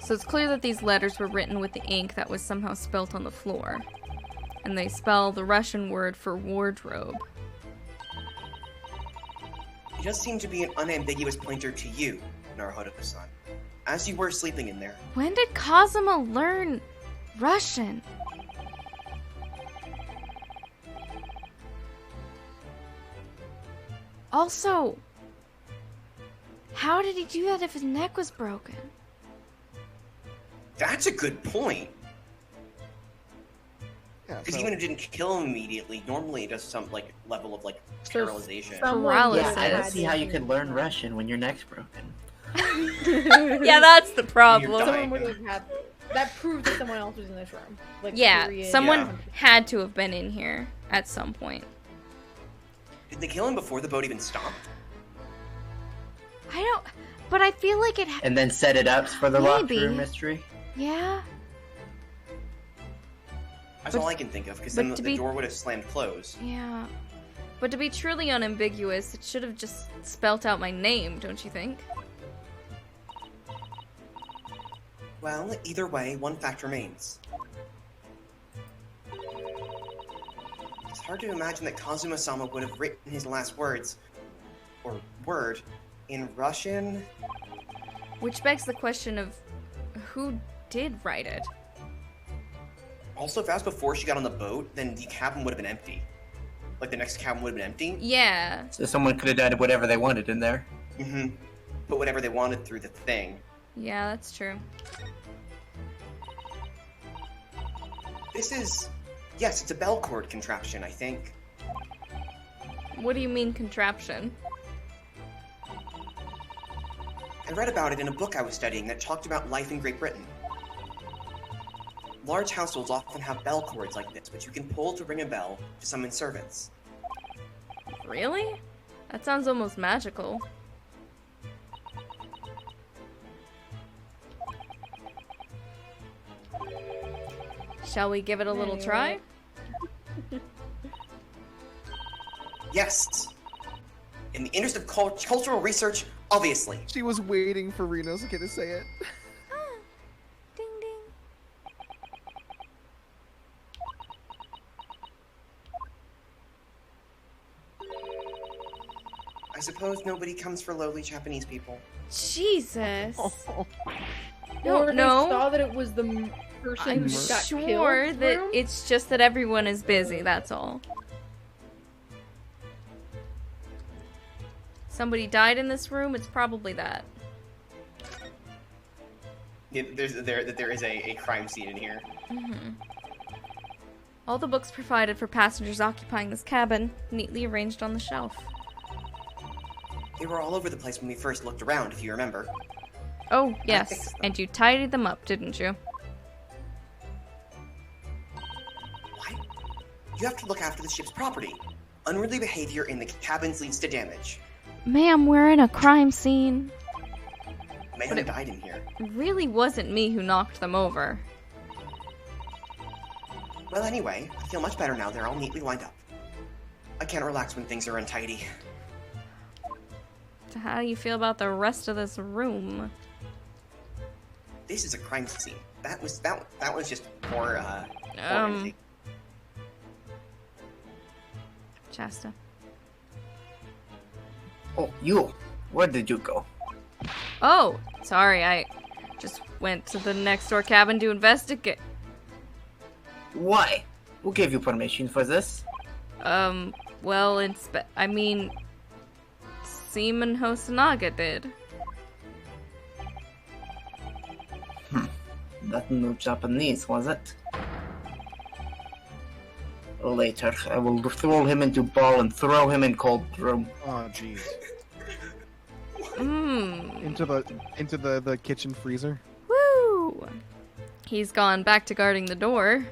[SPEAKER 7] So it's clear that these letters were written with the ink that was somehow spilt on the floor. And they spell the Russian word for wardrobe.
[SPEAKER 4] He does seem to be an unambiguous pointer to you, Naruhodo-san. As you were sleeping in there.
[SPEAKER 7] When did Kazuma learn Russian? Also, how did he do that if his neck was broken?
[SPEAKER 4] That's a good point.
[SPEAKER 2] Yeah.
[SPEAKER 4] Because
[SPEAKER 2] So,
[SPEAKER 4] even if it didn't kill him immediately, normally it does some like level of like
[SPEAKER 3] So
[SPEAKER 4] paralyzation.
[SPEAKER 7] Paralysis.
[SPEAKER 5] Yeah, I don't
[SPEAKER 7] Says-
[SPEAKER 5] see how you could learn Russian when your neck's broken.
[SPEAKER 7] Yeah, that's the problem.
[SPEAKER 4] You're
[SPEAKER 3] Someone would have had. That proves that someone else was in this room. Like,
[SPEAKER 7] Yeah,
[SPEAKER 3] period.
[SPEAKER 7] someone
[SPEAKER 4] Yeah.
[SPEAKER 7] had to have been in here. at some point.
[SPEAKER 4] Did they kill him before the boat even stopped?
[SPEAKER 7] I don't... But I feel like it...
[SPEAKER 5] And then set it up for the locked
[SPEAKER 7] Maybe.
[SPEAKER 5] room mystery?
[SPEAKER 7] Yeah.
[SPEAKER 4] That's all I can think of, because then the door would have slammed closed.
[SPEAKER 7] Yeah. But to be truly unambiguous, it should have just spelt out my name, don't you think?
[SPEAKER 4] Well, either way, one fact remains. It's hard to imagine that Kazuma-sama would have written his last words, or word, in Russian.
[SPEAKER 7] Which begs the question of who did write it?
[SPEAKER 4] Also, if that was before she got on the boat, then the cabin would have been empty. Like, the next cabin would have been empty.
[SPEAKER 7] Yeah.
[SPEAKER 5] So someone could have done whatever they wanted in there.
[SPEAKER 4] Mm-hmm. Put whatever they wanted through the thing.
[SPEAKER 7] Yeah, that's true.
[SPEAKER 4] This is... Yes, it's a bell cord contraption, I think.
[SPEAKER 7] What do you mean, contraption?
[SPEAKER 4] I read about it in a book I was studying that talked about life in Great Britain. Large households often have bell cords like this, which you can pull to ring a bell to summon servants.
[SPEAKER 7] Really? That sounds almost magical. Shall we give it a little try?
[SPEAKER 4] Yes! In the interest of cultural research, obviously.
[SPEAKER 2] She was waiting for Rinosuke to say it.
[SPEAKER 7] Ding ding.
[SPEAKER 4] I suppose nobody comes for lowly Japanese people.
[SPEAKER 7] Jesus.
[SPEAKER 3] No,
[SPEAKER 7] No, no.
[SPEAKER 3] They saw that it was the person
[SPEAKER 7] I'm
[SPEAKER 3] who got
[SPEAKER 7] sure
[SPEAKER 3] killed
[SPEAKER 7] that
[SPEAKER 3] room?
[SPEAKER 7] it's just that everyone is busy, that's all. Somebody died in this room, it's probably that.
[SPEAKER 4] Yeah, there is a crime scene in here.
[SPEAKER 7] Mm-hmm. All the books provided for passengers occupying this cabin, neatly arranged on the shelf.
[SPEAKER 4] They were all over the place when we first looked around, if you remember.
[SPEAKER 7] Oh,
[SPEAKER 4] fixed
[SPEAKER 7] yes,
[SPEAKER 4] them.
[SPEAKER 7] and you tidied them up, didn't you?
[SPEAKER 4] What? You have to look after the ship's property. Unruly behavior in the cabins leads to damage.
[SPEAKER 7] Ma'am, we're in a crime scene.
[SPEAKER 4] May have died in here.
[SPEAKER 7] It really wasn't me who knocked them over.
[SPEAKER 4] Well, anyway, I feel much better now. They're all neatly lined up. I can't relax when things are untidy.
[SPEAKER 7] So how do you feel about the rest of this room?
[SPEAKER 4] This is a crime scene. That was just poor,
[SPEAKER 7] Shasta.
[SPEAKER 5] Oh, you. Where did you go?
[SPEAKER 7] Oh, sorry, I just went to the next door cabin to investigate.
[SPEAKER 5] Why? Who gave you permission for this?
[SPEAKER 7] Well, Seaman Hosanaga did.
[SPEAKER 5] That no Japanese, was it? Later, I will throw him into ball and throw him in cold room.
[SPEAKER 2] Oh, jeez.
[SPEAKER 7] Mmm.
[SPEAKER 2] Into the kitchen freezer.
[SPEAKER 7] Woo! He's gone back to guarding the door.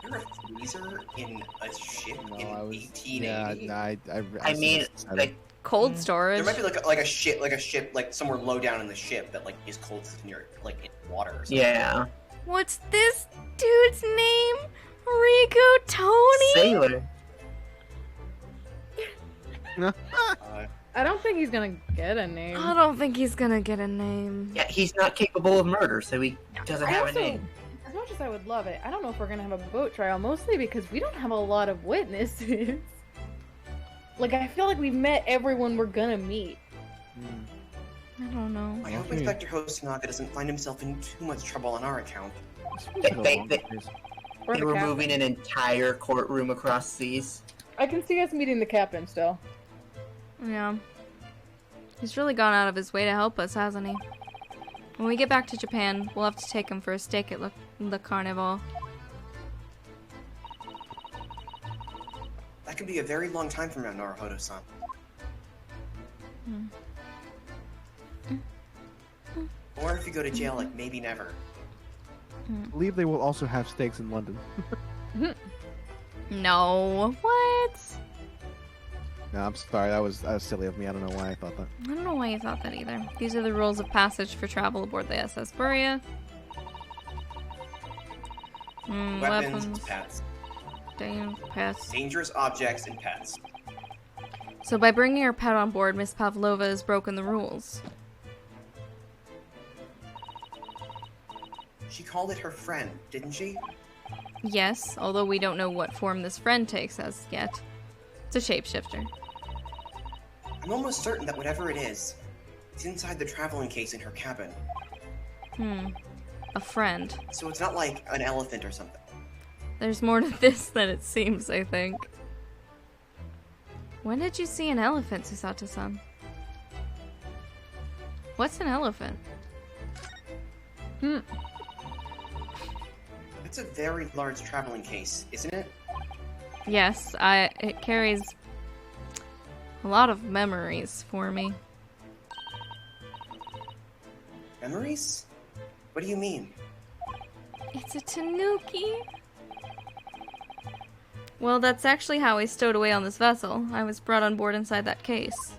[SPEAKER 4] You're a freezer in a ship in
[SPEAKER 2] No,
[SPEAKER 4] 1880?
[SPEAKER 2] I
[SPEAKER 5] mean, like,
[SPEAKER 7] Cold storage.
[SPEAKER 4] There might be like a ship like somewhere low down in the ship that like is cold near like in water or something.
[SPEAKER 5] yeah.
[SPEAKER 7] What's this dude's name? Riku Tony?
[SPEAKER 5] Sailor.
[SPEAKER 3] I don't think he's gonna get a name.
[SPEAKER 7] I don't think he's gonna get a name.
[SPEAKER 5] Yeah, he's not capable of murder, so he doesn't have a name.
[SPEAKER 3] As much as I would love it, I don't know if we're gonna have a boat trial, mostly because we don't have a lot of witnesses. Like, I feel like we've met everyone we're gonna meet.
[SPEAKER 7] I don't know.
[SPEAKER 4] I hope Inspector Hosanaga doesn't find himself in too much trouble on our account.
[SPEAKER 5] They
[SPEAKER 3] Or the
[SPEAKER 5] were
[SPEAKER 3] captain.
[SPEAKER 5] moving an entire courtroom across seas.
[SPEAKER 3] I can see us meeting the captain still.
[SPEAKER 7] Yeah. He's really gone out of his way to help us, hasn't he? When we get back to Japan, we'll have to take him for a steak at the Carnival.
[SPEAKER 4] That could be a very long time from now, Naruhodo-san. Or if you go to jail, like maybe never.
[SPEAKER 2] I believe they will also have steaks in London.
[SPEAKER 7] No. What?
[SPEAKER 2] No, I'm sorry. That was silly of me. I don't know why I thought that.
[SPEAKER 7] I don't know why you thought that either. These are the rules of passage for travel aboard the SS Buria.
[SPEAKER 4] Weapons, pets.
[SPEAKER 7] Damn, pets.
[SPEAKER 4] Dangerous objects and pets.
[SPEAKER 7] So by bringing her pet on board, Miss Pavlova has broken the rules.
[SPEAKER 4] She called it her friend, didn't she?
[SPEAKER 7] Yes, although we don't know what form this friend takes as yet. It's a shapeshifter.
[SPEAKER 4] I'm almost certain that whatever it is, it's inside the traveling case in her cabin.
[SPEAKER 7] A friend.
[SPEAKER 4] So it's not like an elephant or something.
[SPEAKER 7] There's more to this than it seems, I think. When did you see an elephant, Susato-san? What's an elephant?
[SPEAKER 4] It's a very large traveling case, isn't it?
[SPEAKER 7] Yes, it carries a lot of memories for me.
[SPEAKER 4] Memories? What do you mean?
[SPEAKER 7] It's a tanuki. Well, that's actually how I stowed away on this vessel. I was brought on board inside that case.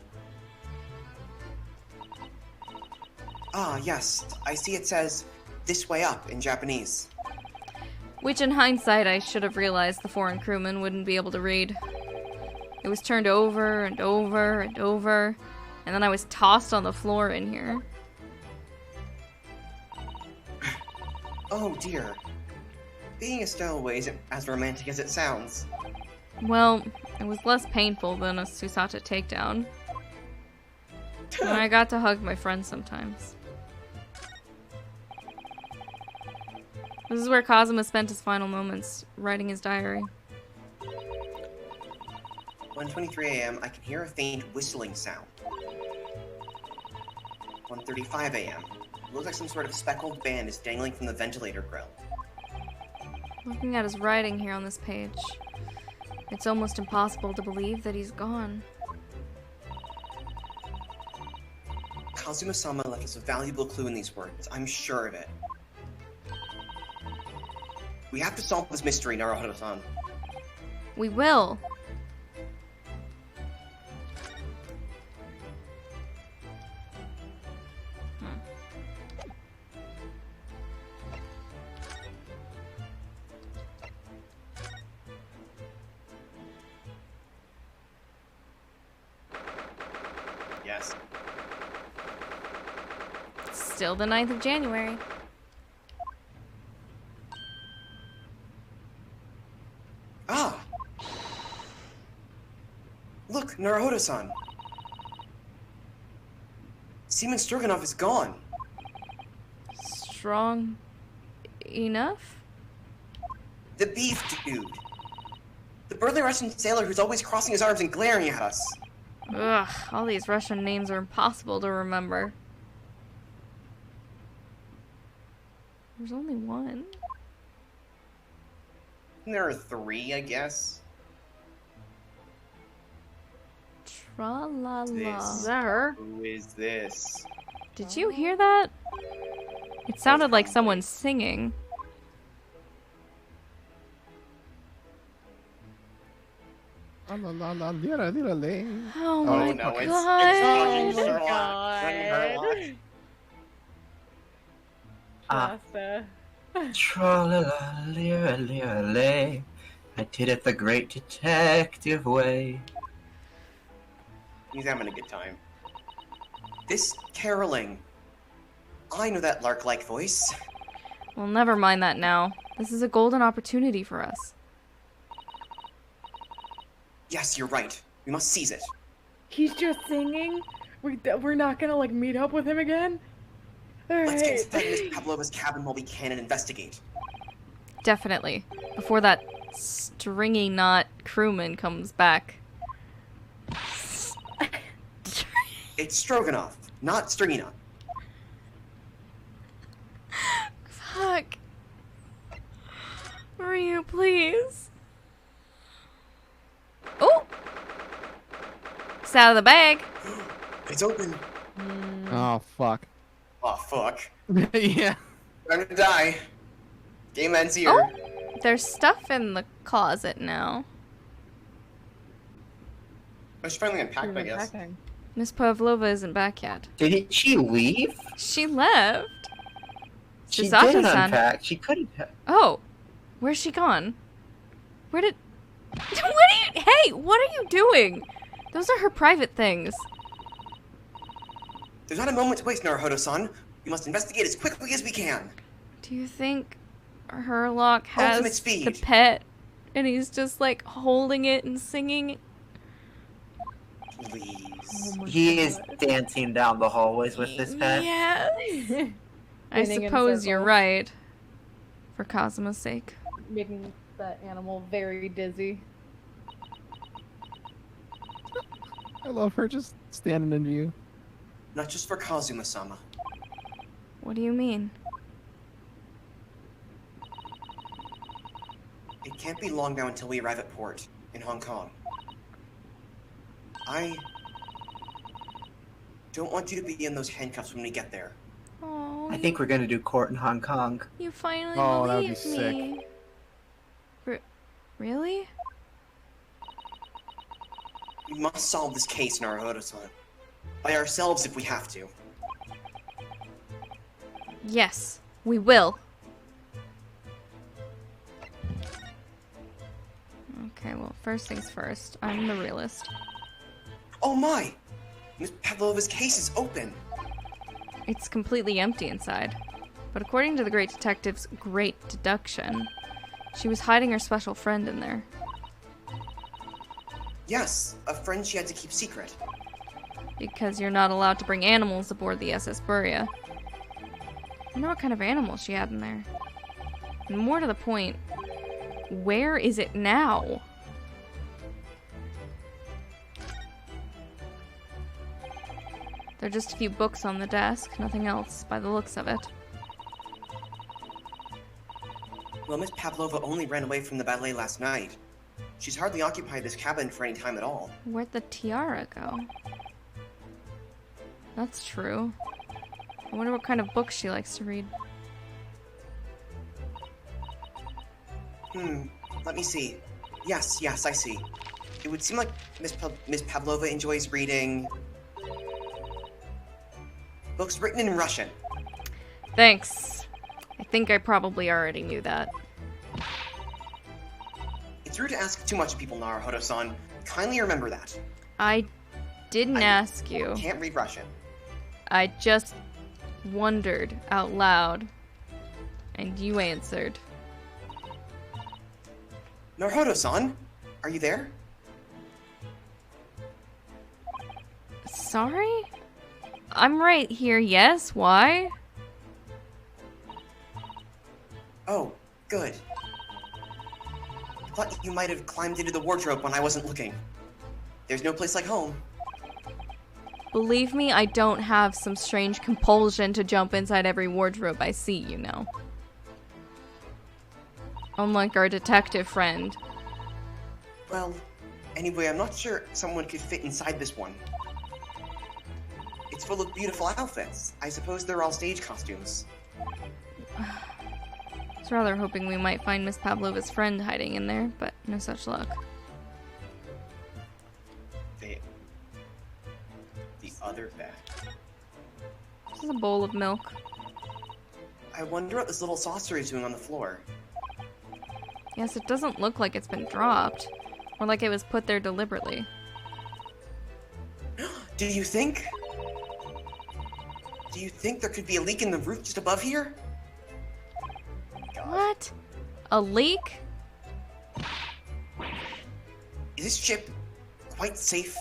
[SPEAKER 4] Ah, yes. I see it says, "This way up" in Japanese.
[SPEAKER 7] Which, in hindsight, I should have realized the foreign crewman wouldn't be able to read. It was turned over and over and over, and then I was tossed on the floor in here.
[SPEAKER 4] Oh dear. Being a stowaway isn't as romantic as it sounds.
[SPEAKER 7] Well, it was less painful than a Susata takedown. And I got to hug my friends sometimes. This is where Kazuma spent his final moments, writing his diary.
[SPEAKER 4] 1:23 a.m. I can hear a faint whistling sound. 1:35 a.m. It looks like some sort of speckled band is dangling from the ventilator grill.
[SPEAKER 7] Looking at his writing here on this page, it's almost impossible to believe that he's gone.
[SPEAKER 4] Kazuma-sama left us a valuable clue in these words. I'm sure of it. We have to solve this mystery, Naruhodo-san.
[SPEAKER 7] We will.
[SPEAKER 4] Yes.
[SPEAKER 7] Still the 9th of January.
[SPEAKER 4] Ah! Look, Naruhodo-san. Seaman Sturganov is gone.
[SPEAKER 7] Strong enough?
[SPEAKER 4] The beef dude. The burly Russian sailor who's always crossing his arms and glaring at us.
[SPEAKER 7] Ugh, all these Russian names are impossible to remember. There's only one.
[SPEAKER 4] There are 3, I guess.
[SPEAKER 7] Tra-la-la.
[SPEAKER 4] This.
[SPEAKER 3] Is that her?
[SPEAKER 4] Who is this?
[SPEAKER 7] Did you hear that? It sounded like someone singing.
[SPEAKER 2] Oh
[SPEAKER 7] Oh
[SPEAKER 4] no,
[SPEAKER 7] my
[SPEAKER 4] it's
[SPEAKER 7] god.
[SPEAKER 4] fucking
[SPEAKER 3] Oh
[SPEAKER 4] Sherlock.
[SPEAKER 3] god. Shasta.
[SPEAKER 5] Tra-la-la-lira-lira-lay. I did it the great detective way.
[SPEAKER 4] He's having a good time. This caroling. I know that lark-like voice.
[SPEAKER 7] Well, never mind that now. This is a golden opportunity for us.
[SPEAKER 4] Yes, you're right. We must seize it.
[SPEAKER 3] He's just singing? We're not gonna, like, meet up with him again?
[SPEAKER 4] Let's get
[SPEAKER 3] Alright.
[SPEAKER 4] inside Miss Pavlova's cabin while we can and investigate.
[SPEAKER 7] Definitely. Before that stringy knot crewman comes back.
[SPEAKER 4] It's Stroganoff, not Stringinot.
[SPEAKER 7] Fuck. Ryu, please. Oh! It's out of the bag.
[SPEAKER 4] It's open.
[SPEAKER 2] Oh fuck.
[SPEAKER 4] Oh, fuck.
[SPEAKER 2] Yeah.
[SPEAKER 4] I'm gonna die. Game ends here.
[SPEAKER 7] Oh! there's stuff in the closet now.
[SPEAKER 4] I should finally unpacked, I guess.
[SPEAKER 3] Unpacking.
[SPEAKER 7] Miss Pavlova isn't back yet.
[SPEAKER 5] Did she leave?
[SPEAKER 7] She left.
[SPEAKER 5] She did
[SPEAKER 7] Susato-san.
[SPEAKER 5] unpack. She couldn't have.
[SPEAKER 7] Oh, where's she gone? Where did... What are you... Hey, what are you doing? Those are her private things.
[SPEAKER 4] There's not a moment to waste, Naruhodo-san. We must investigate as quickly as we can.
[SPEAKER 7] Do you think Herlock
[SPEAKER 4] Ultimate
[SPEAKER 7] has
[SPEAKER 4] speed.
[SPEAKER 7] the pet and he's just like holding it and singing?
[SPEAKER 4] Please.
[SPEAKER 3] Oh my
[SPEAKER 5] He is
[SPEAKER 3] God.
[SPEAKER 5] dancing down the hallways with this pet.
[SPEAKER 7] Yeah. I
[SPEAKER 3] Spinning in
[SPEAKER 7] suppose you're
[SPEAKER 3] circles.
[SPEAKER 7] right. For Kazuma's sake.
[SPEAKER 3] Making that animal very dizzy.
[SPEAKER 2] I love her just standing in view.
[SPEAKER 4] Not just for Kazuma-sama.
[SPEAKER 7] What do you mean?
[SPEAKER 4] It can't be long now until we arrive at port in Hong Kong. I don't want you to be in those handcuffs when we get there.
[SPEAKER 7] Oh,
[SPEAKER 5] I think we're gonna do court in Hong Kong.
[SPEAKER 7] you finally
[SPEAKER 2] Oh, that would be
[SPEAKER 7] believed me. Really?
[SPEAKER 4] We must solve this case, Naruhodo-san. By ourselves if we have to.
[SPEAKER 7] Yes, we will. Okay, well, first things first. I'm the realist.
[SPEAKER 4] Oh my! Miss Pavlova's case is open!
[SPEAKER 7] It's completely empty inside. But according to the great detective's great deduction, she was hiding her special friend in there.
[SPEAKER 4] Yes, a friend she had to keep secret.
[SPEAKER 7] Because you're not allowed to bring animals aboard the SS Buria. I wonder what kind of animal she had in there. And more to the point, where is it now? There are just a few books on the desk, nothing else by the looks of it.
[SPEAKER 4] Well, Miss Pavlova only ran away from the ballet last night. She's hardly occupied this cabin for any time at all.
[SPEAKER 7] Where'd the tiara go? That's true. I wonder what kind of books she likes to read.
[SPEAKER 4] Let me see. Yes, I see. It would seem like Miss Pavlova enjoys reading books written in Russian.
[SPEAKER 7] Thanks. I think I probably already knew that.
[SPEAKER 4] It's rude to ask too much of people, Naruhodo-san. Kindly remember that.
[SPEAKER 7] I didn't ask you.
[SPEAKER 4] Can't read Russian.
[SPEAKER 7] I just wondered out loud. And you answered.
[SPEAKER 4] Naruhodo-san, are you there?
[SPEAKER 7] Sorry? I'm right here, yes? Why?
[SPEAKER 4] Oh, good. I thought you might have climbed into the wardrobe when I wasn't looking. There's no place like home.
[SPEAKER 7] Believe me, I don't have some strange compulsion to jump inside every wardrobe I see, you know. Unlike our detective friend.
[SPEAKER 4] Well, anyway, I'm not sure someone could fit inside this one. It's full of beautiful outfits. I suppose they're all stage costumes.
[SPEAKER 7] I was rather hoping we might find Miss Pavlova's friend hiding in there, but no such luck.
[SPEAKER 4] The other bag.
[SPEAKER 7] This is a bowl of milk.
[SPEAKER 4] I wonder what this little saucer is doing on the floor.
[SPEAKER 7] Yes, it doesn't look like it's been dropped. Or like it was put there deliberately.
[SPEAKER 4] Do you think there could be a leak in the roof just above here?
[SPEAKER 7] What? A leak?
[SPEAKER 4] Is this ship quite safe?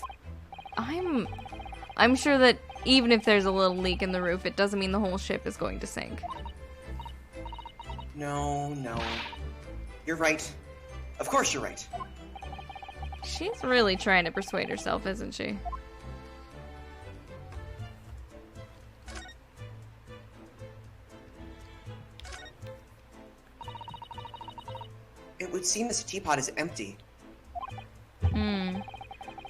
[SPEAKER 7] I'm sure that even if there's a little leak in the roof, it doesn't mean the whole ship is going to sink.
[SPEAKER 4] No. You're right. Of course you're right.
[SPEAKER 7] She's really trying to persuade herself, isn't she?
[SPEAKER 4] It would seem this teapot is empty.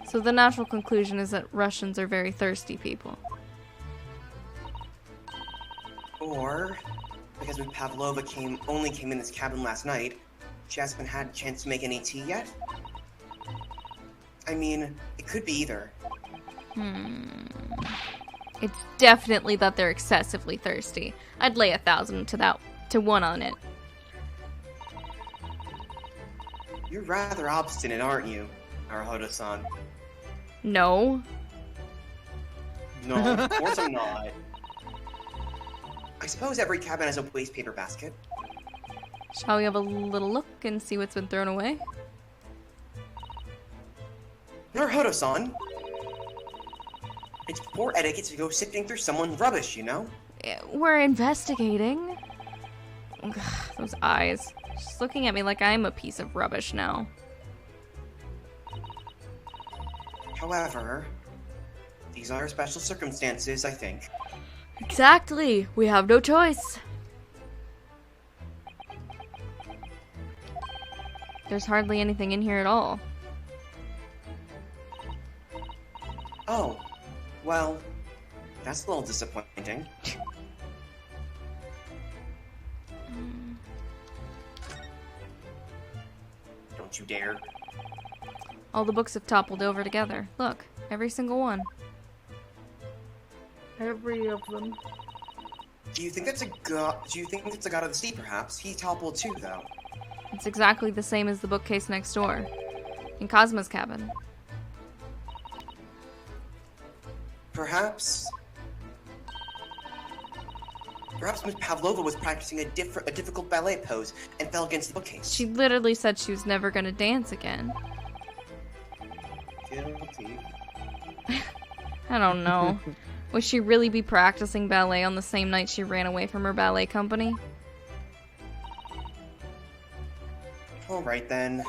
[SPEAKER 7] So the natural conclusion is that Russians are very thirsty people.
[SPEAKER 4] Or, because Miss Pavlova only came in this cabin last night, she hasn't had a chance to make any tea yet? I mean, it could be either.
[SPEAKER 7] It's definitely that they're excessively thirsty. I'd lay 1,000 to 1 on it.
[SPEAKER 4] You're rather obstinate, aren't you, Naruhodo-san?
[SPEAKER 7] No.
[SPEAKER 4] No, of course I'm not. I suppose every cabin has a waste paper basket.
[SPEAKER 7] Shall we have a little look and see what's been thrown away?
[SPEAKER 4] Naruhodo-san! It's poor etiquette to go sifting through someone's rubbish, you know?
[SPEAKER 7] We're investigating. Ugh, those eyes. She's looking at me like I'm a piece of rubbish now.
[SPEAKER 4] However, these are special circumstances, I think.
[SPEAKER 7] Exactly. We have no choice. There's hardly anything in here at all.
[SPEAKER 4] Oh, well, that's a little disappointing. Don't you dare.
[SPEAKER 7] All the books have toppled over together. Look, every single one.
[SPEAKER 3] Every of them.
[SPEAKER 4] Do you think that's a god? Do you think it's a god of the sea? Perhaps he toppled too, though.
[SPEAKER 7] It's exactly the same as the bookcase next door, in Cosmo's cabin.
[SPEAKER 4] Perhaps Miss Pavlova was practicing a difficult ballet pose and fell against the bookcase.
[SPEAKER 7] She literally said she was never gonna dance again.
[SPEAKER 4] Guilty.
[SPEAKER 7] I don't know. Would she really be practicing ballet on the same night she ran away from her ballet company?
[SPEAKER 4] Alright then.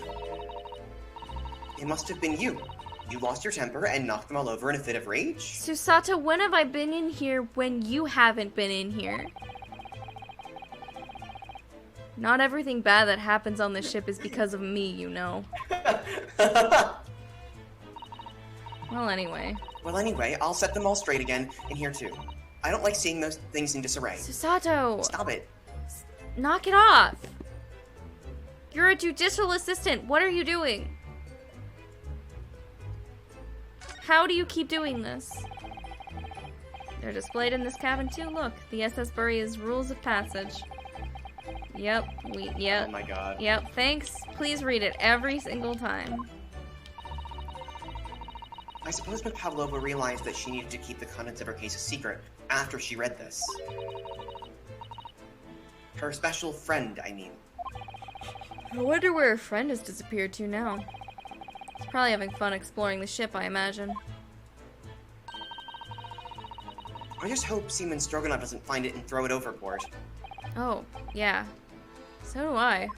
[SPEAKER 4] It must have been you. You lost your temper and knocked them all over in a fit of rage?
[SPEAKER 7] Susato, when have I been in here when you haven't been in here? Not everything bad that happens on this ship is because of me, you know. Well, anyway.
[SPEAKER 4] Well, anyway, I'll set them all straight again in here too. I don't like seeing those things in disarray.
[SPEAKER 7] Susato!
[SPEAKER 4] Stop it.
[SPEAKER 7] Knock it off! You're a judicial assistant. What are you doing? How do you keep doing this? They're displayed in this cabin too. Look, the SS Buria's rules of passage. Yep,
[SPEAKER 4] Oh my god.
[SPEAKER 7] Yep, thanks. Please read it every single time.
[SPEAKER 4] I suppose Miss Pavlova realized that she needed to keep the contents of her case a secret after she read this. Her special friend, I mean.
[SPEAKER 7] I wonder where her friend has disappeared to now. He's probably having fun exploring the ship, I imagine.
[SPEAKER 4] I just hope Seaman Stroganoff doesn't find it and throw it overboard.
[SPEAKER 7] Oh, yeah. So do I.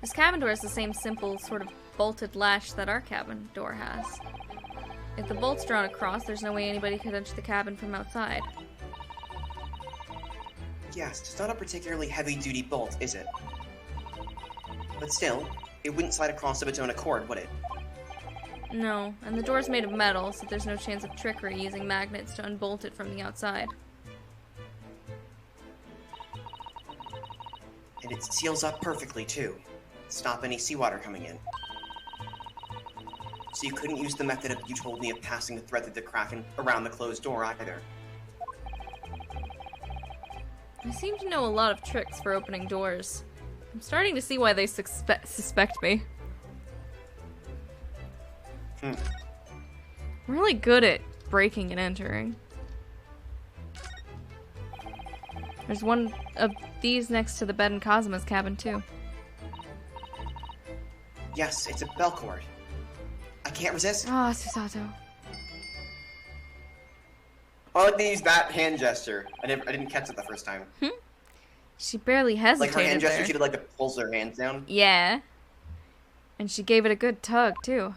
[SPEAKER 7] This cabin door has the same simple, sort of bolted latch that our cabin door has. If the bolt's drawn across, there's no way anybody could enter the cabin from outside.
[SPEAKER 4] Yes, it's not a particularly heavy-duty bolt, is it? But still, it wouldn't slide across of its own accord, would it?
[SPEAKER 7] No, and the door's made of metal, so there's no chance of trickery using magnets to unbolt it from the outside.
[SPEAKER 4] And it seals up perfectly, too. Stop any seawater coming in. So you couldn't use the method of you told me of passing the thread through the crack and around the closed door either.
[SPEAKER 7] I seem to know a lot of tricks for opening doors. I'm starting to see why they suspect me. I'm really good at breaking and entering. There's one of these next to the bed in Cosmo's cabin, too.
[SPEAKER 4] Yes, it's a bell cord. I can't resist.
[SPEAKER 7] Ah, Susato.
[SPEAKER 4] I like to use that hand gesture. I didn't catch it the first time.
[SPEAKER 7] She barely hesitated
[SPEAKER 4] Like her hand gesture,
[SPEAKER 7] there.
[SPEAKER 4] she did like the pulls her hands down.
[SPEAKER 7] Yeah. And she gave it a good tug, too.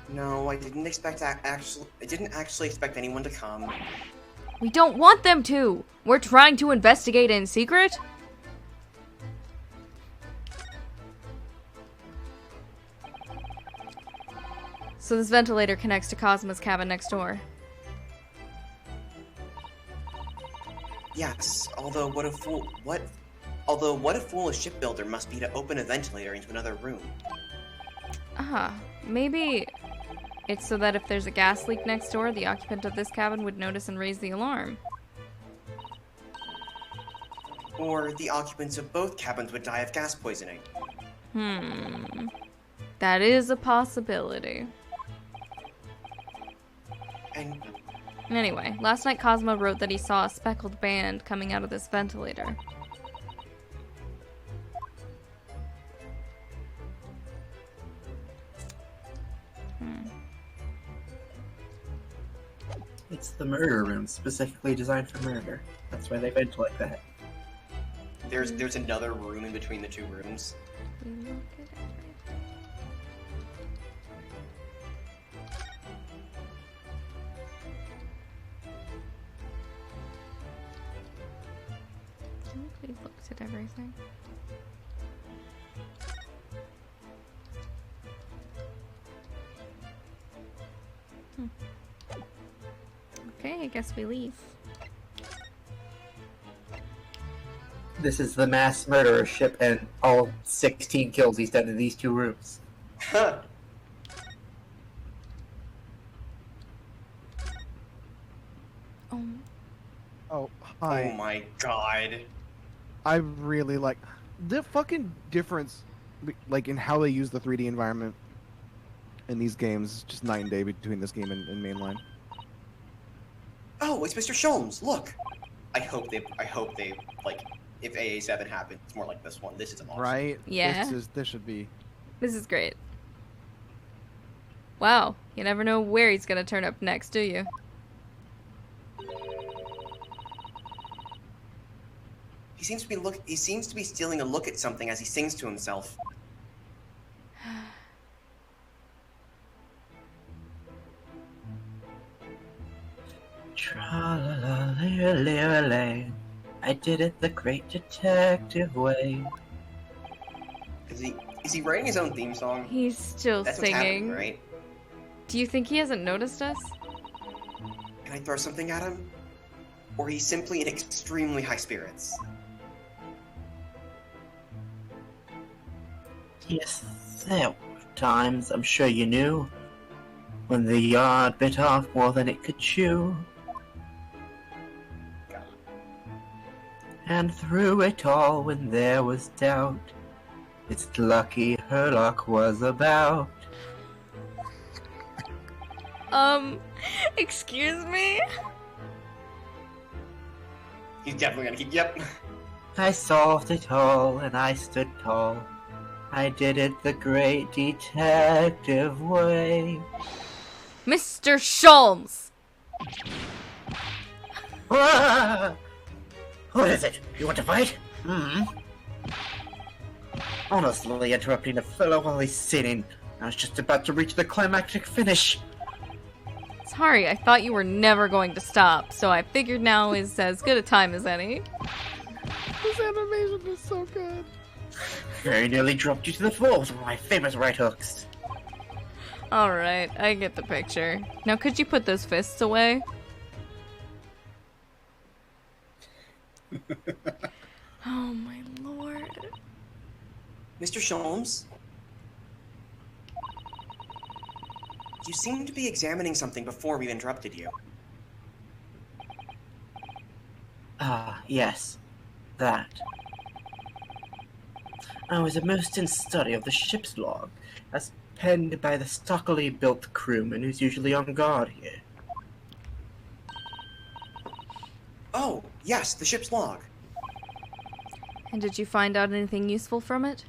[SPEAKER 4] No, I didn't expect I didn't actually expect anyone to come.
[SPEAKER 7] We don't want them to! We're trying to investigate in secret? So this ventilator connects to Cosmo's cabin next door.
[SPEAKER 4] Yes, although what a foolish shipbuilder must be to open a ventilator into another room.
[SPEAKER 7] Ah, maybe it's so that if there's a gas leak next door, the occupant of this cabin would notice and raise the alarm.
[SPEAKER 4] Or the occupants of both cabins would die of gas poisoning.
[SPEAKER 7] That is a possibility.
[SPEAKER 4] And
[SPEAKER 7] Anyway, last night Cosmo wrote that he saw a speckled band coming out of this ventilator.
[SPEAKER 5] It's the murder room, specifically designed for murder. That's why they vent like that.
[SPEAKER 4] there's another room in between the two rooms.
[SPEAKER 7] We look at everything. I think we looked at everything. Okay, I guess we leave.
[SPEAKER 5] This is the mass murderer ship, and all 16 kills he's done in these two rooms.
[SPEAKER 4] Huh.
[SPEAKER 2] Oh,
[SPEAKER 4] Oh
[SPEAKER 2] hi.
[SPEAKER 4] my god.
[SPEAKER 2] I really like the fucking difference, like in how they use the 3D environment in these games. Just night and day between this game and mainline.
[SPEAKER 4] Oh, it's Mr. Sholmes. Look. I hope they like if AA7 happens, it's more like this one. This is awesome.
[SPEAKER 2] Right?
[SPEAKER 7] Yeah.
[SPEAKER 2] This should be.
[SPEAKER 7] This is great. Wow, you never know where he's gonna turn up next, do you?
[SPEAKER 4] He seems to be stealing a look at something as he sings to himself.
[SPEAKER 5] Tra-la-la-la-la-la. I did it the great detective way.
[SPEAKER 4] Is he writing his own theme song?
[SPEAKER 7] He's still
[SPEAKER 4] That's what's happening,
[SPEAKER 7] singing.
[SPEAKER 4] right?
[SPEAKER 7] Do you think he hasn't noticed us?
[SPEAKER 4] Can I throw something at him? Or he's simply in extremely high spirits?
[SPEAKER 5] Yes, there were times, I'm sure you knew, when the yard bit off more than it could chew. And through it all, when there was doubt, it's lucky her luck was about.
[SPEAKER 7] Excuse me?
[SPEAKER 4] He's definitely gonna keep. Yep.
[SPEAKER 5] I solved it all, and I stood tall. I did it the great detective way.
[SPEAKER 7] Mr. Sholmes!
[SPEAKER 5] Ah! What is it? You want to fight? Honestly, interrupting a fellow while he's sitting. I was just about to reach the climactic finish.
[SPEAKER 7] Sorry, I thought you were never going to stop, so I figured now is as good a time as any.
[SPEAKER 2] This animation is so good.
[SPEAKER 5] Very nearly dropped you to the floor with one of my famous right hooks.
[SPEAKER 7] Alright, I get the picture. Now could you put those fists away? Oh my lord.
[SPEAKER 4] Mr. Sholmes? You seem to be examining something before we interrupted you.
[SPEAKER 5] Ah, yes. That. I was immersed in study of the ship's log, as penned by the stockily built crewman who's usually on guard here.
[SPEAKER 4] Oh, yes, the ship's log.
[SPEAKER 7] And did you find out anything useful from it?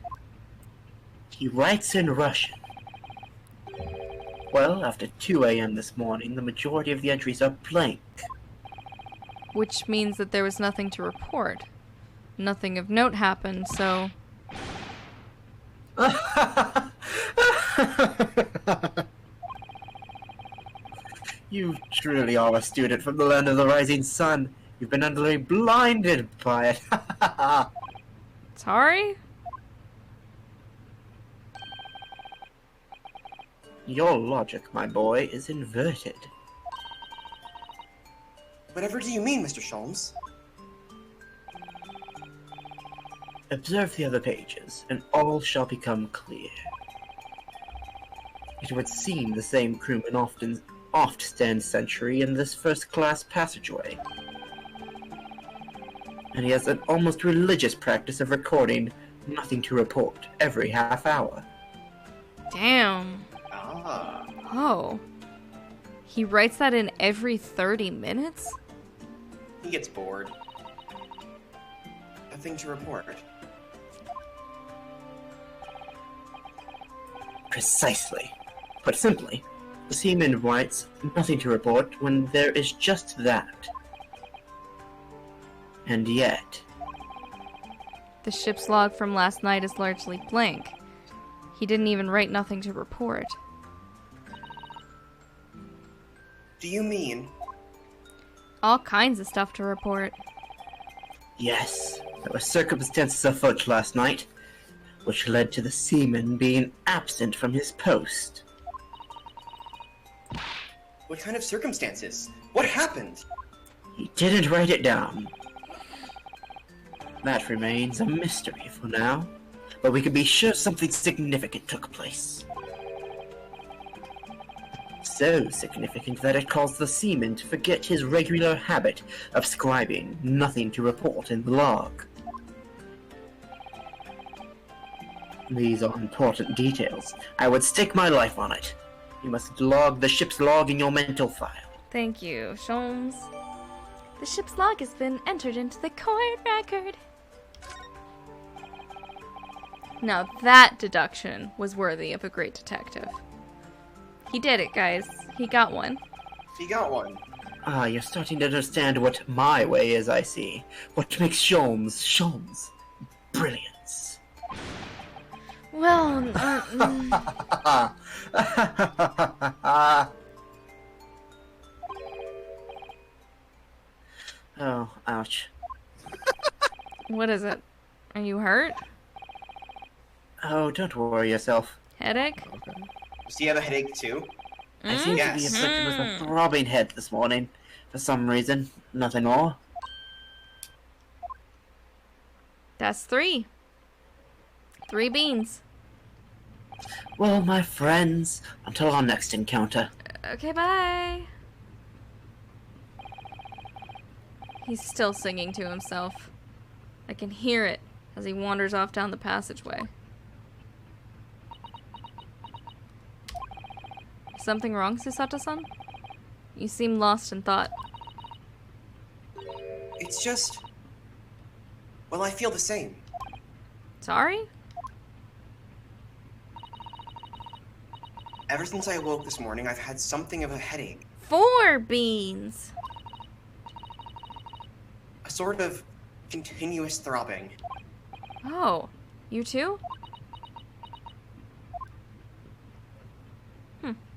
[SPEAKER 5] He writes in Russian. Well, after 2 a.m. this morning, the majority of the entries are blank.
[SPEAKER 7] Which means that there was nothing to report. Nothing of note happened, so...
[SPEAKER 5] You truly are a student from the land of the rising sun. You've been utterly blinded by it.
[SPEAKER 7] Sorry?
[SPEAKER 5] Your logic, my boy, is inverted.
[SPEAKER 4] Whatever do you mean, Mr. Sholmes?
[SPEAKER 5] Observe the other pages, and all shall become clear. It would seem the same crewman oft stands sentry in this first-class passageway. And he has an almost religious practice of recording nothing to report every half hour.
[SPEAKER 7] Damn.
[SPEAKER 4] Ah.
[SPEAKER 7] Oh. He writes that in every 30 minutes?
[SPEAKER 4] He gets bored. Nothing to report.
[SPEAKER 5] Precisely. Put simply, the seaman writes nothing to report when there is just that. And yet...
[SPEAKER 7] The ship's log from last night is largely blank. He didn't even write nothing to report.
[SPEAKER 4] Do you mean...
[SPEAKER 7] All kinds of stuff to report.
[SPEAKER 5] Yes, there were circumstances afoot last night, which led to the seaman being absent from his post.
[SPEAKER 4] What kind of circumstances? What happened?
[SPEAKER 5] He didn't write it down. That remains a mystery for now, but we can be sure something significant took place. So significant that it caused the seaman to forget his regular habit of scribing nothing to report in the log. These are important details. I would stake my life on it. You must log the ship's log in your mental file.
[SPEAKER 7] Thank you, Sholmes. The ship's log has been entered into the court record. Now that deduction was worthy of a great detective. He did it, guys. He got one.
[SPEAKER 4] He got one.
[SPEAKER 5] Ah, you're starting to understand what my way is, I see. What makes Sholmes. Brilliance.
[SPEAKER 7] Well,
[SPEAKER 5] Oh, ouch.
[SPEAKER 7] what is it? Are you hurt?
[SPEAKER 5] Oh, don't worry yourself.
[SPEAKER 7] Headache?
[SPEAKER 4] Does he have a headache too?
[SPEAKER 5] I seem to be
[SPEAKER 4] Yes.
[SPEAKER 5] afflicted with a throbbing head this morning. For some reason. Nothing more.
[SPEAKER 7] That's 3. 3 beans.
[SPEAKER 5] Well, my friends, until our next encounter.
[SPEAKER 7] Okay, bye. He's still singing to himself. I can hear it as he wanders off down the passageway. Something wrong, Susato-san? You seem lost in thought.
[SPEAKER 4] It's just... Well, I feel the same.
[SPEAKER 7] Sorry?
[SPEAKER 4] Ever since I awoke this morning, I've had something of a headache.
[SPEAKER 7] 4 beans!
[SPEAKER 4] A sort of continuous throbbing.
[SPEAKER 7] Oh, you too?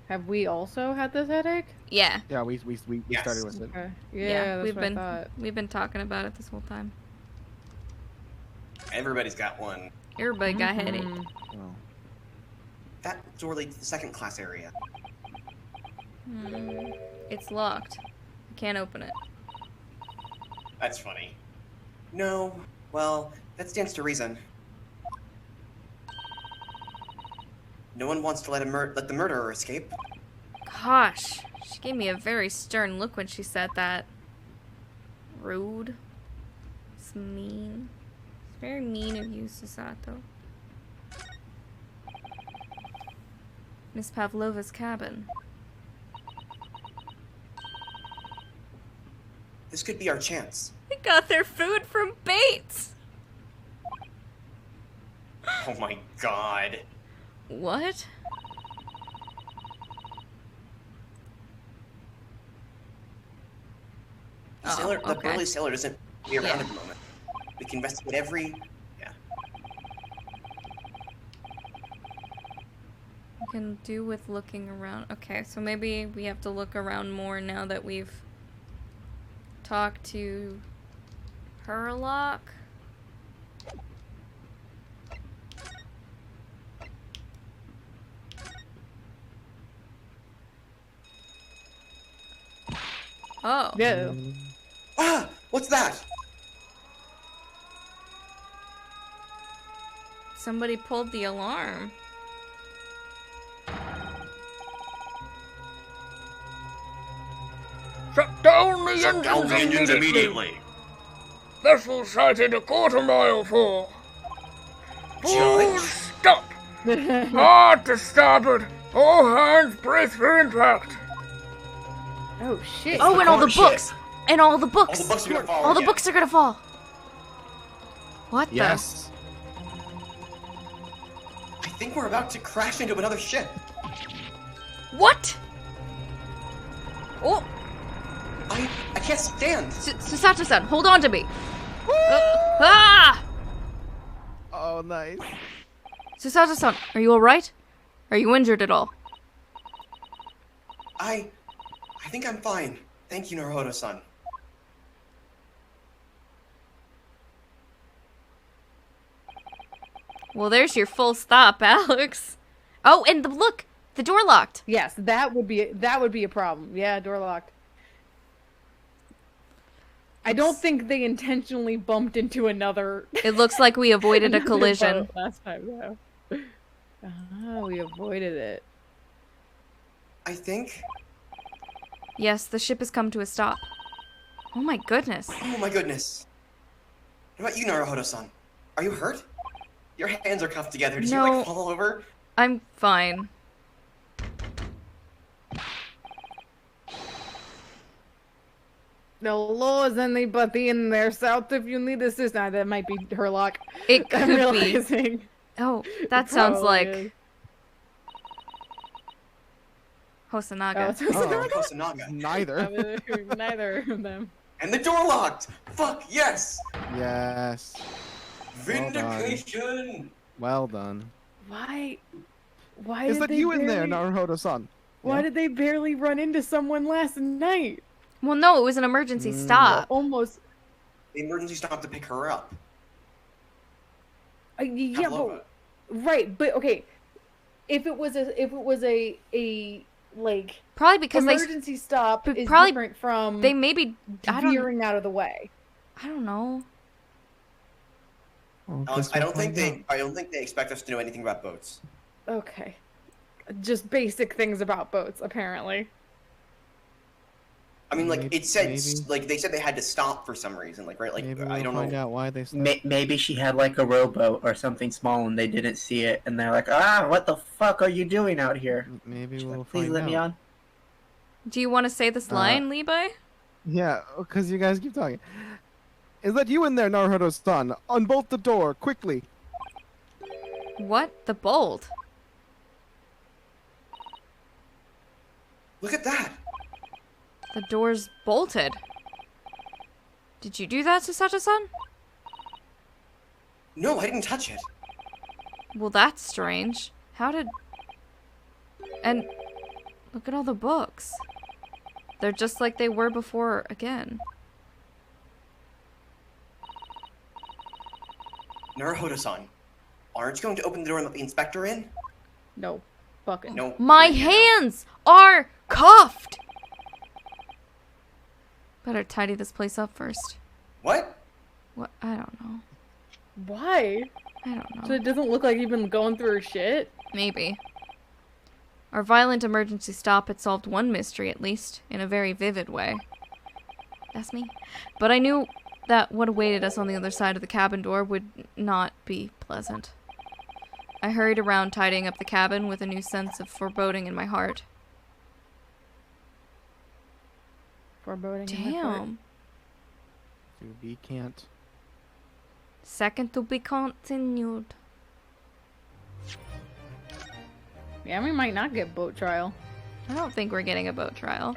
[SPEAKER 3] Have we also had this headache?
[SPEAKER 7] Yeah.
[SPEAKER 2] Yeah, we
[SPEAKER 4] Yes.
[SPEAKER 2] started with it.
[SPEAKER 3] Okay. Yeah, that's what I thought.
[SPEAKER 7] we've been talking about it this whole time.
[SPEAKER 4] Everybody's got one.
[SPEAKER 7] Everybody got headache.
[SPEAKER 2] Oh.
[SPEAKER 4] That door leads to the second class area.
[SPEAKER 7] It's locked. I can't open it.
[SPEAKER 4] That's funny. No, well, that stands to reason. No one wants to let the murderer escape.
[SPEAKER 7] Gosh, she gave me a very stern look when she said that. Rude. It's mean. It's very mean of you, Susato. Miss Pavlova's cabin.
[SPEAKER 4] This could be our chance.
[SPEAKER 7] They got their food from Bates!
[SPEAKER 4] Oh my god.
[SPEAKER 7] What?
[SPEAKER 4] The
[SPEAKER 7] okay.
[SPEAKER 4] burly sailor doesn't be around
[SPEAKER 7] Yeah.
[SPEAKER 4] at the moment. We can investigate every... Yeah.
[SPEAKER 7] We can do with looking around. Okay, so maybe we have to look around more now that we've talked to Herlock. Oh.
[SPEAKER 3] Yeah.
[SPEAKER 4] Ah! What's that?
[SPEAKER 7] Somebody pulled the alarm.
[SPEAKER 8] Shut down the
[SPEAKER 4] Shut down the engines immediately.
[SPEAKER 8] Vessel sighted a quarter-mile full. Full
[SPEAKER 4] Judge?
[SPEAKER 8] stop. Hard to starboard. All hands brace for impact.
[SPEAKER 3] Oh shit.
[SPEAKER 7] Oh, and all the
[SPEAKER 4] Shit.
[SPEAKER 7] books! And all the books!
[SPEAKER 4] All the books are gonna fall
[SPEAKER 7] All the
[SPEAKER 4] again.
[SPEAKER 7] books are gonna fall! What
[SPEAKER 2] Yes.
[SPEAKER 4] I think we're about to crash into another ship.
[SPEAKER 7] the? What? Oh!
[SPEAKER 4] I can't stand.
[SPEAKER 7] Susato-san, hold on to me! Ah!
[SPEAKER 2] Oh, nice.
[SPEAKER 7] Susato-san, are you alright? Are you injured at all?
[SPEAKER 4] I think I'm fine. Thank you, Naruhodo-san.
[SPEAKER 7] Well, there's your full stop, Alex. Oh, and look! The door locked!
[SPEAKER 3] Yes, that would be a problem. Yeah, door locked. I don't think they intentionally bumped into another.
[SPEAKER 7] It looks like we avoided a
[SPEAKER 3] another
[SPEAKER 7] collision.
[SPEAKER 3] boat last time, though. Ah, we avoided it.
[SPEAKER 4] I think.
[SPEAKER 7] Yes, the ship has come to a stop. Oh my goodness.
[SPEAKER 4] Oh my goodness. What about you, Naruhodo-san? Are you hurt? Your hands are cuffed together. Did you
[SPEAKER 7] No.
[SPEAKER 4] like fall over?
[SPEAKER 7] I'm fine.
[SPEAKER 3] The law is anybody in there, South, if you need assistance. Nah, that might be Herlock.
[SPEAKER 7] It
[SPEAKER 3] I'm
[SPEAKER 7] could be.
[SPEAKER 3] realizing.
[SPEAKER 7] Oh, that
[SPEAKER 3] It
[SPEAKER 7] sounds
[SPEAKER 3] probably
[SPEAKER 7] like
[SPEAKER 3] is.
[SPEAKER 7] Hosanaga.
[SPEAKER 3] Oh, it's Herlock.
[SPEAKER 4] Kosanaga.
[SPEAKER 2] Neither.
[SPEAKER 3] Neither of them.
[SPEAKER 4] And the door locked! Fuck, yes!
[SPEAKER 2] Yes. Well done.
[SPEAKER 4] Vindication!
[SPEAKER 2] Well done.
[SPEAKER 3] Why? Why
[SPEAKER 2] Is
[SPEAKER 3] did
[SPEAKER 2] that
[SPEAKER 3] they
[SPEAKER 2] you in there,
[SPEAKER 3] barely-
[SPEAKER 2] Naruhodo-san?
[SPEAKER 3] Why did they barely run into someone last night?
[SPEAKER 7] Well, no, it was an emergency stop.
[SPEAKER 3] Almost.
[SPEAKER 4] The emergency stopped to pick her up.
[SPEAKER 3] Yeah,
[SPEAKER 4] Pavlova.
[SPEAKER 3] but right, but okay. If it was a like
[SPEAKER 7] Probably because
[SPEAKER 3] emergency stop
[SPEAKER 7] but
[SPEAKER 3] is
[SPEAKER 7] probably
[SPEAKER 3] different from
[SPEAKER 7] they maybe I don't
[SPEAKER 3] veering out of the way.
[SPEAKER 7] know.
[SPEAKER 2] Oh,
[SPEAKER 4] Alex,
[SPEAKER 2] guess
[SPEAKER 4] I
[SPEAKER 2] we'll
[SPEAKER 4] don't think
[SPEAKER 2] find
[SPEAKER 4] I don't think they expect us to know anything about boats.
[SPEAKER 3] Okay. Just basic things about boats, apparently.
[SPEAKER 4] I mean, like
[SPEAKER 2] Maybe-
[SPEAKER 4] it said,
[SPEAKER 2] maybe.
[SPEAKER 4] like they said they had to stop for some reason, like right, like
[SPEAKER 2] Maybe
[SPEAKER 4] I
[SPEAKER 2] we'll
[SPEAKER 4] don't
[SPEAKER 2] find
[SPEAKER 4] know.
[SPEAKER 2] out why they stopped.
[SPEAKER 5] Maybe she had like a rowboat or something small and they didn't see it, and they're like, "Ah, what the fuck are you doing out here?
[SPEAKER 2] Maybe we'll
[SPEAKER 5] Please
[SPEAKER 2] find
[SPEAKER 5] let
[SPEAKER 2] out.
[SPEAKER 5] me on."
[SPEAKER 7] Do you want to say this line, Levi?
[SPEAKER 2] Yeah, because you guys keep talking. Is that you in there, Naruhodo-san? Unbolt the door, quickly.
[SPEAKER 7] What? The bolt?
[SPEAKER 4] Look at that!
[SPEAKER 7] The door's bolted. Did you do that, Susato-san?
[SPEAKER 4] No, I didn't touch it.
[SPEAKER 7] Well, that's strange. How did... And look at all the books. They're just like they were before again.
[SPEAKER 4] Naruhodo-san, aren't you going to open the door and let the inspector in?
[SPEAKER 3] No. Fuck it.
[SPEAKER 4] No.
[SPEAKER 7] My
[SPEAKER 4] right now.
[SPEAKER 7] hands are cuffed! Better tidy this place up first.
[SPEAKER 4] What?
[SPEAKER 7] What? I don't know.
[SPEAKER 3] Why?
[SPEAKER 7] I don't
[SPEAKER 3] So
[SPEAKER 7] know.
[SPEAKER 3] it doesn't look like you've been going through her shit?
[SPEAKER 7] Maybe. Our violent emergency stop had solved one mystery, at least, in a very vivid way. That's me. But I knew that what awaited us on the other side of the cabin door would not be pleasant. I hurried around tidying up the cabin with a new sense of foreboding in my heart.
[SPEAKER 3] Foreboding. in my heart.
[SPEAKER 7] Damn.
[SPEAKER 2] To be can't.
[SPEAKER 7] Second to be continued.
[SPEAKER 3] Yeah, we might not get boat trial.
[SPEAKER 7] I don't think we're getting a boat trial.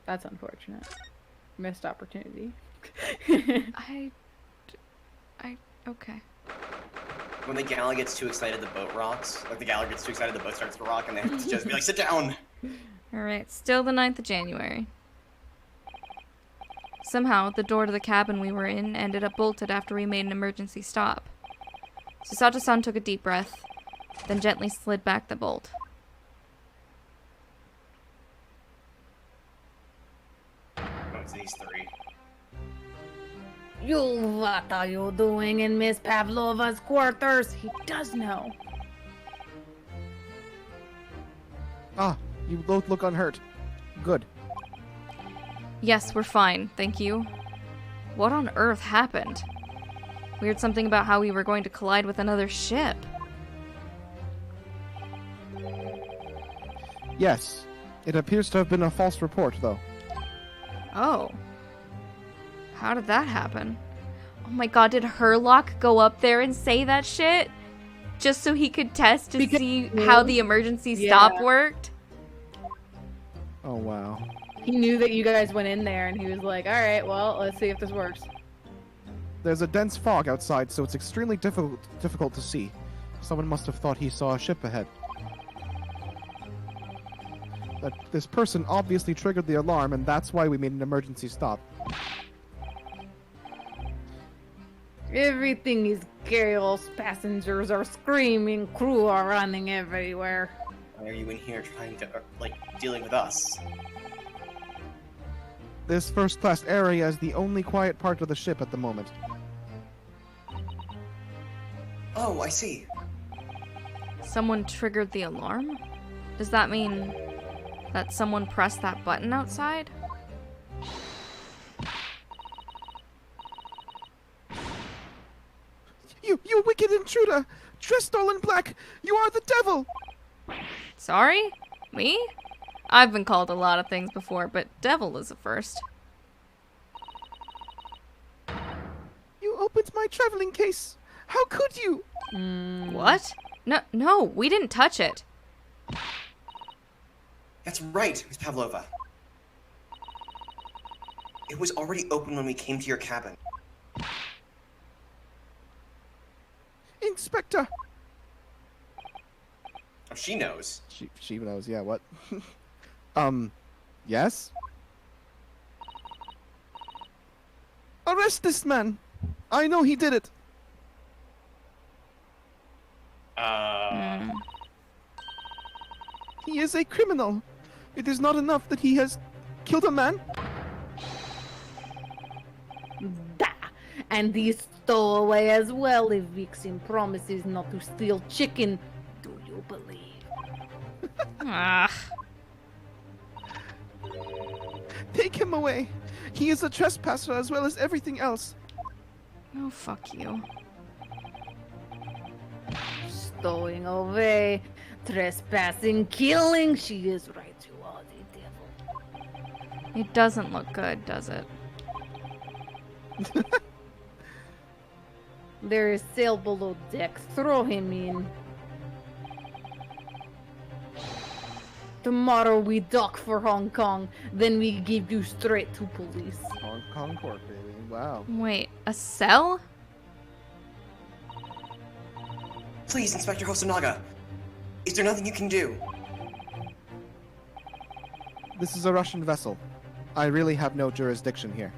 [SPEAKER 3] That's unfortunate. Missed opportunity.
[SPEAKER 7] Okay.
[SPEAKER 4] When the galley gets too excited, the boat rocks. Like the galley gets too excited, the boat starts to rock, and they have to just be like, "Sit down."
[SPEAKER 7] Alright, still the 9th of January. Somehow, the door to the cabin we were in ended up bolted after we made an emergency stop. Susato-san took a deep breath, then gently slid back the bolt.
[SPEAKER 3] What are you doing in Miss Pavlova's quarters? He does know.
[SPEAKER 2] Ah, you both look unhurt. Good.
[SPEAKER 7] Yes, we're fine, thank you. What on earth happened? We heard something about how we were going to collide with another ship.
[SPEAKER 2] Yes. It appears to have been a false report, though.
[SPEAKER 7] Oh. How did that happen? Oh my god, did Herlock go up there and say that shit? Just so he could test to see how the emergency stop worked?
[SPEAKER 2] Oh, wow.
[SPEAKER 3] He knew that you guys went in there, and he was like, alright, well, let's see if this works.
[SPEAKER 2] There's a dense fog outside, so it's extremely difficult to see. Someone must have thought he saw a ship ahead. But this person obviously triggered the alarm, and that's why we made an emergency stop.
[SPEAKER 3] Everything is chaos. Passengers are screaming. Crew are running everywhere.
[SPEAKER 4] Why are you in here trying to, dealing with us?
[SPEAKER 2] This first-class area is the only quiet part of the ship at the moment.
[SPEAKER 4] Oh, I see.
[SPEAKER 7] Someone triggered the alarm? Does that mean that someone pressed that button outside?
[SPEAKER 2] You wicked intruder! Dressed all in black! You are the devil!
[SPEAKER 7] Sorry? Me? I've been called a lot of things before, but devil is a first.
[SPEAKER 2] You opened my traveling case! How could you?
[SPEAKER 7] What? No, we didn't touch it.
[SPEAKER 4] That's right, Miss Pavlova. It was already open when we came to your cabin.
[SPEAKER 2] Inspector!
[SPEAKER 4] Oh, she knows.
[SPEAKER 2] She knows, yeah, what? Yes? Arrest this man! I know he did it! He is a criminal! It is not enough that he has killed a man?
[SPEAKER 3] Da! And he stole away as well. If Vixen promises not to steal chicken, do you believe?
[SPEAKER 7] Ah.
[SPEAKER 2] Take him away! He is a trespasser as well as everything else!
[SPEAKER 7] Oh, fuck you.
[SPEAKER 3] Stowing away, trespassing, killing. She is right, you are the devil.
[SPEAKER 7] It doesn't look good, does it?
[SPEAKER 3] There is sail below deck. Throw him in. Tomorrow we dock for Hong Kong. Then we give you straight to police.
[SPEAKER 2] Hong Kong court, baby. Wow.
[SPEAKER 7] Wait, a cell?
[SPEAKER 4] Please, Inspector Hosonaga. Is there nothing you can do?
[SPEAKER 2] This is a Russian vessel. I really have no jurisdiction here.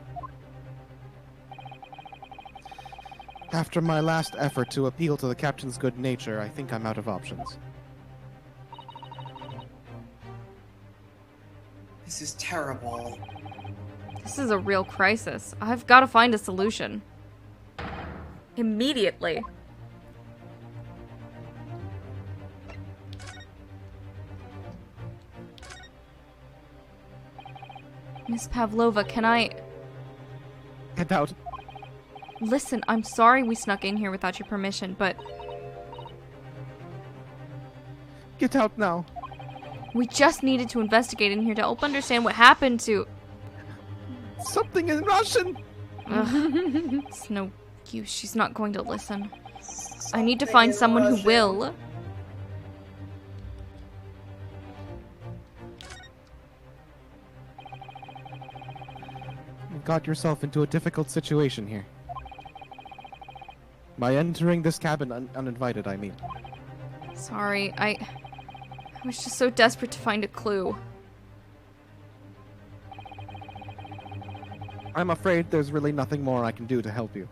[SPEAKER 2] After my last effort to appeal to the captain's good nature, I think I'm out of options.
[SPEAKER 4] This is terrible.
[SPEAKER 7] This is a real crisis. I've got to find a solution. Immediately. Miss Pavlova, can I...
[SPEAKER 2] Get out.
[SPEAKER 7] Listen, I'm sorry we snuck in here without your permission, but
[SPEAKER 2] Get out now.
[SPEAKER 7] we just needed to investigate in here to help understand what happened to...
[SPEAKER 2] Something in Russian!
[SPEAKER 7] Ugh, it's no use. She's not going to listen. I need to find someone who will.
[SPEAKER 2] You got yourself into a difficult situation here. By entering this cabin uninvited, I mean.
[SPEAKER 7] Sorry, I was just so desperate to find a clue.
[SPEAKER 2] I'm afraid there's really nothing more I can do to help you.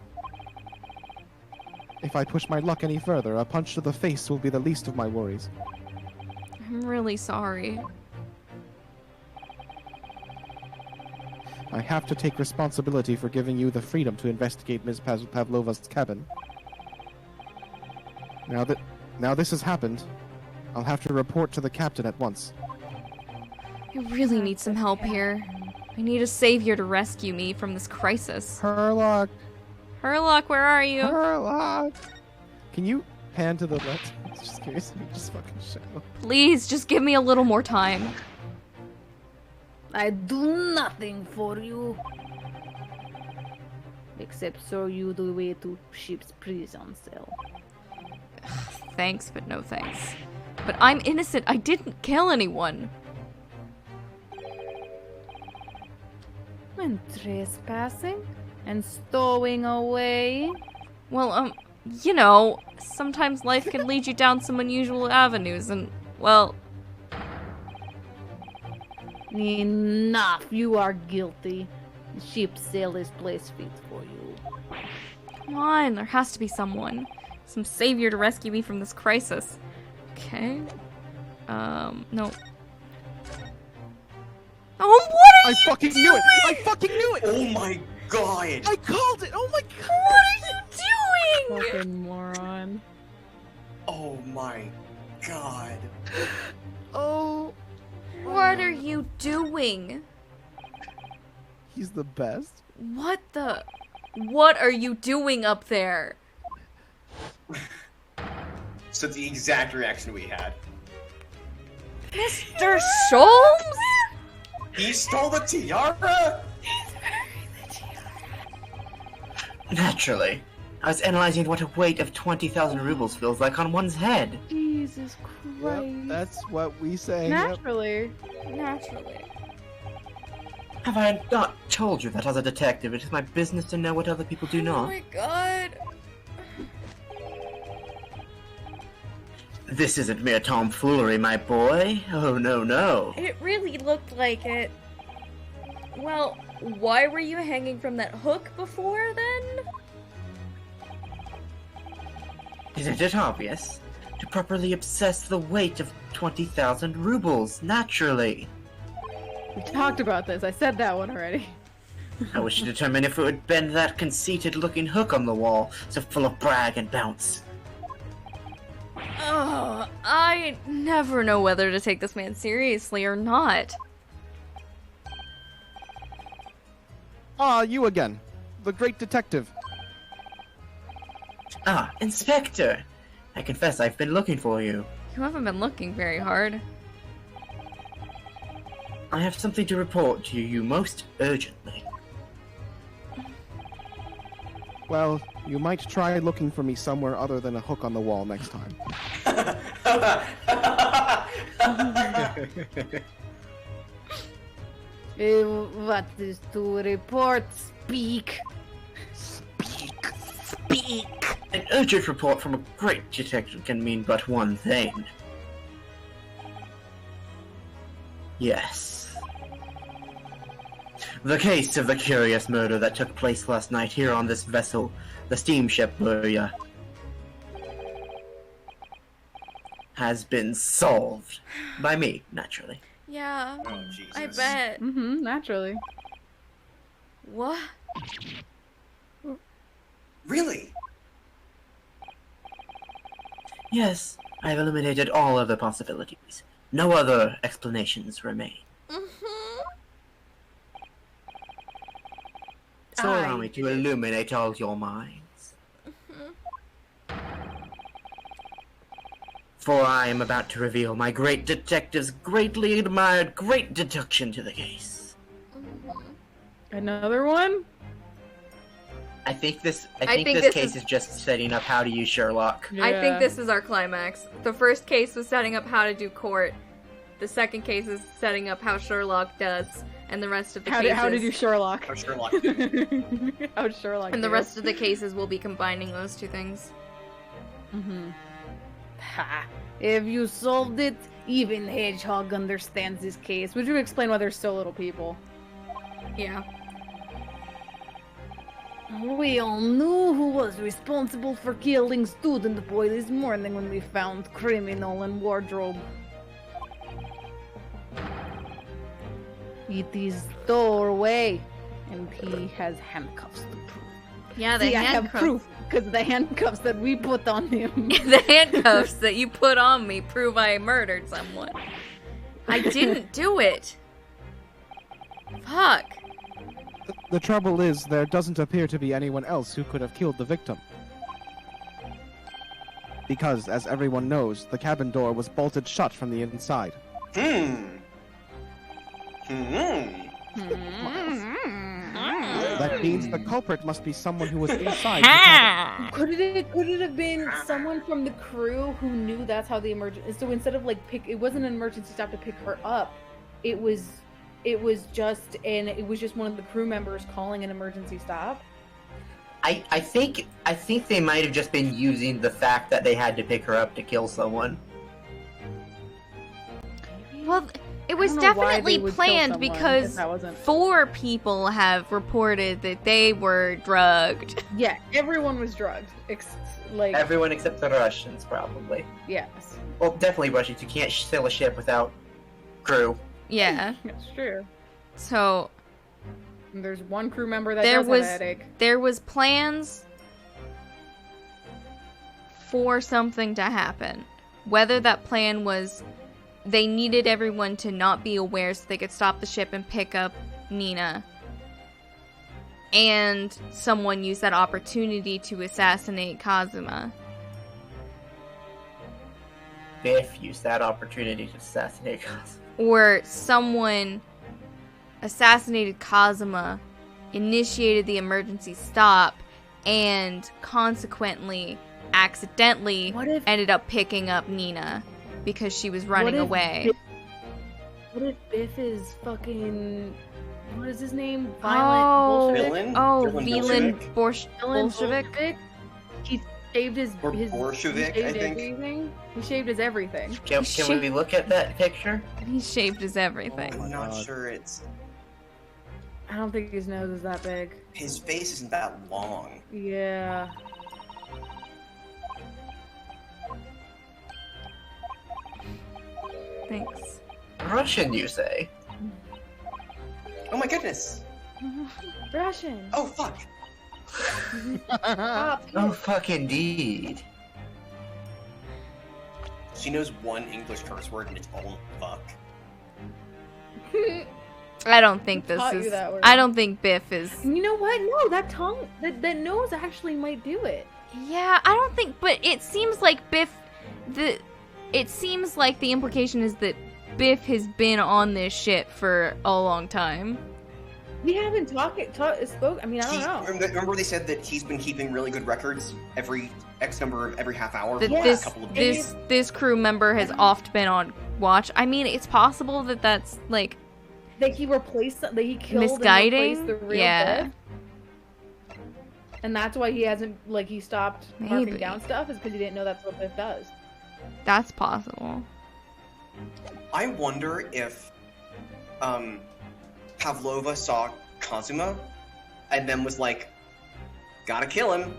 [SPEAKER 2] If I push my luck any further, a punch to the face will be the least of my worries.
[SPEAKER 7] I'm really sorry.
[SPEAKER 2] I have to take responsibility for giving you the freedom to investigate Ms. Pavlova's cabin. Now this has happened, I'll have to report to the captain at once.
[SPEAKER 7] I really need some help here. I need a savior to rescue me from this crisis.
[SPEAKER 2] Herlock!
[SPEAKER 7] Herlock, where are you?
[SPEAKER 2] Herlock! Can you pan to the left? Just curious if you just fucking shadow.
[SPEAKER 7] Please, just give me a little more time.
[SPEAKER 3] I do nothing for you. Except show you the way to ship's prison cell.
[SPEAKER 7] Thanks, but no thanks. But I'm innocent. I didn't kill anyone.
[SPEAKER 3] When trespassing and stowing away.
[SPEAKER 7] Well, you know, sometimes life can lead you down some unusual avenues, and, well...
[SPEAKER 3] Enough, you are guilty. The ship's sail is place fit for you.
[SPEAKER 7] Come on, there has to be someone. Some savior to rescue me from this crisis. Okay. No. Oh, what are you
[SPEAKER 2] fucking
[SPEAKER 7] doing?
[SPEAKER 2] knew it! I fucking knew it!
[SPEAKER 4] Oh my god!
[SPEAKER 2] I called it! Oh my god!
[SPEAKER 7] What are you doing?
[SPEAKER 3] Fucking moron.
[SPEAKER 4] Oh my god.
[SPEAKER 2] Oh.
[SPEAKER 7] What are you doing?
[SPEAKER 2] He's the best.
[SPEAKER 7] What are you doing up there?
[SPEAKER 4] So the exact reaction we had.
[SPEAKER 7] Mr. Sholmes?
[SPEAKER 4] He stole the tiara?
[SPEAKER 5] Naturally. I was analyzing what a weight of 20,000 rubles feels like on one's head.
[SPEAKER 3] Jesus Christ.
[SPEAKER 2] Yep, that's what we say. Yep.
[SPEAKER 3] Naturally.
[SPEAKER 7] Naturally.
[SPEAKER 5] Have I not told you that as a detective, it is my business to know what other people do
[SPEAKER 7] Oh
[SPEAKER 5] not?
[SPEAKER 7] my god.
[SPEAKER 5] This isn't mere tomfoolery, my boy. Oh, no, no.
[SPEAKER 7] It really looked like it. Well, why were you hanging from that hook before then?
[SPEAKER 5] Isn't it obvious? To properly assess the weight of 20,000 rubles, naturally.
[SPEAKER 3] We talked about this. I said that one already.
[SPEAKER 5] I wish to determine if it would bend that conceited-looking hook on the wall, so full of brag and bounce.
[SPEAKER 7] Ugh, I never know whether to take this man seriously or not.
[SPEAKER 2] Ah, you again. The great detective.
[SPEAKER 5] Ah, Inspector! I confess I've been looking for you.
[SPEAKER 7] You haven't been looking very hard.
[SPEAKER 5] I have something to report to you most urgently.
[SPEAKER 2] Well, you might try looking for me somewhere other than a hook on the wall next time.
[SPEAKER 3] What is to report? Speak.
[SPEAKER 2] Speak.
[SPEAKER 5] An urgent report from a great detective can mean but one thing. Yes. The case of the curious murder that took place last night here on this vessel, the steamship Burya, has been solved. By me, naturally.
[SPEAKER 7] Yeah,
[SPEAKER 4] Oh, Jesus.
[SPEAKER 7] I bet.
[SPEAKER 3] Mm-hmm, naturally.
[SPEAKER 7] What?
[SPEAKER 4] Really?
[SPEAKER 5] Yes, I've eliminated all other possibilities. No other explanations remain. So allow me to illuminate all your minds. For I am about to reveal my great detective's greatly admired great deduction to the case.
[SPEAKER 3] Another one?
[SPEAKER 5] I think this
[SPEAKER 7] think
[SPEAKER 5] this
[SPEAKER 7] this
[SPEAKER 5] case is just setting up how to use Sherlock.
[SPEAKER 7] I think
[SPEAKER 3] Yeah.
[SPEAKER 7] this is our climax. The first case was setting up how to do court. The second case is setting up how Sherlock does, and the rest of the cases.
[SPEAKER 3] How to do Sherlock?
[SPEAKER 4] Oh, Sherlock.
[SPEAKER 3] How Sherlock?
[SPEAKER 7] And the
[SPEAKER 3] do.
[SPEAKER 7] rest of the cases will be combining those two things.
[SPEAKER 3] Mm-hmm. Ha! If you solved it, even Hedgehog understands this case. Would you explain why there's so little people?
[SPEAKER 7] Yeah.
[SPEAKER 3] We all knew who was responsible for killing student boy this morning when we found criminal in wardrobe. It is stowaway. and he has handcuffs to prove.
[SPEAKER 7] Yeah,
[SPEAKER 3] See, I have proof because the handcuffs that we put on him.
[SPEAKER 7] The handcuffs that you put on me prove I murdered someone. I didn't do it. Fuck.
[SPEAKER 2] The trouble is, there doesn't appear to be anyone else who could have killed the victim. Because, as everyone knows, the cabin door was bolted shut from the inside. That means the culprit must be someone who was inside the cabin.
[SPEAKER 3] Could it have been someone from the crew who knew that's how the emergency? So instead of like it wasn't an emergency stop to pick her up. It was just one of the crew members calling an emergency stop.
[SPEAKER 5] I think they might have just been using the fact that they had to pick her up to kill someone.
[SPEAKER 7] Well, it was definitely planned because 4 people have reported that they were drugged.
[SPEAKER 3] Yeah, everyone was drugged.
[SPEAKER 5] Everyone except the Russians, probably.
[SPEAKER 3] Yes.
[SPEAKER 5] Well, definitely Russians. You can't sail a ship without crew.
[SPEAKER 7] Yeah.
[SPEAKER 3] That's true.
[SPEAKER 7] So...
[SPEAKER 3] There's one crew member that does have a headache.
[SPEAKER 7] There was plans for something to happen. Whether that plan was they needed everyone to not be aware so they could stop the ship and pick up Nina. And someone used that opportunity to assassinate Kazuma.
[SPEAKER 5] Biff used that opportunity to assassinate Kazuma.
[SPEAKER 7] Or someone assassinated Kazuma, initiated the emergency stop, and consequently, accidentally, ended up picking up Nina because she was running away.
[SPEAKER 3] What if Biff is fucking... What is his name? Violent
[SPEAKER 7] Villain Bolshevik?
[SPEAKER 3] He shaved his...
[SPEAKER 4] Bolshevik, I think.
[SPEAKER 3] Everything. He shaved his everything.
[SPEAKER 5] Can we look at that picture?
[SPEAKER 7] He shaved his everything.
[SPEAKER 4] I'm not sure it's...
[SPEAKER 3] I don't think his nose is that big.
[SPEAKER 4] His face isn't that long.
[SPEAKER 3] Yeah.
[SPEAKER 7] Thanks.
[SPEAKER 5] Russian, you say?
[SPEAKER 4] Oh my goodness!
[SPEAKER 3] Russian!
[SPEAKER 4] Oh fuck!
[SPEAKER 5] Oh fuck indeed.
[SPEAKER 4] She knows one English curse word and it's all fuck.
[SPEAKER 7] I don't think this is... I don't think Biff is...
[SPEAKER 3] You know what? No, that tongue... That nose actually might do it.
[SPEAKER 7] Yeah, I don't think... But it seems like Biff... It seems like the implication is that Biff has been on this ship for a long time.
[SPEAKER 3] We haven't spoke... I mean, I don't know.
[SPEAKER 4] Remember they said that he's been keeping really good records every half hour
[SPEAKER 7] that
[SPEAKER 4] for the last couple of days?
[SPEAKER 7] This crew member has oft been on watch. I mean, it's possible that that's, like...
[SPEAKER 3] That he replaced... That he killed
[SPEAKER 7] misguiding?
[SPEAKER 3] and replaced the real
[SPEAKER 7] yeah.
[SPEAKER 3] Biff. And that's why he hasn't... Like, he stopped marking down stuff, is because he didn't know that's what Biff does.
[SPEAKER 7] That's possible.
[SPEAKER 4] I wonder if Pavlova saw Kazuma and then was like, gotta kill him.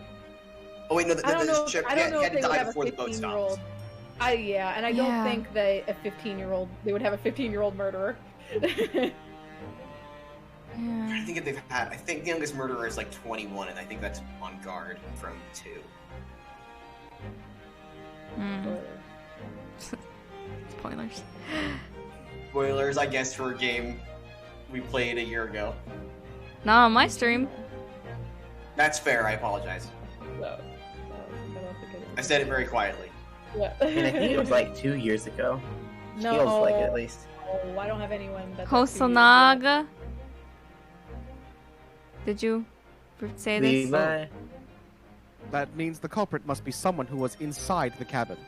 [SPEAKER 4] Oh wait, no, the ship had to die before the boat stopped.
[SPEAKER 3] And I don't think that they would have a 15-year-old murderer.
[SPEAKER 7] Yeah.
[SPEAKER 4] I think the youngest murderer is like 21, and I think that's on guard from 2.
[SPEAKER 7] Spoilers.
[SPEAKER 4] Spoilers, I guess, for a game we played a year ago.
[SPEAKER 7] Not on my stream.
[SPEAKER 4] That's fair, I apologize.
[SPEAKER 3] No,
[SPEAKER 4] I said it very quietly.
[SPEAKER 3] Yeah.
[SPEAKER 5] And I think it was like 2 years ago.
[SPEAKER 3] No.
[SPEAKER 5] Feels like it, at least.
[SPEAKER 3] Oh, I don't have anyone that's...
[SPEAKER 7] Hosonaga? Did you say this?
[SPEAKER 5] Levi.
[SPEAKER 2] That means the culprit must be someone who was inside the cabin.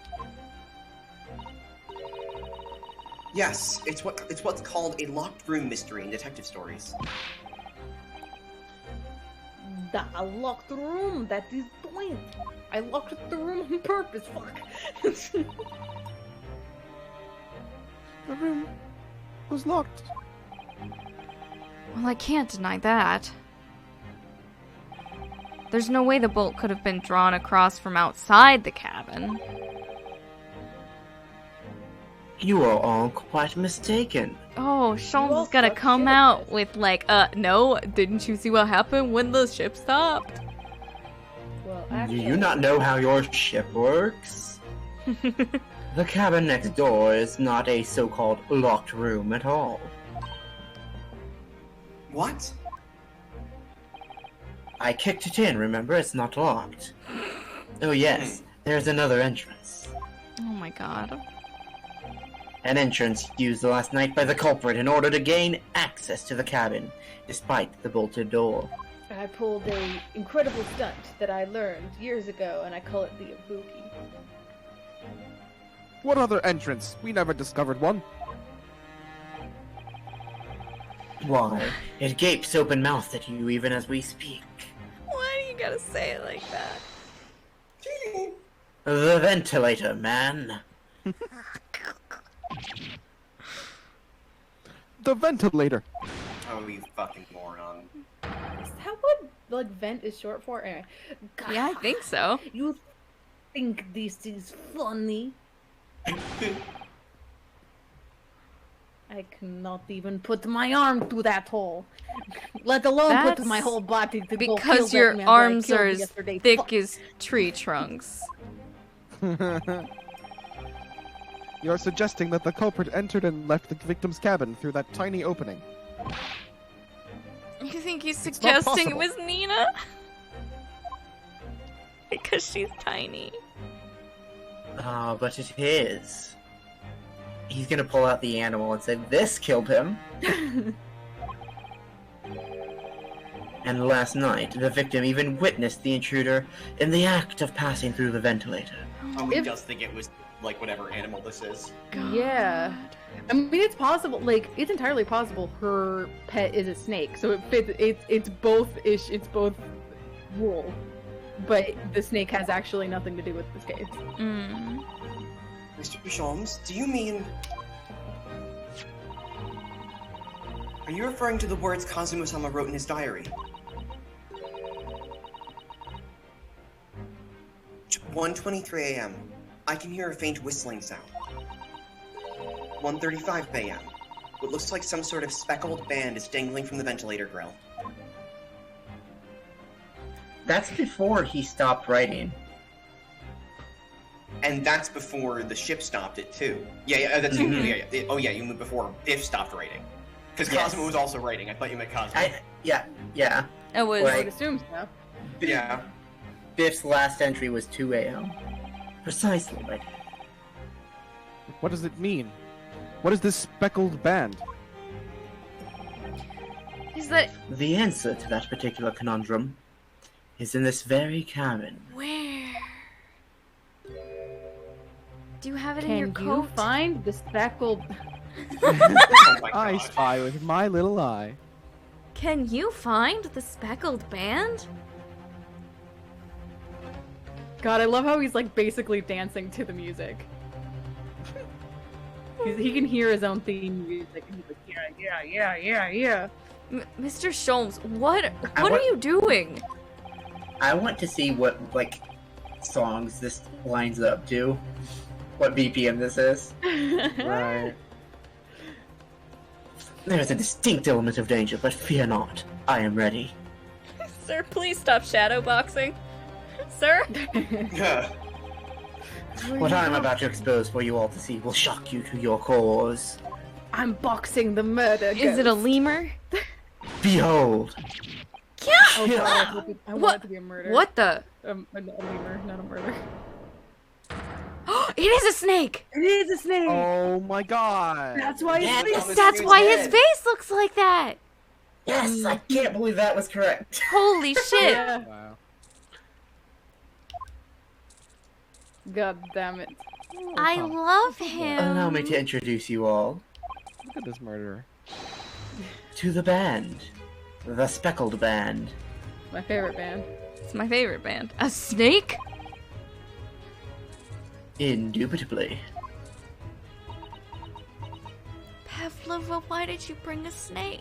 [SPEAKER 4] Yes, it's what's called a locked room mystery in detective stories.
[SPEAKER 3] The locked room, that is the point. I locked the room on purpose, fuck.
[SPEAKER 2] The room was locked.
[SPEAKER 7] Well, I can't deny that. There's no way the bolt could have been drawn across from outside the cabin.
[SPEAKER 5] You are all quite mistaken.
[SPEAKER 7] Oh, Sholmes
[SPEAKER 3] all
[SPEAKER 7] is gonna
[SPEAKER 3] suck
[SPEAKER 7] come
[SPEAKER 3] shit.
[SPEAKER 7] out with like, no, didn't you see what happened when the ship stopped?
[SPEAKER 3] Well,
[SPEAKER 5] Do
[SPEAKER 3] actually,
[SPEAKER 5] you not know how your ship works? The cabin next door is not a so-called locked room at all.
[SPEAKER 4] What?
[SPEAKER 5] I kicked it in, remember? It's not locked. Oh yes, there's another entrance.
[SPEAKER 7] Oh my god.
[SPEAKER 5] An entrance used last night by the culprit in order to gain access to the cabin, despite the bolted door.
[SPEAKER 3] I pulled a incredible stunt that I learned years ago, and I call it the Ibuki.
[SPEAKER 2] What other entrance? We never discovered one.
[SPEAKER 5] Why, it gapes open-mouthed at you even as we speak.
[SPEAKER 7] Why do you gotta say it like that?
[SPEAKER 5] The ventilator, man.
[SPEAKER 2] The ventilator.
[SPEAKER 4] Oh, you fucking moron.
[SPEAKER 3] Is that what like vent is short for? Anyway. God,
[SPEAKER 7] Yeah, I think so.
[SPEAKER 3] You think this is funny? I cannot even put my arm through that hole, let alone put my whole body to go kill
[SPEAKER 7] Because
[SPEAKER 3] that
[SPEAKER 7] your
[SPEAKER 3] man that I
[SPEAKER 7] arms
[SPEAKER 3] killed
[SPEAKER 7] are as
[SPEAKER 3] yesterday.
[SPEAKER 7] thick
[SPEAKER 3] Fuck.
[SPEAKER 7] as tree trunks.
[SPEAKER 2] You're suggesting that the culprit entered and left the victim's cabin through that tiny opening.
[SPEAKER 7] You think he's
[SPEAKER 2] not
[SPEAKER 7] suggesting it
[SPEAKER 2] possible.
[SPEAKER 7] was Nina? Because she's tiny.
[SPEAKER 5] Ah, but it is. He's gonna pull out the animal and say, "This killed him." And last night, the victim even witnessed the intruder in the act of passing through the ventilator.
[SPEAKER 4] Oh, he
[SPEAKER 3] If-
[SPEAKER 4] does think it was, like, whatever animal this is.
[SPEAKER 3] Yeah. I mean, it's possible. Like, it's entirely possible her pet is a snake, so it fits. It's both ish. It's both wool, but the snake has actually nothing to do with this case.
[SPEAKER 7] Mm.
[SPEAKER 4] Mr. Sholmes, do you mean... Are you referring to the words Kazuma-sama wrote in his diary? 1:23 a.m. I can hear a faint whistling sound. 1:35 a.m. What looks like some sort of speckled band is dangling from the ventilator grill.
[SPEAKER 5] That's before he stopped writing.
[SPEAKER 4] And that's before the ship stopped it, too. Yeah, that's you. Yeah. Oh, yeah, you meant before Biff stopped writing. Because
[SPEAKER 5] Yes.
[SPEAKER 4] Kazuma was also writing. I thought you meant Kazuma.
[SPEAKER 5] Yeah.
[SPEAKER 7] It was.
[SPEAKER 3] I
[SPEAKER 5] Right.
[SPEAKER 3] would assume so.
[SPEAKER 4] Yeah.
[SPEAKER 5] Biff's last entry was 2 a.m. Precisely, my dear.
[SPEAKER 2] What does it mean? What is this speckled band?
[SPEAKER 7] Is that
[SPEAKER 5] The answer to that particular conundrum is in this very cabin.
[SPEAKER 7] where? Do you have it in your
[SPEAKER 3] Can
[SPEAKER 7] coat?
[SPEAKER 3] you find the speckled?
[SPEAKER 4] Oh my
[SPEAKER 2] I
[SPEAKER 4] god.
[SPEAKER 2] spy with my little eye.
[SPEAKER 7] Can you find the speckled band?
[SPEAKER 3] God, I love how he's like basically dancing to the music. He can hear his own theme music, and he's like, yeah.
[SPEAKER 7] Mr. Sholmes, what
[SPEAKER 5] I
[SPEAKER 7] are
[SPEAKER 5] want-
[SPEAKER 7] you doing?
[SPEAKER 5] I want to see what, like, songs this lines up to. What BPM this is.
[SPEAKER 2] Right.
[SPEAKER 5] There is a distinct element of danger, but fear not. I am ready.
[SPEAKER 7] Sir, please stop shadowboxing. Sir?
[SPEAKER 5] What I am about to expose for you all to see will shock you to your cores.
[SPEAKER 3] I'm boxing the murder.
[SPEAKER 7] Is it a
[SPEAKER 3] ghost.
[SPEAKER 7] lemur?
[SPEAKER 5] Behold!
[SPEAKER 3] Oh god, I want it to be a murder.
[SPEAKER 7] What the?
[SPEAKER 3] A lemur, not a murder.
[SPEAKER 7] It is a snake!
[SPEAKER 3] It is a snake.
[SPEAKER 2] Oh my god.
[SPEAKER 3] That's why
[SPEAKER 5] Yeah,
[SPEAKER 3] it's
[SPEAKER 4] on the
[SPEAKER 7] That's
[SPEAKER 4] dude's
[SPEAKER 7] why his
[SPEAKER 4] head.
[SPEAKER 7] face looks like that!
[SPEAKER 5] Yes, I can't believe that was correct.
[SPEAKER 7] Holy shit!
[SPEAKER 3] Yeah.
[SPEAKER 2] Wow.
[SPEAKER 3] God damn it.
[SPEAKER 7] I love him.
[SPEAKER 5] Allow me to introduce you all
[SPEAKER 2] Look at this murderer.
[SPEAKER 5] to the band. The Speckled Band.
[SPEAKER 3] My favorite band.
[SPEAKER 7] It's my favorite band. A snake?
[SPEAKER 5] Indubitably.
[SPEAKER 7] Pavlova, why did you bring a snake?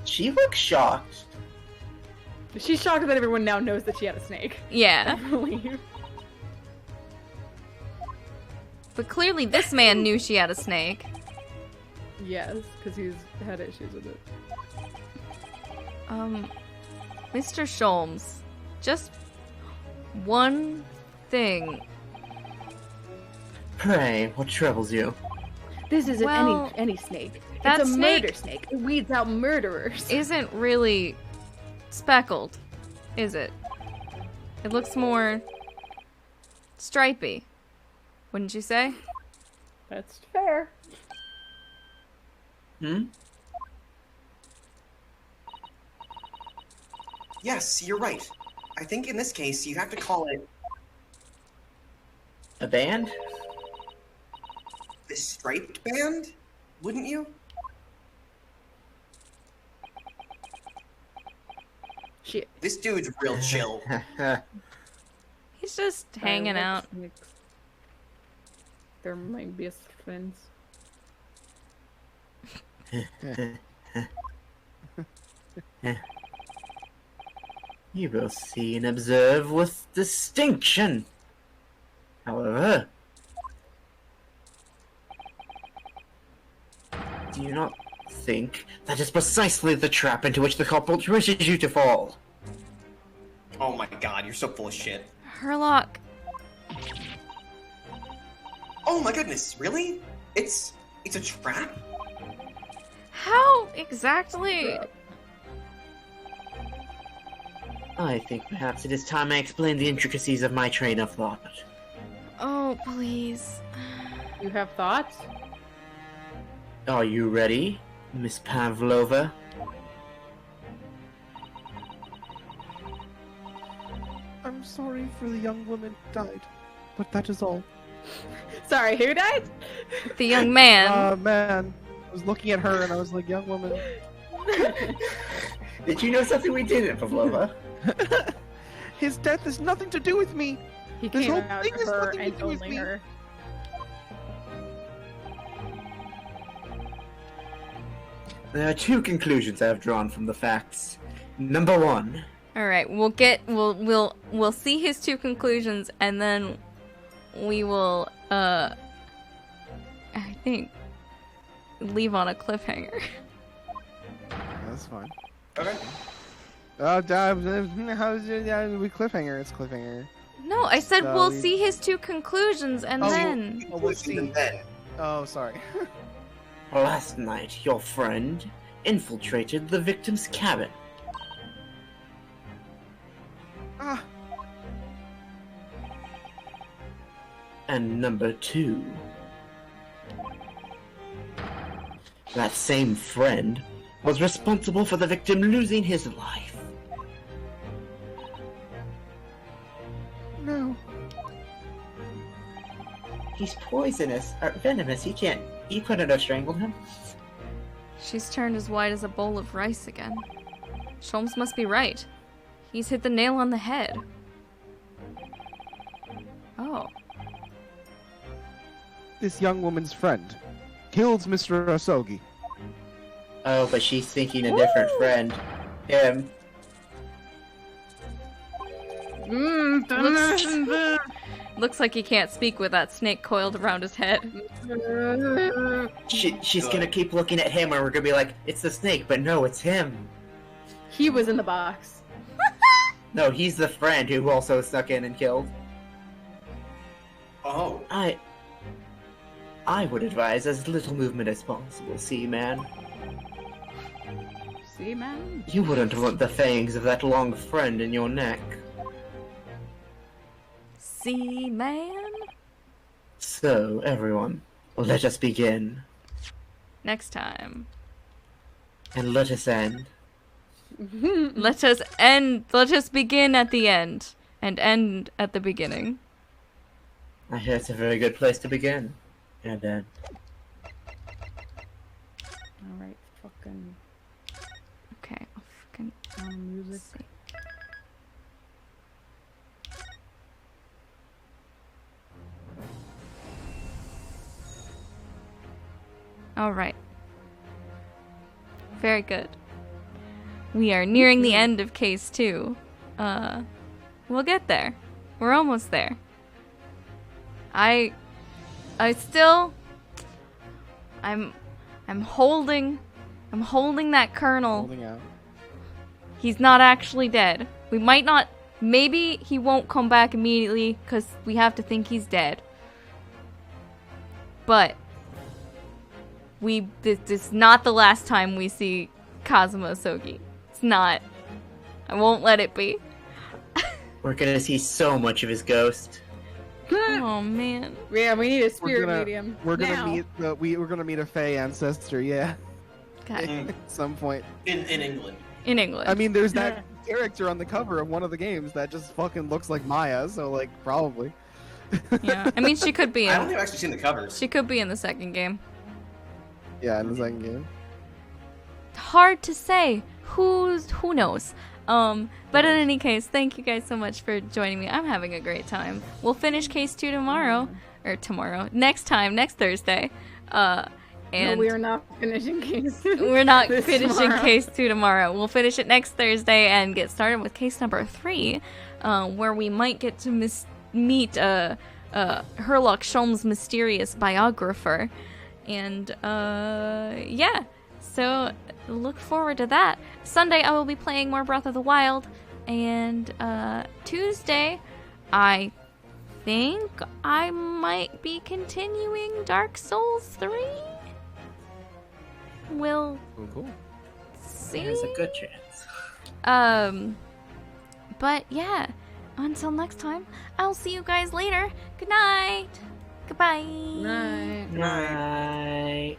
[SPEAKER 5] She looks shocked.
[SPEAKER 3] She's shocked that everyone now knows that she had a snake. I
[SPEAKER 7] Yeah,
[SPEAKER 3] believe.
[SPEAKER 7] but clearly this man knew she had a snake.
[SPEAKER 3] Yes, because he's had issues with it.
[SPEAKER 7] Mr. Sholmes, just one thing.
[SPEAKER 5] Pray, what troubles you?
[SPEAKER 3] This isn't
[SPEAKER 7] Well,
[SPEAKER 3] any snake.
[SPEAKER 7] that
[SPEAKER 3] It's a
[SPEAKER 7] snake
[SPEAKER 3] murder snake. It weeds out murderers.
[SPEAKER 7] Isn't really speckled, is it? It looks more stripy, wouldn't you say?
[SPEAKER 3] That's fair.
[SPEAKER 5] Hmm?
[SPEAKER 4] Yes, you're right. I think in this case, you have to call it
[SPEAKER 5] A band?
[SPEAKER 4] the striped band, wouldn't you?
[SPEAKER 3] Shit.
[SPEAKER 4] This dude's real chill.
[SPEAKER 7] He's just hanging out.
[SPEAKER 3] Snakes. There might be a fence.
[SPEAKER 5] You will see and observe with distinction. However, do you not think that is precisely the trap into which the culprit wishes you to fall?
[SPEAKER 4] Oh my god, you're so full of shit.
[SPEAKER 7] Herlock,
[SPEAKER 4] Oh my goodness, really? It's a trap?
[SPEAKER 7] how exactly?
[SPEAKER 5] I think perhaps it is time I explain the intricacies of my train of thought.
[SPEAKER 7] Oh, please.
[SPEAKER 3] You have thoughts?
[SPEAKER 5] Are you ready, Miss Pavlova?
[SPEAKER 2] I'm sorry for the young woman who died, but that is all.
[SPEAKER 3] Sorry, who died?
[SPEAKER 7] The young man.
[SPEAKER 2] Man. I was looking at her and I was like, young woman.
[SPEAKER 5] Did you know something we didn't, Pavlova?
[SPEAKER 2] His death has nothing to do with me.
[SPEAKER 3] He
[SPEAKER 2] This
[SPEAKER 3] came
[SPEAKER 2] whole
[SPEAKER 3] out
[SPEAKER 2] thing
[SPEAKER 3] to
[SPEAKER 2] has
[SPEAKER 3] her
[SPEAKER 2] nothing to
[SPEAKER 3] and
[SPEAKER 2] do with
[SPEAKER 3] only
[SPEAKER 2] me.
[SPEAKER 3] her.
[SPEAKER 5] There are two conclusions I have drawn from the facts. Number one,
[SPEAKER 7] All right, we'll see his two conclusions, and then we will I think leave on a cliffhanger.
[SPEAKER 2] That's fine.
[SPEAKER 4] Okay.
[SPEAKER 2] How's your we cliffhanger? It's cliffhanger.
[SPEAKER 7] No, I said
[SPEAKER 2] So
[SPEAKER 7] we'll
[SPEAKER 2] we-
[SPEAKER 7] see his two conclusions, and then
[SPEAKER 2] Oh, we'll see.
[SPEAKER 4] Even then,
[SPEAKER 2] Oh, sorry.
[SPEAKER 5] last night your friend infiltrated the victim's cabin.
[SPEAKER 2] Ah,
[SPEAKER 5] And number two, that same friend was responsible for the victim losing his life.
[SPEAKER 2] no.
[SPEAKER 5] He's poisonous, or venomous. You couldn't have strangled him.
[SPEAKER 7] she's turned as white as a bowl of rice again. Sholmes must be right. He's hit the nail on the head. Oh.
[SPEAKER 2] This young woman's friend killed Mr. Asogi.
[SPEAKER 5] Oh, but she's thinking a different friend. Him.
[SPEAKER 7] Looks like he can't speak with that snake coiled around his head.
[SPEAKER 5] She's gonna keep looking at him and we're gonna be like, it's the snake, but no, it's him.
[SPEAKER 3] He was in the box.
[SPEAKER 5] No, he's the friend who also snuck in and killed.
[SPEAKER 4] oh,
[SPEAKER 5] I would advise as little movement as possible, see, man.
[SPEAKER 3] See, man?
[SPEAKER 5] You wouldn't want the fangs of that long friend in your neck.
[SPEAKER 7] See, man?
[SPEAKER 5] So, everyone, let us begin.
[SPEAKER 7] Next time.
[SPEAKER 5] And let us end.
[SPEAKER 7] Let us begin at the end. And end at the beginning.
[SPEAKER 5] I hear it's a very good place to begin. And end.
[SPEAKER 3] Alright, fucking
[SPEAKER 7] Okay, I'll fucking
[SPEAKER 3] music.
[SPEAKER 7] see. Alright. Very good. We are nearing the end of case 2. We'll get there. We're almost there. I'm I'm holding that kernel.
[SPEAKER 2] Holding out.
[SPEAKER 7] He's not actually dead. We might not. Maybe he won't come back immediately because we have to think he's dead. But this is not the last time we see Kazuma Sogi. It's not. I won't let it be.
[SPEAKER 5] We're gonna see so much of his ghost.
[SPEAKER 7] Oh man.
[SPEAKER 3] Yeah, we need a spirit
[SPEAKER 2] gonna-
[SPEAKER 3] medium.
[SPEAKER 2] We're gonna
[SPEAKER 3] now.
[SPEAKER 2] meet we're gonna meet a Fey ancestor, yeah,
[SPEAKER 7] God.
[SPEAKER 2] at some point.
[SPEAKER 4] In England.
[SPEAKER 7] In England.
[SPEAKER 2] I mean, there's that character on the cover of one of the games that just fucking looks like Maya, so like probably.
[SPEAKER 7] Yeah. I mean, she could be
[SPEAKER 4] I don't
[SPEAKER 7] in.
[SPEAKER 4] think I've actually seen the covers.
[SPEAKER 7] She could be in the second game.
[SPEAKER 2] Yeah, in the second game.
[SPEAKER 7] Hard to say. Who knows? But in any case, thank you guys so much for joining me. I'm having a great time. We'll finish case 2 tomorrow. Next Thursday. And
[SPEAKER 3] No, we are not finishing case.
[SPEAKER 7] we're not
[SPEAKER 3] this
[SPEAKER 7] finishing
[SPEAKER 3] tomorrow.
[SPEAKER 7] case 2 tomorrow. We'll finish it next Thursday and get started with case number 3, where we might get to meet Herlock Sholm's mysterious biographer. And yeah, so look forward to that. Sunday I will be playing more Breath of the Wild, and Tuesday I think I might be continuing Dark Souls 3. We'll
[SPEAKER 2] Cool.
[SPEAKER 7] see.
[SPEAKER 5] There's a good chance.
[SPEAKER 7] But yeah, until next time, I'll see you guys later. Good night. Goodbye.
[SPEAKER 3] Right.
[SPEAKER 5] Night.